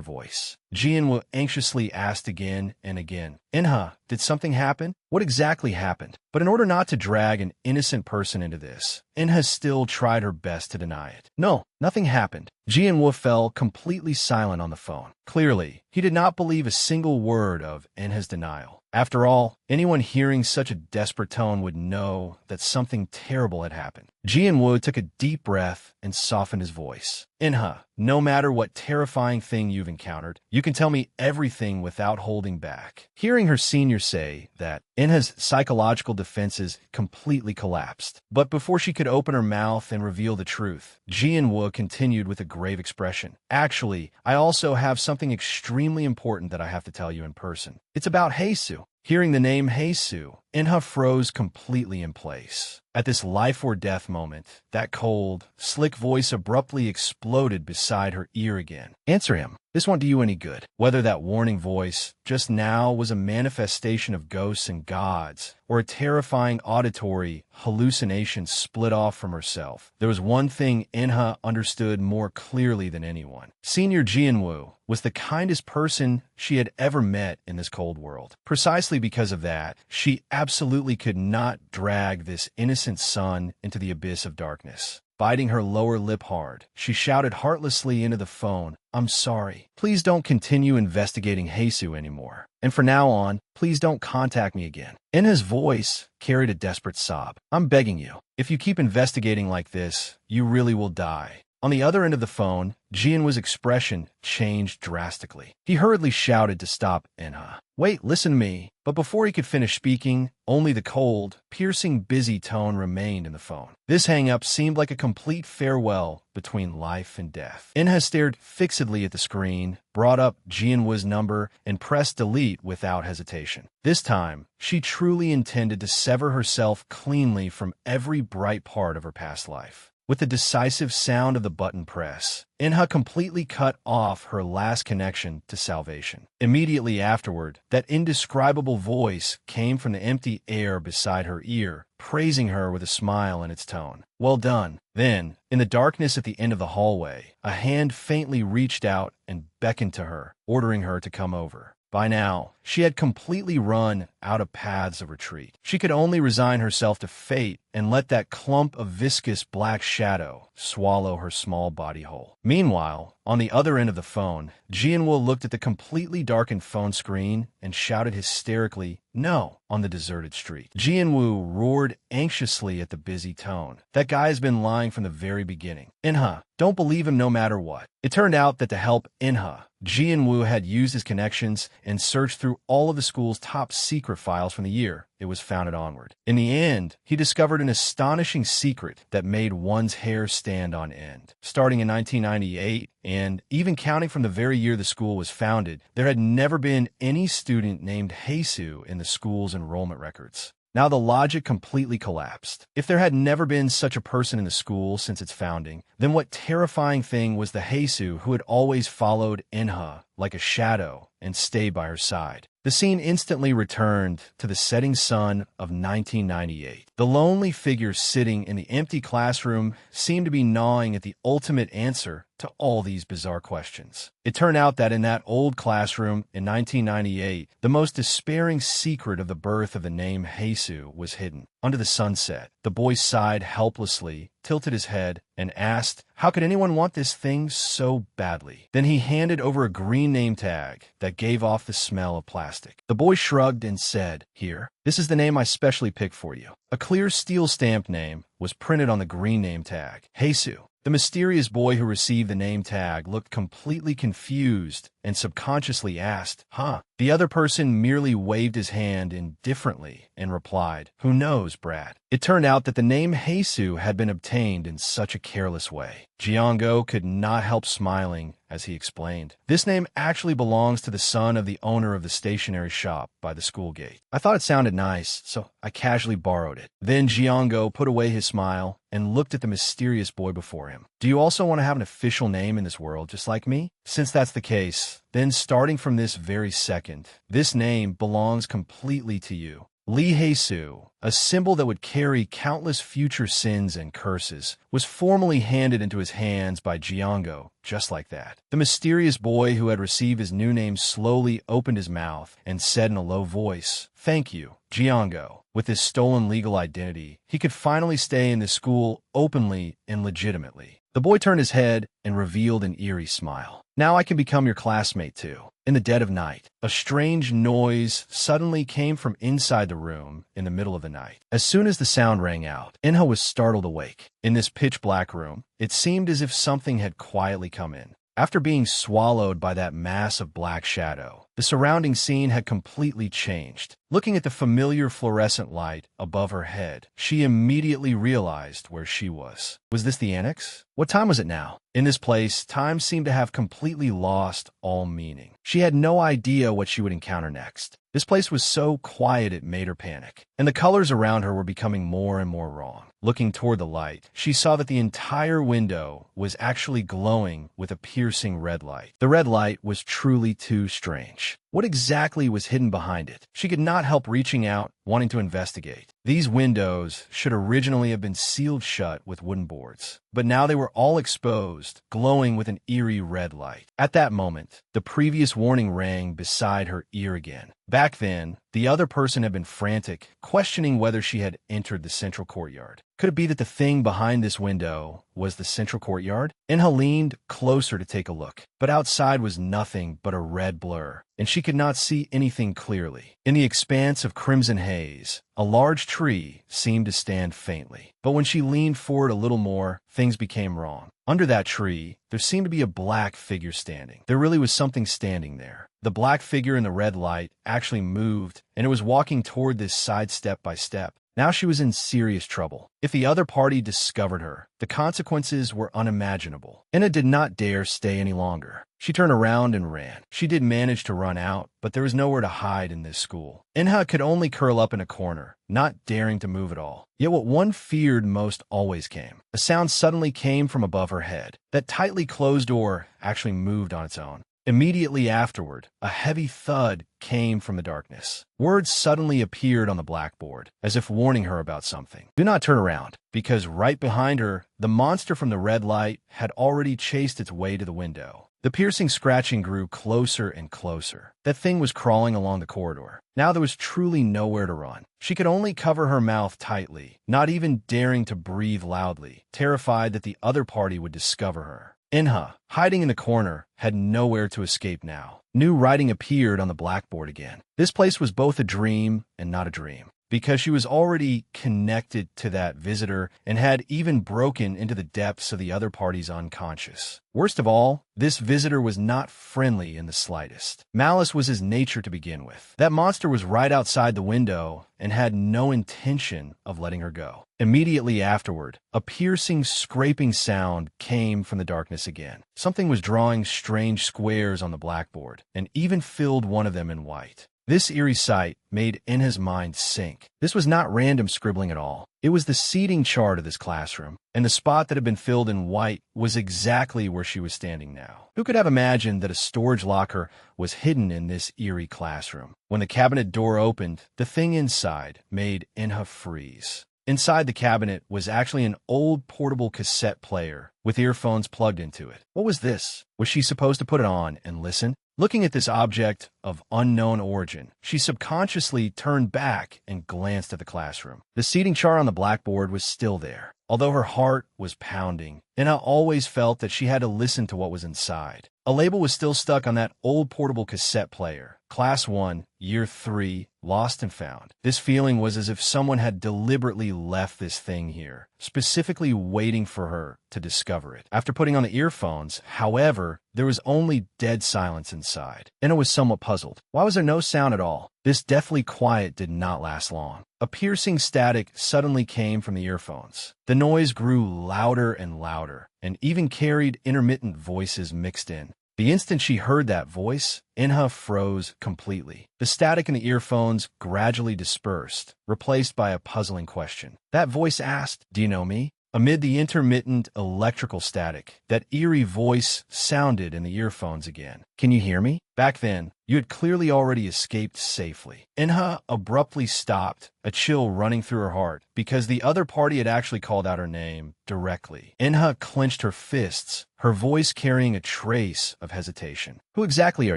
voice. Jianwoo anxiously asked again and again, "Inha, did something happen? What exactly happened?" But in order not to drag an innocent person into this, Inha still tried her best to deny it. "No, nothing happened." Jianwoo fell completely silent on the phone. Clearly, he did not believe a single word of Inha's denial. After all, anyone hearing such a desperate tone would know that something terrible had happened. Jianwoo took a deep breath and softened his voice. "Inha, no matter what terrifying thing you've encountered, you can tell me everything without holding back." Hearing her senior say that, Inha's psychological defenses completely collapsed. But before she could open her mouth and reveal the truth, Jianwoo continued with a grave expression, "Actually, I also have something extremely important that I have to tell you in person. It's about Heisu." Hearing the name Heisu, Inha froze completely in place. At this life or death moment, that cold, slick voice abruptly exploded beside her ear again. "Answer him. This won't do you any good." Whether that warning voice just now was a manifestation of ghosts and gods, or a terrifying auditory hallucination split off from herself, there was one thing Inha understood more clearly than anyone. Senior Jianwoo was the kindest person she had ever met in this cold world. Precisely because of that, she absolutely absolutely could not drag this innocent son into the abyss of darkness. Biting her lower lip hard, she shouted heartlessly into the phone, "I'm sorry. Please don't continue investigating Heisu anymore. And from now on, please don't contact me again." In his voice carried a desperate sob. "I'm begging you. If you keep investigating like this, you really will die." On the other end of the phone, Jianwoo's expression changed drastically. He hurriedly shouted to stop Inha. "Wait, listen to me." But before he could finish speaking, only the cold, piercing busy tone remained in the phone. This hang-up seemed like a complete farewell between life and death. Inha stared fixedly at the screen, brought up Jianwoo's number, and pressed delete without hesitation. This time, she truly intended to sever herself cleanly from every bright part of her past life. With the decisive sound of the button press, Inha completely cut off her last connection to salvation. Immediately afterward, that indescribable voice came from the empty air beside her ear, praising her with a smile in its tone. "Well done." Then, in the darkness at the end of the hallway, a hand faintly reached out and beckoned to her, ordering her to come over. By now, she had completely run out of paths of retreat. She could only resign herself to fate and let that clump of viscous black shadow swallow her small body whole. Meanwhile, on the other end of the phone, Jianwoo looked at the completely darkened phone screen and shouted hysterically, "No," on the deserted street. Jianwoo roared anxiously at the busy tone. "That guy's been lying from the very beginning. Inha, don't believe him no matter what." It turned out that to help Inha, Jianwoo had used his connections and searched through all of the school's top secret files from the year it was founded onward. In the end, he discovered an astonishing secret that made one's hair stand on end. Starting in 1998, and even counting from the very year the school was founded, there had never been any student named Heisu in the school's enrollment records. Now the logic completely collapsed. If there had never been such a person in the school since its founding, then what terrifying thing was the Heisu who had always followed Inha like a shadow and stayed by her side? The scene instantly returned to the setting sun of 1998. The lonely figure sitting in the empty classroom seemed to be gnawing at the ultimate answer to all these bizarre questions. It turned out that in that old classroom in 1998, the most despairing secret of the birth of the name Heisu was hidden. Under the sunset, the boy sighed helplessly, tilted his head, and asked, how could anyone want this thing so badly? Then he handed over a green name tag that gave off the smell of plastic. The boy shrugged and said, "Here, this is the name I specially picked for you." A clear steel-stamped name was printed on the green name tag, Heisu. The mysterious boy who received the name tag looked completely confused and subconsciously asked, "Huh?" The other person merely waved his hand indifferently and replied, "Who knows, Brad?" It turned out that the name Heisu had been obtained in such a careless way. Jiango could not help smiling as he explained, "This name actually belongs to the son of the owner of the stationery shop by the school gate. I thought it sounded nice, so I casually borrowed it." Then Jiango put away his smile and looked at the mysterious boy before him. "Do you also want to have an official name in this world just like me? Since that's the case, then starting from this very second, this name belongs completely to you. Lee Heisu, a symbol that would carry countless future sins and curses, was formally handed into his hands by Jiango, just like that. The mysterious boy who had received his new name slowly opened his mouth and said in a low voice, "Thank you, Jiango." With his stolen legal identity, he could finally stay in the school openly and legitimately. The boy turned his head and revealed an eerie smile. "Now I can become your classmate too." In the dead of night, a strange noise suddenly came from inside the room in the middle of the night. As soon as the sound rang out, Inha was startled awake. In this pitch-black room, it seemed as if something had quietly come in. After being swallowed by that mass of black shadow, the surrounding scene had completely changed. Looking at the familiar fluorescent light above her head, she immediately realized where she was. Was this the annex? What time was it now? In this place, time seemed to have completely lost all meaning. She had no idea what she would encounter next. This place was so quiet it made her panic, and the colors around her were becoming more and more wrong. Looking toward the light, she saw that the entire window was actually glowing with a piercing red light. The red light was truly too strange. What exactly was hidden behind it? She could not help reaching out, wanting to investigate. These windows should originally have been sealed shut with wooden boards, but now they were all exposed, glowing with an eerie red light. At that moment, the previous warning rang beside her ear again. Back then, the The other person had been frantic, questioning whether she had entered the central courtyard. Could it be that the thing behind this window was the central courtyard? Inha leaned closer to take a look, but outside was nothing but a red blur, and she could not see anything clearly. In the expanse of crimson haze, a large tree seemed to stand faintly. But when she leaned forward a little more, things became wrong. Under that tree, there seemed to be a black figure standing. There really was something standing there. The black figure in the red light actually moved, and it was walking toward this side step by step. Now she was in serious trouble. If the other party discovered her, the consequences were unimaginable. Inna did not dare stay any longer. She turned around and ran. She did manage to run out, but there was nowhere to hide in this school. Inha could only curl up in a corner, not daring to move at all. Yet what one feared most always came. A sound suddenly came from above her head. That tightly closed door actually moved on its own. Immediately afterward, a heavy thud came from the darkness. Words suddenly appeared on the blackboard, as if warning her about something. Do not turn around, because right behind her, the monster from the red light had already chased its way to the window. The piercing scratching grew closer and closer. That thing was crawling along the corridor. Now there was truly nowhere to run. She could only cover her mouth tightly, not even daring to breathe loudly, terrified that the other party would discover her. Inha, hiding in the corner, had nowhere to escape now. New writing appeared on the blackboard again. This place was both a dream and not a dream, because she was already connected to that visitor and had even broken into the depths of the other party's unconscious. Worst of all, this visitor was not friendly in the slightest. Malice was his nature to begin with. That monster was right outside the window and had no intention of letting her go. Immediately afterward, a piercing, scraping sound came from the darkness again. Something was drawing strange squares on the blackboard, and even filled one of them in white. This eerie sight made Inha's mind sink. This was not random scribbling at all. It was the seating chart of this classroom, and the spot that had been filled in white was exactly where she was standing now. Who could have imagined that a storage locker was hidden in this eerie classroom? When the cabinet door opened, the thing inside made Inha freeze. Inside the cabinet was actually an old portable cassette player with earphones plugged into it. What was this? Was she supposed to put it on and listen? Looking at this object of unknown origin, she subconsciously turned back and glanced at the classroom. The seating chart on the blackboard was still there. Although her heart was pounding, Inna always felt that she had to listen to what was inside. A label was still stuck on that old portable cassette player. Class 1, Year 3, Lost and Found. This feeling was as if someone had deliberately left this thing here, specifically waiting for her to discover it. After putting on the earphones, however, there was only dead silence inside. Inna was somewhat puzzled. Why was there no sound at all? This deathly quiet did not last long. A piercing static suddenly came from the earphones. The noise grew louder and louder, and even carried intermittent voices mixed in. The instant she heard that voice, Inha froze completely. The static in the earphones gradually dispersed, replaced by a puzzling question. That voice asked, "Do you know me?" Amid the intermittent electrical static, that eerie voice sounded in the earphones again. "Can you hear me?" Back then, you had clearly already escaped safely. Inha abruptly stopped, a chill running through her heart, because the other party had actually called out her name directly. Inha clenched her fists, her voice carrying a trace of hesitation. "Who exactly are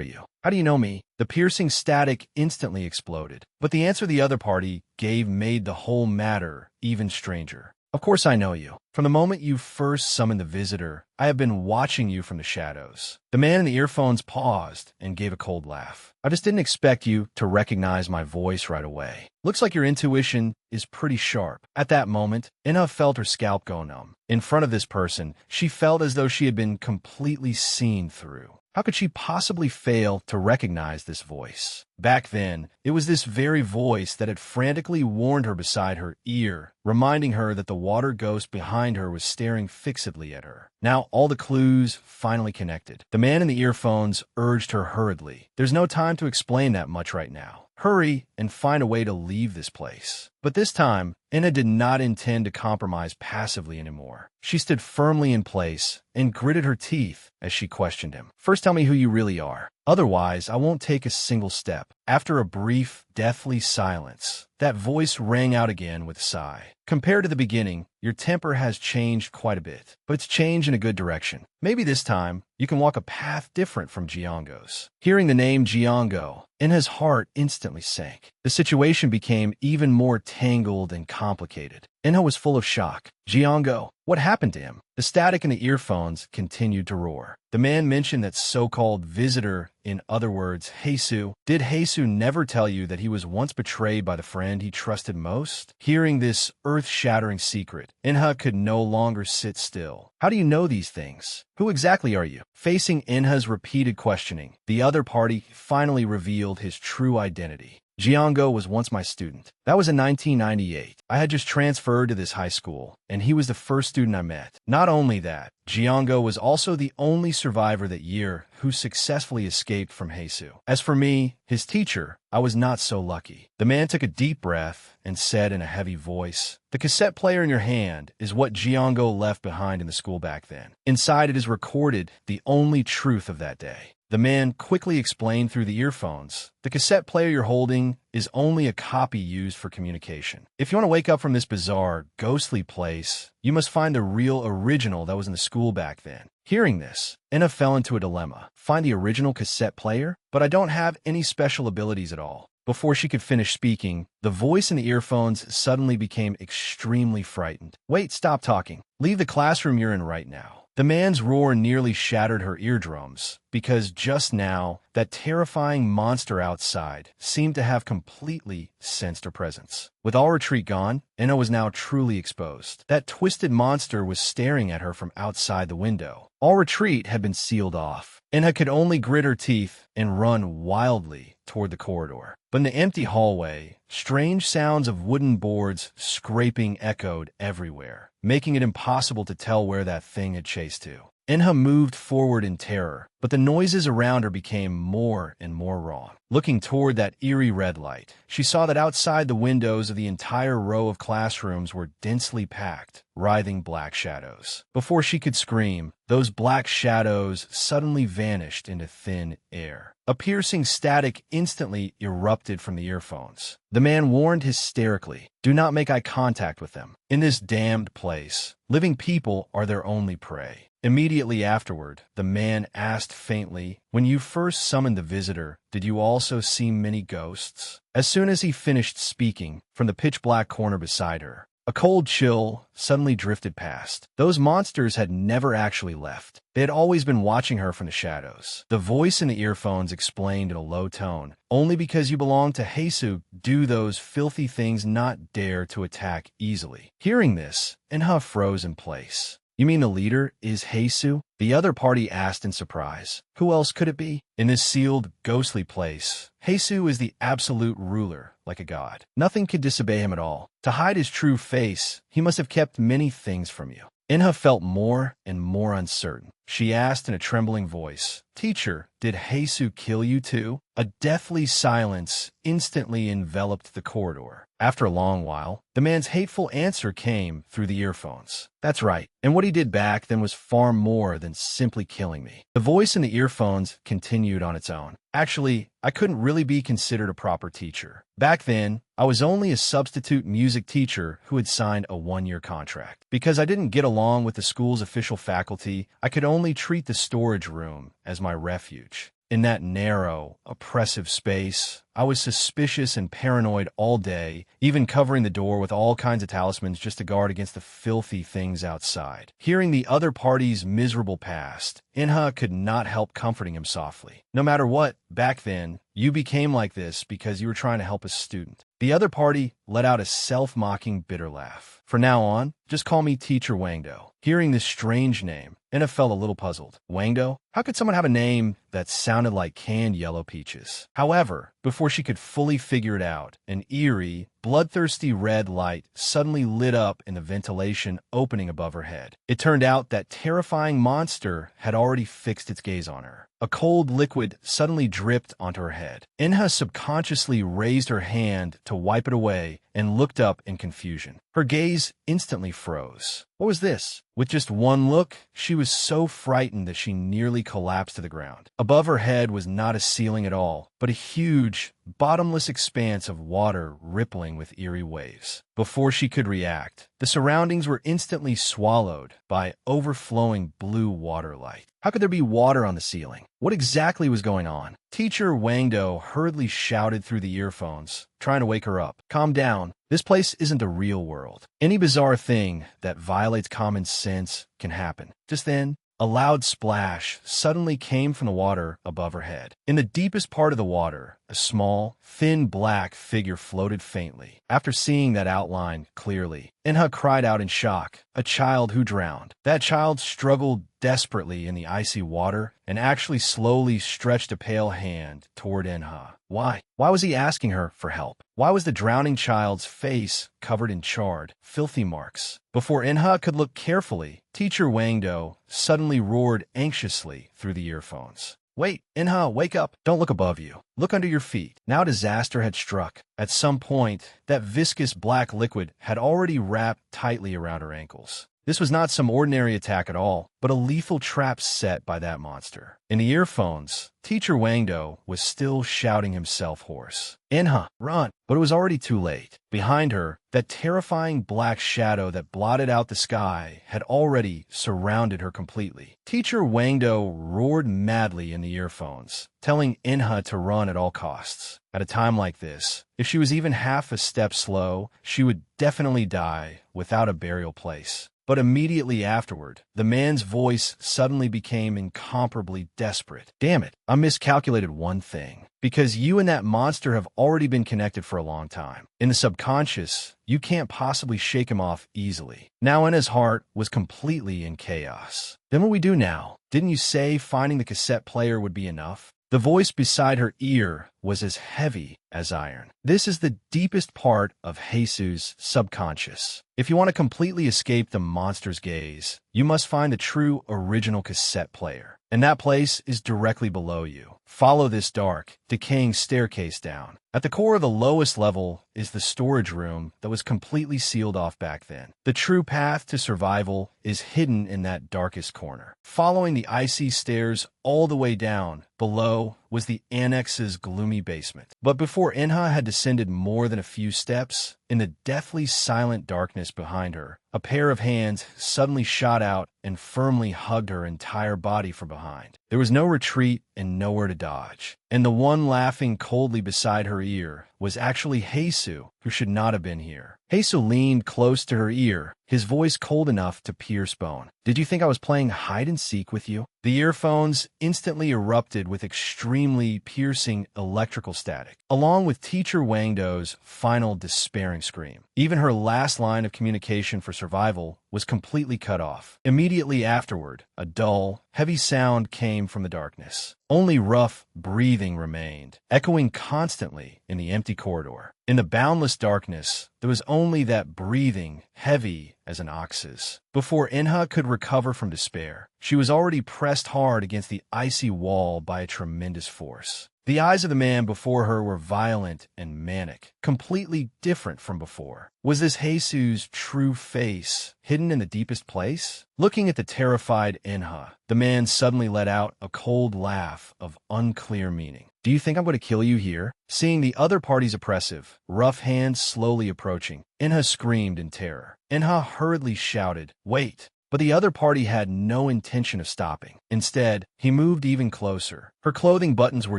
you? How do you know me?" The piercing static instantly exploded, but the answer the other party gave made the whole matter even stranger. "Of course I know you. From the moment you first summoned the visitor, I have been watching you from the shadows." The man in the earphones paused and gave a cold laugh. "I just didn't expect you to recognize my voice right away. Looks like your intuition is pretty sharp." At that moment, Inha felt her scalp go numb. In front of this person, she felt as though she had been completely seen through. How could she possibly fail to recognize this voice? Back then, it was this very voice that had frantically warned her beside her ear, reminding her that the water ghost behind her was staring fixedly at her. Now all the clues finally connected. The man in the earphones urged her hurriedly. "There's no time to explain that much right now. Hurry and find a way to leave this place." But this time, Inna did not intend to compromise passively anymore. She stood firmly in place and gritted her teeth as she questioned him. "First tell me who you really are. Otherwise, I won't take a single step." After a brief, deathly silence, that voice rang out again with a sigh. "Compared to the beginning, your temper has changed quite a bit, but it's changed in a good direction. Maybe this time, you can walk a path different from Giongo's." Hearing the name Giongo, Inha's heart instantly sank. the situation became even more tangled and complicated. Inha was full of shock. Jiango, what happened to him? The static in the earphones continued to roar. The man mentioned that so-called visitor, in other words, Heisu. Did Heisu never tell you that he was once betrayed by the friend he trusted most? Hearing this earth-shattering secret, Inha could no longer sit still. How do you know these things? Who exactly are you? Facing Inha's repeated questioning, the other party finally revealed his true identity. Jiango was once my student. That was in 1998. I had just transferred to this high school, and he was the first student I met. Not only that, Jiango was also the only survivor that year who successfully escaped from Heisu. As for me, his teacher, I was not so lucky. The man took a deep breath and said in a heavy voice, "The cassette player in your hand is what Jiango left behind in the school back then. Inside it is recorded the only truth of that day." The man quickly explained through the earphones, "The cassette player you're holding is only a copy used for communication. If you want to wake up from this bizarre, ghostly place, you must find the real original that was in the school back then." Hearing this, Inna fell into a dilemma. Find the original cassette player? But I don't have any special abilities at all. Before she could finish speaking, the voice in the earphones suddenly became extremely frightened. "Wait, stop talking. Leave the classroom you're in right now." The man's roar nearly shattered her eardrums, because just now, that terrifying monster outside seemed to have completely sensed her presence. With all retreat gone, Inna was now truly exposed. That twisted monster was staring at her from outside the window. All retreat had been sealed off. Inna could only grit her teeth and run wildly toward the corridor. But in the empty hallway, strange sounds of wooden boards scraping echoed everywhere, making it impossible to tell where that thing had chased to. Inha moved forward in terror, but the noises around her became more and more wrong. Looking toward that eerie red light, she saw that outside the windows of the entire row of classrooms were densely packed, writhing black shadows. Before she could scream, those black shadows suddenly vanished into thin air. A piercing static instantly erupted from the earphones. The man warned hysterically, "Do not make eye contact with them. In this damned place, living people are their only prey." Immediately afterward, the man asked faintly, "When you first summoned the visitor, did you also see many ghosts?" As soon as he finished speaking, from the pitch-black corner beside her, a cold chill suddenly drifted past. Those monsters had never actually left. They had always been watching her from the shadows. The voice in the earphones explained in a low tone, "Only because you belong to Heisu do those filthy things not dare to attack easily." Hearing this, Inha froze in place. "You mean the leader is Heisu?" The other party asked in surprise. Who else could it be? In this sealed, ghostly place, Heisu is the absolute ruler, like a god. Nothing could disobey him at all. To hide his true face, he must have kept many things from you. Inha felt more and more uncertain. She asked in a trembling voice, "Teacher, did Heisu kill you too?" A deathly silence instantly enveloped the corridor. After a long while, the man's hateful answer came through the earphones. "That's right, and what he did back then was far more than simply killing me." The voice in the earphones continued on its own. "Actually, I couldn't really be considered a proper teacher. Back then, I was only a substitute music teacher who had signed a one-year contract. Because I didn't get along with the school's official faculty, I could only treat the storage room as my refuge. In that narrow, oppressive space, I was suspicious and paranoid all day, even covering the door with all kinds of talismans just to guard against the filthy things outside." Hearing the other party's miserable past, Inha could not help comforting him softly. "No matter what, back then, you became like this because you were trying to help a student." The other party let out a self-mocking, bitter laugh. "From now on, just call me Teacher Wangdo." Hearing this strange name, Inna felt a little puzzled. Wangdo? How could someone have a name that sounded like canned yellow peaches? However, before she could fully figure it out, an eerie, bloodthirsty red light suddenly lit up in the ventilation opening above her head. It turned out that terrifying monster had already fixed its gaze on her. A cold liquid suddenly dripped onto her head. Inha subconsciously raised her hand to wipe it away and looked up in confusion. Her gaze instantly froze. What was this? With just one look, she was so frightened that she nearly collapsed to the ground. Above her head was not a ceiling at all, but a huge, bottomless expanse of water rippling with eerie waves. Before she could react, the surroundings were instantly swallowed by overflowing blue water light. How could there be water on the ceiling? What exactly was going on? Teacher Wangdo hurriedly shouted through the earphones, trying to wake her up. Calm down. This place isn't the real world. Any bizarre thing that violates common sense can happen. Just then, a loud splash suddenly came from the water above her head. In the deepest part of the water, a small, thin black figure floated faintly. After seeing that outline clearly, Inha cried out in shock. A child who drowned. That child struggled desperately in the icy water and actually slowly stretched a pale hand toward Inha. Why? Why was he asking her for help? Why was the drowning child's face covered in charred, filthy marks? Before Inha could look carefully, Teacher Wangdo suddenly roared anxiously through the earphones. Wait, Inha, wake up. Don't look above you. Look under your feet. Now disaster had struck. At some point, that viscous black liquid had already wrapped tightly around her ankles. This was not some ordinary attack at all, but a lethal trap set by that monster. In the earphones, Teacher Wangdo was still shouting himself hoarse. Inha, run! But it was already too late. Behind her, that terrifying black shadow that blotted out the sky had already surrounded her completely. Teacher Wangdo roared madly in the earphones, telling Inha to run at all costs. At a time like this, if she was even half a step slow, she would definitely die without a burial place. But immediately afterward, the man's voice suddenly became incomparably desperate. Damn it, I miscalculated one thing. Because you and that monster have already been connected for a long time. In the subconscious, you can't possibly shake him off easily. Now Inna's heart was completely in chaos. Then what we do now? Didn't you say finding the cassette player would be enough? The voice beside her ear was as heavy as iron. This is the deepest part of Jesus' subconscious. If you want to completely escape the monster's gaze, you must find the true original cassette player. And that place is directly below you. Follow this dark, decaying staircase down. At the core of the lowest level is the storage room that was completely sealed off back then. The true path to survival is hidden in that darkest corner. Following the icy stairs all the way down, below was the annex's gloomy basement. But before Inha had descended more than a few steps, in the deathly silent darkness behind her, a pair of hands suddenly shot out and firmly hugged her entire body from behind. There was no retreat and nowhere to dodge. And the one laughing coldly beside her ear was actually Jesus, who should not have been here. Jesus leaned close to her ear, his voice cold enough to pierce bone. Did you think I was playing hide-and-seek with you? The earphones instantly erupted with extremely piercing electrical static, along with Teacher Wangdo's final despairing scream. Even her last line of communication for survival was completely cut off. Immediately afterward, a dull, heavy sound came from the darkness. Only rough breathing remained, echoing constantly in the empty corridor. In the boundless darkness, there was only that breathing, heavy as an ox's. Before Inha could recover from despair, she was already pressed hard against the icy wall by a tremendous force. The eyes of the man before her were violent and manic, completely different from before. Was this Jesus' true face hidden in the deepest place? Looking at the terrified Inha, the man suddenly let out a cold laugh of unclear meaning. Do you think I'm going to kill you here? Seeing the other party's oppressive, rough hands slowly approaching, Inha screamed in terror. Inha hurriedly shouted, "Wait!" But the other party had no intention of stopping. Instead, he moved even closer. Her clothing buttons were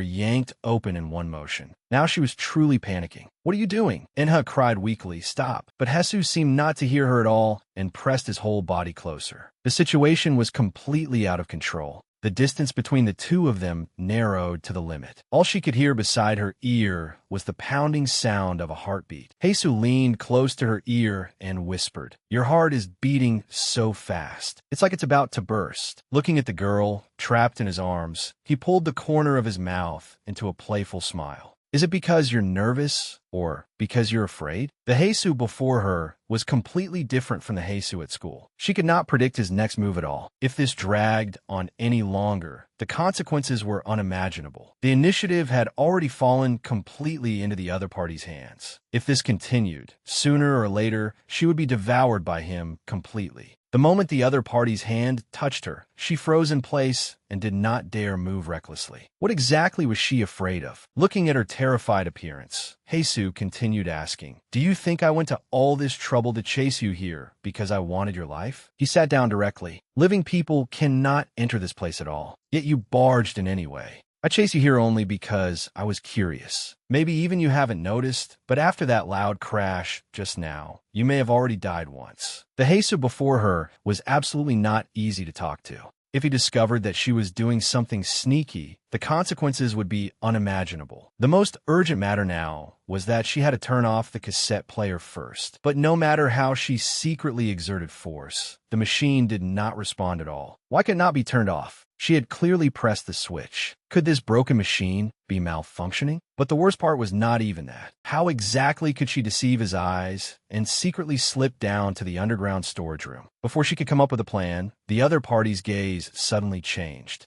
yanked open in one motion. Now she was truly panicking. "What are you doing?" Inha cried weakly, "Stop." But Jesus seemed not to hear her at all and pressed his whole body closer. The situation was completely out of control. The distance between the two of them narrowed to the limit. All she could hear beside her ear was the pounding sound of a heartbeat. Jesus leaned close to her ear and whispered, "Your heart is beating so fast. It's like it's about to burst." Looking at the girl, trapped in his arms, he pulled the corner of his mouth into a playful smile. "Is it because you're nervous, Or because you're afraid? The Heisu before her was completely different from the Heisu at school. She could not predict his next move at all. If this dragged on any longer, the consequences were unimaginable. The initiative had already fallen completely into the other party's hands. If this continued, sooner or later, she would be devoured by him completely. The moment the other party's hand touched her, she froze in place and did not dare move recklessly. What exactly was she afraid of? Looking at her terrified appearance, Heisu continued asking, "Do you think I went to all this trouble to chase you here because I wanted your life?" He sat down directly. "Living people cannot enter this place at all, yet you barged in anyway. I chased you here only because I was curious. Maybe even you haven't noticed, but after that loud crash just now, you may have already died once." The Heisu before her was absolutely not easy to talk to. If he discovered that she was doing something sneaky, the consequences would be unimaginable. The most urgent matter now was that she had to turn off the cassette player first. But no matter how she secretly exerted force, the machine did not respond at all. Why could it not be turned off? She had clearly pressed the switch. Could this broken machine be malfunctioning? But the worst part was not even that. How exactly could she deceive his eyes and secretly slip down to the underground storage room? Before she could come up with a plan, the other party's gaze suddenly changed.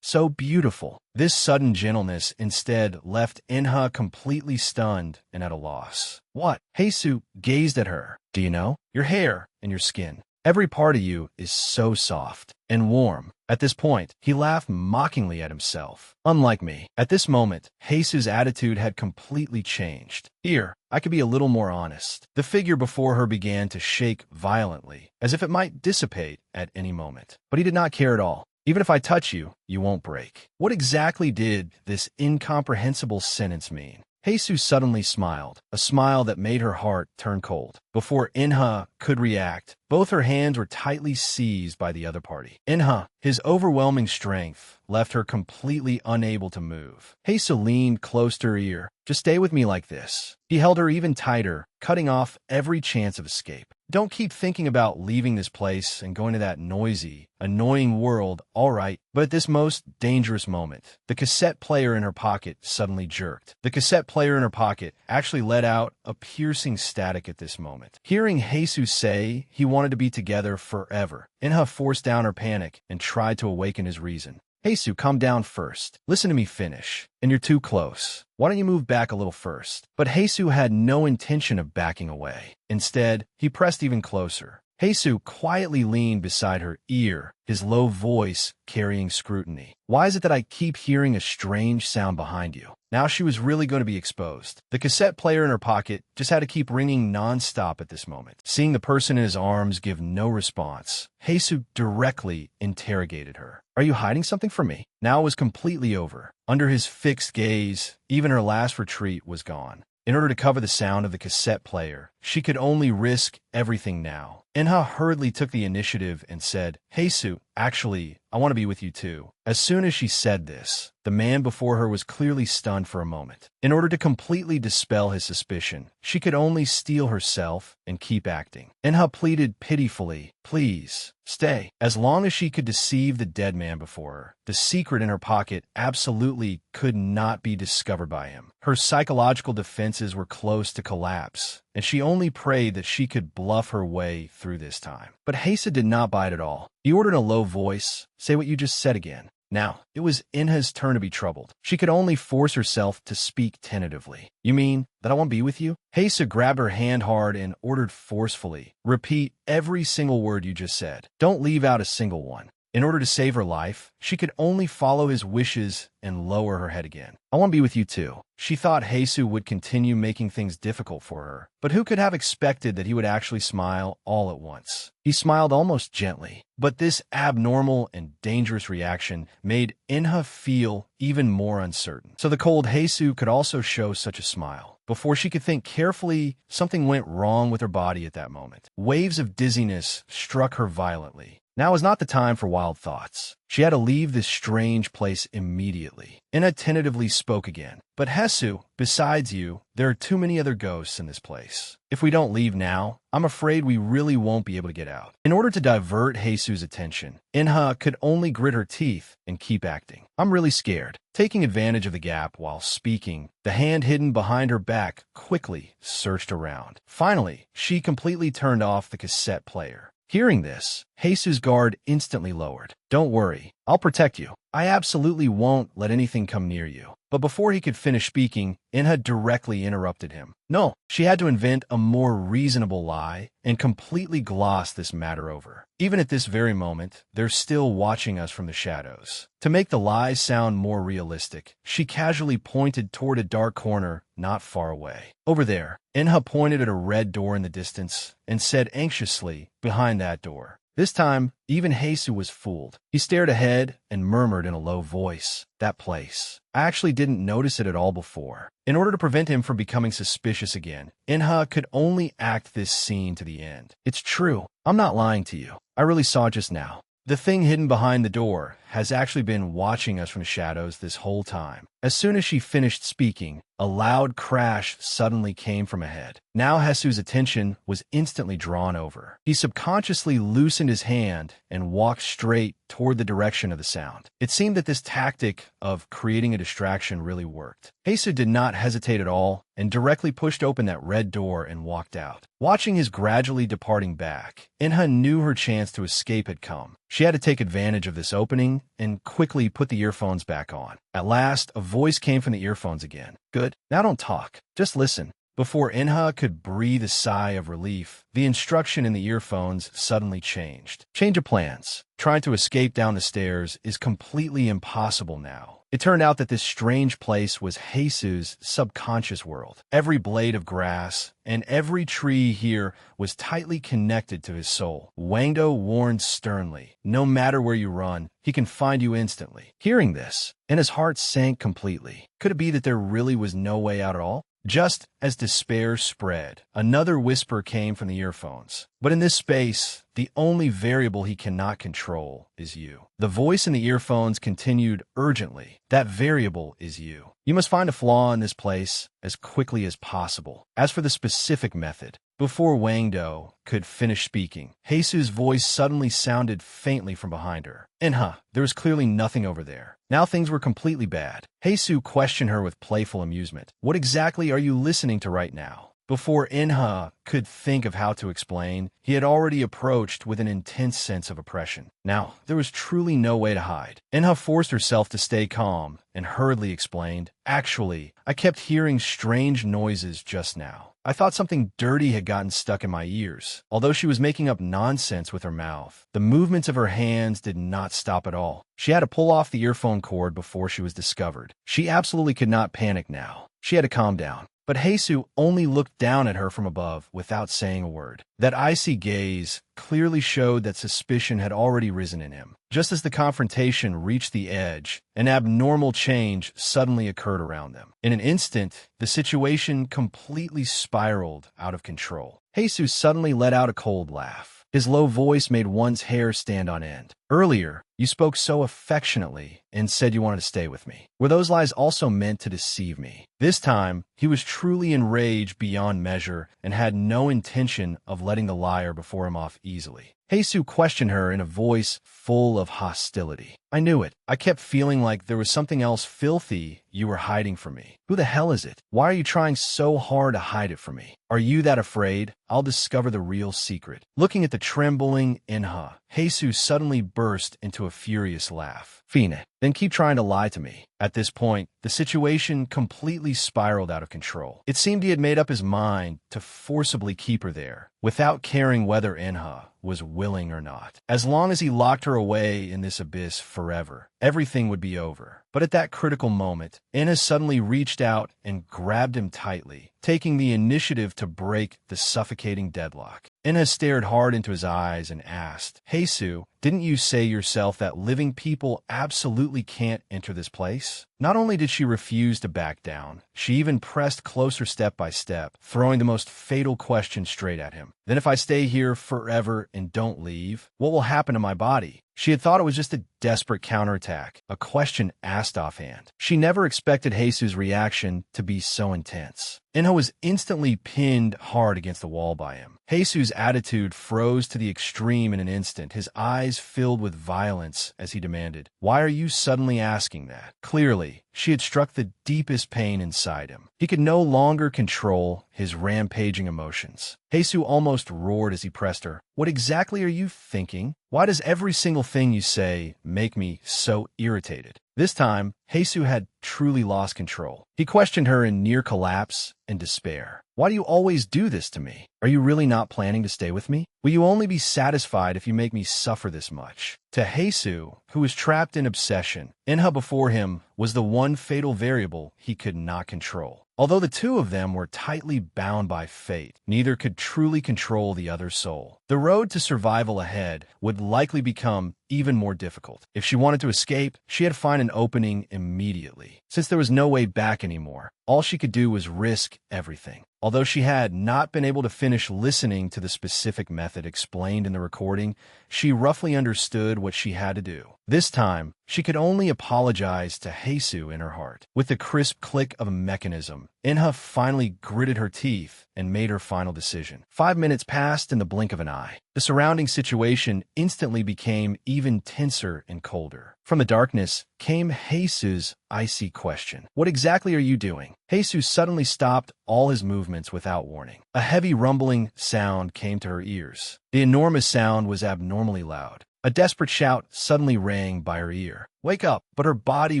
So beautiful. This sudden gentleness instead left Inha completely stunned and at a loss. What? Heisu gazed at her. "Do you know? Your hair and your skin. Every part of you is so soft and warm." At this point, he laughed mockingly at himself. Unlike me. At this moment, Heisu's attitude had completely changed. "Here, I could be a little more honest." The figure before her began to shake violently, as if it might dissipate at any moment. But he did not care at all. "Even if I touch you, you won't break." What exactly did this incomprehensible sentence mean? Heisu suddenly smiled, a smile that made her heart turn cold. Before Inha could react, both her hands were tightly seized by the other party. Inha, his overwhelming strength, left her completely unable to move. Heisu leaned close to her ear. "Just stay with me like this." He held her even tighter, cutting off every chance of escape. "Don't keep thinking about leaving this place and going to that noisy, annoying world, all right." But at this most dangerous moment, the cassette player in her pocket suddenly jerked. The cassette player in her pocket actually let out a piercing static at this moment. Hearing Heisu say he wanted to be together forever, Inha forced down her panic and tried to awaken his reason. "Heisu, calm down first. Listen to me finish. And you're too close. Why don't you move back a little first?" But Heisu had no intention of backing away. Instead, he pressed even closer. Heisu quietly leaned beside her ear, his low voice carrying scrutiny. "Why is it that I keep hearing a strange sound behind you?" Now she was really going to be exposed. The cassette player in her pocket just had to keep ringing non-stop at this moment. Seeing the person in his arms give no response, Heisu directly interrogated her. "Are you hiding something from me?" Now it was completely over. Under his fixed gaze, even her last retreat was gone. In order to cover the sound of the cassette player, she could only risk everything now. Inha hurriedly took the initiative and said, "Heisu, actually, I want to be with you too." As soon as she said this, the man before her was clearly stunned for a moment. In order to completely dispel his suspicion, she could only steel herself and keep acting. Inha pleaded pitifully, "Please, stay." As long as she could deceive the dead man before her, the secret in her pocket absolutely could not be discovered by him. Her psychological defenses were close to collapse, and she only prayed that she could bluff her way through this time. But Heisu did not bite at all. He ordered in a low voice, "Say what you just said again." Now, it was Inha's turn to be troubled. She could only force herself to speak tentatively. "You mean that I won't be with you?" Heisu grabbed her hand hard and ordered forcefully, "Repeat every single word you just said. Don't leave out a single one." In order to save her life, she could only follow his wishes and lower her head again. "I want to be with you too." She thought Heisu would continue making things difficult for her, but who could have expected that he would actually smile all at once? He smiled almost gently, but this abnormal and dangerous reaction made Inha feel even more uncertain. So the cold Heisu could also show such a smile. Before she could think carefully, something went wrong with her body at that moment. Waves of dizziness struck her violently. Now is not the time for wild thoughts. She had to leave this strange place immediately. Inha tentatively spoke again. But Hesu, besides you, there are too many other ghosts in this place. If we don't leave now, I'm afraid we really won't be able to get out. In order to divert Hesu's attention, Inha could only grit her teeth and keep acting. I'm really scared. Taking advantage of the gap while speaking, the hand hidden behind her back quickly searched around. Finally, she completely turned off the cassette player. Hearing this, Hesu's guard instantly lowered. Don't worry, I'll protect you. I absolutely won't let anything come near you. But before he could finish speaking, Inha directly interrupted him. No, she had to invent a more reasonable lie and completely gloss this matter over. Even at this very moment, they're still watching us from the shadows. To make the lies sound more realistic, she casually pointed toward a dark corner not far away. Over there, Inha pointed at a red door in the distance and said anxiously, behind that door. This time, even Hesu was fooled. He stared ahead and murmured in a low voice, that place. I actually didn't notice it at all before. In order to prevent him from becoming suspicious again, Inha could only act this scene to the end. It's true. I'm not lying to you. I really saw it just now. The thing hidden behind the door has actually been watching us from the shadows this whole time. As soon as she finished speaking, a loud crash suddenly came from ahead. Now Hesu's attention was instantly drawn over. He subconsciously loosened his hand and walked straight toward the direction of the sound. It seemed that this tactic of creating a distraction really worked. Hesu did not hesitate at all and directly pushed open that red door and walked out. Watching his gradually departing back, Inha knew her chance to escape had come. She had to take advantage of this opening and quickly put the earphones back on. At last, a voice came from the earphones again. Good. Now don't talk. Just listen. Before Inha could breathe a sigh of relief, the instruction in the earphones suddenly changed. Change of plans. Trying to escape down the stairs is completely impossible now. It turned out that this strange place was Hesu's subconscious world. Every blade of grass and every tree here was tightly connected to his soul. Wangdo warned sternly, no matter where you run, he can find you instantly. Hearing this, and his heart sank completely. Could it be that there really was no way out at all? Just as despair spread, another whisper came from the earphones. But in this space, the only variable he cannot control is you. The voice in the earphones continued urgently. That variable is you. You must find a flaw in this place as quickly as possible. As for the specific method, before Wangdo could finish speaking, Hesu's voice suddenly sounded faintly from behind her. Inha, there was clearly nothing over there. Now things were completely bad. Hesu questioned her with playful amusement. What exactly are you listening to right now? Before Inha could think of how to explain, he had already approached with an intense sense of oppression. Now, there was truly no way to hide. Inha forced herself to stay calm and hurriedly explained, Actually, I kept hearing strange noises just now. I thought something dirty had gotten stuck in my ears. Although she was making up nonsense with her mouth, the movements of her hands did not stop at all. She had to pull off the earphone cord before she was discovered. She absolutely could not panic now. She had to calm down. But Hesu only looked down at her from above without saying a word. That icy gaze clearly showed that suspicion had already risen in him. Just as the confrontation reached the edge, an abnormal change suddenly occurred around them. In an instant, the situation completely spiraled out of control. Hesu suddenly let out a cold laugh. His low voice made one's hair stand on end. Earlier, you spoke so affectionately and said you wanted to stay with me. Were those lies also meant to deceive me? This time, he was truly enraged beyond measure and had no intention of letting the liar before him off easily. Hesu questioned her in a voice full of hostility. I knew it. I kept feeling like there was something else filthy you were hiding from me. Who the hell is it? Why are you trying so hard to hide it from me? Are you that afraid? I'll discover the real secret. Looking at the trembling Inha, Hesu suddenly burst into a furious laugh. Fine, then keep trying to lie to me. At this point, the situation completely spiraled out of control. It seemed he had made up his mind to forcibly keep her there, without caring whether Inha was willing or not. As long as he locked her away in this abyss forever, everything would be over. But at that critical moment, Anna suddenly reached out and grabbed him tightly, taking the initiative to break the suffocating deadlock. Anna stared hard into his eyes and asked, "Hey Sue, didn't you say yourself that living people absolutely can't enter this place?" Not only did she refuse to back down, she even pressed closer step by step, throwing the most fatal question straight at him. "Then if I stay here forever and don't leave, what will happen to my body?" She had thought it was just a desperate counterattack, a question asked offhand. She never expected Jesu's reaction to be so intense. Inha was instantly pinned hard against the wall by him. Jesus' attitude froze to the extreme in an instant, his eyes filled with violence as he demanded, "Why are you suddenly asking that?" Clearly, she had struck the deepest pain inside him. He could no longer control his rampaging emotions. Jesus almost roared as he pressed her. "What exactly are you thinking? Why does every single thing you say make me so irritated?" This time, Jesus had truly lost control. He questioned her in near collapse and despair. "Why do you always do this to me? Are you really not planning to stay with me? Will you only be satisfied if you make me suffer this much?" To Jesus, who was trapped in obsession, Inha before him was the one fatal variable he could not control. Although the two of them were tightly bound by fate, neither could truly control the other's soul. The road to survival ahead would likely become even more difficult. If she wanted to escape, she had to find an opening immediately. Since there was no way back anymore, all she could do was risk everything. Although she had not been able to finish listening to the specific method explained in the recording, she roughly understood what she had to do. This time, she could only apologize to Jesus in her heart. With the crisp click of a mechanism, Inha finally gritted her teeth and made her final decision. 5 minutes passed in the blink of an eye. The surrounding situation instantly became even tenser and colder. From the darkness came Jesus' icy question. "What exactly are you doing?" Jesus suddenly stopped all his movements without warning. A heavy rumbling sound came to her ears. The enormous sound was abnormally loud. A desperate shout suddenly rang by her ear. "Wake up!" But her body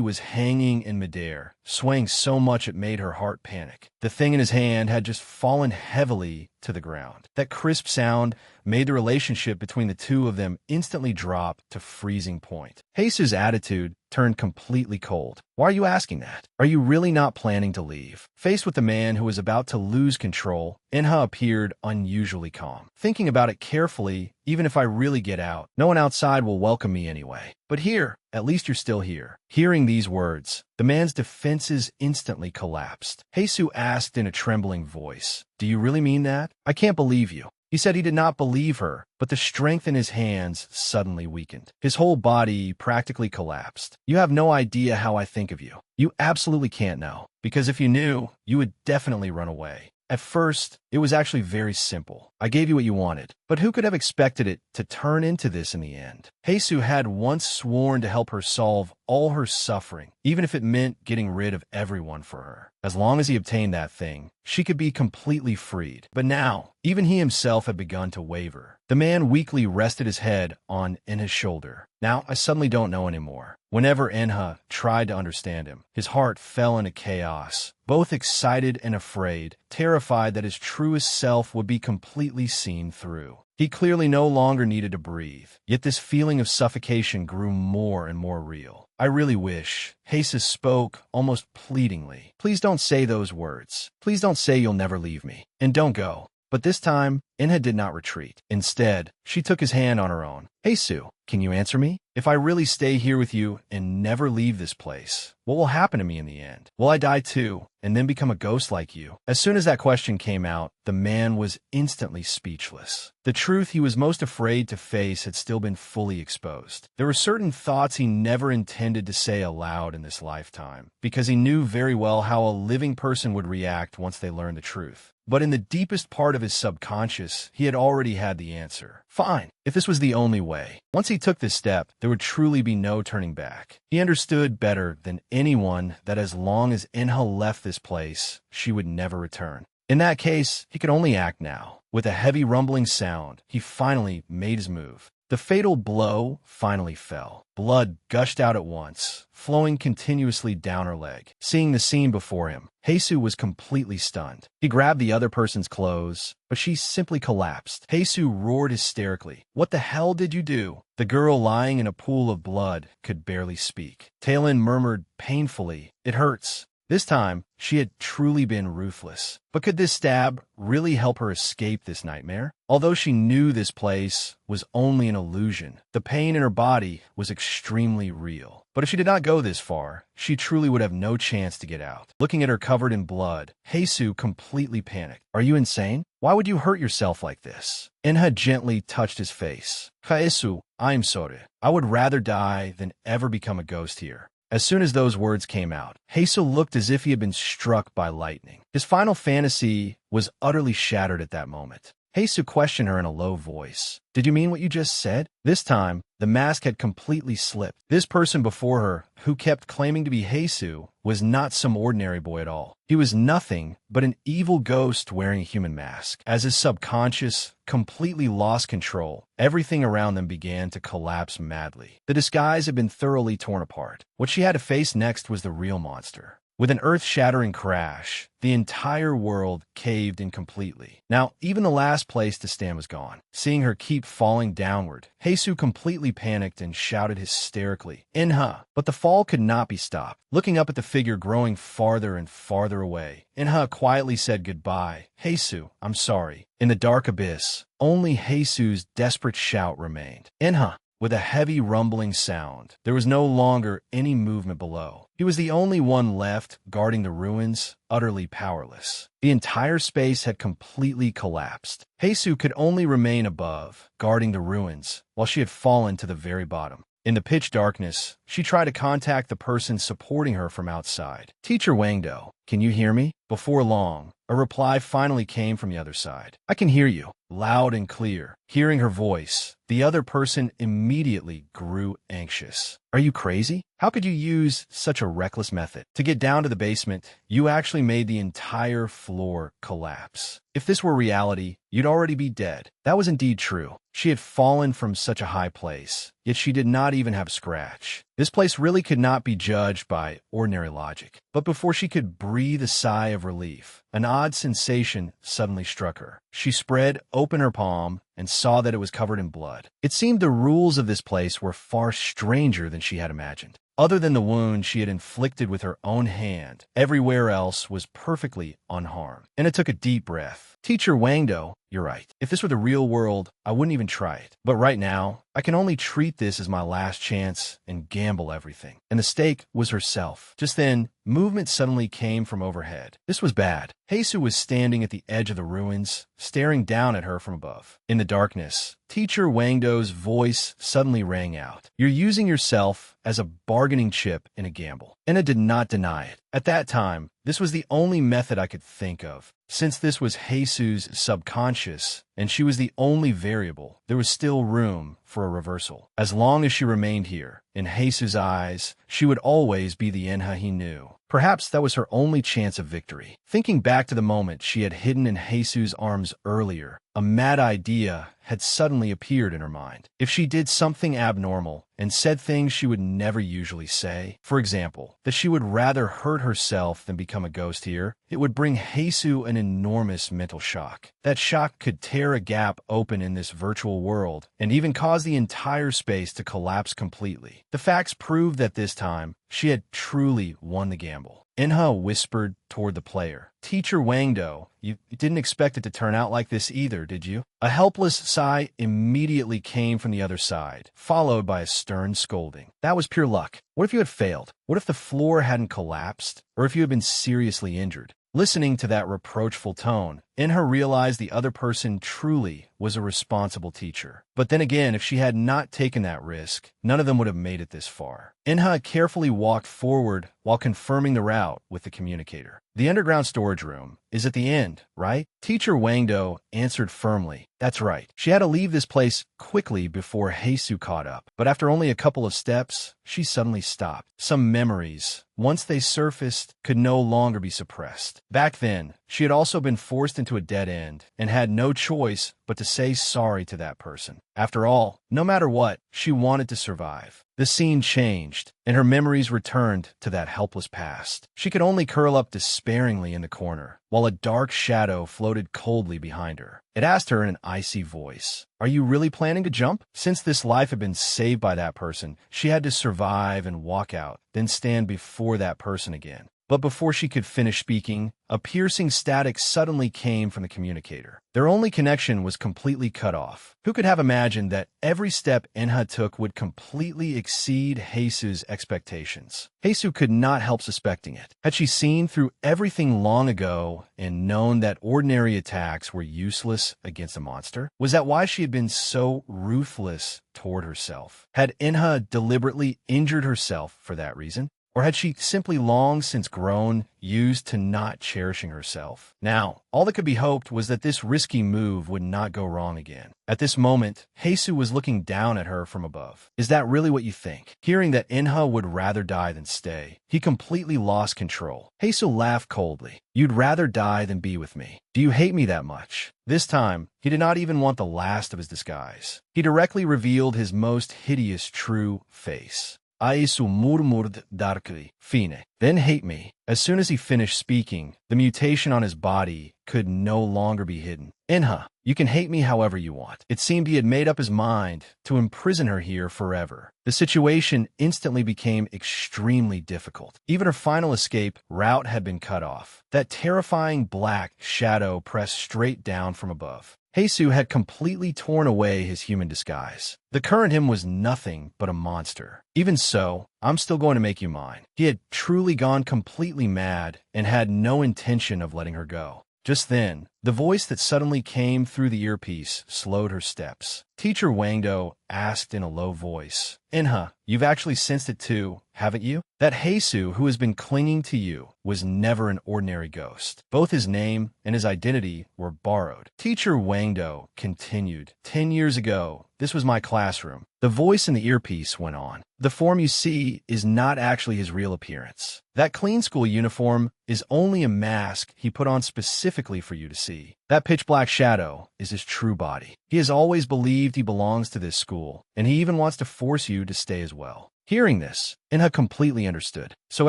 was hanging in midair, swaying so much it made her heart panic. The thing in his hand had just fallen heavily to the ground. That crisp sound made the relationship between the two of them instantly drop to freezing point. Jesus' attitude turned completely cold. "Why are you asking that? Are you really not planning to leave?" Faced with the man who was about to lose control, Inha appeared unusually calm. "Thinking about it carefully, even if I really get out, no one outside will welcome me anyway. But here, at least you're still here." Hearing these words, the man's defenses instantly collapsed. Jesus asked in a trembling voice, "Do you really mean that? I can't believe you." He said he did not believe her, but the strength in his hands suddenly weakened. His whole body practically collapsed. "You have no idea how I think of you. You absolutely can't know. Because if you knew, you would definitely run away. At first, it was actually very simple. I gave you what you wanted. But who could have expected it to turn into this in the end?" Jesus had once sworn to help her solve all her suffering, even if it meant getting rid of everyone for her. As long as he obtained that thing, she could be completely freed. But now, even he himself had begun to waver. The man weakly rested his head on Enha's shoulder. "Now, I suddenly don't know anymore." Whenever Enha tried to understand him, his heart fell into chaos, both excited and afraid, terrified that his truest self would be completely seen through. He clearly no longer needed to breathe, yet this feeling of suffocation grew more and more real. "I really wish," Jesus spoke almost pleadingly. "Please don't say those words. Please don't say you'll never leave me. And don't go." But this time, Inha did not retreat. Instead, she took his hand on her own. "Jesus, can you answer me? If I really stay here with you and never leave this place, what will happen to me in the end? Will I die too, and then become a ghost like you?" As soon as that question came out, the man was instantly speechless. The truth he was most afraid to face had still been fully exposed. There were certain thoughts he never intended to say aloud in this lifetime, because he knew very well how a living person would react once they learned the truth. But in the deepest part of his subconscious, he had already had the answer. Fine, if this was the only way. Once he took this step, there would truly be no turning back. He understood better than anyone that as long as Inha left this place, she would never return. In that case, he could only act now. With a heavy rumbling sound, he finally made his move. The fatal blow finally fell. Blood gushed out at once, flowing continuously down her leg. Seeing the scene before him, Jesus was completely stunned. He grabbed the other person's clothes, but she simply collapsed. Jesus roared hysterically. "What the hell did you do?" The The girl lying in a pool of blood could barely speak. Taylin murmured painfully, "It hurts." This time, she had truly been ruthless. But could this stab really help her escape this nightmare? Although she knew this place was only an illusion, the pain in her body was extremely real. But if she did not go this far, she truly would have no chance to get out. Looking at her covered in blood, Heisu completely panicked. "Are you insane? Why would you hurt yourself like this?" Inha gently touched his face. "Heisu, I'm sorry. I would rather die than ever become a ghost here." As soon as those words came out, Heisu looked as if he had been struck by lightning. His final fantasy was utterly shattered at that moment. Heisu questioned her in a low voice. "Did you mean what you just said?" This time, the mask had completely slipped. This person before her, who kept claiming to be Heisu, was not some ordinary boy at all. He was nothing but an evil ghost wearing a human mask. As his subconscious completely lost control, everything around them began to collapse madly. The disguise had been thoroughly torn apart. What she had to face next was the real monster. With an earth-shattering crash, the entire world caved in completely. Now, even the last place to stand was gone. Seeing her keep falling downward, Heisu completely panicked and shouted hysterically, "Inha!" But the fall could not be stopped. Looking up at the figure growing farther and farther away, Inha quietly said goodbye. "Heisu, I'm sorry." In the dark abyss, only Heisu's desperate shout remained. "Inha!" With a heavy rumbling sound, there was no longer any movement below. He was the only one left guarding the ruins, utterly powerless. The entire space had completely collapsed. Heisu could only remain above, guarding the ruins, while she had fallen to the very bottom. In the pitch darkness, she tried to contact the person supporting her from outside. "Teacher Wangdo, can you hear me?" Before long, a reply finally came from the other side. "I can hear you," loud and clear. Hearing her voice, the other person immediately grew anxious. "Are you crazy? How could you use such a reckless method? To get down to the basement, you actually made the entire floor collapse. If this were reality, you'd already be dead." That was indeed true. She had fallen from such a high place, yet she did not even have a scratch. This place really could not be judged by ordinary logic. But before she could breathe a sigh of relief, an odd sensation suddenly struck her. She spread open her palm and saw that it was covered in blood. It seemed the rules of this place were far stranger than she had imagined. Other than the wound she had inflicted with her own hand, everywhere else was perfectly unharmed. And it took a deep breath. "Teacher Wangdo, you're right. If this were the real world, I wouldn't even try it. But right now, I can only treat this as my last chance and gamble everything." And the stake was herself. Just then, movement suddenly came from overhead. This was bad. Heisu was standing at the edge of the ruins, staring down at her from above. In the darkness, Teacher Wangdo's voice suddenly rang out. "You're using yourself as a bargaining chip in a gamble." Enna did not deny it. At that time, this was the only method I could think of. Since this was Heisu's subconscious, and she was the only variable, there was still room for a reversal. As long as she remained here, in Heisu's eyes, she would always be the Enha he knew. Perhaps that was her only chance of victory. Thinking back to the moment she had hidden in Heisu's arms earlier, a mad idea had suddenly appeared in her mind. If she did something abnormal and said things she would never usually say, for example, that she would rather hurt herself than become a ghost here, it would bring Heisu an enormous mental shock. That shock could tear a gap open in this virtual world and even cause the entire space to collapse completely. The facts proved that this time, she had truly won the gamble. Enha whispered toward the player. "Teacher Wangdo, you didn't expect it to turn out like this either, did you?" A helpless sigh immediately came from the other side, followed by a stern scolding. "That was pure luck. What if you had failed? What if the floor hadn't collapsed? Or if you had been seriously injured?" Listening to that reproachful tone, Enha realized the other person truly was a responsible teacher. But then again, if she had not taken that risk, none of them would have made it this far. Enha carefully walked forward while confirming the route with the communicator. "The underground storage room is at the end, right?" Teacher Wangdo answered firmly. "That's right." She had to leave this place quickly before Heisu caught up. But after only a couple of steps, she suddenly stopped. Some memories, once they surfaced, could no longer be suppressed. Back then, she had also been forced into a dead end and had no choice but to say sorry to that person. After all, no matter what, she wanted to survive. The scene changed, and her memories returned to that helpless past. She could only curl up despairingly in the corner, while a dark shadow floated coldly behind her. It asked her in an icy voice, "Are you really planning to jump?" Since this life had been saved by that person, she had to survive and walk out, then stand before that person again. But before she could finish speaking, a piercing static suddenly came from the communicator. Their only connection was completely cut off. Who could have imagined that every step Enha took would completely exceed Heisu's expectations? Heisu could not help suspecting it. Had she seen through everything long ago and known that ordinary attacks were useless against a monster? Was that why she had been so ruthless toward herself? Had Enha deliberately injured herself for that reason? Or had she simply long since grown used to not cherishing herself? Now, all that could be hoped was that this risky move would not go wrong again. At this moment, Heisu was looking down at her from above. "Is that really what you think?" Hearing that Enha would rather die than stay, he completely lost control. Heisu laughed coldly. "You'd rather die than be with me. Do you hate me that much?" This time, he did not even want the last of his disguise. He directly revealed his most hideous true face. Aisu murmured darkly, "Fine. Then hate me." As soon as he finished speaking, the mutation on his body could no longer be hidden. "Enha, you can hate me however you want." It seemed he had made up his mind to imprison her here forever. The situation instantly became extremely difficult. Even her final escape route had been cut off. That terrifying black shadow pressed straight down from above. Heisu had completely torn away his human disguise. The current him was nothing but a monster. "Even so, I'm still going to make you mine." He had truly gone completely mad and had no intention of letting her go. Just then, the voice that suddenly came through the earpiece slowed her steps. Teacher Wangdo asked in a low voice, "Enha, you've actually sensed it too, haven't you? That Heisu who has been clinging to you was never an ordinary ghost. Both his name and his identity were borrowed." Teacher Wangdo continued, 10 years ago, this was my classroom." The voice in the earpiece went on. "The form you see is not actually his real appearance. That clean school uniform is only a mask he put on specifically for you to see. That pitch-black shadow is his true body. He has always believed he belongs to this school, and he even wants to force you to stay as well." Hearing this, Enha completely understood. So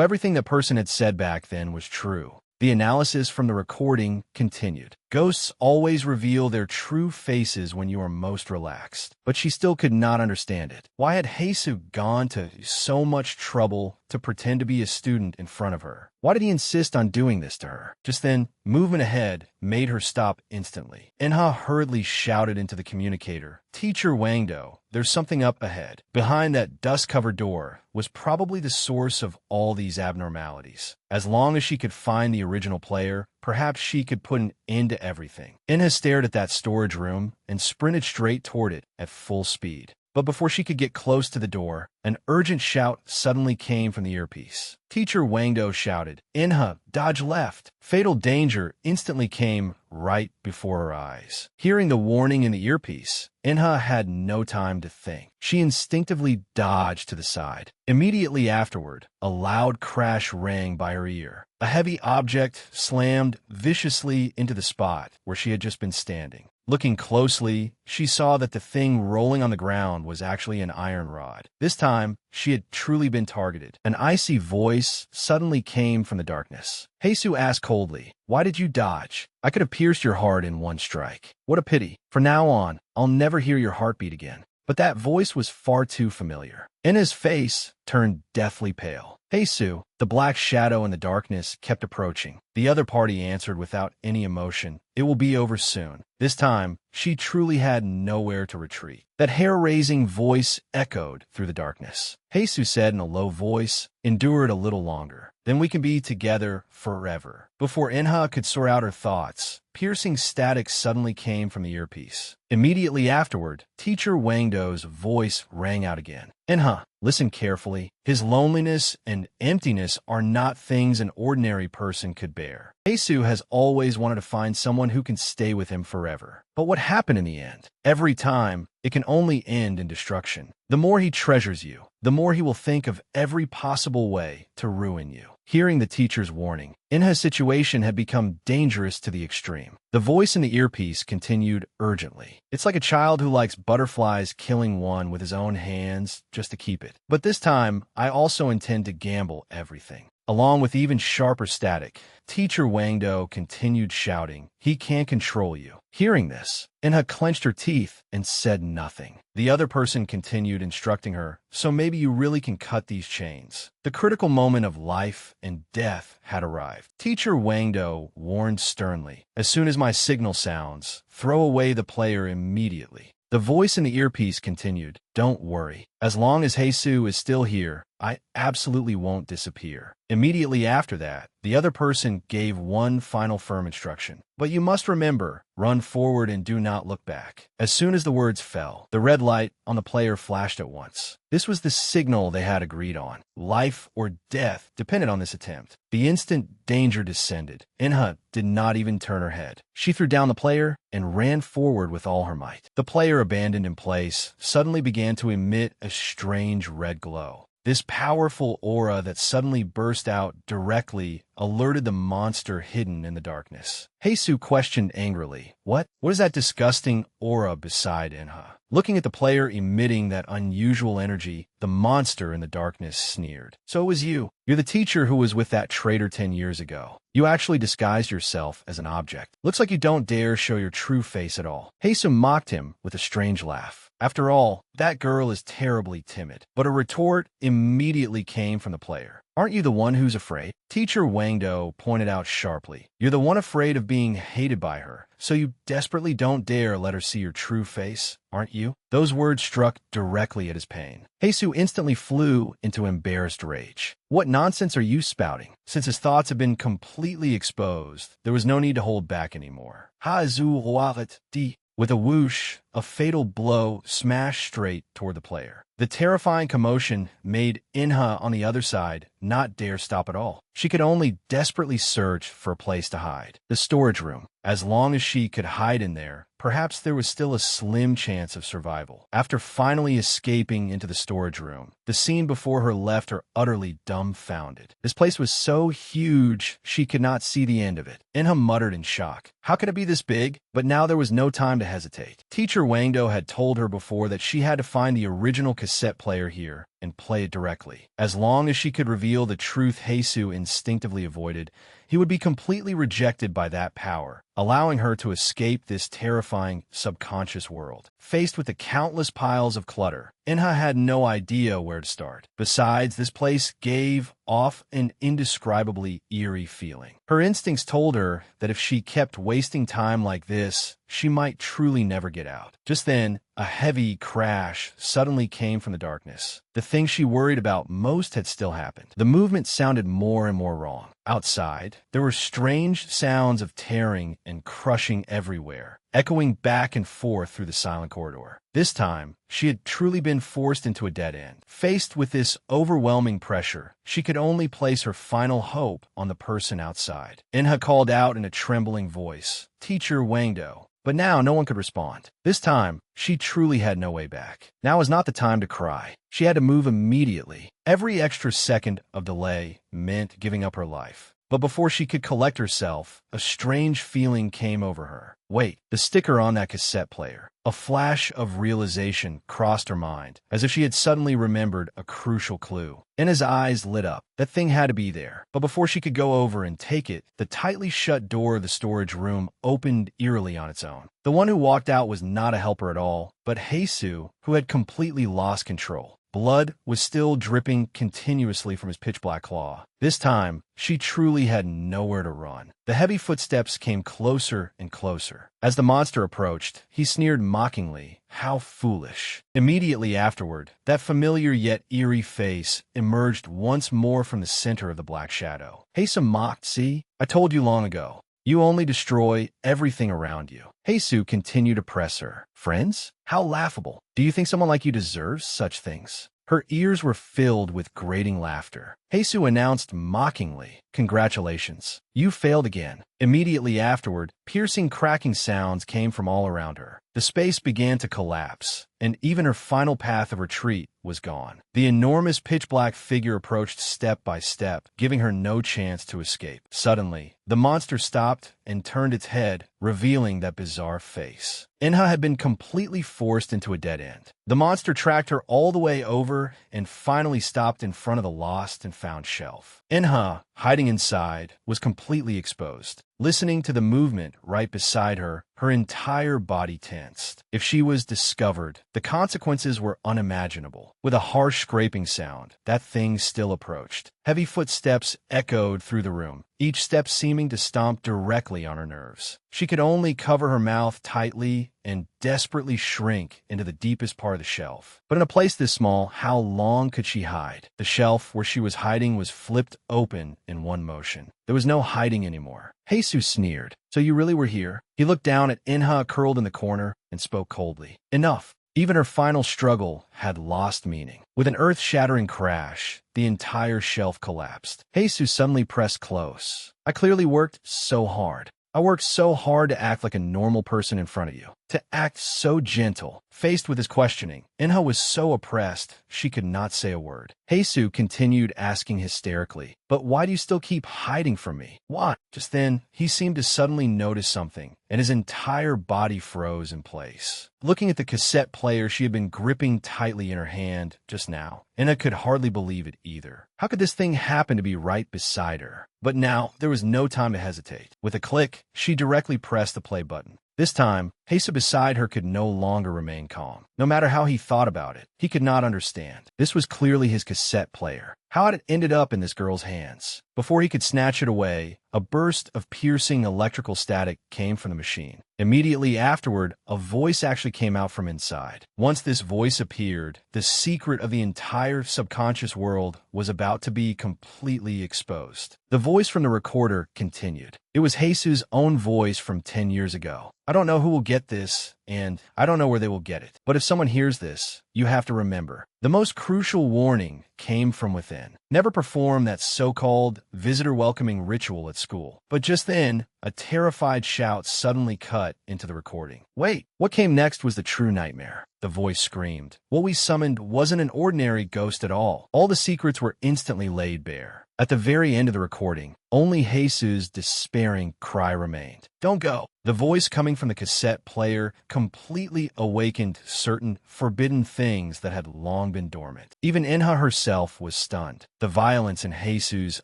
everything that person had said back then was true. The analysis from the recording continued. Ghosts always reveal their true faces when you are most relaxed. But she still could not understand it. Why had Heisu gone to so much trouble to pretend to be a student in front of her? Why did he insist on doing this to her? Just then, movement ahead made her stop instantly. Enha hurriedly shouted into the communicator, "Teacher Wangdo, there's something up ahead." Behind that dust-covered door was probably the source of all these abnormalities. As long as she could find the original player, perhaps she could put an end to everything. Enha stared at that storage room and sprinted straight toward it at full speed. But before she could get close to the door, an urgent shout suddenly came from the earpiece. Teacher Wangdo shouted, "Enha, dodge left." Fatal danger instantly came right before her eyes. Hearing the warning in the earpiece, Enha had no time to think. She instinctively dodged to the side. Immediately afterward, a loud crash rang by her ear. A heavy object slammed viciously into the spot where she had just been standing. Looking closely, she saw that the thing rolling on the ground was actually an iron rod. This time, she had truly been targeted. An icy voice suddenly came from the darkness. Heisu asked coldly, "Why did you dodge? I could have pierced your heart in one strike. What a pity. From now on, I'll never hear your heartbeat again." But that voice was far too familiar. Enha's face turned deathly pale. Heisu, the black shadow in the darkness, kept approaching. The other party answered without any emotion, "It will be over soon." This time, she truly had nowhere to retreat. That hair-raising voice echoed through the darkness. Heisu said in a low voice, "Endure it a little longer. Then we can be together forever." Before Enha could sort out her thoughts, piercing static suddenly came from the earpiece. Immediately afterward, Teacher Wangdo's voice rang out again. "Enha, listen carefully. His loneliness and emptiness are not things an ordinary person could bear. Heisu has always wanted to find someone who can stay with him forever. But what happened in the end? Every time, it can only end in destruction. The more he treasures you, the more he will think of every possible way to ruin you." Hearing the teacher's warning, Inha's situation had become dangerous to the extreme. The voice in the earpiece continued urgently. It's like a child who likes butterflies killing one with his own hands just to keep it. But this time, I also intend to gamble everything. Along with even sharper static, Teacher Wangdo continued shouting, "He can't control you." Hearing this, Inha clenched her teeth and said nothing. The other person continued instructing her, "So maybe you really can cut these chains." The critical moment of life and death had arrived. Teacher Wangdo warned sternly, "As soon as my signal sounds, throw away the player immediately." The voice in the earpiece continued, "Don't worry. As long as Heisu is still here, I absolutely won't disappear." Immediately after that, the other person gave one final firm instruction. "But you must remember, run forward and do not look back." As soon as the words fell, the red light on the player flashed at once. This was the signal they had agreed on. Life or death depended on this attempt. The instant danger descended, Inha did not even turn her head. She threw down the player and ran forward with all her might. The player, abandoned in place, suddenly began to emit a strange red glow. This powerful aura that suddenly burst out directly alerted the monster hidden in the darkness. Heisu questioned angrily, What is that disgusting aura beside Inha?" Looking at the player emitting that unusual energy, the monster in the darkness sneered. "So it was you. You're the teacher who was with that traitor 10 years ago. You actually disguised yourself as an object. Looks like you don't dare show your true face at all." Heisu mocked him with a strange laugh. After all, that girl is terribly timid. But a retort immediately came from the player. "Aren't you the one who's afraid?" Teacher Wangdo pointed out sharply. "You're the one afraid of being hated by her, so you desperately don't dare let her see your true face, aren't you?" Those words struck directly at his pain. Heisu instantly flew into embarrassed rage. What nonsense are you spouting? Since his thoughts had been completely exposed, there was no need to hold back anymore. Ha-zu roaret di. With a whoosh, a fatal blow smashed straight toward the player. The terrifying commotion made Inha on the other side not dare stop at all. She could only desperately search for a place to hide. The storage room. As long as she could hide in there, perhaps there was still a slim chance of survival. After finally escaping into the storage room, the scene before her left her utterly dumbfounded. This place was so huge, she could not see the end of it. Inha muttered in shock. How could it be this big? But now there was no time to hesitate. Teacher Wangdo had told her before that she had to find the original cassette player here and play it directly. As long as she could reveal the truth Heisu instinctively avoided, he would be completely rejected by that power, allowing her to escape this terrifying subconscious world. Faced with the countless piles of clutter, Inha had no idea where to start. Besides, this place gave off an indescribably eerie feeling. Her instincts told her that if she kept wasting time like this, she might truly never get out. Just then, a heavy crash suddenly came from the darkness. The thing she worried about most had still happened. The movement sounded more and more wrong. Outside, there were strange sounds of tearing and crushing everywhere, echoing back and forth through the silent corridor. This time, she had truly been forced into a dead end. Faced with this overwhelming pressure, she could only place her final hope on the person outside. Inha called out in a trembling voice, "Teacher Wangdo." But now no one could respond. This time, she truly had no way back. Now was not the time to cry. She had to move immediately. Every extra second of delay meant giving up her life. But before she could collect herself, a strange feeling came over her. Wait, the sticker on that cassette player. A flash of realization crossed her mind, as if she had suddenly remembered a crucial clue. Inna's eyes lit up. That thing had to be there. But before she could go over and take it, the tightly shut door of the storage room opened eerily on its own. The one who walked out was not a helper at all, but Heisu, who had completely lost control. Blood was still dripping continuously from his pitch-black claw. This time, she truly had nowhere to run. The heavy footsteps came closer and closer. As the monster approached, he sneered mockingly, "How foolish." Immediately afterward, that familiar yet eerie face emerged once more from the center of the black shadow. Heisu mocked, "See? I told you long ago. You only destroy everything around you." Heisu continued to press her. "Friends? How laughable. Do you think someone like you deserves such things?" Her ears were filled with grating laughter. Heisu announced mockingly, "Congratulations. You failed again. Immediately afterward, piercing cracking sounds came from all around her. The space began to collapse, and even her final path of retreat was gone. The enormous pitch-black figure approached step by step, giving her no chance to escape. Suddenly, the monster stopped and turned its head, revealing that bizarre face. Inha had been completely forced into a dead end. The monster tracked her all the way over and finally stopped in front of the lost and found shelf. Inha, hiding inside, was completely exposed. Listening to the movement right beside her, her entire body tensed. If she was discovered, the consequences were unimaginable. With a harsh scraping sound, that thing still approached. Heavy footsteps echoed through the room, each step seeming to stomp directly on her nerves. She could only cover her mouth tightly and desperately shrink into the deepest part of the shelf. But in a place this small, how long could she hide? The shelf where she was hiding was flipped open in one motion. There was no hiding anymore. Jesus sneered. "So you really were here?" He looked down at Inha curled in the corner and spoke coldly. "Enough." Even her final struggle had lost meaning. With an earth-shattering crash, the entire shelf collapsed. Jesus suddenly pressed close. "I clearly worked so hard. I worked so hard to act like a normal person in front of you, to act so gentle." Faced with his questioning, Inha was so oppressed she could not say a word. Jesus continued asking hysterically, "But why do you still keep hiding from me? Why?" Just then, he seemed to suddenly notice something, and his entire body froze in place. Looking at the cassette player she had been gripping tightly in her hand just now, Inha could hardly believe it either. How could this thing happen to be right beside her? But now, there was no time to hesitate. With a click, she directly pressed the play button. This time, Jesus beside her could no longer remain calm. No matter how he thought about it, he could not understand. This was clearly his cassette player. How had it ended up in this girl's hands? Before he could snatch it away, a burst of piercing electrical static came from the machine. Immediately afterward, a voice actually came out from inside. Once this voice appeared, the secret of the entire subconscious world was about to be completely exposed. The voice from the recorder continued. It was Jesus' own voice from 10 years ago. "I don't know who will get this, and I don't know where they will get it. But if someone hears this, you have to remember. The most crucial warning came from within. Never perform that so-called visitor-welcoming ritual at school." But just then, a terrified shout suddenly cut into the recording. Wait, what came next was the true nightmare. The voice screamed. What we summoned wasn't an ordinary ghost at all. All the secrets were instantly laid bare. At the very end of the recording, only Jesus' despairing cry remained. "Don't go." The voice coming from the cassette player completely awakened certain forbidden things that had long been dormant. Even Inha herself was stunned. The violence in Jesus'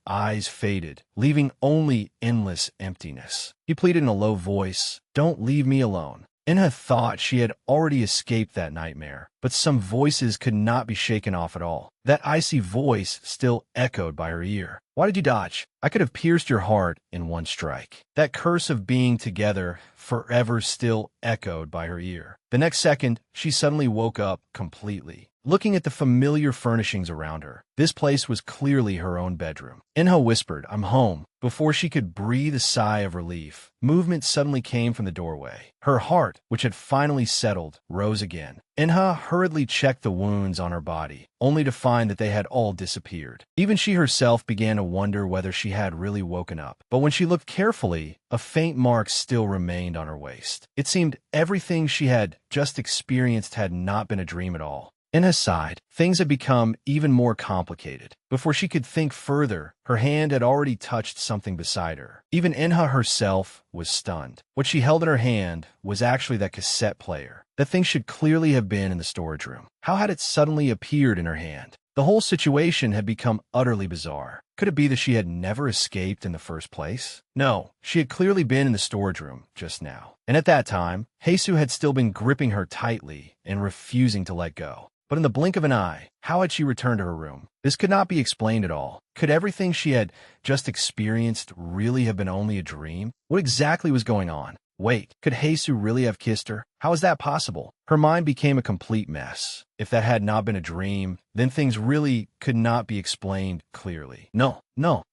eyes faded, leaving only endless emptiness. He pleaded in a low voice, "Don't leave me alone." Inha thought she had already escaped that nightmare, but some voices could not be shaken off at all. That icy voice still echoed by her ear. "Why did you dodge? I could have pierced your heart in one strike." That curse of being together forever still echoed by her ear. The next second, she suddenly woke up completely. Looking at the familiar furnishings around her, this place was clearly her own bedroom. Inha whispered, "I'm home." Before she could breathe a sigh of relief, movement suddenly came from the doorway. Her heart, which had finally settled, rose again. Inha hurriedly checked the wounds on her body, only to find that they had all disappeared. Even she herself began to wonder whether she had really woken up. But when she looked carefully, a faint mark still remained on her waist. It seemed everything she had just experienced had not been a dream at all. Inha sighed. Things had become even more complicated. Before she could think further, her hand had already touched something beside her. Even Inha herself was stunned. What she held in her hand was actually that cassette player. That thing should clearly have been in the storage room. How had it suddenly appeared in her hand? The whole situation had become utterly bizarre. Could it be that she had never escaped in the first place? No, she had clearly been in the storage room just now. And at that time, Jesus had still been gripping her tightly and refusing to let go. But in the blink of an eye, how had she returned to her room? This could not be explained at all. Could everything she had just experienced really have been only a dream? What exactly was going on? Wait, could Jesus really have kissed her? How is that possible? Her mind became a complete mess. If that had not been a dream, then things really could not be explained clearly. No.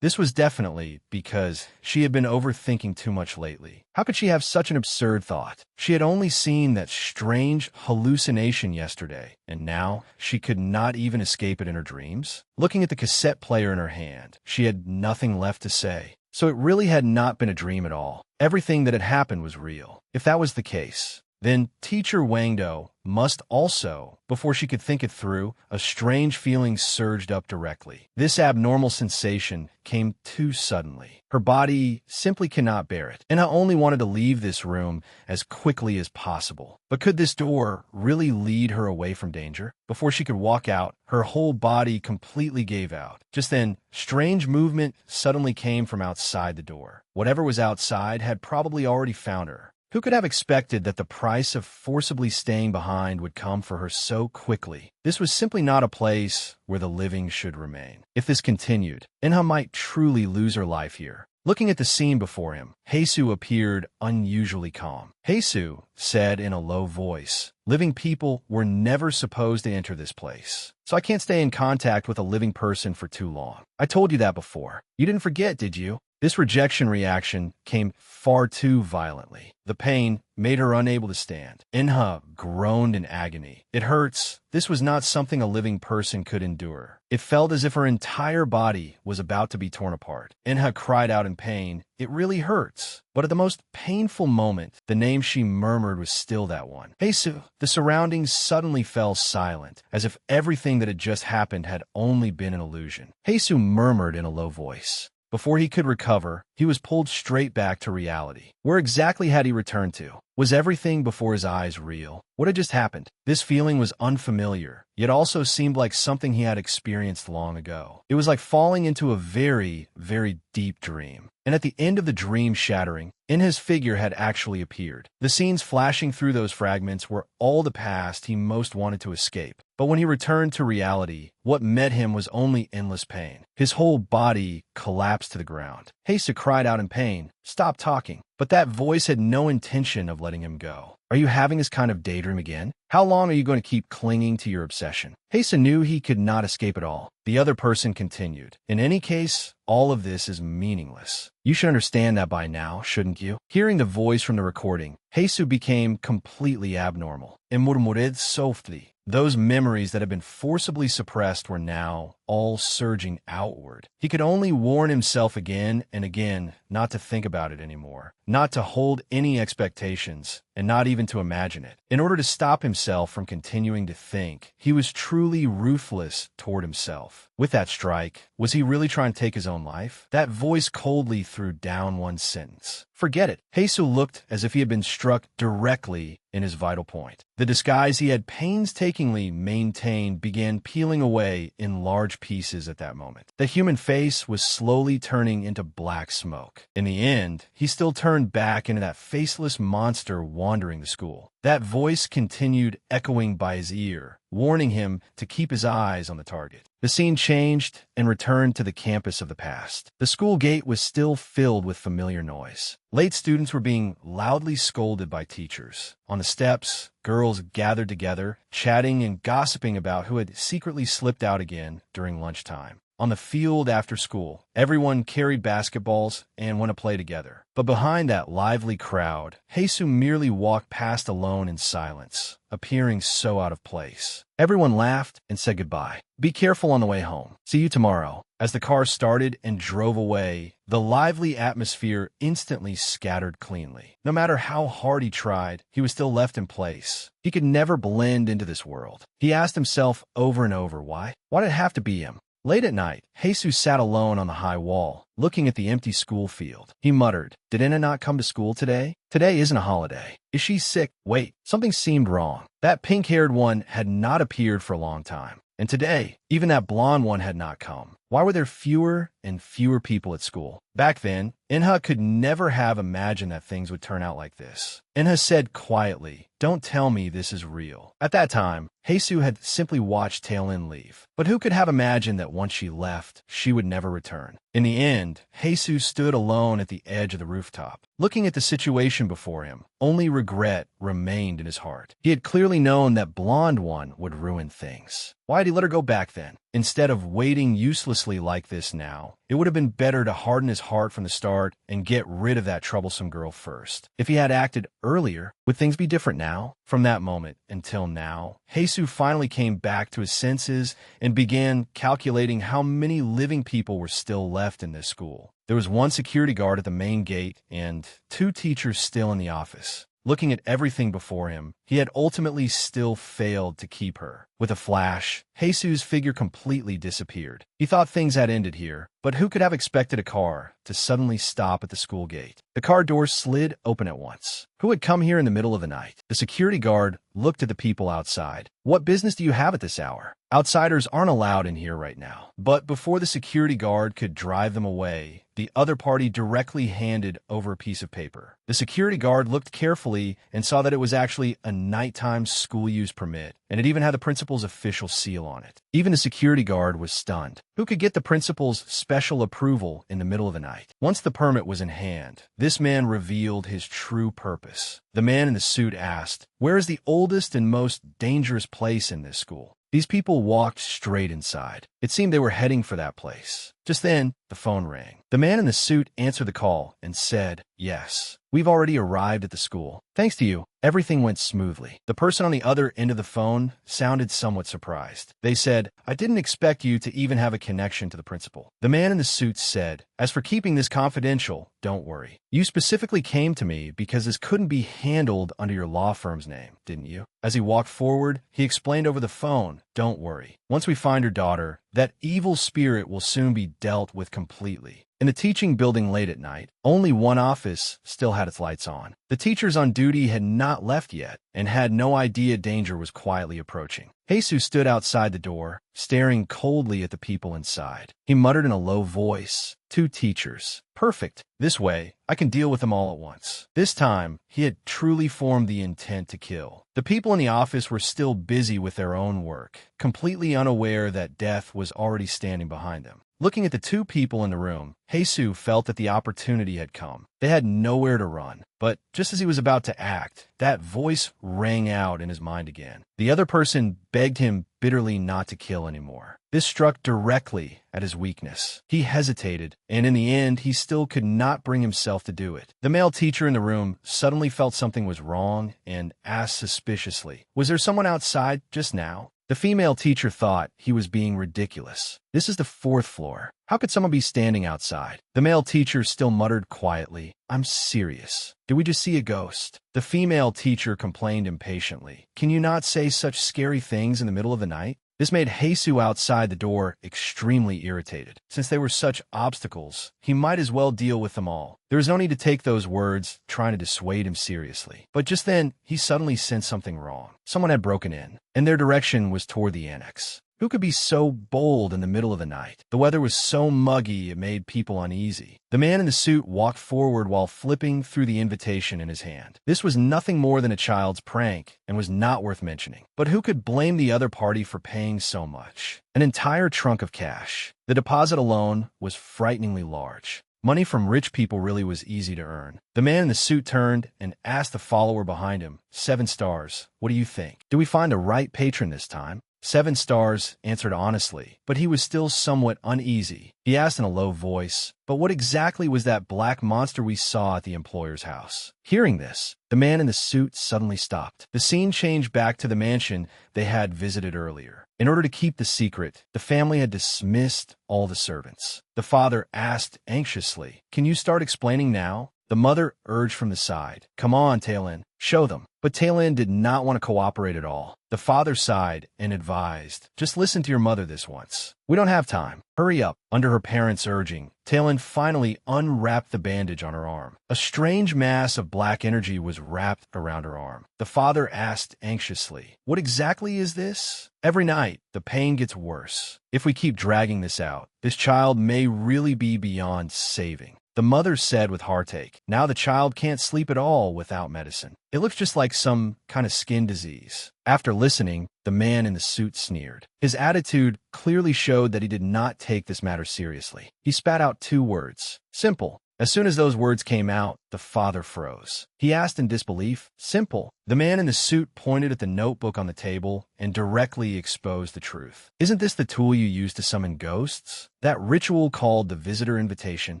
This was definitely because she had been overthinking too much lately. How could she have such an absurd thought? She had only seen that strange hallucination yesterday, and now she could not even escape it in her dreams. Looking at the cassette player in her hand, she had nothing left to say. So it really had not been a dream at all. Everything that had happened was real. If that was the case, then teacher Wangdo must also, before she could think it through, a strange feeling surged up directly. This abnormal sensation came too suddenly. Her body simply cannot bear it, and I only wanted to leave this room as quickly as possible. But could this door really lead her away from danger? Before she could walk out, her whole body completely gave out. Just then, strange movement suddenly came from outside the door. Whatever was outside had probably already found her. Who could have expected that the price of forcibly staying behind would come for her so quickly? This was simply not a place where the living should remain. If this continued, Inha might truly lose her life here. Looking at the scene before him, Heisu appeared unusually calm. Heisu said in a low voice, "Living people were never supposed to enter this place, so I can't stay in contact with a living person for too long. I told you that before. You didn't forget, did you?" This rejection reaction came far too violently. The pain made her unable to stand. Inha groaned in agony. "It hurts." This was not something a living person could endure. It felt as if her entire body was about to be torn apart. Inha cried out in pain. "It really hurts." But at the most painful moment, the name she murmured was still that one. Heisu. The surroundings suddenly fell silent, as if everything that had just happened had only been an illusion. Heisu murmured in a low voice. Before he could recover, he was pulled straight back to reality. Where exactly had he returned to? Was everything before his eyes real? What had just happened? This feeling was unfamiliar, yet also seemed like something he had experienced long ago. It was like falling into a very, very deep dream. And at the end of the dream shattering, Inha's figure had actually appeared. The scenes flashing through those fragments were all the past he most wanted to escape. But when he returned to reality, what met him was only endless pain. His whole body collapsed to the ground. Heisu cried out in pain, "Stop talking." But that voice had no intention of letting him go. "Are you having this kind of daydream again? How long are you going to keep clinging to your obsession?" Heisu knew he could not escape it all. The other person continued, "In any case, all of this is meaningless. You should understand that by now, shouldn't you?" Hearing the voice from the recording, Heisu became completely abnormal. And murmured softly. Those memories that had been forcibly suppressed were now all surging outward. He could only warn himself again and again not to think about it anymore, not to hold any expectations, and not even to imagine it. In order to stop himself from continuing to think, he was truly ruthless toward himself. With that strike, was he really trying to take his own life? That voice coldly threw down one sentence. Forget it. Heisu looked as if he had been struck directly in his vital point. The disguise he had painstakingly maintained began peeling away in large pieces at that moment. The human face was slowly turning into black smoke. In the end, he still turned back into that faceless monster wandering the school. That voice continued echoing by his ear, warning him to keep his eyes on the target. The scene changed and returned to the campus of the past. The school gate was still filled with familiar noise. Late students were being loudly scolded by teachers. On the steps, girls gathered together, chatting and gossiping about who had secretly slipped out again during lunchtime. On the field after school, everyone carried basketballs and went to play together. But behind that lively crowd, Heisu merely walked past alone in silence, appearing so out of place. Everyone laughed and said goodbye. "Be careful on the way home. See you tomorrow." As the car started and drove away, the lively atmosphere instantly scattered cleanly. No matter how hard he tried, he was still left in place. He could never blend into this world. He asked himself over and over, why? Why did it have to be him? Late at night, Heisu sat alone on the high wall, looking at the empty school field. He muttered, "Did Inna not come to school today? Today isn't a holiday. Is she sick? Wait, something seemed wrong." That pink-haired one had not appeared for a long time. And today, even that blonde one had not come. Why were there fewer and fewer people at school? Back then, Inha could never have imagined that things would turn out like this. Inha said quietly, "Don't tell me this is real." At that time, Heisu had simply watched Tailin leave. But who could have imagined that once she left, she would never return? In the end, Heisu stood alone at the edge of the rooftop. Looking at the situation before him, only regret remained in his heart. He had clearly known that blonde one would ruin things. Why had he let her go back then. Instead of waiting uselessly like this now, it would have been better to harden his heart from the start and get rid of that troublesome girl first. If he had acted earlier, would things be different now? From that moment until now, Heisu finally came back to his senses and began calculating how many living people were still left in this school. There was one security guard at the main gate and 2 teachers still in the office. Looking at everything before him, he had ultimately still failed to keep her. With a flash, Heisu's figure completely disappeared. He thought things had ended here, but who could have expected a car to suddenly stop at the school gate? The car door slid open at once. Who had come here in the middle of the night? The security guard looked at the people outside. What business do you have at this hour? Outsiders aren't allowed in here right now. But before the security guard could drive them away, the other party directly handed over a piece of paper. The security guard looked carefully and saw that it was actually a nighttime school use permit, and it even had the principal's official seal on it. Even the security guard was stunned. Who could get the principal's special approval in the middle of the night? Once the permit was in hand, this man revealed his true purpose. The man in the suit asked, "Where is the oldest and most dangerous place in this school?" These people walked straight inside. It seemed they were heading for that place. Just then, the phone rang. The man in the suit answered the call and said, "Yes, we've already arrived at the school. Thanks to you, everything went smoothly." The person on the other end of the phone sounded somewhat surprised. They said, "I didn't expect you to even have a connection to the principal." The man in the suit said, "As for keeping this confidential, don't worry. You specifically came to me because this couldn't be handled under your law firm's name, didn't you?" As he walked forward, he explained over the phone, "Don't worry. Once we find your daughter, that evil spirit will soon be dealt with completely." In the teaching building late at night, only one office still had its lights on. The teachers on duty had not left yet and had no idea danger was quietly approaching. Heisu stood outside the door, staring coldly at the people inside. He muttered in a low voice, "2 teachers. Perfect. This way, I can deal with them all at once." This time, he had truly formed the intent to kill. The people in the office were still busy with their own work, completely unaware that death was already standing behind them. Looking at the 2 people in the room, Heisu felt that the opportunity had come. They had nowhere to run. But just as he was about to act, that voice rang out in his mind again. The other person begged him bitterly not to kill anymore. This struck directly at his weakness. He hesitated, and in the end, he still could not bring himself to do it. The male teacher in the room suddenly felt something was wrong and asked suspiciously, "Was there someone outside just now?" The female teacher thought he was being ridiculous. "This is the 4th floor. How could someone be standing outside?" The male teacher still muttered quietly, "I'm serious. Did we just see a ghost?" The female teacher complained impatiently, "Can you not say such scary things in the middle of the night?" This made Heisu outside the door extremely irritated. Since they were such obstacles, he might as well deal with them all. There was no need to take those words, trying to dissuade him seriously. But just then, he suddenly sensed something wrong. Someone had broken in, and their direction was toward the annex. Who could be so bold in the middle of the night? The weather was so muggy it made people uneasy. The man in the suit walked forward while flipping through the invitation in his hand. This was nothing more than a child's prank and was not worth mentioning. But who could blame the other party for paying so much? An entire trunk of cash. The deposit alone was frighteningly large. Money from rich people really was easy to earn. The man in the suit turned and asked the follower behind him, 7 stars, what do you think? Do we find the right patron this time? 7 stars answered honestly, but he was still somewhat uneasy. He asked in a low voice, "But what exactly was that black monster we saw at the employer's house?" Hearing this, the man in the suit suddenly stopped. The scene changed back to the mansion they had visited earlier. In order to keep the secret, the family had dismissed all the servants. The father asked anxiously, "Can you start explaining now?" The mother urged from the side, "Come on, Tailin, show them." But Tailin did not want to cooperate at all. The father sighed and advised, "Just listen to your mother this once. We don't have time. Hurry up." Under her parents' urging, Tailin finally unwrapped the bandage on her arm. A strange mass of black energy was wrapped around her arm. The father asked anxiously, "What exactly is this?" Every night, the pain gets worse. If we keep dragging this out, this child may really be beyond saving. The mother said with heartache, "Now the child can't sleep at all without medicine. It looks just like some kind of skin disease." After listening, the man in the suit sneered. His attitude clearly showed that he did not take this matter seriously. He spat out 2 words. Simple. As soon as those words came out, the father froze. He asked in disbelief, "Simple." The man in the suit pointed at the notebook on the table and directly exposed the truth. "Isn't this the tool you use to summon ghosts? That ritual called the visitor invitation?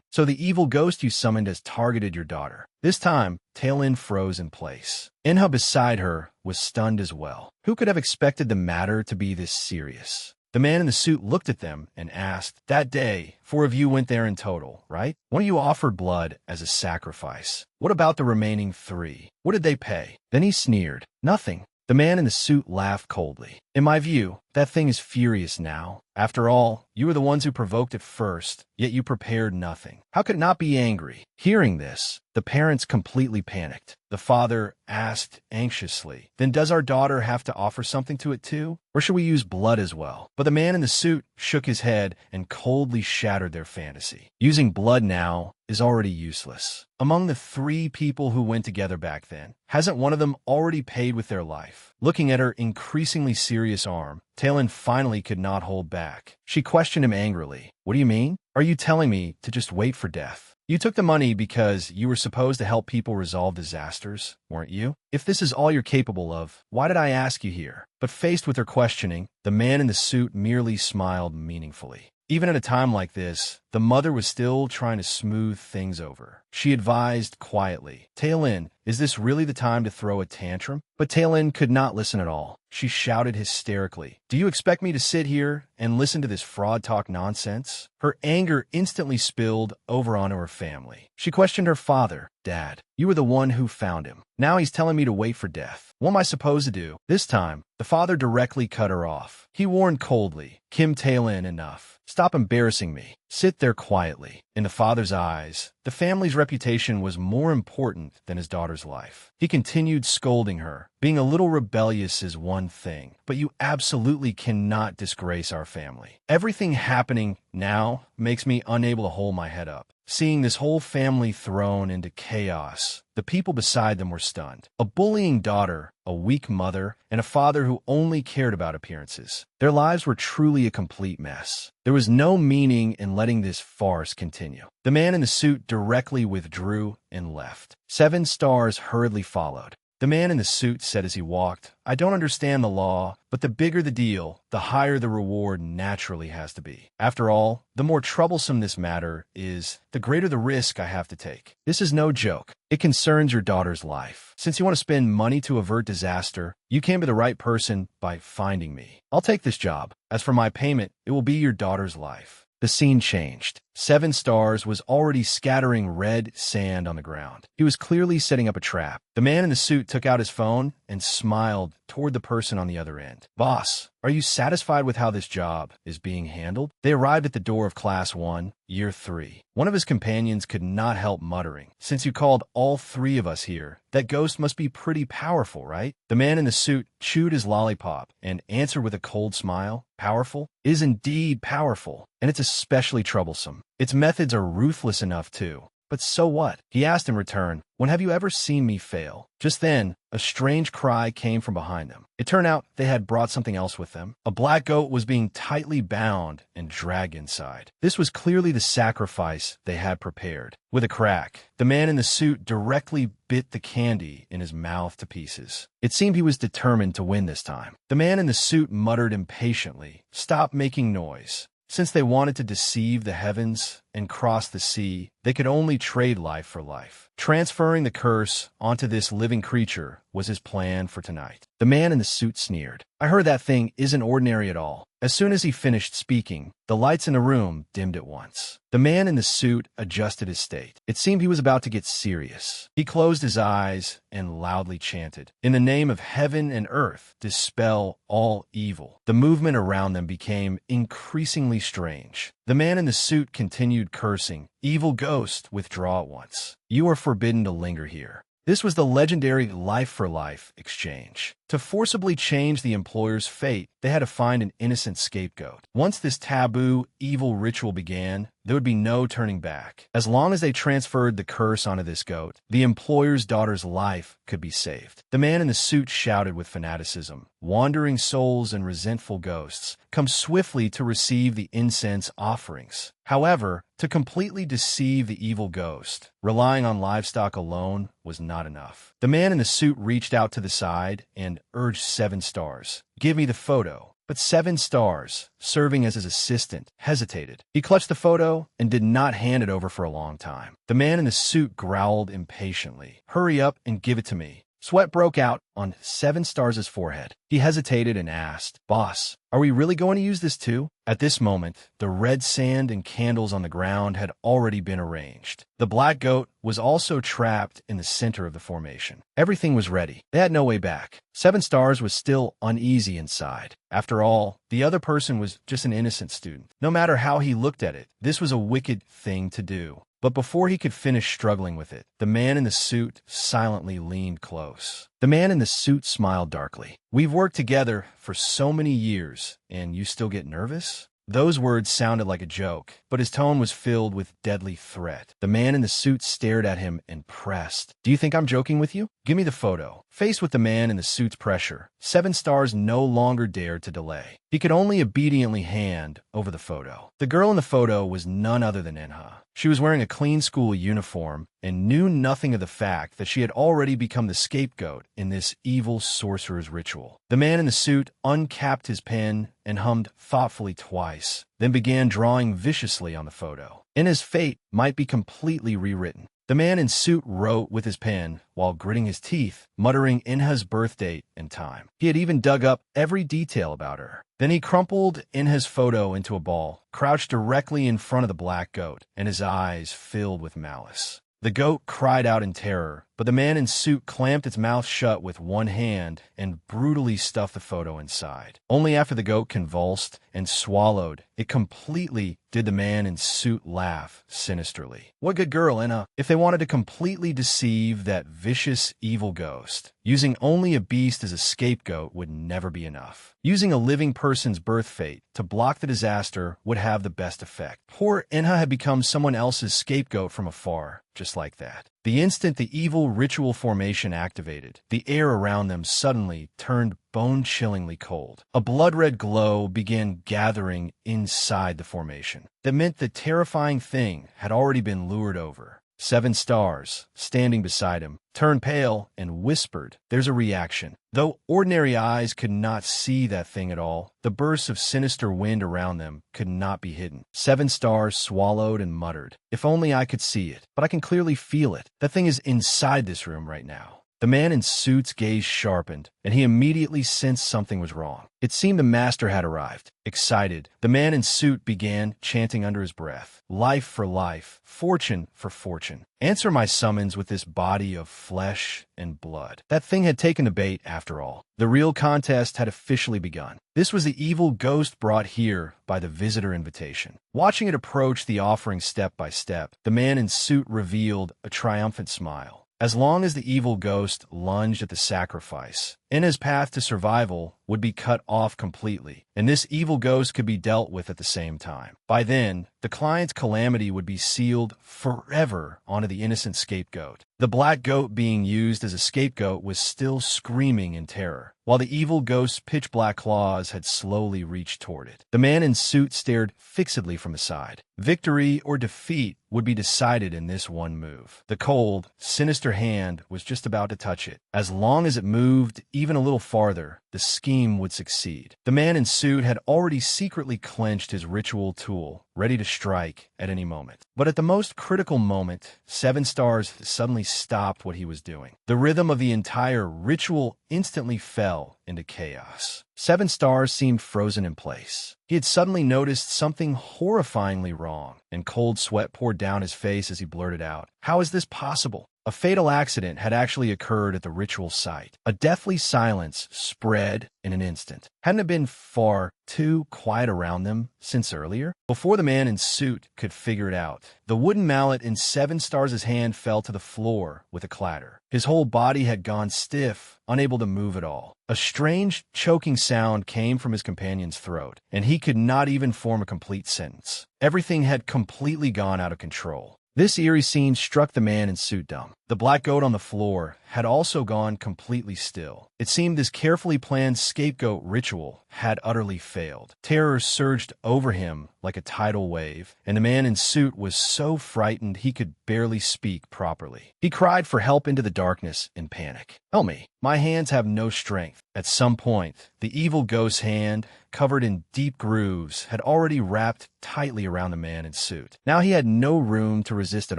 So the evil ghost you summoned has targeted your daughter." This time, Tailin froze in place. Inha beside her was stunned as well. Who could have expected the matter to be this serious? The man in the suit looked at them and asked, "That day, 4 of you went there in total, right? One of you offered blood as a sacrifice. What about the remaining 3? What did they pay?" Then he sneered, "Nothing." The man in the suit laughed coldly. "In my view, that thing is furious now. After all, you were the ones who provoked it first, yet you prepared nothing. How could it not be angry?" Hearing this, the parents completely panicked. The father asked anxiously, "Then does our daughter have to offer something to it too? Or should we use blood as well?" But the man in the suit shook his head and coldly shattered their fantasy. Using blood now is already useless. Among the 3 people who went together back then, hasn't one of them already paid with their life? Looking at her increasingly serious arm, Talon finally could not hold back. She questioned him angrily. "What do you mean? Are you telling me to just wait for death? You took the money because you were supposed to help people resolve disasters, weren't you? If this is all you're capable of, why did I ask you here?" But faced with her questioning, the man in the suit merely smiled meaningfully. Even at a time like this, the mother was still trying to smooth things over. She advised quietly, "Tailin, is this really the time to throw a tantrum?" But Tailin could not listen at all. She shouted hysterically, "Do you expect me to sit here and listen to this fraud talk nonsense?" Her anger instantly spilled over onto her family. She questioned her father. "Dad, you were the one who found him. Now he's telling me to wait for death. What am I supposed to do?" This time, the father directly cut her off. He warned coldly, "Kim Tailin, enough. Stop embarrassing me. Sit there quietly." In the father's eyes, the family's reputation was more important than his daughter's life. He continued scolding her. "Being a little rebellious is one thing, but you absolutely cannot disgrace our family. Everything happening now makes me unable to hold my head up." Seeing this whole family thrown into chaos, the people beside them were stunned. A bullying daughter, a weak mother, and a father who only cared about appearances. Their lives were truly a complete mess. There was no meaning in letting this farce continue. The man in the suit directly withdrew and left. 7 stars hurriedly followed. The man in the suit said as he walked, "I don't understand the law, but the bigger the deal, the higher the reward naturally has to be. After all, the more troublesome this matter is, the greater the risk I have to take. This is no joke. It concerns your daughter's life. Since you want to spend money to avert disaster, you came to the right person by finding me. I'll take this job. As for my payment, it will be your daughter's life." The scene changed. 7 stars was already scattering red sand on the ground. He was clearly setting up a trap. The man in the suit took out his phone and smiled toward the person on the other end. "Boss, are you satisfied with how this job is being handled?" They arrived at the door of Class 1, Year 3. One of his companions could not help muttering, "Since you called all 3 of us here, that ghost must be pretty powerful, right?" The man in the suit chewed his lollipop and answered with a cold smile, "Powerful? It is indeed powerful, and it's especially troublesome. Its methods are ruthless enough too. But so what?" He asked in return, "When have you ever seen me fail?" Just then, a strange cry came from behind them. It turned out they had brought something else with them. A black goat was being tightly bound and dragged inside. This was clearly the sacrifice they had prepared. With a crack, the man in the suit directly bit the candy in his mouth to pieces. It seemed he was determined to win this time. The man in the suit muttered impatiently, "Stop making noise." Since they wanted to deceive the heavens and cross the sea, they could only trade life for life. Transferring the curse onto this living creature was his plan for tonight. The man in the suit sneered. "I heard that thing isn't ordinary at all." As soon as he finished speaking, the lights in the room dimmed at once. The man in the suit adjusted his state. It seemed he was about to get serious. He closed his eyes and loudly chanted, "In the name of heaven and earth, dispel all evil." The movement around them became increasingly strange. The man in the suit continued cursing, "Evil ghost, withdraw at once. You are forbidden to linger here." This was the legendary life-for-life exchange. To forcibly change the employer's fate, they had to find an innocent scapegoat. Once this taboo, evil ritual began, there would be no turning back. As long as they transferred the curse onto this goat, the employer's daughter's life could be saved. The man in the suit shouted with fanaticism. Wandering souls and resentful ghosts come swiftly to receive the incense offerings. However, to completely deceive the evil ghost, relying on livestock alone was not enough. The man in the suit reached out to the side and urged 7 stars. Give me the photo. But 7 stars, serving as his assistant, hesitated. He clutched the photo and did not hand it over for a long time. The man in the suit growled impatiently. Hurry up and give it to me. Sweat broke out on 7 Stars' forehead. He hesitated and asked, Boss, are we really going to use this too? At this moment, the red sand and candles on the ground had already been arranged. The black goat was also trapped in the center of the formation. Everything was ready. They had no way back. 7 Stars was still uneasy inside. After all, the other person was just an innocent student. No matter how he looked at it, this was a wicked thing to do. But before he could finish struggling with it, the man in the suit silently leaned close. The man in the suit smiled darkly. We've worked together for so many years, and you still get nervous? Those words sounded like a joke, but his tone was filled with deadly threat. The man in the suit stared at him and pressed. Do you think I'm joking with you? Give me the photo. Faced with the man in the suit's pressure, 7 Stars no longer dared to delay. He could only obediently hand over the photo. The girl in the photo was none other than Enha. She was wearing a clean school uniform and knew nothing of the fact that she had already become the scapegoat in this evil sorcerer's ritual. The man in the suit uncapped his pen and hummed thoughtfully twice, then began drawing viciously on the photo. Enha's fate might be completely rewritten. The man in suit wrote with his pen while gritting his teeth, muttering Enha's birth date and time. He had even dug up every detail about her. Then he crumpled Enha's photo into a ball, crouched directly in front of the black goat, and his eyes filled with malice. The goat cried out in terror, but the man in suit clamped its mouth shut with one hand and brutally stuffed the photo inside. Only after the goat convulsed and swallowed, it completely did the man in suit laugh sinisterly. What good girl, Enha. If they wanted to completely deceive that vicious evil ghost, using only a beast as a scapegoat would never be enough. Using a living person's birth fate to block the disaster would have the best effect. Poor Enha had become someone else's scapegoat from afar, just like that. The instant the evil ritual formation activated, the air around them suddenly turned bone-chillingly cold. A blood-red glow began gathering inside the formation. That meant the terrifying thing had already been lured over. 7 Stars, standing beside him, turned pale and whispered, "There's a reaction." Though ordinary eyes could not see that thing at all, the bursts of sinister wind around them could not be hidden. 7 Stars swallowed and muttered, "If only I could see it, but I can clearly feel it. That thing is inside this room right now." The man in suit's gaze sharpened, and he immediately sensed something was wrong. It seemed the master had arrived. Excited, the man in suit began chanting under his breath, "Life for life, fortune for fortune. Answer my summons with this body of flesh and blood." That thing had taken the bait after all. The real contest had officially begun. This was the evil ghost brought here by the visitor invitation. Watching it approach the offering step by step, the man in suit revealed a triumphant smile. As long as the evil ghost lunged at the sacrifice, Enha's path to survival would be cut off completely, and this evil ghost could be dealt with at the same time. By then, the client's calamity would be sealed forever onto the innocent scapegoat. The black goat being used as a scapegoat was still screaming in terror, while the evil ghost's pitch-black claws had slowly reached toward it. The man in suit stared fixedly from aside. Victory or defeat would be decided in this one move. The cold, sinister hand was just about to touch it. As long as it moved even a little farther, the scheme would succeed. The man in suit had already secretly clenched his ritual tool, ready to strike at any moment. But at the most critical moment, 7 Stars suddenly stopped what he was doing. The rhythm of the entire ritual instantly fell into chaos. 7 Stars seemed frozen in place. He had suddenly noticed something horrifyingly wrong, and cold sweat poured down his face as he blurted out, "How is this possible? A fatal accident had actually occurred at the ritual site. A deathly silence spread in an instant. Hadn't it been far too quiet around them since earlier? Before the man in suit could figure it out, the wooden mallet in Seven Stars' hand fell to the floor with a clatter. His whole body had gone stiff, unable to move at all. A strange, choking sound came from his companion's throat, and he could not even form a complete sentence. Everything had completely gone out of control. This eerie scene struck the man in suit dumb. The black goat on the floor had also gone completely still. It seemed this carefully planned scapegoat ritual had utterly failed. Terror surged over him like a tidal wave, and the man in suit was so frightened he could barely speak properly. He cried for help into the darkness in panic. "Help me. My hands have no strength." At some point, the evil ghost's hand, covered in deep grooves, had already wrapped tightly around the man in suit. Now he had no room to resist at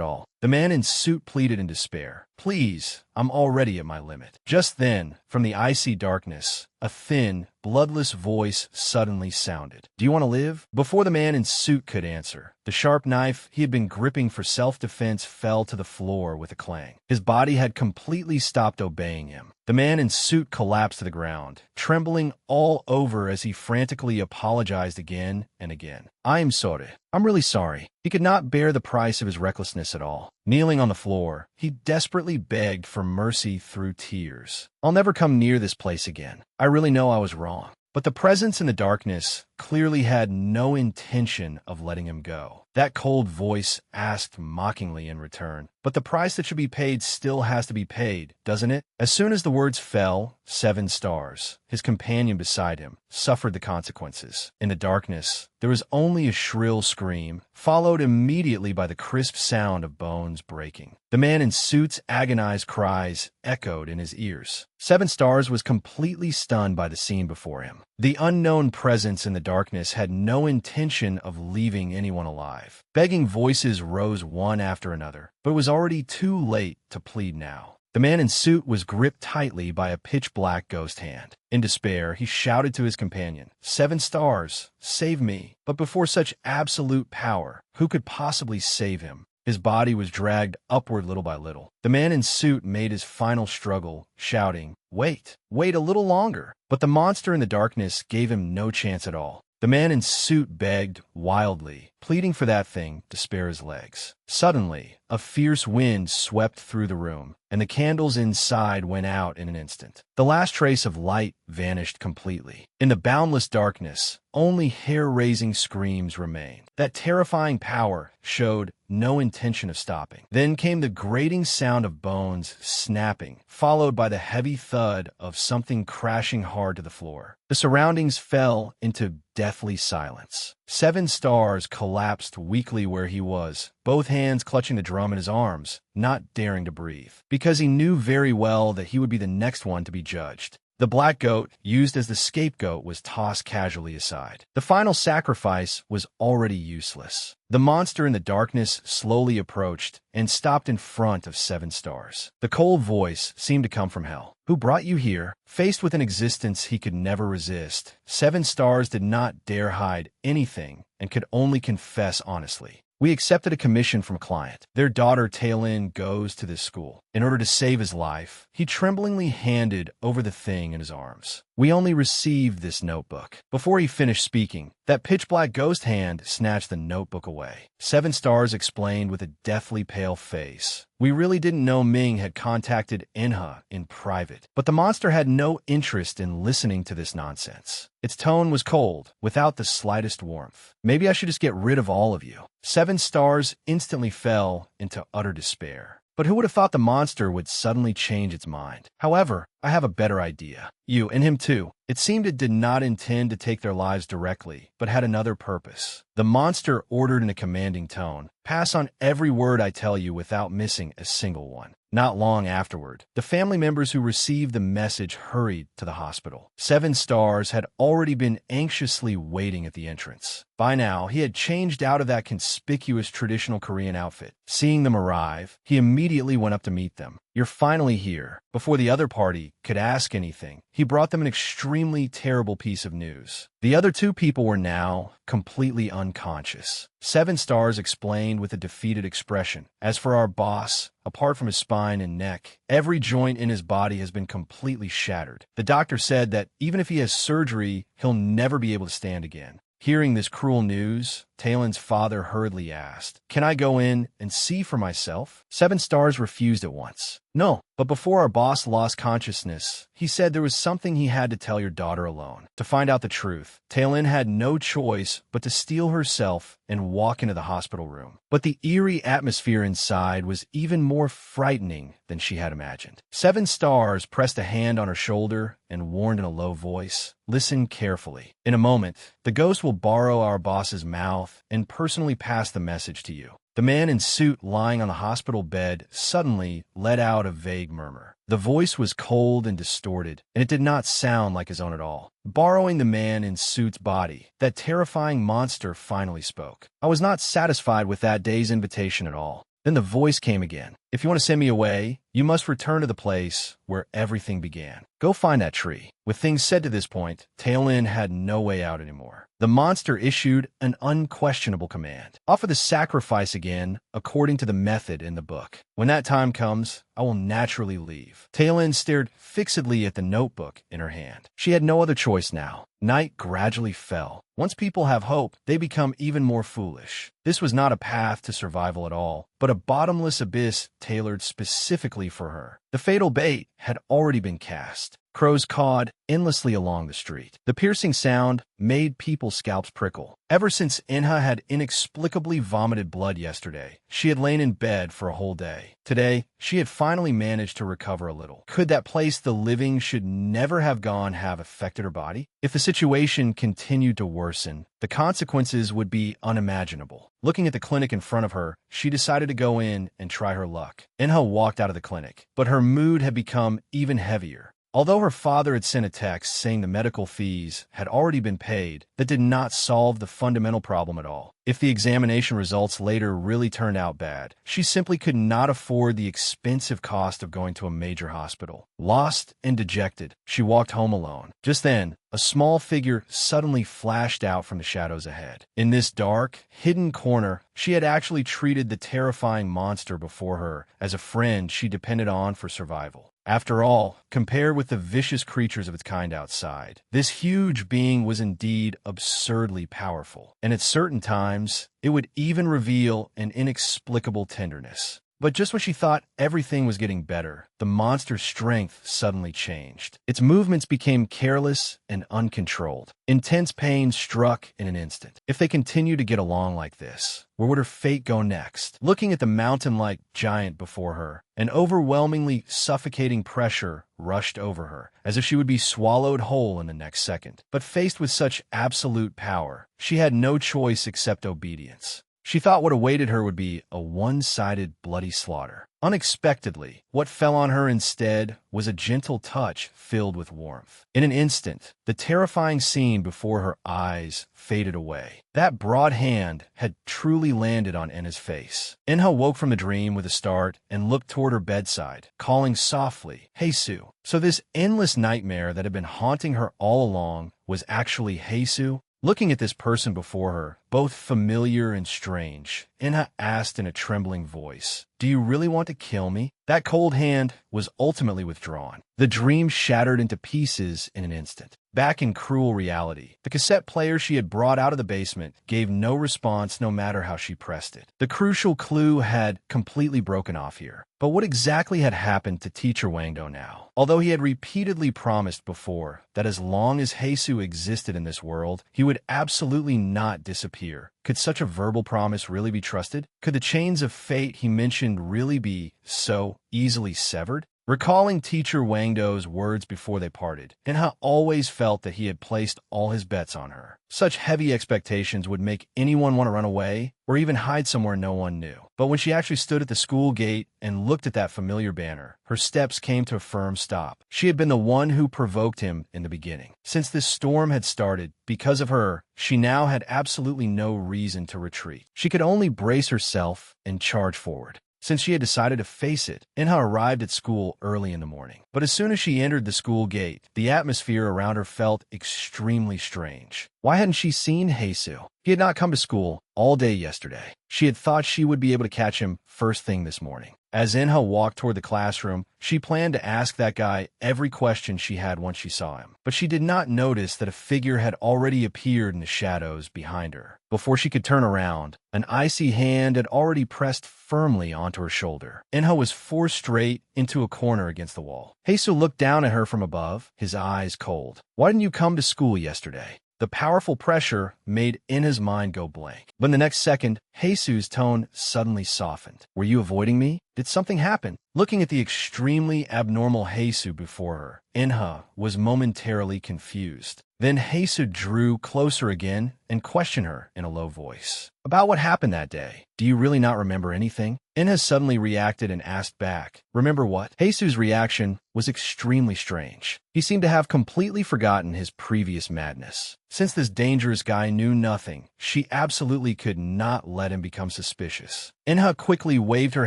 all. The man in suit pleaded in despair. "Please, I'm already at my limit." Just then, from the icy darkness, a thin, bloodless voice suddenly sounded. "Do you want to live?" Before the man in suit could answer, the sharp knife he had been gripping for self-defense fell to the floor with a clang. His body had completely stopped obeying him. The man in suit collapsed to the ground, trembling all over as he frantically apologized again and again. "I'm sorry. I'm really sorry." He could not bear the price of his recklessness at all. Kneeling on the floor, he desperately begged for mercy through tears. "I'll never come near this place again. I really know I was wrong." But the presence in the darkness clearly had no intention of letting him go. That cold voice asked mockingly in return, "But the price that should be paid still has to be paid, doesn't it?" As soon as the words fell, Seven Stars, his companion beside him, suffered the consequences. In the darkness, there was only a shrill scream, followed immediately by the crisp sound of bones breaking. The man in suit's agonized cries echoed in his ears. Seven Stars was completely stunned by the scene before him. The unknown presence in the darkness had no intention of leaving anyone alive. Begging voices rose one after another, but it was already too late to plead now. The man in suit was gripped tightly by a pitch-black ghost hand. In despair, he shouted to his companion, "Seven Stars, save me." But before such absolute power, who could possibly save him? His body was dragged upward little by little. The man in suit made his final struggle, shouting, "Wait, wait a little longer." But the monster in the darkness gave him no chance at all. The man in suit begged wildly, pleading for that thing to spare his legs. Suddenly, a fierce wind swept through the room, and the candles inside went out in an instant. The last trace of light vanished completely. In the boundless darkness, only hair-raising screams remained. That terrifying power showed no intention of stopping. Then came the grating sound of bones snapping, followed by the heavy thud of something crashing hard to the floor. The surroundings fell into deathly silence. Seven Stars collapsed weakly where he was, both hands clutching the drum in his arms, not daring to breathe, because he knew very well that he would be the next one to be judged. The black goat, used as the scapegoat, was tossed casually aside. The final sacrifice was already useless. The monster in the darkness slowly approached and stopped in front of Seven Stars. The cold voice seemed to come from hell. "Who brought you here?" Faced with an existence he could never resist, Seven Stars did not dare hide anything and could only confess honestly. "We accepted a commission from a client. Their daughter Taylin goes to this school." In order to save his life, he tremblingly handed over the thing in his arms. "We only received this notebook." Before he finished speaking, that pitch-black ghost hand snatched the notebook away. Seven Stars explained with a deathly pale face, "We really didn't know Ming had contacted Enha in private, but the monster had no interest in listening to this nonsense. Its tone was cold, without the slightest warmth. Maybe I should just get rid of all of you." Seven Stars instantly fell into utter despair. But who would have thought the monster would suddenly change its mind? However, I have a better idea. You and him too. It seemed it did not intend to take their lives directly, but had another purpose. The monster ordered in a commanding tone, "Pass on every word I tell you without missing a single one." Not long afterward, the family members who received the message hurried to the hospital. Seven Stars had already been anxiously waiting at the entrance. By now, he had changed out of that conspicuous traditional Korean outfit. Seeing them arrive, he immediately went up to meet them. "You're finally here." Before the other party could ask anything, he brought them an extremely terrible piece of news. The other two people were now completely unconscious. 7 Stars explained with a defeated expression. "As for our boss, apart from his spine and neck, every joint in his body has been completely shattered. The doctor said that even if he has surgery, he'll never be able to stand again." Hearing this cruel news, Taelin's father hurriedly asked, "Can I go in and see for myself?" 7 Stars refused at once. "No, but before our boss lost consciousness, he said there was something he had to tell your daughter alone." To find out the truth, Taelin had no choice but to steel herself and walk into the hospital room. But the eerie atmosphere inside was even more frightening than she had imagined. 7 Stars pressed a hand on her shoulder and warned in a low voice, "Listen carefully. In a moment, the ghost will borrow our boss's mouth and personally pass the message to you." The man in suit lying on the hospital bed suddenly let out a vague murmur. The voice was cold and distorted, and it did not sound like his own at all. Borrowing the man in suit's body, that terrifying monster finally spoke. "I was not satisfied with that day's invitation at all." Then the voice came again. "If you want to send me away, you must return to the place where everything began. Go find that tree." With things said to this point, Taelin had no way out anymore. The monster issued an unquestionable command. "Offer the sacrifice again, according to the method in the book. When that time comes, I will naturally leave." Taelin stared fixedly at the notebook in her hand. She had no other choice now. Night gradually fell. Once people have hope, they become even more foolish. This was not a path to survival at all, but a bottomless abyss tailored specifically for her. The fatal bait had already been cast. Crows cawed endlessly along the street. The piercing sound made people's scalps prickle. Ever since Inha had inexplicably vomited blood yesterday, she had lain in bed for a whole day. Today, she had finally managed to recover a little. Could that place the living should never have gone have affected her body? If the situation continued to worsen, the consequences would be unimaginable. Looking at the clinic in front of her, she decided to go in and try her luck. Inha walked out of the clinic, but her mood had become even heavier. Although her father had sent a text saying the medical fees had already been paid, that did not solve the fundamental problem at all. If the examination results later really turned out bad, she simply could not afford the expensive cost of going to a major hospital. Lost and dejected, she walked home alone. Just then, a small figure suddenly flashed out from the shadows ahead. In this dark, hidden corner, she had actually treated the terrifying monster before her as a friend she depended on for survival. After all, compared with the vicious creatures of its kind outside, this huge being was indeed absurdly powerful, and at certain times, it would even reveal an inexplicable tenderness. But just when she thought everything was getting better, the monster's strength suddenly changed. Its movements became careless and uncontrolled. Intense pain struck in an instant. If they continued to get along like this, where would her fate go next? Looking at the mountain-like giant before her, an overwhelmingly suffocating pressure rushed over her, as if she would be swallowed whole in the next second. But faced with such absolute power, she had no choice except obedience. She thought what awaited her would be a one-sided bloody slaughter. Unexpectedly, what fell on her instead was a gentle touch filled with warmth. In an instant, the terrifying scene before her eyes faded away. That broad hand had truly landed on Enna's face. Enha woke from the dream with a start and looked toward her bedside, calling softly, "Heisu." So this endless nightmare that had been haunting her all along was actually Heisu? Looking at this person before her, both familiar and strange, Inha asked in a trembling voice, "Do you really want to kill me?" That cold hand was ultimately withdrawn. The dream shattered into pieces in an instant. Back in cruel reality, the cassette player she had brought out of the basement gave no response no matter how she pressed it. The crucial clue had completely broken off here. But what exactly had happened to Teacher Wangdo now? Although he had repeatedly promised before that as long as Heisu existed in this world, he would absolutely not disappear, could such a verbal promise really be trusted? Could the chains of fate he mentioned really be so easily severed? Recalling Teacher Wangdo's words before they parted, Inha always felt that he had placed all his bets on her. Such heavy expectations would make anyone want to run away or even hide somewhere no one knew. But when she actually stood at the school gate and looked at that familiar banner, her steps came to a firm stop. She had been the one who provoked him in the beginning. Since this storm had started, because of her, she now had absolutely no reason to retreat. She could only brace herself and charge forward. since she had decided to face it. Inha arrived at school early in the morning. But as soon as she entered the school gate, the atmosphere around her felt extremely strange. Why hadn't she seen Heisu? He had not come to school all day yesterday. She had thought she would be able to catch him first thing this morning. As Inha walked toward the classroom, she planned to ask that guy every question she had once she saw him. But she did not notice that a figure had already appeared in the shadows behind her. Before she could turn around, an icy hand had already pressed firmly onto her shoulder. Inha was forced straight into a corner against the wall. Heisu looked down at her from above, his eyes cold. "Why didn't you come to school yesterday?" The powerful pressure made Inha's mind go blank. But in the next second, Heisu's tone suddenly softened. "Were you avoiding me? Did something happen?" Looking at the extremely abnormal Heisu before her, Inha was momentarily confused. Then Heisu drew closer again and questioned her in a low voice. "About what happened that day. Do you really not remember anything?" Inha suddenly reacted and asked back, "Remember what?" Heisu's reaction was extremely strange. He seemed to have completely forgotten his previous madness. Since this dangerous guy knew nothing, she absolutely could not let him become suspicious. Inha quickly waved her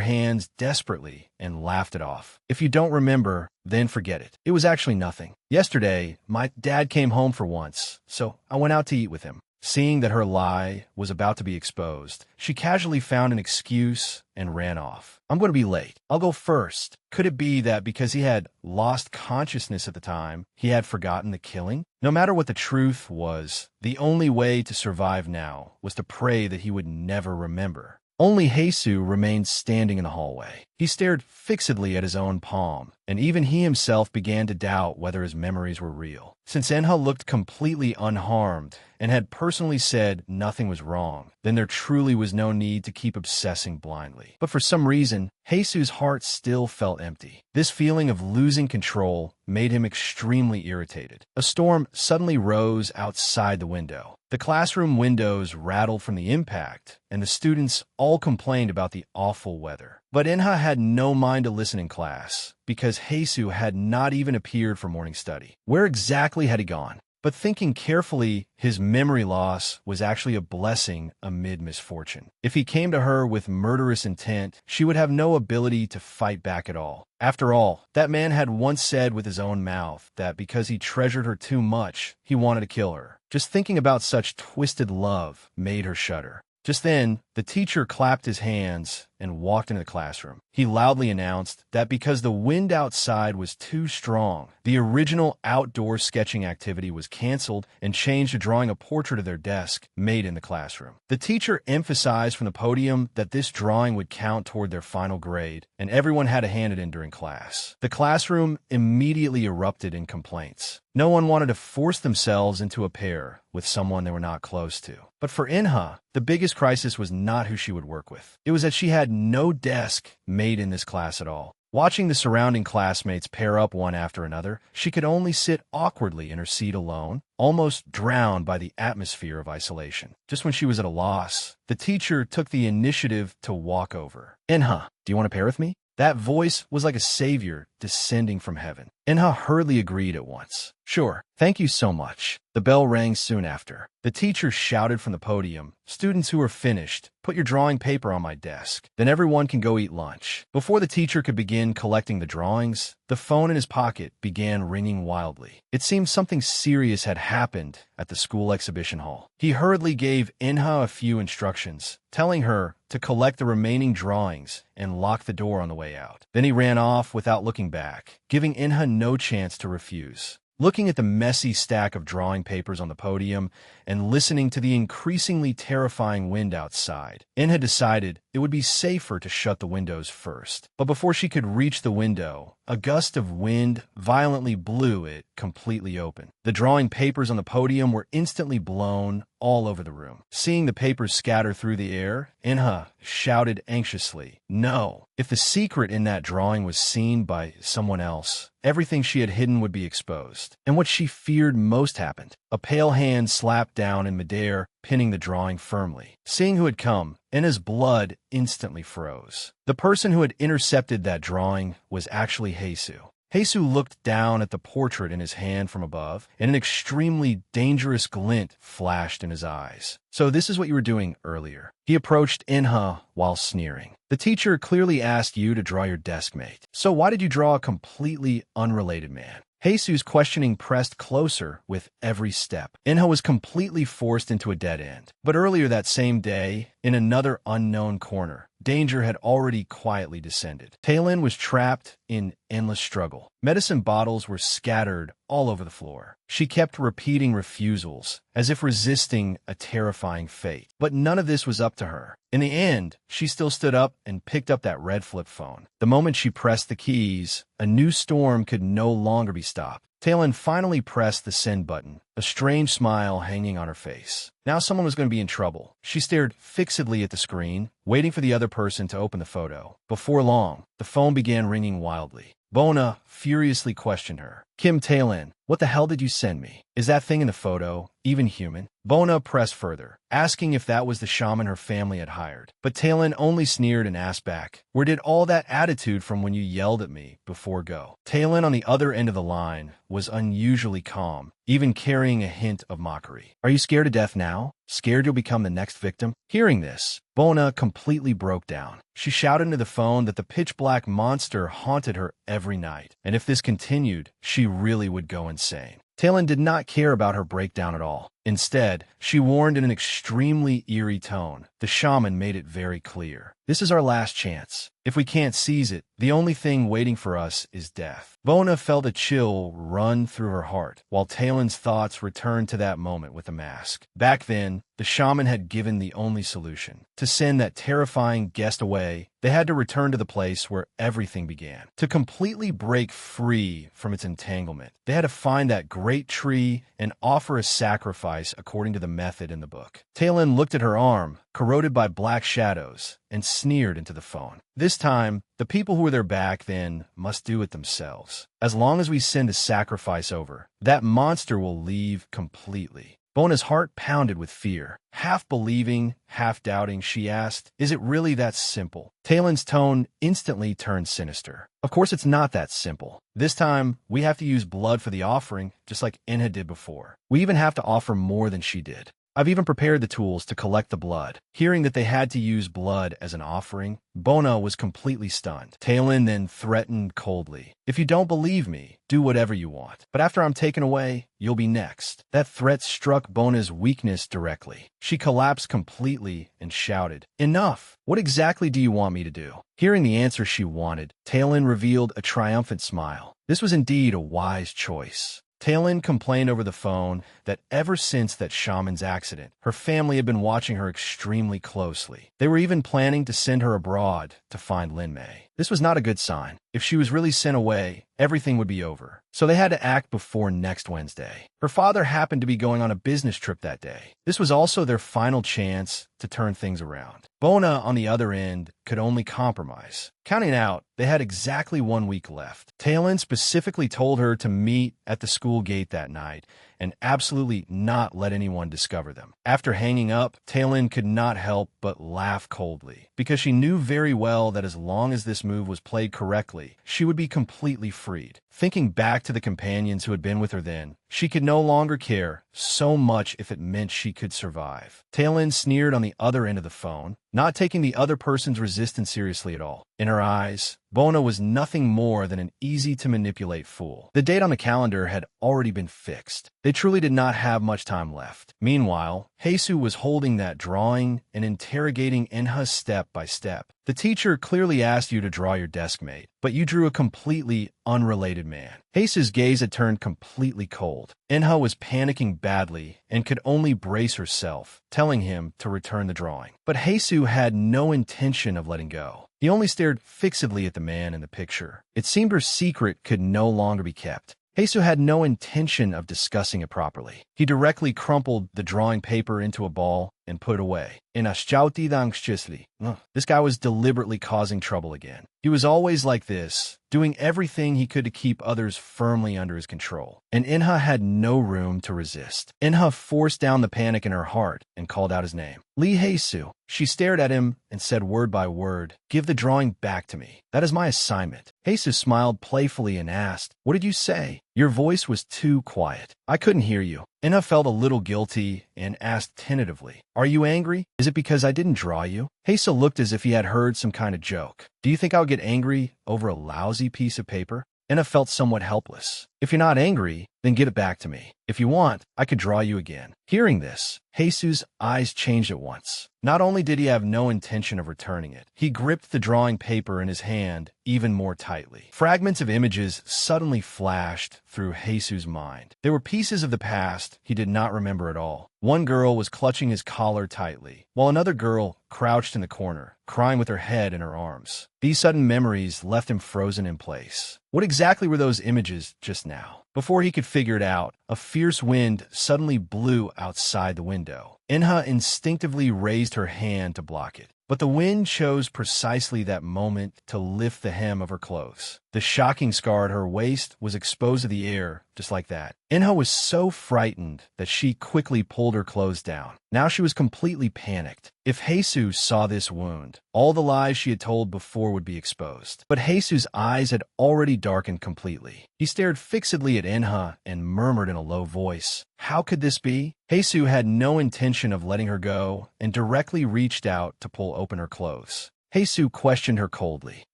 hands desperately and laughed it off. "If you don't remember, then forget it. It was actually nothing. Yesterday, my dad came home for once, so I went out to eat with him." Seeing that her lie was about to be exposed, she casually found an excuse and ran off. "I'm going to be late. I'll go first." Could it be that because he had lost consciousness at the time, he had forgotten the killing? No matter what the truth was, the only way to survive now was to pray that he would never remember. Only Heisu remained standing in the hallway. He stared fixedly at his own palm, and even he himself began to doubt whether his memories were real. Since Inha looked completely unharmed and had personally said nothing was wrong, then there truly was no need to keep obsessing blindly. But for some reason, Heisu's heart still felt empty. This feeling of losing control made him extremely irritated. A storm suddenly rose outside the window. The classroom windows rattled from the impact, and the students all complained about the awful weather. But Inha had no mind to listen in class, because Heisu had not even appeared for morning study. Where exactly had he gone? But thinking carefully, his memory loss was actually a blessing amid misfortune. If he came to her with murderous intent, she would have no ability to fight back at all. After all, that man had once said with his own mouth that because he treasured her too much, he wanted to kill her. Just thinking about such twisted love made her shudder. Just then, the teacher clapped his hands and walked into the classroom. He loudly announced that because the wind outside was too strong, the original outdoor sketching activity was canceled and changed to drawing a portrait of their desk made in the classroom. The teacher emphasized from the podium that this drawing would count toward their final grade, and everyone had to hand it in during class. The classroom immediately erupted in complaints. No one wanted to force themselves into a pair with someone they were not close to. But for Inha, the biggest crisis was not who she would work with. It was that she had no desk made in this class at all. Watching the surrounding classmates pair up one after another, she could only sit awkwardly in her seat alone, almost drowned by the atmosphere of isolation. Just when she was at a loss, the teacher took the initiative to walk over. "Inha, do you want to pair with me?" That voice was like a savior descending from heaven. Inha hurriedly agreed at once. "Sure, thank you so much." The bell rang soon after. The teacher shouted from the podium, "Students who are finished, put your drawing paper on my desk. Then everyone can go eat lunch." Before the teacher could begin collecting the drawings, the phone in his pocket began ringing wildly. It seemed something serious had happened at the school exhibition hall. He hurriedly gave Inha a few instructions, telling her to collect the remaining drawings and lock the door on the way out. Then he ran off without looking back, giving Inha no chance to refuse. Looking at the messy stack of drawing papers on the podium and listening to the increasingly terrifying wind outside, Inha decided it would be safer to shut the windows first. But before she could reach the window, a gust of wind violently blew it completely open. The drawing papers on the podium were instantly blown all over the room. Seeing the papers scatter through the air, Inha shouted anxiously, "No!" If the secret in that drawing was seen by someone else, everything she had hidden would be exposed. And what she feared most happened. A pale hand slapped down in midair, pinning the drawing firmly. Seeing who had come, Inha's blood instantly froze. The person who had intercepted that drawing was actually Heisu. Heisu looked down at the portrait in his hand from above, and an extremely dangerous glint flashed in his eyes. So this is what you were doing earlier. He approached Inha while sneering. The teacher clearly asked you to draw your deskmate. So why did you draw a completely unrelated man? Heisu's questioning pressed closer with every step. Inha was completely forced into a dead end. But earlier that same day, in another unknown corner, danger had already quietly descended. Taylin was trapped in endless struggle. Medicine bottles were scattered all over the floor. She kept repeating refusals, as if resisting a terrifying fate. But none of this was up to her. In the end, she still stood up and picked up that red flip phone. The moment she pressed the keys, a new storm could no longer be stopped. Taylin finally pressed the send button, a strange smile hanging on her face. Now someone was going to be in trouble. She stared fixedly at the screen, waiting for the other person to open the photo. Before long, the phone began ringing wildly. Bona furiously questioned her. Kim Taylin, what the hell did you send me? Is that thing in the photo even human? Bona pressed further, asking if that was the shaman her family had hired. But Taylin only sneered and asked back, where did all that attitude from when you yelled at me before go? Taylin on the other end of the line was unusually calm, even carrying a hint of mockery. Are you scared to death now? Scared you'll become the next victim? Hearing this, Bona completely broke down. She shouted into the phone that the pitch-black monster haunted her every night, and if this continued, she really would go insane. Taylin did not care about her breakdown at all. Instead, she warned in an extremely eerie tone. The shaman made it very clear. This is our last chance. If we can't seize it, the only thing waiting for us is death. Bona felt a chill run through her heart, while Taylin's thoughts returned to that moment with the mask. Back then, the shaman had given the only solution. To send that terrifying guest away, they had to return to the place where everything began. To completely break free from its entanglement, they had to find that great tree and offer a sacrifice according to the method in the book. Taylin looked at her arm, corroded by black shadows, and sneered into the phone. This time, the people who were there back then must do it themselves. As long as we send a sacrifice over, that monster will leave completely. Bona's heart pounded with fear. Half believing, half doubting, she asked, is it really that simple? Taylin's tone instantly turned sinister. Of course it's not that simple. This time, we have to use blood for the offering, just like Inha did before. We even have to offer more than she did. I've even prepared the tools to collect the blood. Hearing that they had to use blood as an offering, Bona was completely stunned. Taylin then threatened coldly, if you don't believe me, do whatever you want. But after I'm taken away, you'll be next. That threat struck Bona's weakness directly. She collapsed completely and shouted, enough! What exactly do you want me to do? Hearing the answer she wanted, Taylin revealed a triumphant smile. This was indeed a wise choice. Taylin complained over the phone that ever since that shaman's accident, her family had been watching her extremely closely. They were even planning to send her abroad to find Lin Mei. This was not a good sign. If she was really sent away, everything would be over. So they had to act before next Wednesday. Her father happened to be going on a business trip that day. This was also their final chance to turn things around. Bona, on the other end, could only compromise. Counting out, they had exactly 1 week left. Taylin specifically told her to meet at the school gate that night and absolutely not let anyone discover them. After hanging up, Taylin could not help but laugh coldly, because she knew very well that as long as this move was played correctly, she would be completely freed. Thinking back to the companions who had been with her then, she could no longer care so much if it meant she could survive. Taylin sneered on the other end of the phone, not taking the other person's resistance seriously at all. In her eyes, Bona was nothing more than an easy-to-manipulate fool. The date on the calendar had already been fixed. They truly did not have much time left. Meanwhile, Heisu was holding that drawing and interrogating Inha step by step. The teacher clearly asked you to draw your deskmate, but you drew a completely unrelated man. Heisu's gaze had turned completely cold. Inha was panicking badly and could only brace herself, telling him to return the drawing. But Heisu had no intention of letting go. He only stared fixedly at the man in the picture. It seemed her secret could no longer be kept. Heisu had no intention of discussing it properly. He directly crumpled the drawing paper into a ball and put it away. This guy was deliberately causing trouble again. He was always like this, doing everything he could to keep others firmly under his control. And Inha had no room to resist. Inha forced down the panic in her heart and called out his name. Lee Hae-soo. She stared at him and said word by word, "Give the drawing back to me. That is my assignment." Hae-soo smiled playfully and asked, "What did you say?" "Your voice was too quiet. I couldn't hear you." Inha felt a little guilty and asked tentatively, "Are you angry? Is it because I didn't draw you?" Hae-soo looked as if he had heard some kind of joke. "Do you think I'll get angry over a lousy piece of paper?" Inha felt somewhat helpless. "If you're not angry, then give it back to me. If you want, I could draw you again." Hearing this, Hae-soo's eyes changed at once. Not only did he have no intention of returning it, he gripped the drawing paper in his hand even more tightly. Fragments of images suddenly flashed through Hae-soo's mind. They were pieces of the past he did not remember at all. One girl was clutching his collar tightly, while another girl crouched in the corner, crying with her head in her arms. These sudden memories left him frozen in place. What exactly were those images just now? Before he could figure it out, a fierce wind suddenly blew outside the window. Inha instinctively raised her hand to block it, but the wind chose precisely that moment to lift the hem of her clothes. The shocking scar at her waist was exposed to the air, just like that. Inha was so frightened that she quickly pulled her clothes down. Now she was completely panicked. If Hae-soo saw this wound, all the lies she had told before would be exposed. But Hae-soo's eyes had already darkened completely. He stared fixedly at Inha and murmured in a low voice, "How could this be?" Hae-soo had no intention of letting her go and directly reached out to pull open her clothes. Hae-soo questioned her coldly.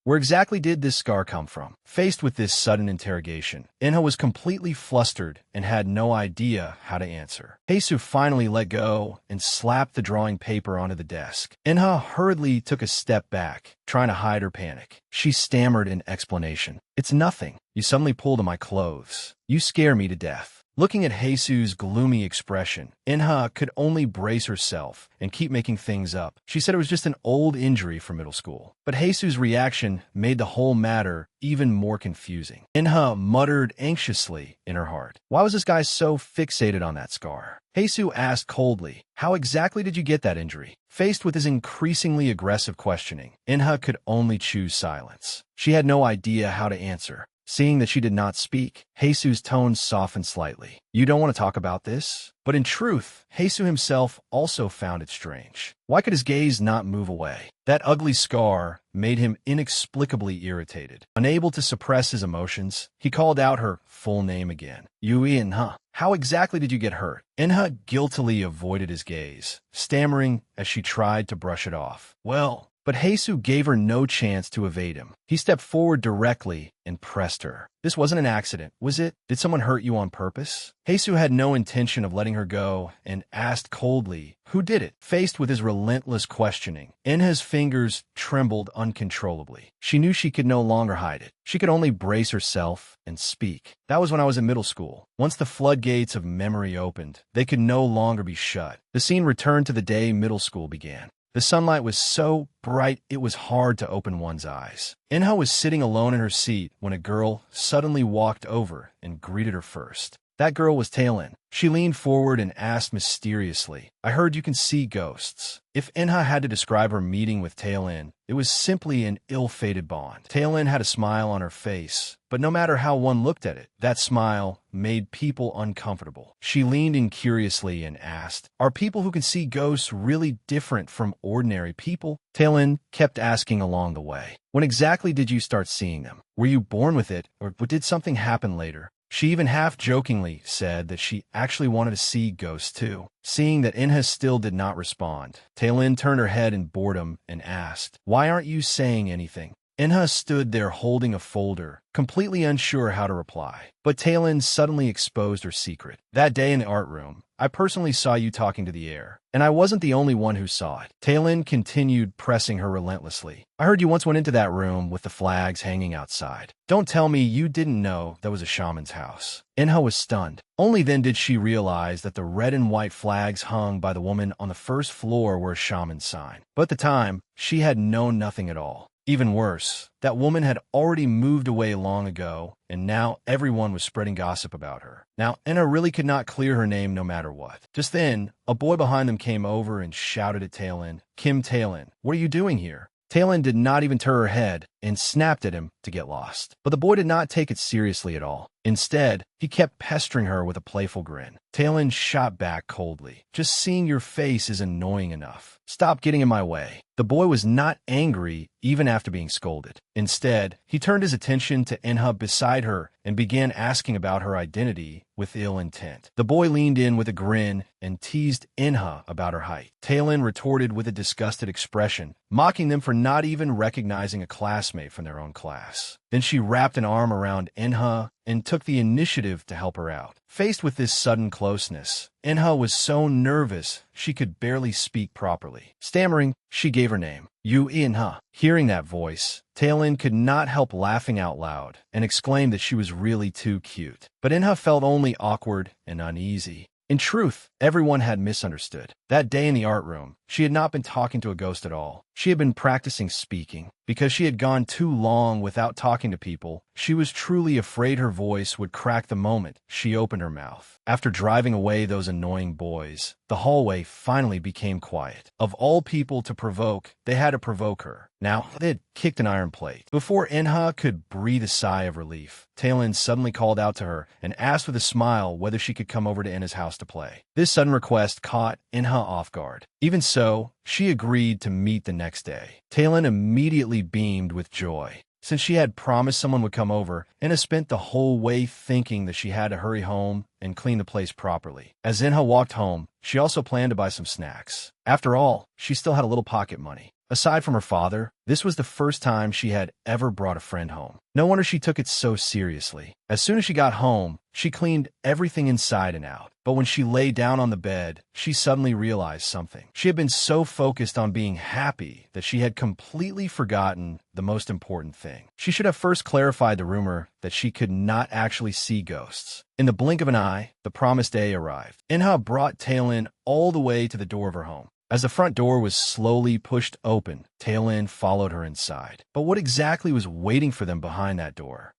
Where exactly did this scar come from? Faced with this sudden interrogation, Inha was completely flustered and had no idea how to answer. Hae-soo finally let go and slapped the drawing paper onto the desk. Inha hurriedly took a step back, trying to hide her panic. She stammered in explanation. "It's nothing. You suddenly pulled on my clothes. You scare me to death." Looking at Hae-soo's gloomy expression, Inha could only brace herself and keep making things up. She said it was just an old injury from middle school. But Hae-soo's reaction made the whole matter even more confusing. Inha muttered anxiously in her heart. Why was this guy so fixated on that scar? Hae-soo asked coldly, "How exactly did you get that injury?" Faced with his increasingly aggressive questioning, Inha could only choose silence. She had no idea how to answer. Seeing that she did not speak, Hae-soo's tone softened slightly. "You don't want to talk about this?" But in truth, Hae-soo himself also found it strange. Why could his gaze not move away? That ugly scar made him inexplicably irritated. Unable to suppress his emotions, he called out her full name again. "Yui Inha. How exactly did you get hurt?" Inha guiltily avoided his gaze, stammering as she tried to brush it off. "Well..." But Hae-soo gave her no chance to evade him. He stepped forward directly and pressed her. "This wasn't an accident, was it? Did someone hurt you on purpose?" Hae-soo had no intention of letting her go and asked coldly, "Who did it?" Faced with his relentless questioning, Inha's fingers trembled uncontrollably. She knew she could no longer hide it. She could only brace herself and speak. "That was when I was in middle school. Once the floodgates of memory opened, they could no longer be shut." The scene returned to the day middle school began. The sunlight was so bright it was hard to open one's eyes. Inha was sitting alone in her seat when a girl suddenly walked over and greeted her first. That girl was Tae-lin. She leaned forward and asked mysteriously, "I heard you can see ghosts." If Inha had to describe her meeting with Tae-lin, it was simply an ill-fated bond. Tae-lin had a smile on her face, but no matter how one looked at it, that smile made people uncomfortable. She leaned in curiously and asked, "Are people who can see ghosts really different from ordinary people?" Tae-lin kept asking along the way, "When exactly did you start seeing them? Were you born with it, or did something happen later?" She even half-jokingly said that she actually wanted to see ghosts too. Seeing that Inha still did not respond, Tae-lin turned her head in boredom and asked, "Why aren't you saying anything?" Inha stood there holding a folder, completely unsure how to reply. But Tae-lin suddenly exposed her secret. "That day in the art room, I personally saw you talking to the air, and I wasn't the only one who saw it." Tae-lin continued pressing her relentlessly. "I heard you once went into that room with the flags hanging outside. Don't tell me you didn't know that was a shaman's house." Inha was stunned. Only then did she realize that the red and white flags hung by the woman on the first floor were a shaman's sign. But at the time, she had known nothing at all. Even worse, that woman had already moved away long ago, and now everyone was spreading gossip about her. Now, Enna really could not clear her name no matter what. Just then, a boy behind them came over and shouted at Tailin, "Kim Tailin, what are you doing here?" Tailin did not even turn her head and snapped at him to get lost. But the boy did not take it seriously at all. Instead, he kept pestering her with a playful grin. Tailin shot back coldly. "Just seeing your face is annoying enough. Stop getting in my way." The boy was not angry even after being scolded. Instead, he turned his attention to Enha beside her and began asking about her identity with ill intent. The boy leaned in with a grin and teased Enha about her height. Tailin retorted with a disgusted expression, mocking them for not even recognizing a classmate from their own class. Then she wrapped an arm around Enha and took the initiative to help her out. Faced with this sudden closeness, Enha was so nervous she could barely speak properly. Stammering, she gave her name, "You Enha." Hearing that voice, Tailin could not help laughing out loud and exclaimed that she was really too cute. But Enha felt only awkward and uneasy. In truth, everyone had misunderstood. That day in the art room, she had not been talking to a ghost at all. She had been practicing speaking. Because she had gone too long without talking to people, she was truly afraid her voice would crack the moment she opened her mouth. After driving away those annoying boys, the hallway finally became quiet. Of all people to provoke, they had to provoke her. Now, they had kicked an iron plate. Before Enha could breathe a sigh of relief, Tailin suddenly called out to her and asked with a smile whether she could come over to Enha's house to play. This sudden request caught Enha off guard. Even so, she agreed to meet the next day. Tailin immediately beamed with joy. Since she had promised someone would come over, Enha spent the whole way thinking that she had to hurry home and clean the place properly. As Enha walked home, she also planned to buy some snacks. After all, she still had a little pocket money. Aside from her father, this was the first time she had ever brought a friend home. No wonder she took it so seriously. As soon as she got home, she cleaned everything inside and out. But when she lay down on the bed, she suddenly realized something. She had been so focused on being happy that she had completely forgotten the most important thing. She should have first clarified the rumor that she could not actually see ghosts. In the blink of an eye, the promised day arrived. Enha brought Tailin all the way to the door of her home. As the front door was slowly pushed open, Tailin followed her inside. But what exactly was waiting for them behind that door?